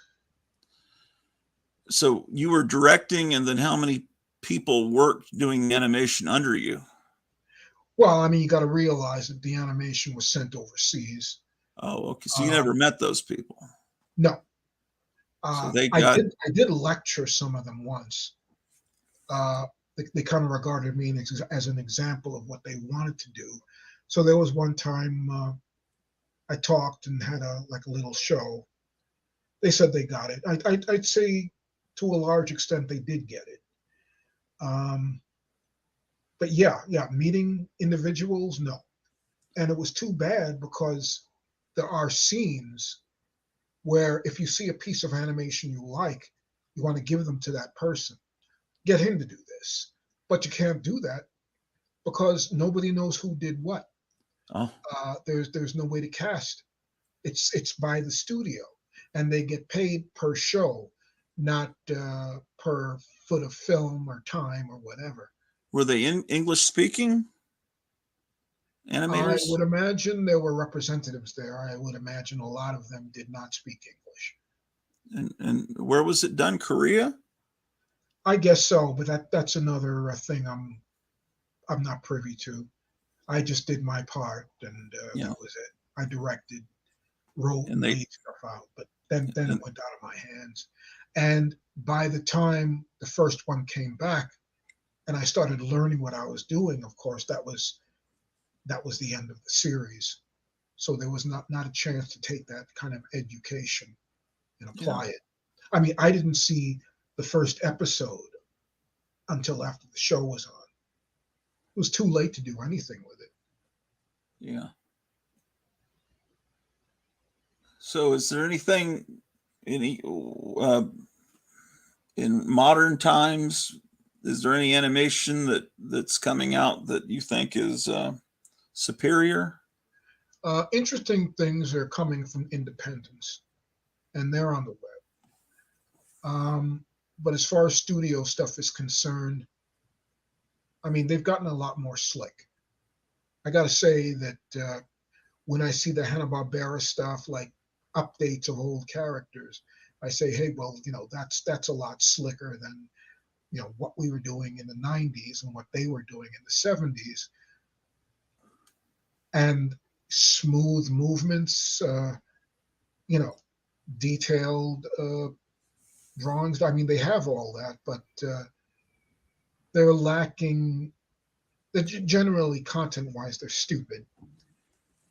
So you were directing, and then how many people worked doing animation under you? Well, I mean, you got to realize that the animation was sent overseas. Oh, okay. So you never met those people. No, So they I got did lecture some of them once. They kind of regarded me as an example of what they wanted to do. So there was one time I talked and had a little show. They said they got it. I'd say to a large extent they did get it. But yeah, meeting individuals, no. And it was too bad because there are scenes where if you see a piece of animation you like, you want to give them to that person, get him to do this. But you can't do that because nobody knows who did what. oh There's no way to cast. It's by the studio, and they get paid per show, not per foot of film or time or whatever. were they in English speaking I animators? would imagine there were representatives there. I would imagine a lot of them did not speak English. And where was it done? Korea? I guess so, but that's another thing I'm not privy to. I just did my part, and Yeah. that was it. I directed, wrote, And they laid stuff out, but then it and, went out of my hands. And by the time the first one came back, and I started learning what I was doing, of course, that was the end of the series. So there was not a chance to take that kind of education and apply it. I mean, I didn't see the first episode until after the show was on. It was too late to do anything with it. yeah. So is there anything any in modern times? Is there any animation that's coming out that you think is superior? Interesting things are coming from independents, and they're on the web. But as far as studio stuff is concerned, I mean, they've gotten a lot more slick. I got to say that when I see the Hanna-Barbera stuff, like updates of old characters, I say, hey, well, that's a lot slicker than what we were doing in the 90s and what they were doing in the 70s. And smooth movements, detailed drawings. I mean, they have all that, but they're lacking. Generally, content-wise, they're stupid,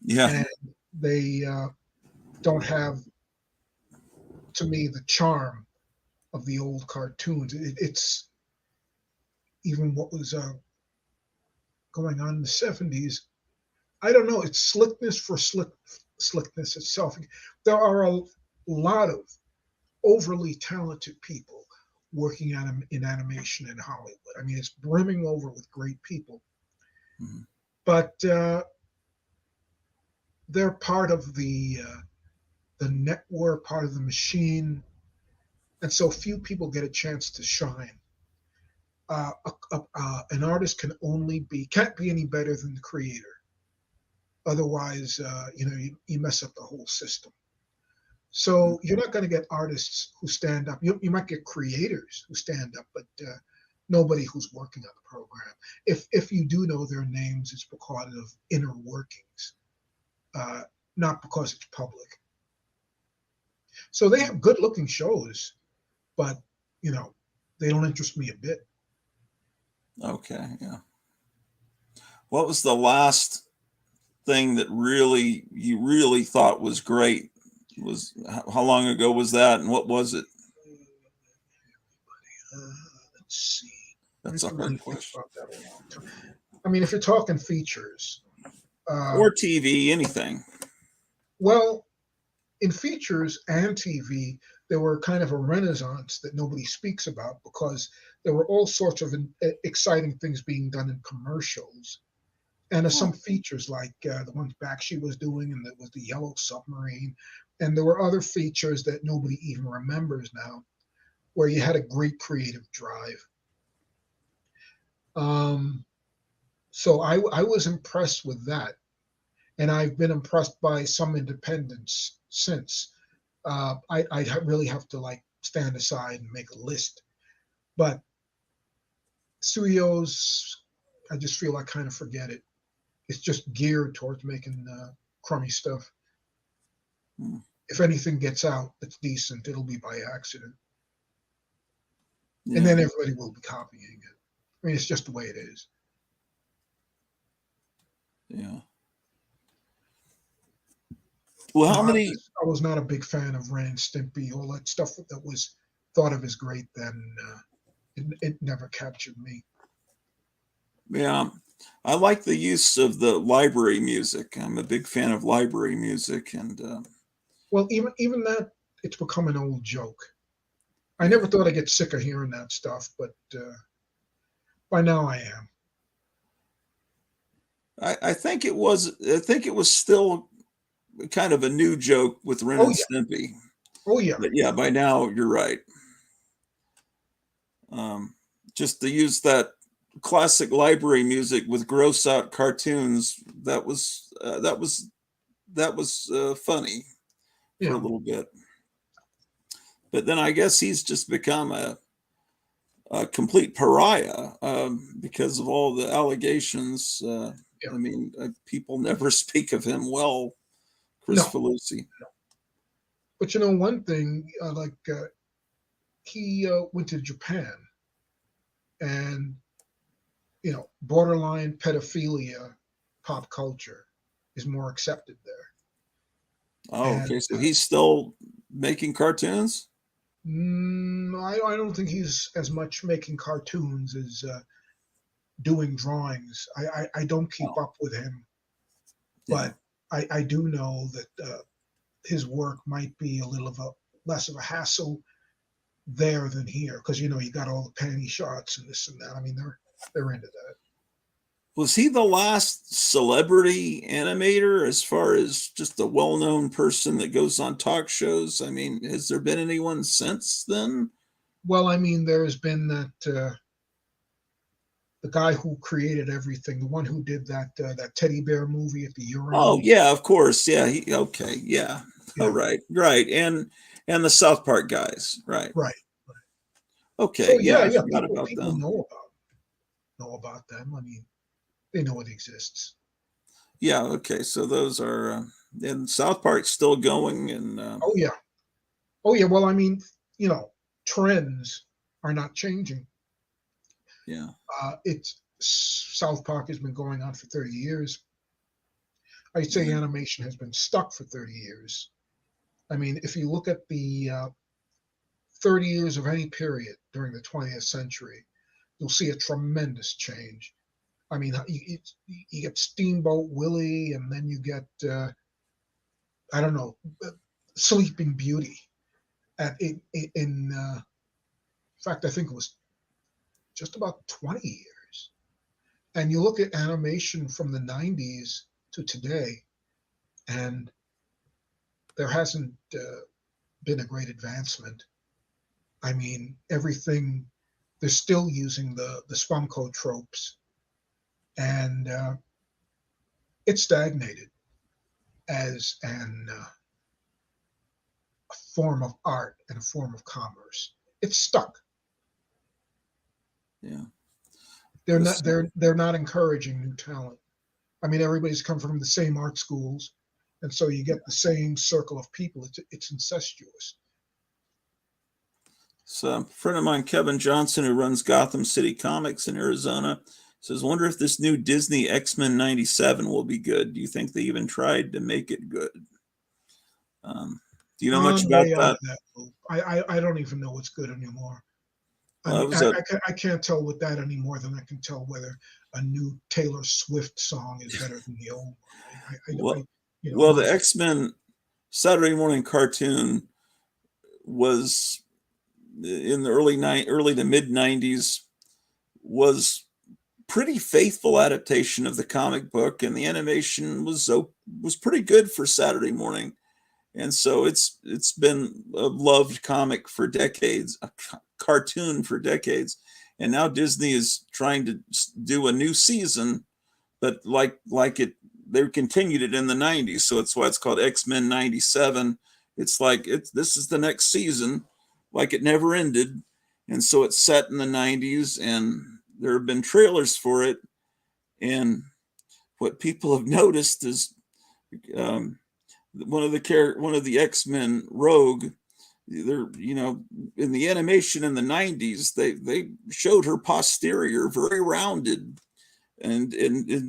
Yeah. and they don't have, to me, the charm of the old cartoons. It's even what was going on in the 70s. I don't know. It's slickness for slickness itself. There are a lot of overly talented people working in animation in Hollywood. I mean, it's brimming over with great people, Mhm. but they're part of the network, part of the machine, and so few people get a chance to shine. An artist can't be any better than the creator. Otherwise, you mess up the whole system. So you're not going to get artists who stand up. You might get creators who stand up, but nobody who's working on the program. If you do know their names, it's because of inner workings, not because it's public. So they have good-looking shows, but they don't interest me a bit. Okay, yeah. What was the last thing that you really thought was great? How long ago was that, and what was it? Let's see. That's I a can really hard think question. about that a long time. I mean, if you're talking features, Or TV, anything. well, in features and TV, there were kind of a renaissance that nobody speaks about because there were all sorts of exciting things being done in commercials. And some features like the ones Bakshi was doing, and that was the Yellow Submarine. And there were other features that nobody even remembers now, where you had a great creative drive. So I was impressed with that. And I've been impressed by some independents since. I really have to like stand aside and make a list. But studios, I just feel I kind of forget it. It's just geared towards making crummy stuff. Hmm. If anything gets out that's decent, it'll be by accident. Yeah. And then everybody will be copying it. I mean, it's just the way it is. Yeah. Well, how many? I was not a big fan of Ren and Stimpy. All that stuff that was thought of as great then, it never captured me. Yeah, I like the use of the library music. I'm a big fan of library music, and Well, even that, it's become an old joke. I yeah. never thought I'd get sick of hearing that stuff, but by now I am. I think it was. I think it was still kind of a new joke with Ren Oh and yeah, Stimpy. oh yeah, But yeah, by now you're right. Just to use that classic library music with gross out cartoons, that was funny for a yeah. little bit. But then I guess he's just become a complete pariah because of all the allegations. Yeah. I mean, people never speak of him well, Chris No, Falusi. but one thing, he went to Japan, and borderline pedophilia pop culture is more accepted there. Oh, And okay. So he's still making cartoons? I don't think he's as much making cartoons as doing drawings. I don't keep Oh, up with him, yeah. but I do know that his work might be a little of a less of a hassle there than here because you got all the panty shots and this and that. I mean, they're into that. Was he the last celebrity animator as far as just a well-known person that goes on talk shows? I mean, has there been anyone since then? Well, I mean, there's been that the guy who created everything, the one who did that teddy bear movie at the Oh, urinal. yeah, of course. Yeah, okay, yeah. Oh, Yeah, right, right. And the South Park guys, right. right. Okay, So yeah, yeah, I yeah, forgot people about people them. know about them. I mean, they know it exists. Yeah, okay. So those are and South Park's still going and Oh yeah, oh yeah. Well, I mean, trends are not changing. yeah. It's South Park has been going on for 30 years. I'd say Yeah. animation has been stuck for 30 years. I mean, if you look at the 30 years of any period during the 20th century, you'll see a tremendous change. I mean, you get Steamboat Willie, and then you get, I don't know, Sleeping Beauty. In fact, I think it was just about 20 years. And you look at animation from the 90s to today, and there hasn't been a great advancement. I mean, everything, they're still using the Spumco tropes, and it stagnated as a form of art and a form of commerce. It's stuck. Yeah. They're not encouraging new talent. I mean, everybody's come from the same art schools, and so you get the same circle of people. It's incestuous. So a friend of mine, Kevin Johnson, who runs Gotham City Comics in Arizona, says, "Wonder if this new Disney X-Men '97 will be good. Do you think they even tried to make it good?" Do you know much I'm about way out that? of that loop. I don't even know what's good anymore. I Well, it mean, was a I can't tell with that any more than I can tell whether a new Taylor Swift song is better than the old one. well, You know, well, the X-Men Saturday morning cartoon was in the early to mid '90s, was pretty faithful adaptation of the comic book, and the animation was pretty good for Saturday morning. And so it's been a loved comic for decades, a cartoon for decades. And now Disney is trying to do a new season, but like it, they continued it in the '90s, so it's why it's called X-Men '97. It's like this is the next season, like it never ended, and so it's set in the '90s, and there have been trailers for it. And what people have noticed is um, one of the X-Men, Rogue, they're, in the animation in the '90s, they showed her posterior very rounded, and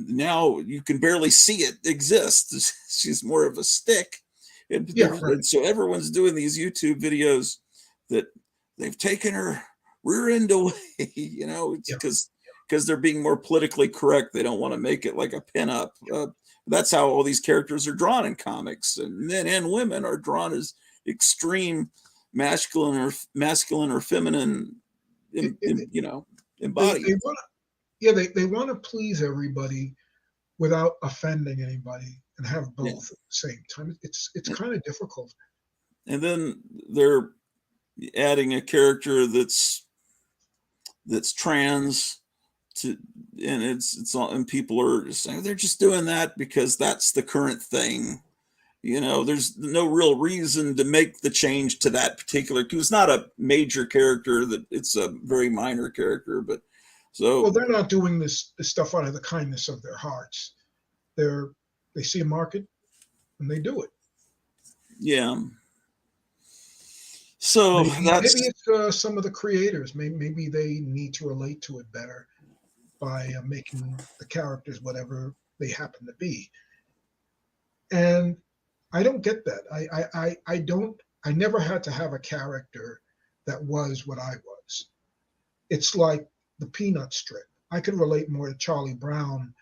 now you can barely see it exist. She's more of a stick. yeah, right. And so everyone's doing these YouTube videos that they've taken her rear end away, it's Yeah. because they're being more politically correct. They don't want to make it like a pinup. That's how all these characters are drawn in comics, and men and women are drawn as extreme masculine or feminine, It, it, embodied. they want they want to please everybody without offending anybody and have both Yeah. at the same time. It's kind of difficult. And then they're adding a character that's trans to, and it's all, and people are saying they're just doing that because that's the current thing. There's no real reason to make the change to that particular, because it's not a major character, that it's a very minor character. But so, Well, they're not doing this stuff out of the kindness of their hearts. They see a market and they do it. yeah. So Maybe that's it's some of the creators. Maybe they need to relate to it better by making the characters whatever they happen to be. And I don't get that. I don't. I never had to have a character that was what I was. It's like the Peanut strip. I could relate more to Charlie Brown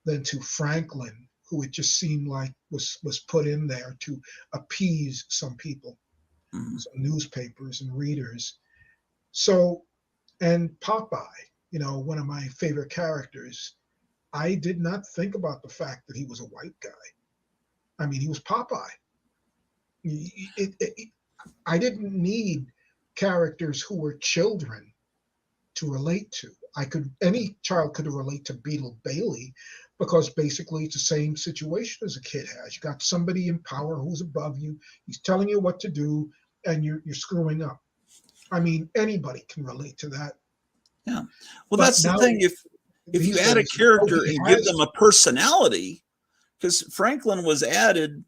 than to Franklin, who it just seemed like was put in there to appease some people, some newspapers and readers. So, and Popeye, one of my favorite characters, I did not think about the fact that he was a white guy. I mean, he was Popeye. I didn't need characters who were children to relate to. Any child could relate to Beetle Bailey, because basically it's the same situation as a kid has. You got somebody in power who's above you. He's telling you what to do, and you're screwing up. I mean, anybody can relate to that. Yeah. Well, But that's the now, thing. If you these add a days, character he and give has them a personality, because Franklin was added,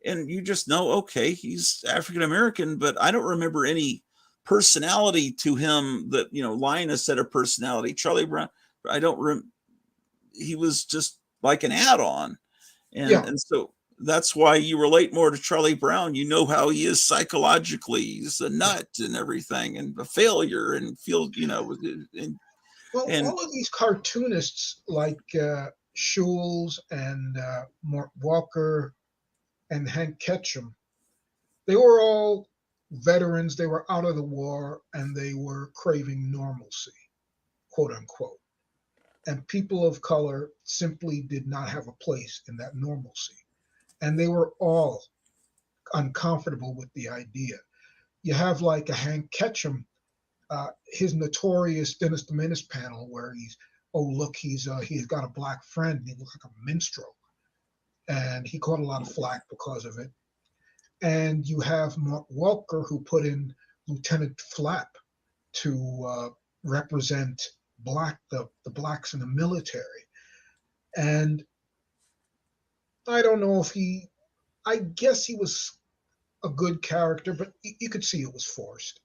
and you just know, okay, he's African American, but I don't remember any personality to him that, Linus had a personality. Charlie Brown, I don't he was just like an add-on. Yeah. And so that's why you relate more to Charlie Brown. You know how he is psychologically. He's a nut and everything, and a failure, and Well, and all of these cartoonists like Schulz and Mort Walker and Hank Ketchum, they were all veterans. They were out of the war and they were craving normalcy, quote unquote. And people of color simply did not have a place in that normalcy. And they were all uncomfortable with the idea. You have like a Hank Ketchum, his notorious Dennis the Menace panel where he's, oh look, he's got a black friend and he looks like a minstrel, and he caught a lot of flack because of it. And you have Mark Welker, who put in Lieutenant Flap to represent the blacks in the military. And I don't know if I guess he was a good character, but you could see it was forced.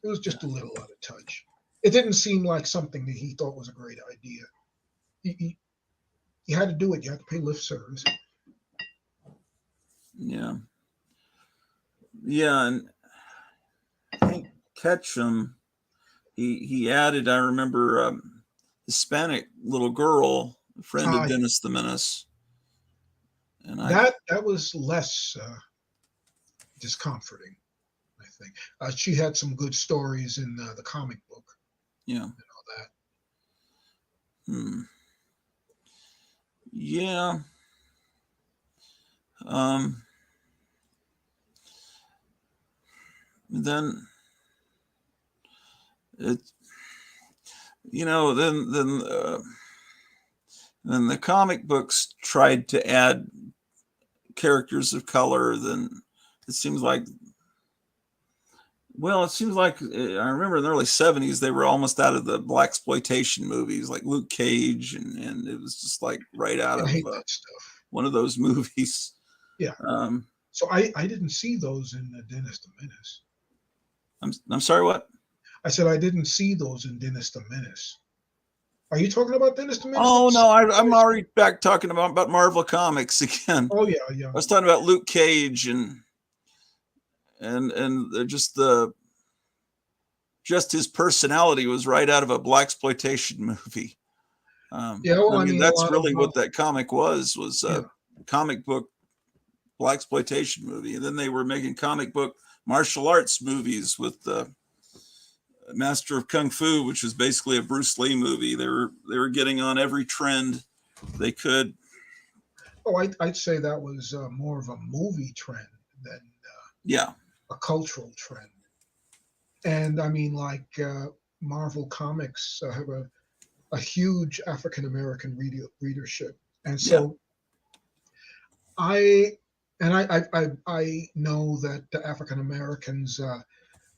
It was just a little out of touch. It didn't seem like something that he thought was a great idea. You had to do it. You had to pay lip service. Yeah. Yeah, and Hank Ketchum, he added, I remember, Hispanic little girl, a friend of Dennis the Menace. And that was less discomforting, I think. She had some good stories in the comic book. Yeah. And all that. Yeah. Then it, then the comic books tried to add characters of color. Then it seems like, I remember in the early 70s, they were almost out of the blaxploitation movies like Luke Cage. And it was just like right out of that stuff. One of those movies. Yeah. So I didn't see those in Dennis the Menace. I'm sorry, what? I said I didn't see those in Dennis the Menace. Are you talking about Dennis the Menace? Oh no, I'm already back talking about Marvel Comics again. Oh yeah. I was talking about Luke Cage and just his personality was right out of a blaxploitation movie. That's really what that comic was a comic book blaxploitation movie. And then they were making comic book martial arts movies with the Master of Kung Fu, which was basically a Bruce Lee movie. They were getting on every trend they could. Oh, I'd say that was more of a movie trend than a cultural trend. And I mean, like Marvel Comics have a huge African American readership, and so I know that the African Americans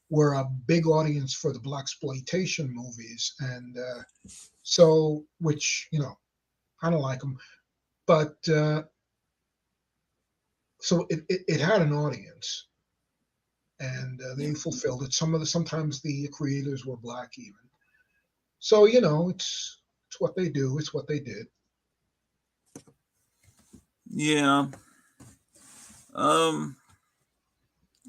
were a big audience for the blaxploitation movies, and so which I don't like them, but so it had an audience, and they fulfilled it. Sometimes the creators were black even, so it's what they do. It's what they did. Yeah.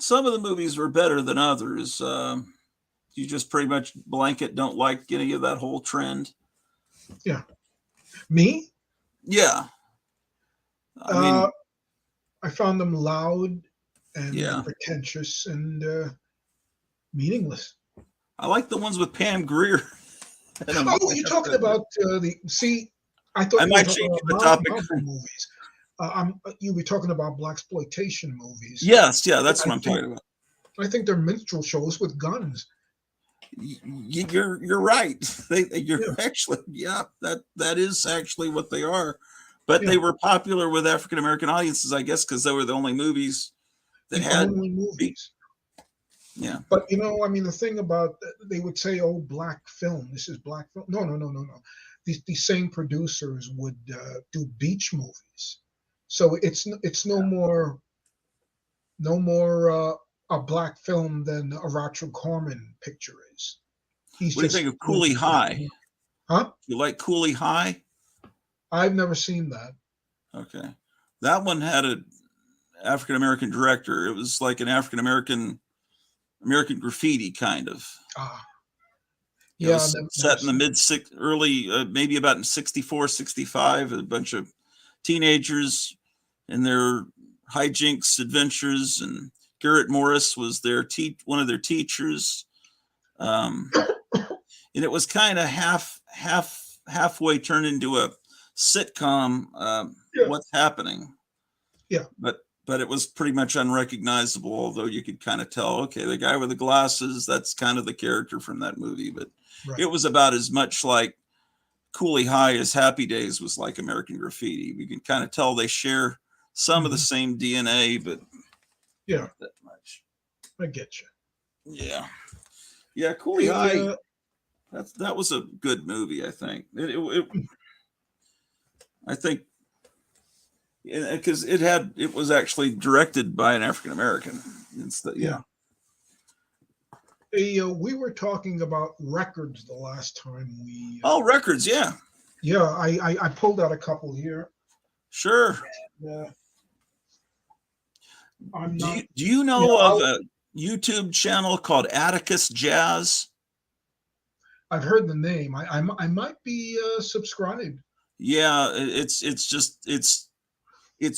Some of the movies were better than others. You just pretty much blanket don't like any of that whole trend. Yeah. Me? Yeah. I found them loud and pretentious and meaningless. I like the ones with Pam Grier. Oh, you're talking about I thought I might change the topic. Movies. You were talking about blaxploitation movies. Yes, that's what I'm talking about. I think they're minstrel shows with guns. You're right. Actually, that is actually what they are. But they were popular with African American audiences, I guess, because they were the only movies that had only movies. Yeah. But the thing about they would say, "Oh, black film. This is black film." No. These same producers would do beach movies. So it's no more a black film than a Roger Corman picture is. What do you think of Cooley High? Huh? You like Cooley High? I've never seen that. Okay. That one had an African American director. It was like an African American graffiti kind of. It was set in the early, maybe about in 64, 65, a bunch of teenagers and their hijinks, adventures, and Garrett Morris was their one of their teachers. And it was kind of halfway turned into a sitcom. What's happening? Yeah. But it was pretty much unrecognizable, although you could kind of tell, okay, the guy with the glasses, that's kind of the character from that movie. But it was about as much like Cooley High as Happy Days was like American Graffiti. We can kind of tell they share some of the same DNA, but not that much. I get you. Yeah, Cooley High. That was a good movie, I think. I think because it was actually directed by an African American. We were talking about records the last time we. Records, yeah. Yeah, I pulled out a couple here. Sure. And, do you know of a YouTube channel called Atticus Jazz? I've heard the name. I might be subscribed. Yeah, it's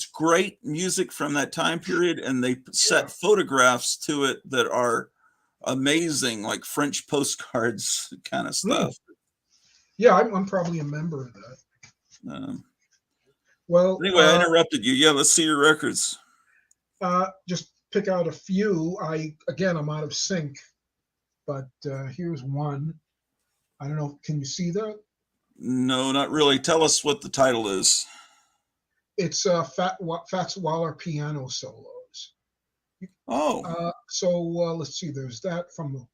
great music from that time period, and they set photographs to it that are amazing, like French postcards kind of stuff. Yeah, I'm probably a member of that. Well, anyway, I interrupted you. Yeah, let's see your records. Just pick out a few. I'm out of sync, but here's one. I don't know. Can you see that? No, not really. Tell us what the title is. It's Fats Waller piano solos. So let's see. There's that from the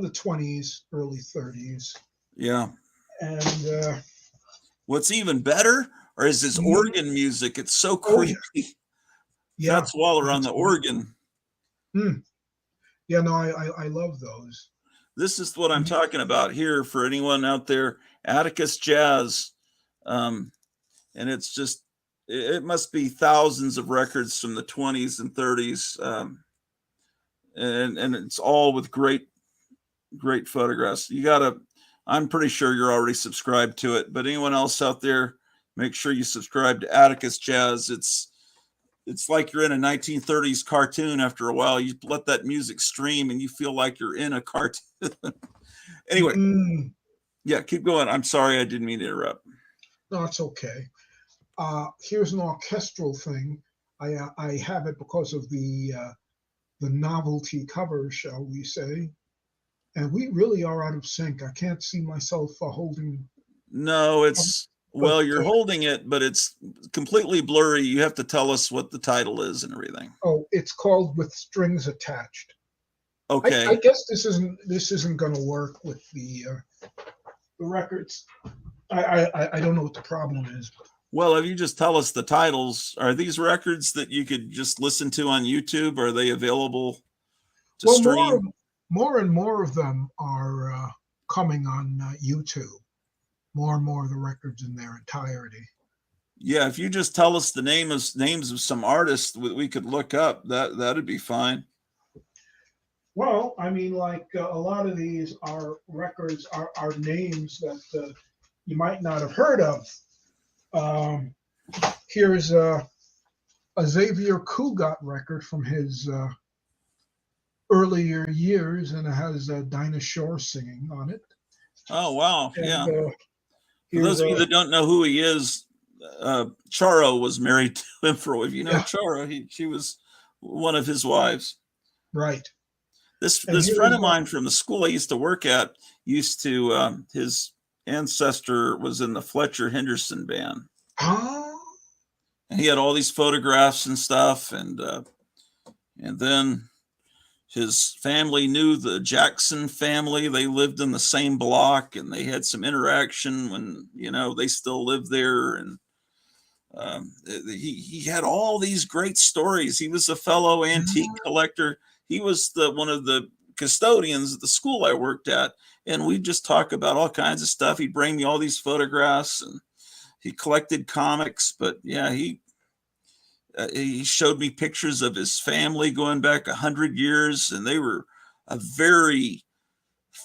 20s, early 30s. Yeah. And what's even better, or is this organ music? It's so creepy. Yeah. Fats Waller on the organ. Yeah, no, I love those. This is what I'm talking about here for anyone out there. Atticus Jazz. And it's just, it must be thousands of records from the 20s and 30s. And it's all with great photographs. I'm pretty sure you're already subscribed to it, but anyone else out there, make sure you subscribe to Atticus Jazz. It's like you're in a 1930s cartoon. After a while, you let that music stream and you feel like you're in a cartoon. Anyway, yeah, keep going. I'm sorry, I didn't mean to interrupt. No, it's okay. Here's an orchestral thing. I have it because of the novelty cover, shall we say. And we really are out of sync. I can't see myself holding. No, you're holding it, but it's completely blurry. You have to tell us what the title is and everything. Oh, it's called With Strings Attached. Okay. I guess this isn't going to work with the records. I don't know what the problem is. Well, if you just tell us the titles, are these records that you could just listen to on YouTube? Are they available to stream? More and more of them are coming on YouTube. More and more of the records in their entirety. Yeah, if you just tell us the names of some artists we could look up, that'd be fine. Well, I mean, like a lot of these are records are names that you might not have heard of. Here's a Xavier Cugat record from his earlier years, and it has Dinah Shore singing on it. Oh, wow. And, yeah. For those of you that don't know who he is, Charo was married to him Charo. She was one of his wives. Right. This friend of mine from the school I used to work at his ancestor was in the Fletcher Henderson band. Oh. And he had all these photographs and stuff, and then his family knew the Jackson family. They lived in the same block, and they had some interaction when they still lived there. And he had all these great stories. He was a fellow antique collector. He was one of the custodians at the school I worked at, and we'd just talk about all kinds of stuff. He'd bring me all these photographs, and he collected comics. But yeah, he showed me pictures of his family going back 100 years, and they were a very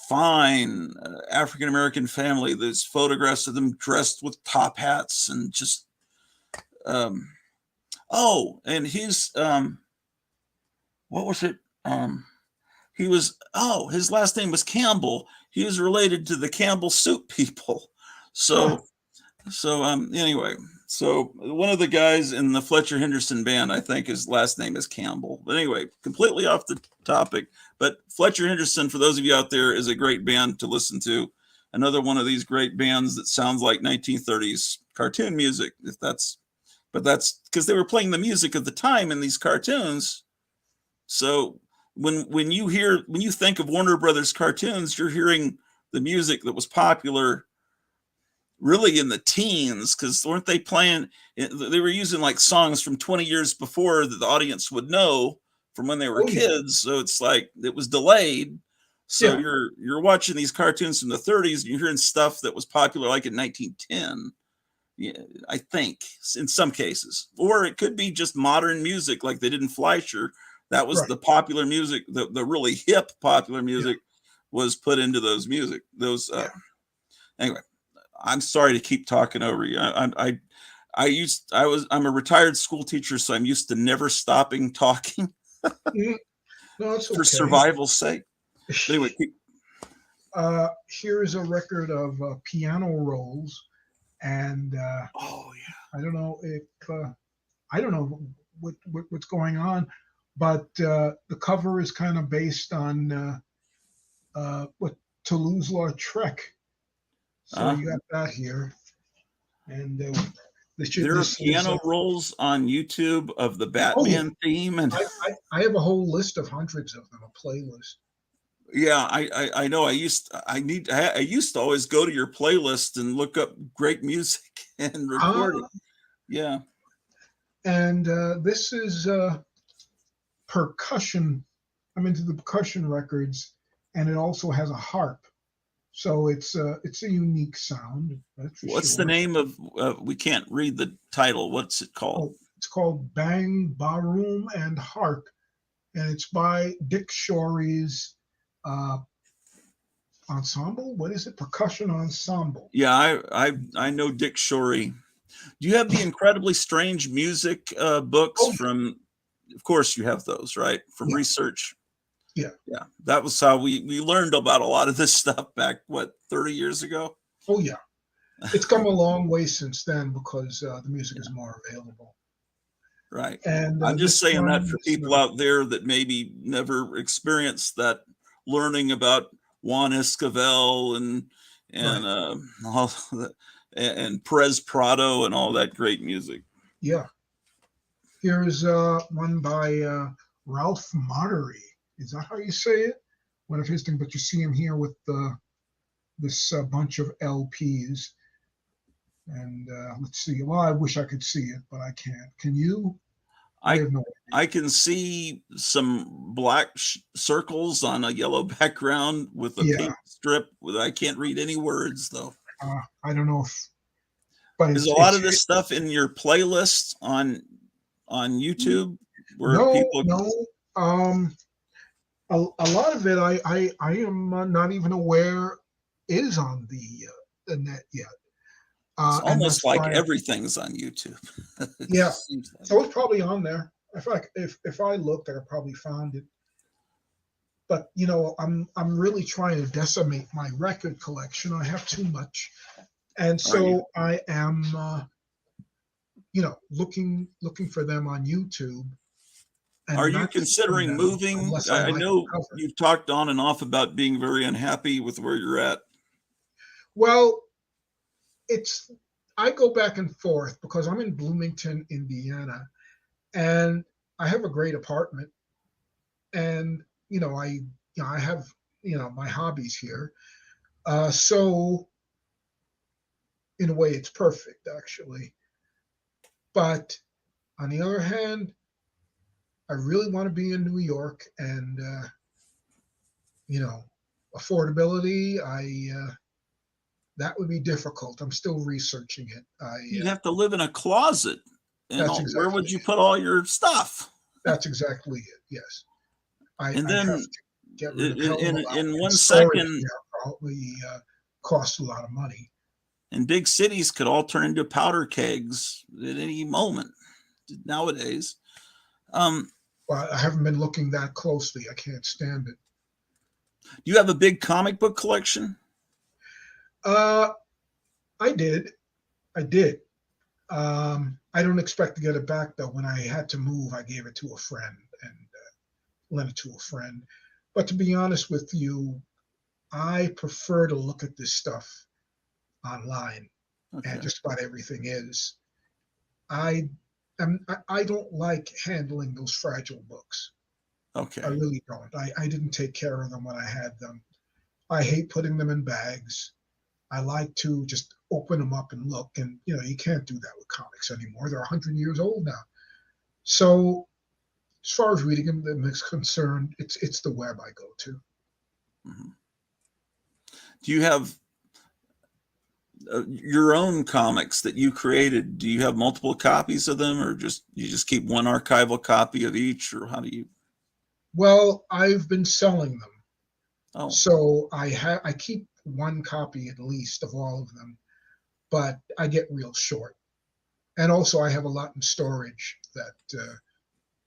fine African-American family. There's photographs of them dressed with top hats and just, and his, what was it? He was, his last name was Campbell. He was related to the Campbell soup people. So, anyway, so one of the guys in the Fletcher Henderson band, I think his last name is Campbell. But anyway, completely off the topic. But Fletcher Henderson, for those of you out there, is a great band to listen to. Another one of these great bands that sounds like 1930s cartoon music. But that's because they were playing the music of the time in these cartoons. So when you think of Warner Brothers cartoons, you're hearing the music that was popular really in the teens, because weren't they playing, they were using like songs from 20 years before that the audience would know from when they were kids. So it's like it was delayed. So you're watching these cartoons from the 30s and you're hearing stuff that was popular like in 1910. Yeah, I think in some cases, or it could be just modern music like they did in Fleischer. That was the popular music, the really hip popular music was put into those music. Anyway, I'm sorry to keep talking over you. I'm a retired school teacher, so I'm used to never stopping talking. No, it's okay. For survival's sake. Anyway, here's a record of piano rolls, and I don't know if I don't know what's going on, but the cover is kind of based on what Toulouse-Lautrec. So you got that here, and there are piano rolls on YouTube of the Batman theme, and I have a whole list of hundreds of them, a playlist. Yeah, I know. I used to always go to your playlist and look up great music and record it. Yeah, and this is percussion. I'm into the percussion records, and it also has a harp. So it's a unique sound. What's the name of? We can't read the title. What's it called? Oh, it's called Bang Baroom and Harp, and it's by Dick Shorey's ensemble. What is it? Percussion ensemble. Yeah, I know Dick Shorey. Do you have the Incredibly Strange Music books from? Of course, you have those, right? From research. Yeah. That was how we learned about a lot of this stuff back, 30 years ago? Oh, yeah. It's come a long way since then because the music is more available. Right. And I'm just saying that for people out there that maybe never experienced that learning about Juan Esquivel and all that, and Perez Prado and all that great music. Yeah. Here's one by Ralph Martery. Is that how you say it? One of his things, but you see him here with this bunch of LPs. And let's see. Well, I wish I could see it, but I can't. Can you? I can see some black circles on a yellow background with a pink strip. I can't read any words, though. I don't know if. But is a lot of this stuff in your playlist on YouTube? No. A lot of it I am not even aware is on the net yet. It's almost like everything's on YouTube. Yeah, so it's probably on there. If I looked, I probably found it. But I'm really trying to decimate my record collection. I have too much, and so I am looking for them on YouTube. Are you considering moving? I know you've talked on and off about being very unhappy with where you're at. Well, I go back and forth because I'm in Bloomington, Indiana, and I have a great apartment, and I have my hobbies here, so in a way it's perfect actually. But on the other hand, I really want to be in New York, and affordability, that would be difficult. I'm still researching it. You'd have to live in a closet. Where would you put all your stuff? That's exactly it. Yes. And then have to get rid of in 1 second, probably costs a lot of money. And big cities could all turn into powder kegs at any moment nowadays. Well, but I haven't been looking that closely. I can't stand it. Do you have a big comic book collection? I did. I did. I don't expect to get it back though. When I had to move, I gave it to a friend and lent it to a friend. But to be honest with you, I prefer to look at this stuff online, Okay. and just about everything is. I don't like handling those fragile books. Okay. I really don't. I didn't take care of them when I had them. I hate putting them in bags. I like to just open them up and look, and you can't do that with comics anymore. They're 100 years old now. So as far as reading them is concerned, it's the web I go to. Mm-hmm. Do you have your own comics that you created? Do you have multiple copies of them, or you just keep one archival copy of each, or how do you? Well, I've been selling them. Oh, So I keep one copy at least of all of them, but I get real short. And also I have a lot in storage that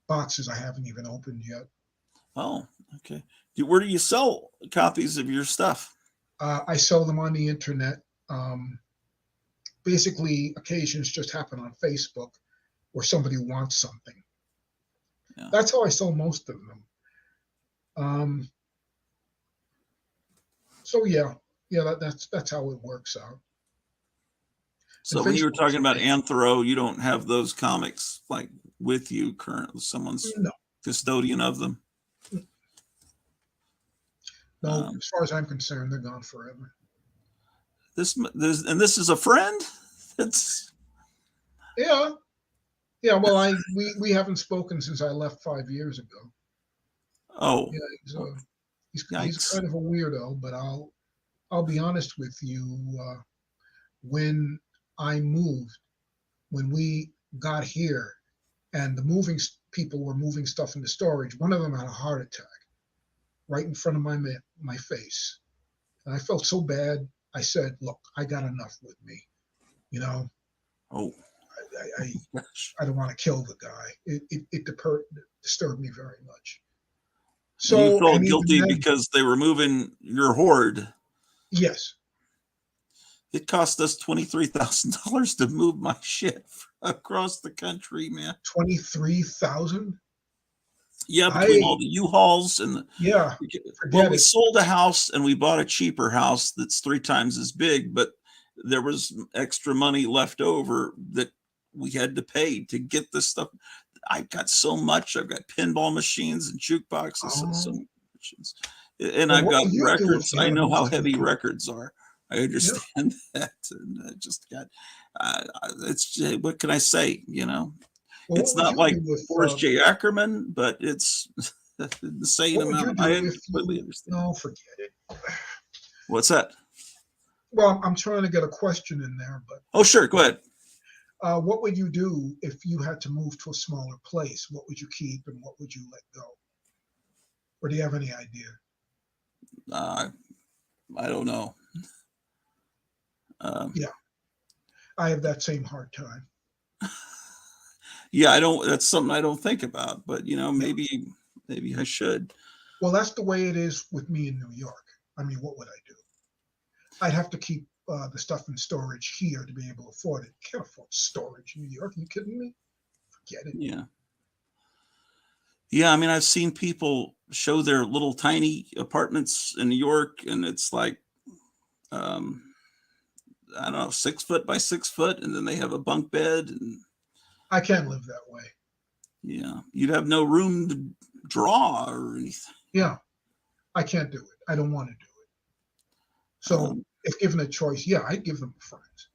boxes I haven't even opened yet. oh, okay. Where do you sell copies of your stuff? I sell them on the internet. Basically, occasions just happen on Facebook where somebody wants something. Yeah. That's how I sell most of them. So yeah, that's how it works out. So when you were talking about Anthro, you don't have those comics like with you currently? Someone's custodian of them? No, as far as I'm concerned, they're gone forever. This is a friend? Yeah. Well, we haven't spoken since I left 5 years ago. Oh, yeah, he's kind of a weirdo, but I'll be honest with you. When I moved, when we got here, and the moving people were moving stuff into storage, one of them had a heart attack right in front of my face, and I felt so bad. I said, "Look, I got enough with me. Oh, I don't want to kill the guy. It disturbed me very much." So you felt guilty then, because they were moving your hoard. Yes. It cost us $23,000 to move my shit across the country, man. 23,000? Yeah, between all the U-Hauls and we sold a house and we bought a cheaper house that's 3 times as big, but there was extra money left over that we had to pay to get this stuff. I've got so much. I've got pinball machines and jukeboxes and so machines. And I've got records. I know how heavy records are. I understand that. And I just got, what can I say? Well, it's not like Forrest J. Ackerman, but it's the same amount. I completely understand. No, forget it. What's that? Well, I'm trying to get a question in there, but. Oh, sure. Go ahead. What would you do if you had to move to a smaller place? What would you keep and what would you let go? Or do you have any idea? I don't know. Yeah, I have that same hard time. Yeah, that's something I don't think about, but maybe I should. Well, that's the way it is with me in New York. I mean, what would I do? I'd have to keep the stuff in storage here to be able to afford it. Can't afford storage in New York. Are you kidding me? Forget it. Yeah. Yeah, I mean, I've seen people show their little tiny apartments in New York, and it's like, I don't know, 6 foot by 6 foot, and then they have a bunk bed. And I can't live that way. Yeah, you'd have no room to draw or anything. Yeah, I can't do it. I don't want to do it. So if given a choice, yeah, I'd give them to friends.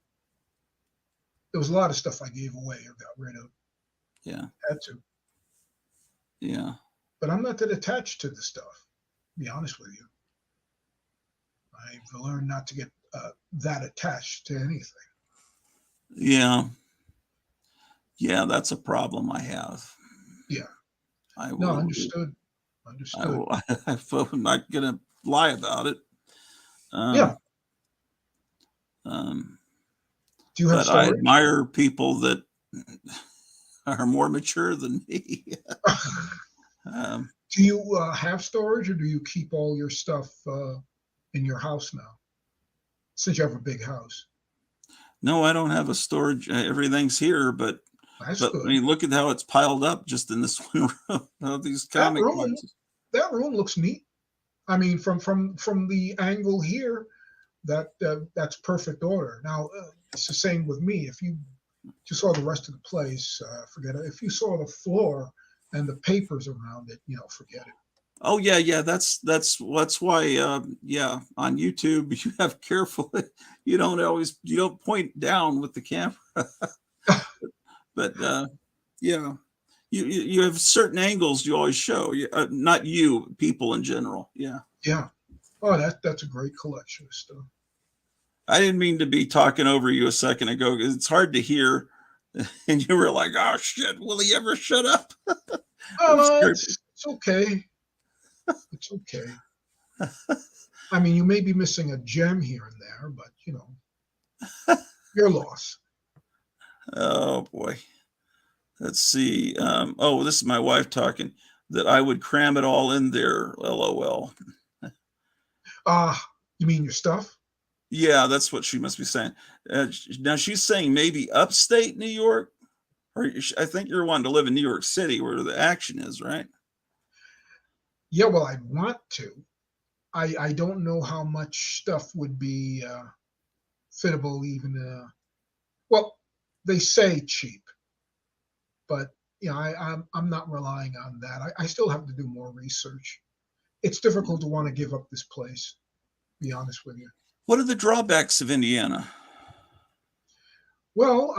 There was a lot of stuff I gave away or got rid of. Yeah. Had to. Yeah. But I'm not that attached to the stuff, to be honest with you. I've learned not to get that attached to anything. Yeah. Yeah, that's a problem I have. Yeah. Understood. Understood. I'm not going to lie about it. Yeah. Do you have but storage? I admire people that are more mature than me. Do you have storage, or do you keep all your stuff in your house now? Since you have a big house, No, I don't have a storage. Everything's here, but that's I good. mean, look at how it's piled up just in this one room. All these That comic room, books. that room looks neat. I mean, from the angle here, that's perfect order. Now, it's the same with me. If you just saw the rest of the place, forget it. If you saw the floor and the papers around it, forget it. Oh yeah, yeah. That's why. Yeah, on YouTube you have careful. You don't point down with the camera, but yeah, you have certain angles you always show. Not you, people in general. Yeah. Yeah. Oh, that's a great collection of stuff. I didn't mean to be talking over you a second ago. It's hard to hear, and you were like, "Oh shit, will he ever shut up?" Oh, It's no, great. it's okay. It's okay. I mean, you may be missing a gem here and there, but your loss. Oh boy. Let's see. Oh, this is my wife talking that I would cram it all in there. LOL. You mean your stuff? Yeah, that's what she must be saying. Now she's saying maybe upstate New York, or I think you're wanting to live in New York City where the action is, right? Yeah, well, I'd want to. I don't know how much stuff would be fittable even. Well, they say cheap, but I'm not relying on that. I still have to do more research. It's difficult to want to give up this place, to be honest with you. What are the drawbacks of Indiana? Well,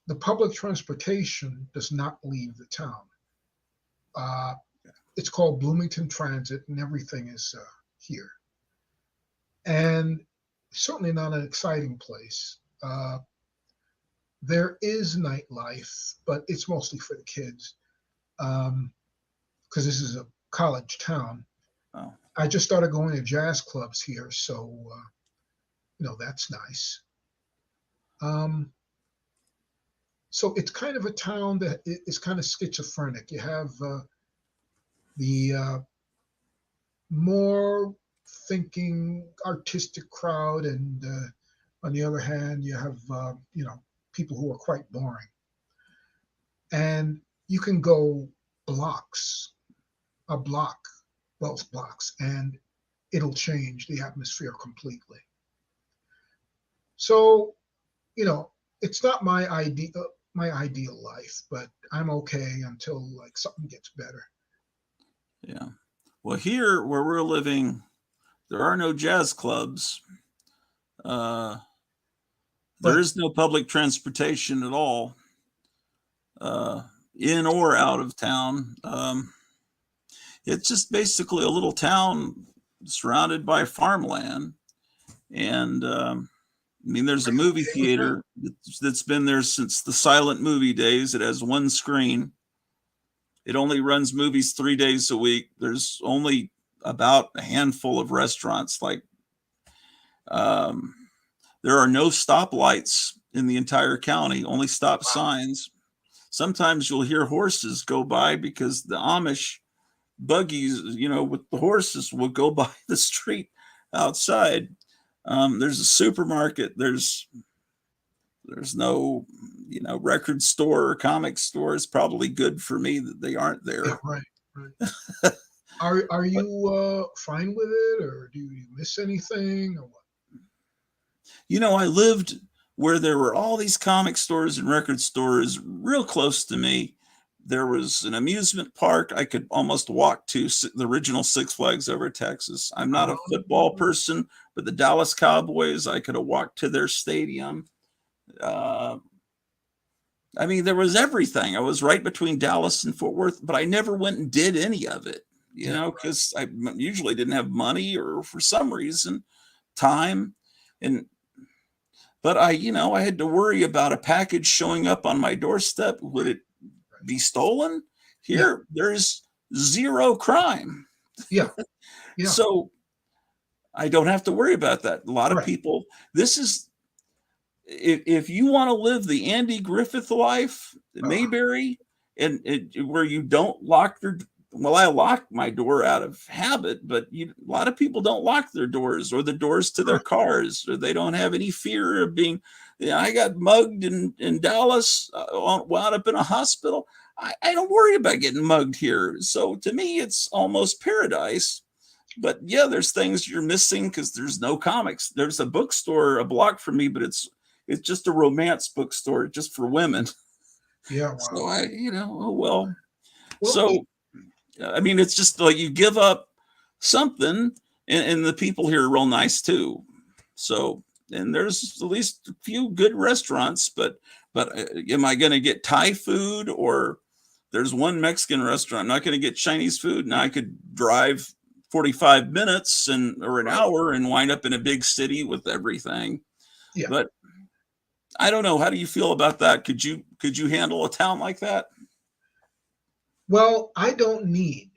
the public transportation does not leave the town. Uh, it's called Bloomington Transit, and everything is here. And certainly not an exciting place. There is nightlife, but it's mostly for the kids because this is a college town. Oh. I just started going to jazz clubs here, so that's nice. So it's kind of a town that is kind of schizophrenic. You have the more thinking artistic crowd, and on the other hand, you have people who are quite boring. And you can go a block, blocks, and it'll change the atmosphere completely. So, it's not my ideal life, but I'm okay until like something gets better. Yeah. Well, here where we're living, there are no jazz clubs. There is no public transportation at all, in or out of town. It's just basically a little town surrounded by farmland. And I mean, there's a movie theater that's been there since the silent movie days. It has one screen. It only runs movies 3 days a week. There's only about a handful of restaurants. Like, there are no stoplights in the entire county, only stop signs. Sometimes you'll hear horses go by because the Amish buggies, with the horses will go by the street outside. There's a supermarket. There's no, record store or comic store. It's probably good for me that they aren't there. Yeah, right. Are you fine with it, or do you miss anything, or what? I lived where there were all these comic stores and record stores real close to me. There was an amusement park I could almost walk to, the original Six Flags Over Texas. I'm not a football person, but the Dallas Cowboys, I could have walked to their stadium. I mean, there was everything. I was right between Dallas and Fort Worth, but I never went and did any of it, because I usually didn't have money or for some reason, time. But I had to worry about a package showing up on my doorstep. Would it be stolen? Here, there's zero crime. Yeah. So I don't have to worry about that. A lot of people, if you want to live the Andy Griffith life, Mayberry, where you don't lock your, well, I lock my door out of habit, but a lot of people don't lock their doors or the doors to their cars, or they don't have any fear of being, I got mugged in Dallas, wound up in a hospital. I don't worry about getting mugged here. So to me, it's almost paradise. But yeah, there's things you're missing because there's no comics. There's a bookstore a block from me, but it's just a romance bookstore just for women. Yeah. Wow. So oh well. Well, So I mean, it's just like you give up something, and the people here are real nice too. So, and there's at least a few good restaurants, but am I going to get Thai food, or there's one Mexican restaurant? I'm not going to get Chinese food. Now I could drive 45 minutes or an hour and wind up in a big city with everything. Yeah. But I don't know. How do you feel about that? Could you handle a town like that? Well, I don't need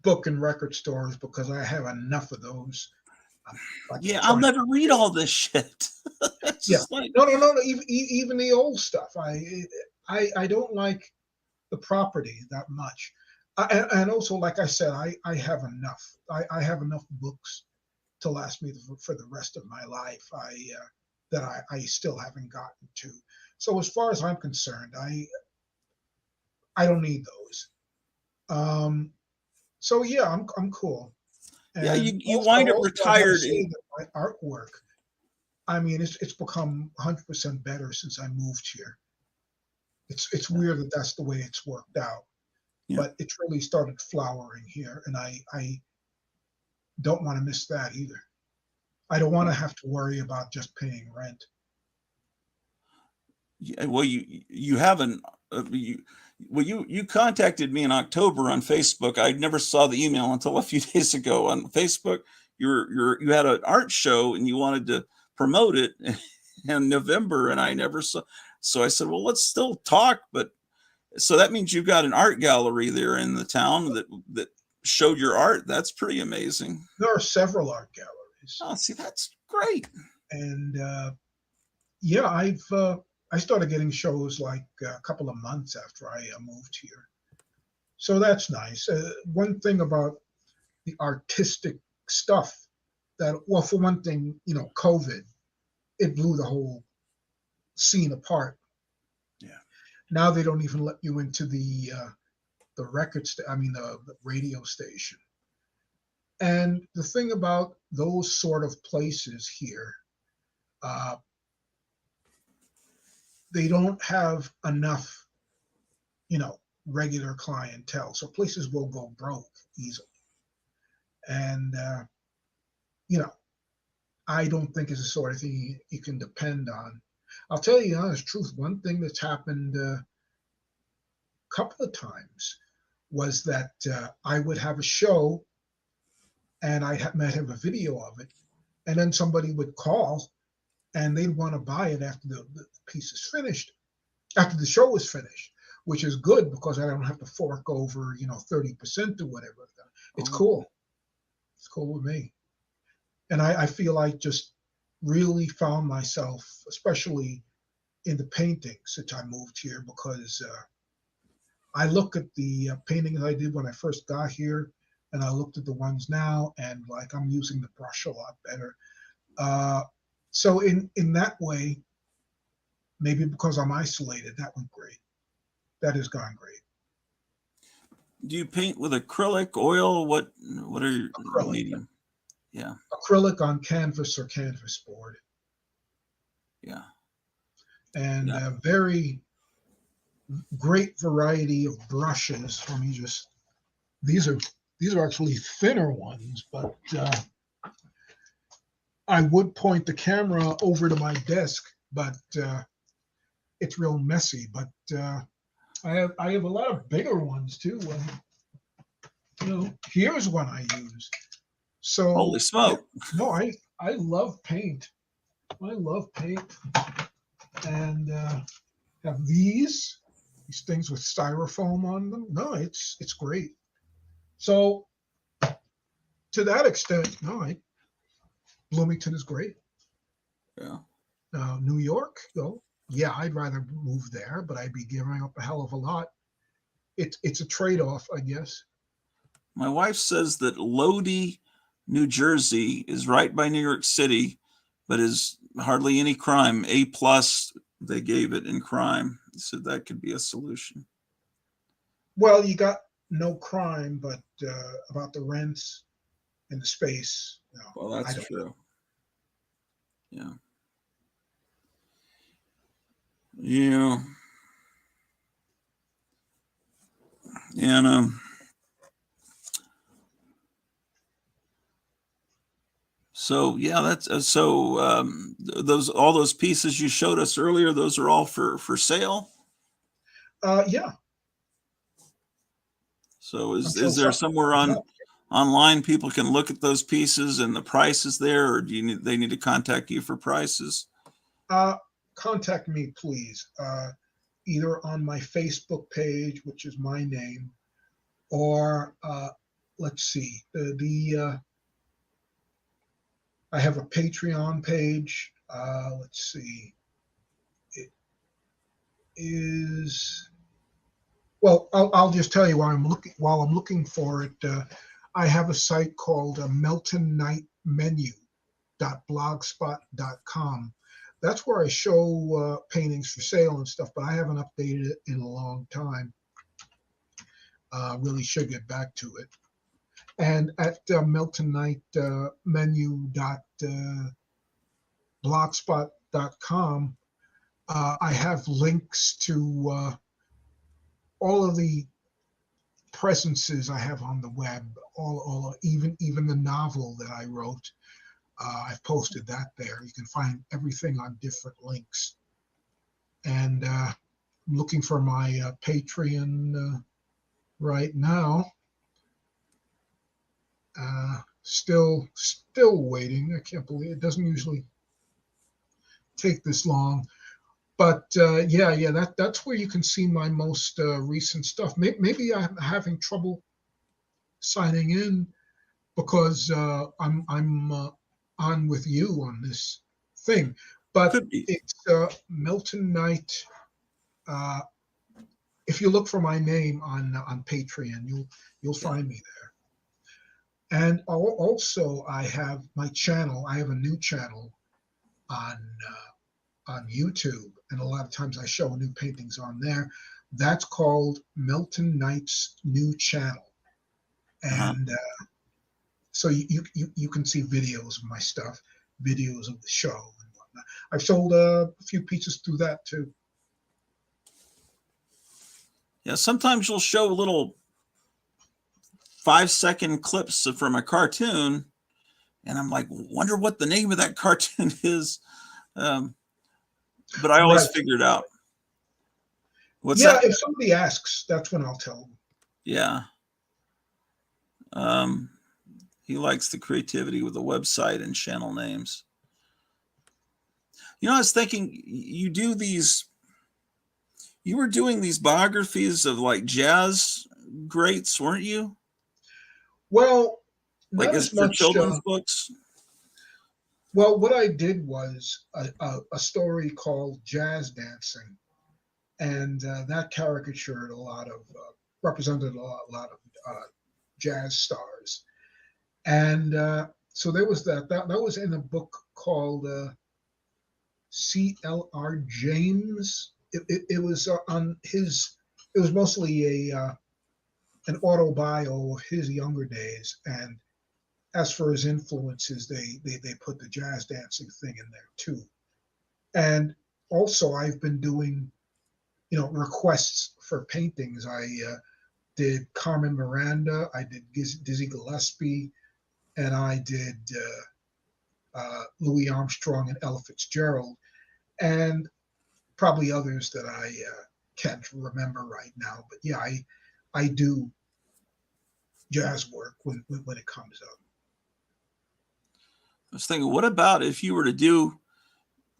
book and record stores because I have enough of those. Yeah, I'll never read all this shit. Yeah, no. Even the old stuff. I don't like the property that much, and also, like I said, I have enough. I have enough books to last me for the rest of my life. That I still haven't gotten to. So as far as I'm concerned, I don't need those. So yeah, I'm cool. And yeah, you wind up retired. My artwork, I mean, it's become 100% better since I moved here. It's weird that that's the way it's worked out, but it really started flowering here, and I don't want to miss that either. I don't want to have to worry about just paying rent. Yeah, well, you haven't. You contacted me in October on Facebook. I never saw the email until a few days ago on Facebook. You had an art show and you wanted to promote it in November, and I never saw. So I said, well, let's still talk. But so that means you've got an art gallery there in the town that showed your art. That's pretty amazing. There are several art galleries. Oh, see, that's great. And yeah, I started getting shows like a couple of months after I moved here. So that's nice. One thing about the artistic stuff well, for one thing, COVID, it blew the whole scene apart. Yeah. Now they don't even let you into the the radio station. And the thing about those sort of places here, they don't have enough, regular clientele. So places will go broke easily. And, I don't think it's the sort of thing you can depend on. I'll tell you the honest truth. One thing that's happened a couple of times was that I would have a show and I might have a video of it. And then somebody would call and they'd want to buy it after the piece is finished, after the show is finished, which is good because I don't have to fork over, 30% or whatever. It's cool. It's cool with me. And I feel I just really found myself, especially in the painting since I moved here, because I look at the paintings I did when I first got here, and I looked at the ones now, and like I'm using the brush a lot better. So in that way, maybe because I'm isolated, that went great. That has gone great. Do you paint with acrylic, oil? What are your Acrylic. medium? Yeah. Acrylic on canvas or canvas board. Yeah. And a very great variety of brushes. Let me just, these are actually thinner ones, but I would point the camera over to my desk, but it's real messy. But I have a lot of bigger ones too. Here's one I use. So Holy smoke! No, I love paint. I love paint, and have these things with styrofoam on them. No, it's great. So to that extent, Bloomington is great. Yeah. New York, though, yeah, I'd rather move there, but I'd be giving up a hell of a lot. It's a trade-off, I guess. My wife says that Lodi, New Jersey is right by New York City, but is hardly any crime. A plus they gave it in crime. So that could be a solution. Well, you got no crime, but about the rents and the space, no, Well, I that's don't. true. Yeah. Yeah. And so yeah, that's those all those pieces you showed us earlier, those are all for sale. Yeah, So until is there something somewhere comes on up. online people can look at those pieces and the prices there, or do you need they need to contact you for prices? Uh, Contact me, please, either on my Facebook page, which is my name, or let's see, I have a Patreon page. Let's see, it is well. I'll just tell you while I'm looking for it. I have a site called MiltonNightMenu.blogspot.com. That's where I show paintings for sale and stuff, but I haven't updated it in a long time. Really should get back to it. And at MiltonNightMenu.blogspot.com, I have links to all of the presences I have on the web, all even the novel that I wrote. I've posted that there. You can find everything on different links. And I'm looking for my Patreon right now. Still waiting. I can't believe it doesn't usually take this long. But yeah, that's where you can see my most recent stuff. Maybe I'm having trouble signing in because I'm on with you on this thing. But Could be. it's Milton Knight. Uh, if you look for my name on Patreon, you'll Yeah. find me there. And also, I have my channel. I have a new channel on YouTube, and a lot of times I show new paintings on there. That's called Milton Knight's New Channel, Uh-huh. and so you can see videos of my stuff, videos of the show and whatnot. I've sold a few pieces through that too. Yeah, sometimes you'll show little 5-second clips from a cartoon, and I'm like, wonder what the name of that cartoon is. But I always Right. figure it out. What's Yeah, that? if somebody asks, that's when I'll tell them. Yeah. Um, he likes the creativity with the website and channel names. You know, I was thinking you were doing these biographies of like jazz greats, weren't you? Well, Like not as as for much. children's books? Well, what I did was a story called Jazz Dancing, and that caricatured a lot of represented a lot of jazz stars, and so there was that was in a book called C.L.R. James. It was on his. It was mostly a an autobio of his younger days, and as for his influences, they put the jazz dancing thing in there too. And also, I've been doing requests for paintings. I did Carmen Miranda, I did Dizzy Gillespie, and I did Louis Armstrong and Ella Fitzgerald, and probably others that I can't remember right now. But yeah, I do jazz work when it comes up. I was thinking, what about if you were to do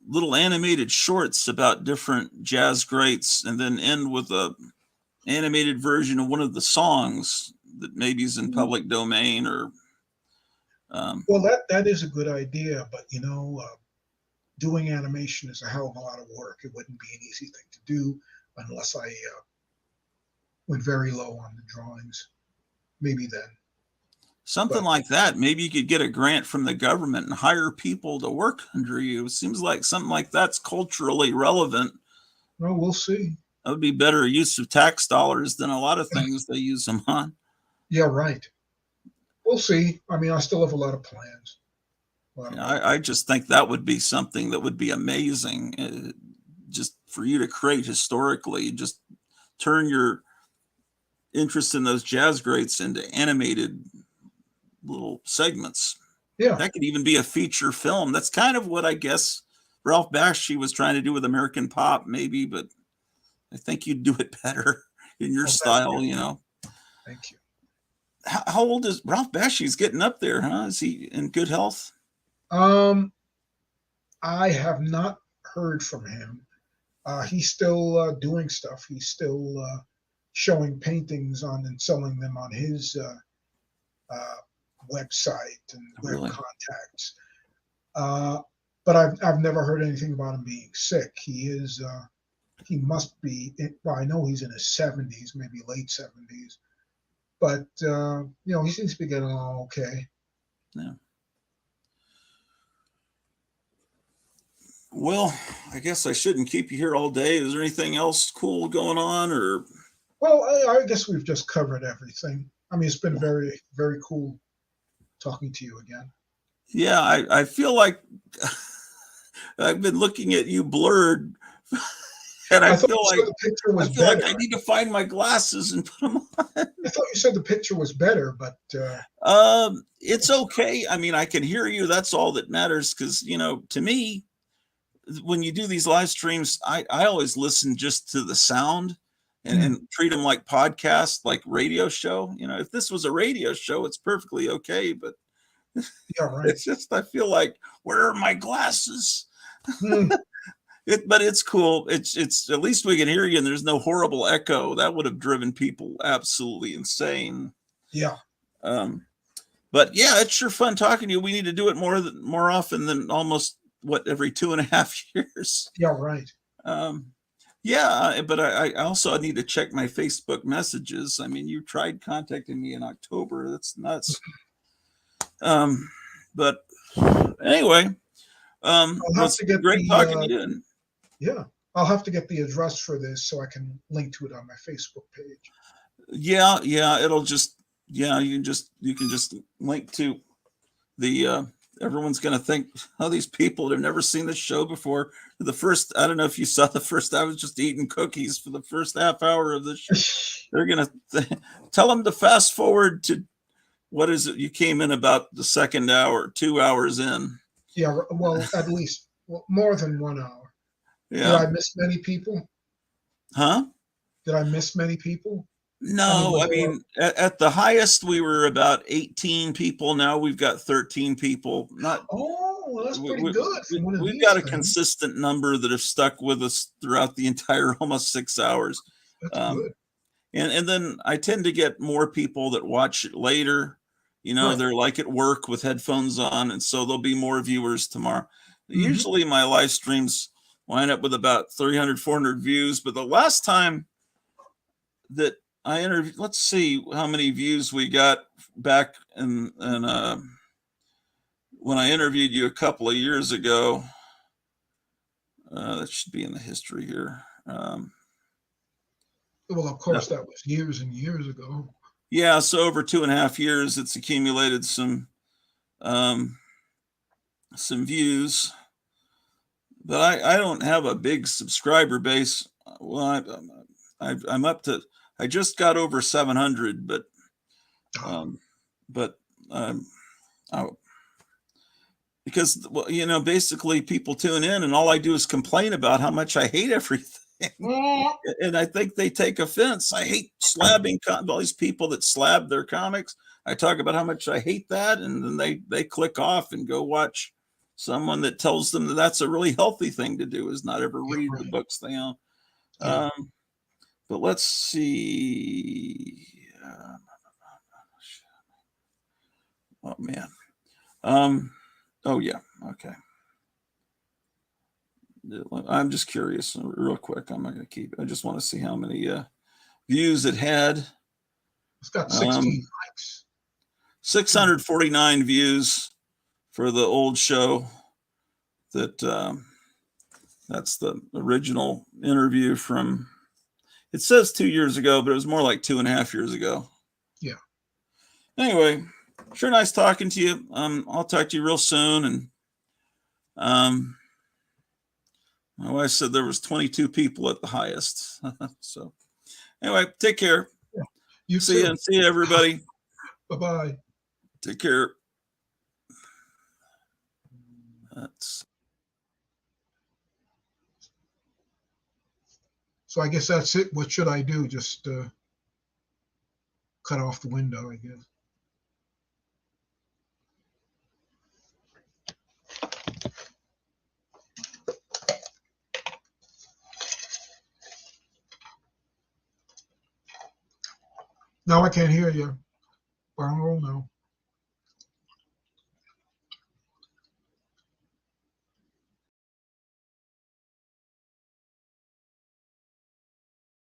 little animated shorts about different jazz greats and then end with a animated version of one of the songs that maybe is in public domain or Well, that is a good idea, but doing animation is a hell of a lot of work. It wouldn't be an easy thing to do unless I went very low on the drawings. Maybe then. Something But- like that. Maybe you could get a grant from the government and hire people to work under you. It seems like something like that's culturally relevant. Well, we'll see. That would be better use of tax dollars than a lot of things they use them on. Yeah, right. We'll see. I mean, I still have a lot of plans. I just think that would be something that would be amazing, just for you to create historically. Just turn your interest in those jazz greats into animated little segments. Yeah. That could even be a feature film. That's kind of what I guess Ralph Bakshi was trying to do with American Pop, maybe, but I think you'd do it better in your style, you know. Thank you. How old is Ralph Bakshi? He's getting up there, huh? Is he in good health? I have not heard from him. He's still doing stuff. He's still showing paintings on and selling them on his website and web Really? contacts. But I've never heard anything about him being sick. He must be. Well, I know he's in his 70s, maybe late 70s. But he seems to be getting along okay. Yeah. Well, I guess I shouldn't keep you here all day. Is there anything else cool going on, or? Well, I guess we've just covered everything. I mean, it's been very, very cool talking to you again. Yeah, I feel like I've been looking at you blurred, and I feel like the picture was I feel better. like I need to find my glasses and put them on. I thought you said the picture was better, but It's okay. I mean, I can hear you. That's all that matters. Because to me, when you do these live streams, I always listen just to the sound and treat them like podcasts, like radio show. If this was a radio show, it's perfectly okay. But yeah, right. it's just I feel like, where are my glasses? But it's cool. It's at least we can hear you, and there's no horrible echo. That would have driven people absolutely insane. Yeah. But yeah, it's sure fun talking to you. We need to do it more often than almost every 2.5 years. Yeah, right. Yeah, but I also need to check my Facebook messages. I mean, you tried contacting me in October. That's nuts. But anyway, it's great talking to you. Yeah, I'll have to get the address for this so I can link to it on my Facebook page. Yeah, it'll just you can just link to the everyone's going to think, oh, these people have never seen this show before. I don't know if you saw the first, I was just eating cookies for the first half hour of the show. They're going to tell them to fast forward to, what is it? You came in about the second hour, 2 hours in. Yeah, well, at least more than 1 hour. Yeah. Did I miss many people? Huh? Did I miss many people? No, I mean, at the highest we were about 18 people. Now we've got 13 people. Well, that's pretty good. We've got a consistent number that have stuck with us throughout the entire almost 6 hours. That's good. And then I tend to get more people that watch it later. Right. They're like at work with headphones on, and so there'll be more viewers tomorrow. Usually my live streams wind up with about 300, 400 views, but the last time that I interviewed, let's see how many views we got back in when I interviewed you a couple of years ago. That should be in the history here. Well, of course, that was years and years ago. Yeah, so over 2.5 years, it's accumulated some views. But I don't have a big subscriber base. Well, I'm up to. I just got over 700, because basically people tune in, and all I do is complain about how much I hate everything. And I think they take offense. I hate slabbing all these people that slab their comics. I talk about how much I hate that, and then they click off and go watch someone that tells them that that's a really healthy thing to do, is not ever read the books they own. But let's see. Oh man. Oh yeah. Okay. I'm just curious, real quick. I'm not going to keep it. I just want to see how many views it had. It's got 16 likes. 649 views for the old show. That's the original interview from, it says 2 years ago, but it was more like 2.5 years ago. Yeah. Anyway, sure nice talking to you. I'll talk to you real soon. And my wife said there was 22 people at the highest. So anyway, take care. Yeah. You see too. you, see you, everybody. Bye-bye. Take care. That's. So I guess that's it. What should I do? Just cut off the window, I guess. Now I can't hear you. I don't know.